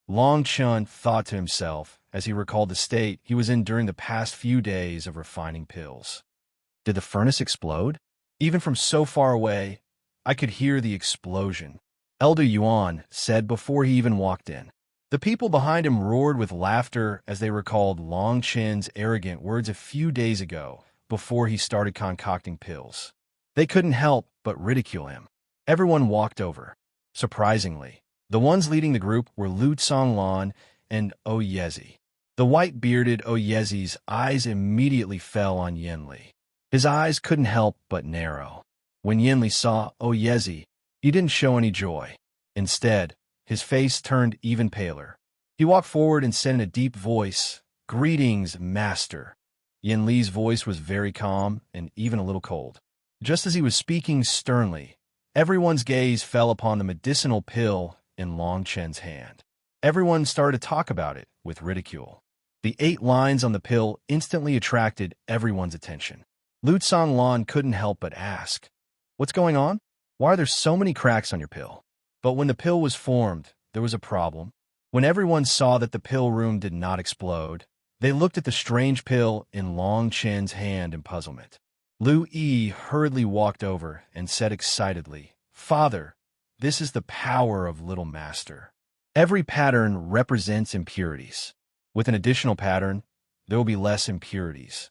Long Chen thought to himself as he recalled the state he was in during the past few days of refining pills. Did the furnace explode? Even from so far away, I could hear the explosion. Elder Yuan said before he even walked in. The people behind him roared with laughter as they recalled Long Chen's arrogant words a few days ago, before he started concocting pills. They couldn't help but ridicule him. Everyone walked over. Surprisingly, the ones leading the group were Lu Tsanglan and Oyezi. The white-bearded Oyezi's eyes immediately fell on Yanli. His eyes couldn't help but narrow. When Yanli saw Oyezi, he didn't show any joy. Instead, his face turned even paler. He walked forward and said in a deep voice, "Greetings, Master." Yanli's voice was very calm and even a little cold. Just as he was speaking sternly, everyone's gaze fell upon the medicinal pill in Long Chen's hand. Everyone started to talk about it with ridicule. The 8 lines on the pill instantly attracted everyone's attention. Lu Tsanglan couldn't help but ask, "What's going on? Why are there so many cracks on your pill?" But when the pill was formed, there was a problem. When everyone saw that the pill room did not explode, they looked at the strange pill in Long Chen's hand in puzzlement. Lu Yi hurriedly walked over and said excitedly, "Father, this is the power of Little Master. Every pattern represents impurities. With an additional pattern, there will be less impurities.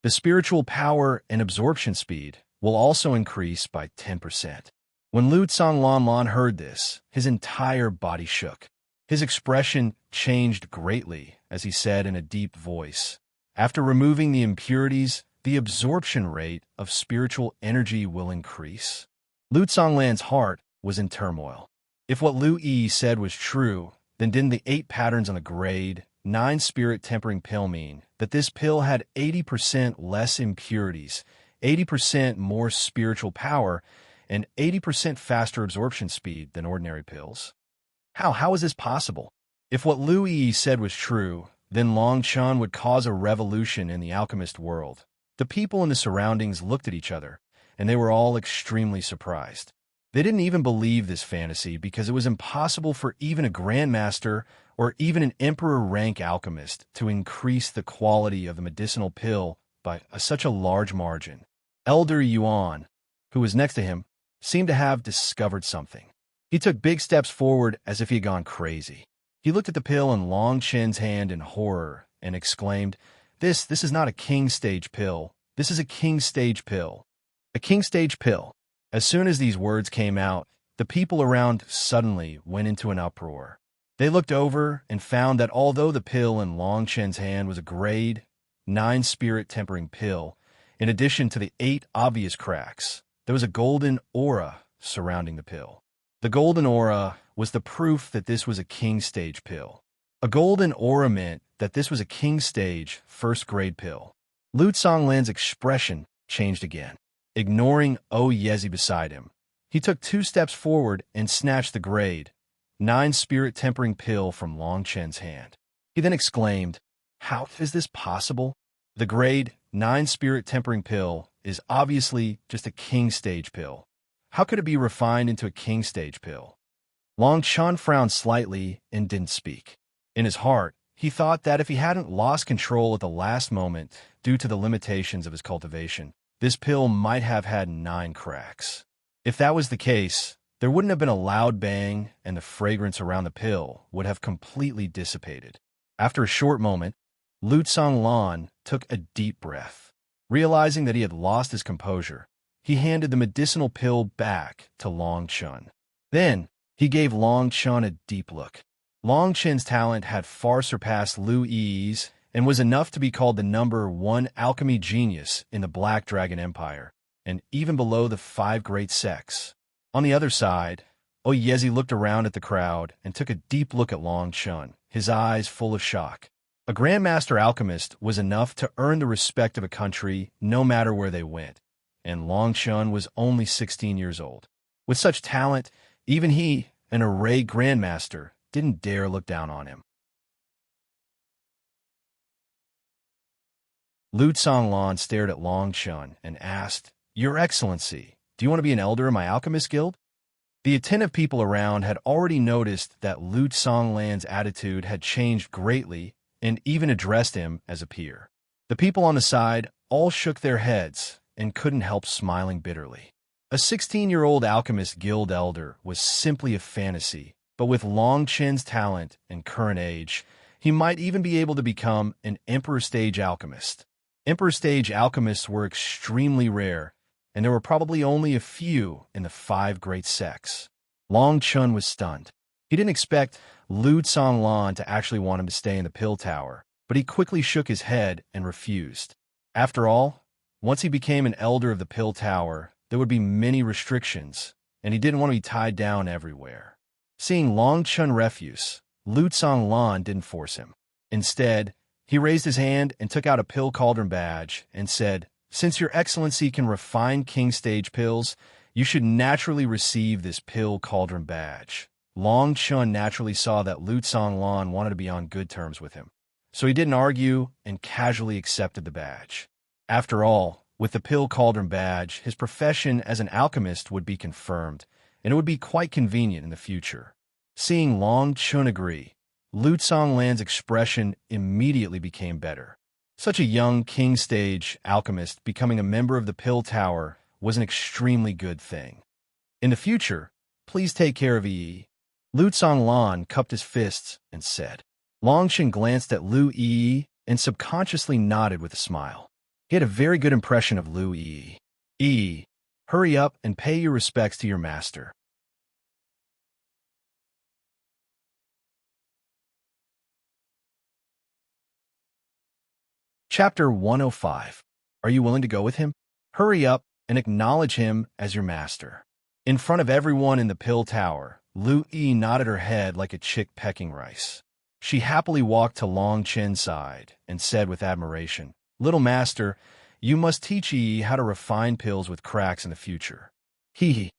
The spiritual power and absorption speed will also increase by 10%. When Lu Tsanglan heard this, his entire body shook. His expression changed greatly as he said in a deep voice, "After removing the impurities, the absorption rate of spiritual energy will increase." Lu Tsanglan's heart was in turmoil. If what Lu Yi said was true, then didn't the 8 patterns on the grade 9 spirit tempering pill mean that this pill had 80% less impurities 80% more spiritual power, and 80% faster absorption speed than ordinary pills. How is this possible? If what Lu Yi said was true, then Long Chun would cause a revolution in the alchemist world. The people in the surroundings looked at each other, and they were all extremely surprised. They didn't even believe this fantasy because it was impossible for even a grandmaster or even an emperor-rank alchemist to increase the quality of the medicinal pill by such a large margin. Elder Yuan, who was next to him, seemed to have discovered something. He took big steps forward as if he had gone crazy. He looked at the pill in Long Chen's hand in horror and exclaimed, This is not a king stage pill. This is a king stage pill. A king stage pill. As soon as these words came out, the people around suddenly went into an uproar. They looked over and found that although the pill in Long Chen's hand was a grade 9 spirit tempering pill, in addition to the 8 obvious cracks, there was a golden aura surrounding the pill. The golden aura was the proof that this was a king stage pill. A golden aura meant that this was a king stage first grade pill. Lu Songlan's expression changed again. Ignoring Yezi beside him, he took 2 steps forward and snatched the grade 9 spirit tempering pill from Long Chen's hand. He then exclaimed, How is this possible? The grade 9 spirit tempering pill is obviously just a king stage pill. How could it be refined into a king stage pill? Long Chen frowned slightly and didn't speak. In his heart, he thought that if he hadn't lost control at the last moment due to the limitations of his cultivation, this pill might have had 9 cracks. If that was the case, there wouldn't have been a loud bang and the fragrance around the pill would have completely dissipated. After a short moment, Lu Songlan took a deep breath. Realizing that he had lost his composure, he handed the medicinal pill back to Long Chen. Then, he gave Long Chen a deep look. Long Chen's talent had far surpassed Lu Yi's and was enough to be called the #1 alchemy genius in the Black Dragon Empire, and even below the 5 great sects. On the other side, Yezi looked around at the crowd and took a deep look at Long Chen, his eyes full of shock. A Grandmaster Alchemist was enough to earn the respect of a country no matter where they went, and Long Chen was only 16 years old. With such talent, even he, an array Grandmaster, didn't dare look down on him. Lu Songlan stared at Long Chen and asked, Your Excellency, do you want to be an elder in my alchemist guild? The attentive people around had already noticed that Lu Songlan's attitude had changed greatly and even addressed him as a peer. The people on the side all shook their heads and couldn't help smiling bitterly. A 16-year-old alchemist guild elder was simply a fantasy, but with Long Chen's talent and current age, he might even be able to become an Emperor Stage alchemist. Emperor Stage alchemists were extremely rare, and there were probably only a few in the 5 great sects. Long Chen was stunned. He didn't expect Lu Songlan to actually want him to stay in the pill tower, but he quickly shook his head and refused. After all, once he became an elder of the pill tower, there would be many restrictions, and he didn't want to be tied down everywhere. Seeing Long Chen refuse, Lu Songlan didn't force him. Instead, he raised his hand and took out a pill cauldron badge and said, Since your excellency can refine king stage pills, you should naturally receive this pill cauldron badge. Long Chen naturally saw that Lu Songlan wanted to be on good terms with him, so he didn't argue and casually accepted the badge. After all, with the pill cauldron badge, his profession as an alchemist would be confirmed, and it would be quite convenient in the future. Seeing Long Chen agree, Lu Songlan's expression immediately became better. Such a young king stage alchemist becoming a member of the pill tower was an extremely good thing. In the future, please take care of Yi. Lu Songlan cupped his fists and said. Long Chen glanced at Lu Yi and subconsciously nodded with a smile. He had a very good impression of Lu Yi. Yi, hurry up and pay your respects to your master. Chapter 105. Are you willing to go with him? Hurry up and acknowledge him as your master. In front of everyone in the pill tower, Lu Yi nodded her head like a chick pecking rice. She happily walked to Long Chen's side and said with admiration, Little master, You must teach Yi how to refine pills with cracks in the future. Hee.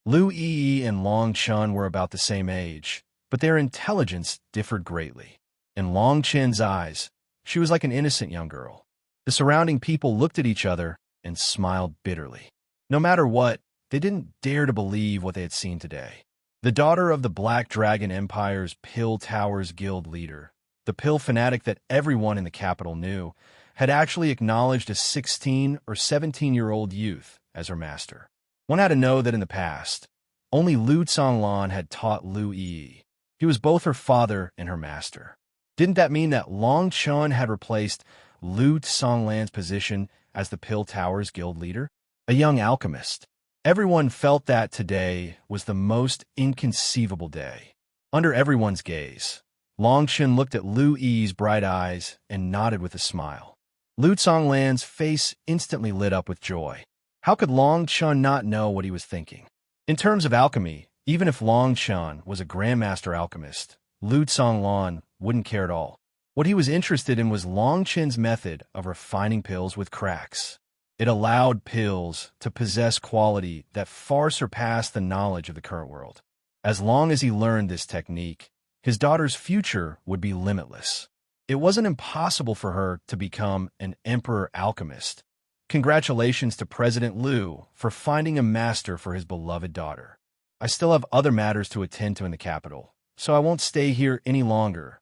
Lu Yi and Long Chun were about the same age, but their intelligence differed greatly. In Long Chen's eyes, she was like an innocent young girl. The surrounding people looked at each other and smiled bitterly. No matter what, they didn't dare to believe what they had seen today. The daughter of the Black Dragon Empire's Pill Towers Guild leader, the pill fanatic that everyone in the capital knew, had actually acknowledged a 16 or 17-year-old youth as her master. One had to know that in the past, only Lu Zhonglan had taught Lu Yi. He was both her father and her master. Didn't that mean that Long Chun had replaced Lu Zhonglan's position as the Pill Towers Guild leader? A young alchemist. Everyone felt that today was the most inconceivable day. Under everyone's gaze, Long Chun looked at Lu Yi's bright eyes and nodded with a smile. Lu Zhonglan's face instantly lit up with joy. How could Long Chun not know what he was thinking? In terms of alchemy, even if Long Chun was a grandmaster alchemist, Lu Zhonglan wouldn't care at all. What he was interested in was Long Chen's method of refining pills with cracks. It allowed pills to possess quality that far surpassed the knowledge of the current world. As long as he learned this technique, his daughter's future would be limitless. It wasn't impossible for her to become an emperor alchemist. Congratulations to President Liu for finding a master for his beloved daughter. I still have other matters to attend to in the capital, so I won't stay here any longer.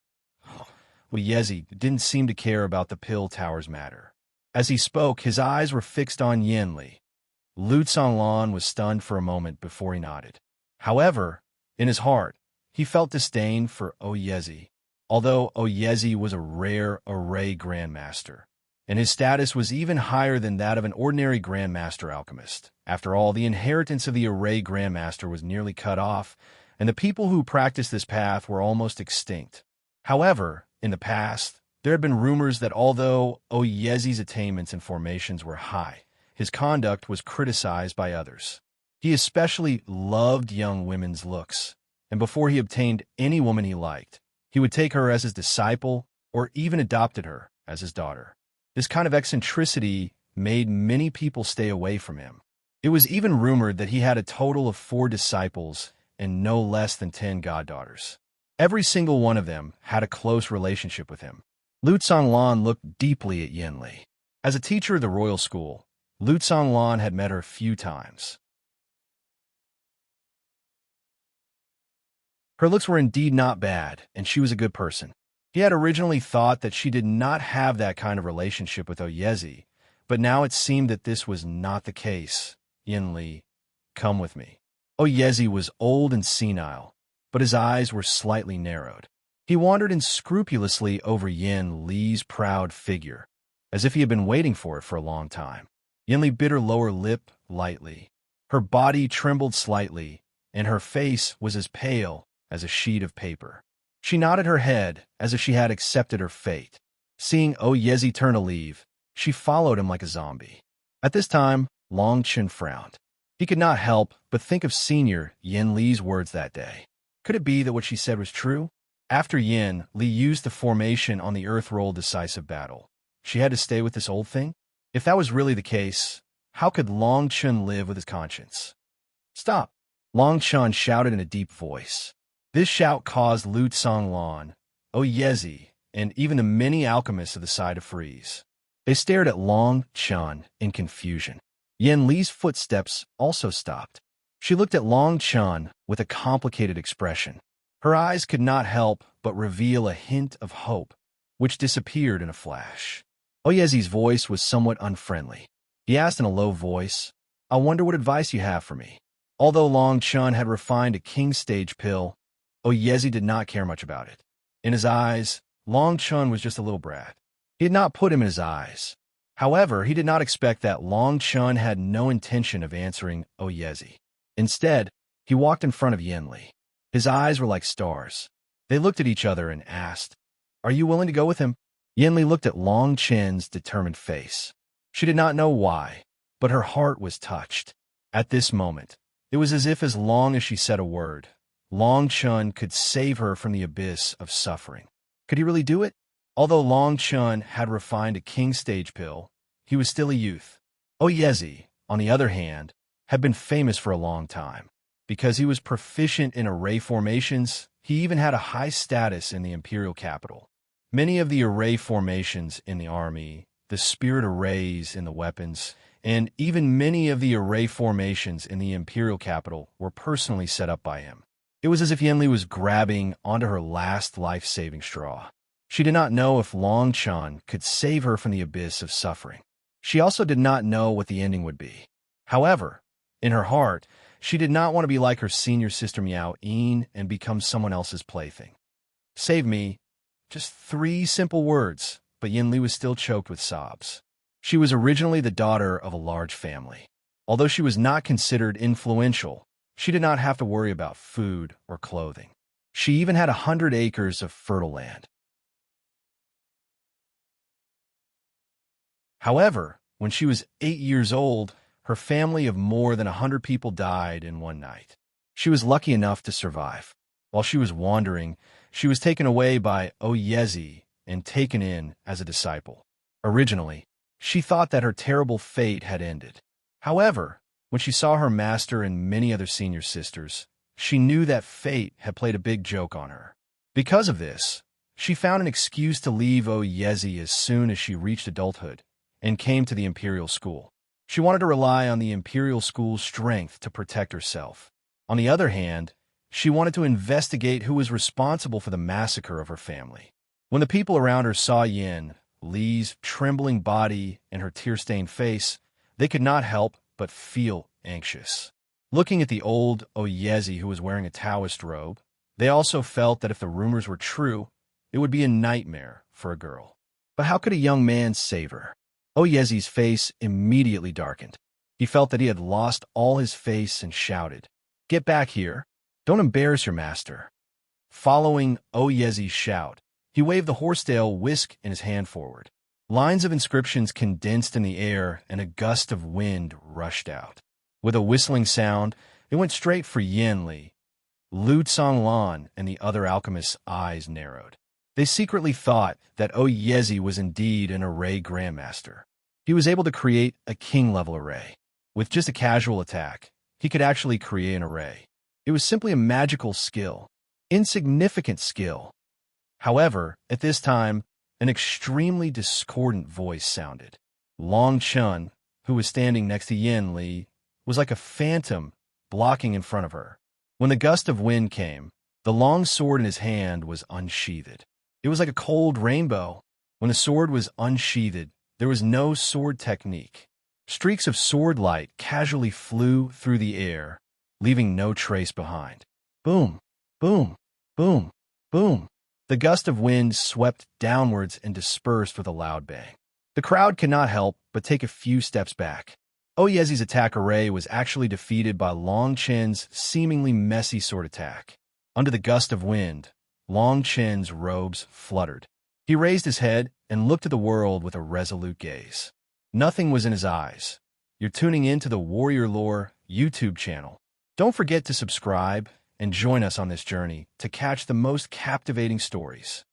Yezi didn't seem to care about the Pill Tower's matter. As he spoke, his eyes were fixed on Yanli. Lu Zhonglan was stunned for a moment before he nodded. However, in his heart, he felt disdain for Yezi. Although Yezi was a rare array grandmaster, and his status was even higher than that of an ordinary grandmaster alchemist. After all, the inheritance of the array grandmaster was nearly cut off, and the people who practiced this path were almost extinct. However, in the past, there had been rumors that although Yezi's attainments and formations were high, his conduct was criticized by others. He especially loved young women's looks, and before he obtained any woman he liked, he would take her as his disciple or even adopted her as his daughter. This kind of eccentricity made many people stay away from him. It was even rumored that he had a total of 4 disciples and no less than 10 goddaughters. Every single one of them had a close relationship with him. Lu Zhonglan looked deeply at Yanli. As a teacher of the royal school, Lu Zhonglan had met her a few times. Her looks were indeed not bad, and she was a good person. He had originally thought that she did not have that kind of relationship with Yezi, but now it seemed that this was not the case. Yanli, come with me. Yezi was old and senile, but his eyes were slightly narrowed. He wandered unscrupulously over Yin Li's proud figure, as if he had been waiting for it for a long time. Yin Li bit her lower lip lightly. Her body trembled slightly, and her face was as pale as a sheet of paper. She nodded her head as if she had accepted her fate. Seeing Yezi turn to leave, she followed him like a zombie. At this time, Long Chun frowned. He could not help but think of Senior Yin Li's words that day. Could it be that what she said was true? After Yin Li used the formation on the Earth Roll decisive battle, she had to stay with this old thing? If that was really the case, how could Long Chun live with his conscience? Stop! Long Chun shouted in a deep voice. This shout caused Lu Zhonglan, Yezi, and even the many alchemists of the side to freeze. They stared at Long Chun in confusion. Yin Li's footsteps also stopped. She looked at Long Chun with a complicated expression. Her eyes could not help but reveal a hint of hope, which disappeared in a flash. Yezi's voice was somewhat unfriendly. He asked in a low voice, I wonder what advice you have for me. Although Long Chun had refined a king stage pill, Yezi did not care much about it. In his eyes, Long Chun was just a little brat. He had not put him in his eyes. However, he did not expect that Long Chun had no intention of answering Yezi. Instead, he walked in front of Yin Li. His eyes were like stars. They looked at each other and asked, Are you willing to go with him? Yin Li looked at Long Chen's determined face. She did not know why, but her heart was touched. At this moment, it was as long as she said a word, Long Chun could save her from the abyss of suffering. Could he really do it? Although Long Chun had refined a king stage pill, he was still a youth. Oyezi, on the other hand, had been famous for a long time. Because he was proficient in array formations, he even had a high status in the imperial capital. Many of the array formations in the army, the spirit arrays in the weapons, and even many of the array formations in the imperial capital were personally set up by him. It was as if Yanli was grabbing onto her last life-saving straw. She did not know if Long Chan could save her from the abyss of suffering. She also did not know what the ending would be. However, in her heart, she did not want to be like her senior sister Miao Yin and become someone else's plaything. Save me. Just 3 simple words, but Yin Li was still choked with sobs. She was originally the daughter of a large family. Although she was not considered influential, she did not have to worry about food or clothing. She even had 100 acres of fertile land. However, when she was 8 years old, her family of more than 100 people died in one night. She was lucky enough to survive. While she was wandering, she was taken away by Oyezi and taken in as a disciple. Originally, she thought that her terrible fate had ended. However, when she saw her master and many other senior sisters, she knew that fate had played a big joke on her. Because of this, she found an excuse to leave Oyezi as soon as she reached adulthood and came to the imperial school. She wanted to rely on the imperial school's strength to protect herself. On the other hand, she wanted to investigate who was responsible for the massacre of her family. When the people around her saw Yin Li's trembling body and her tear-stained face, they could not help but feel anxious. Looking at the old Oyezi who was wearing a Taoist robe, they also felt that if the rumors were true, it would be a nightmare for a girl. But how could a young man save her? Oyezi's face immediately darkened. He felt that he had lost all his face and shouted, "Get back here! Don't embarrass your master." Following Oyezi's shout, he waved the horsetail whisk in his hand forward. Lines of inscriptions condensed in the air and a gust of wind rushed out. With a whistling sound, it went straight for Yin Li. Lu Tsonglan and the other alchemist's eyes narrowed. They secretly thought that Oyezi was indeed an array grandmaster. He was able to create a king-level array. With just a casual attack, he could actually create an array. It was simply a magical skill. Insignificant skill. However, at this time, an extremely discordant voice sounded. Long Chun, who was standing next to Yin Li, was like a phantom blocking in front of her. When the gust of wind came, the long sword in his hand was unsheathed. It was like a cold rainbow. When the sword was unsheathed, there was no sword technique. Streaks of sword light casually flew through the air, leaving no trace behind. Boom, boom, boom, boom. The gust of wind swept downwards and dispersed with a loud bang. The crowd could not help but take a few steps back. Oyezi's attack array was actually defeated by Long Chen's seemingly messy sword attack. Under the gust of wind, Long Chen's robes fluttered. He raised his head and looked at the world with a resolute gaze. Nothing was in his eyes. You're tuning in to the Warrior Lore YouTube channel. Don't forget to subscribe and join us on this journey to catch the most captivating stories.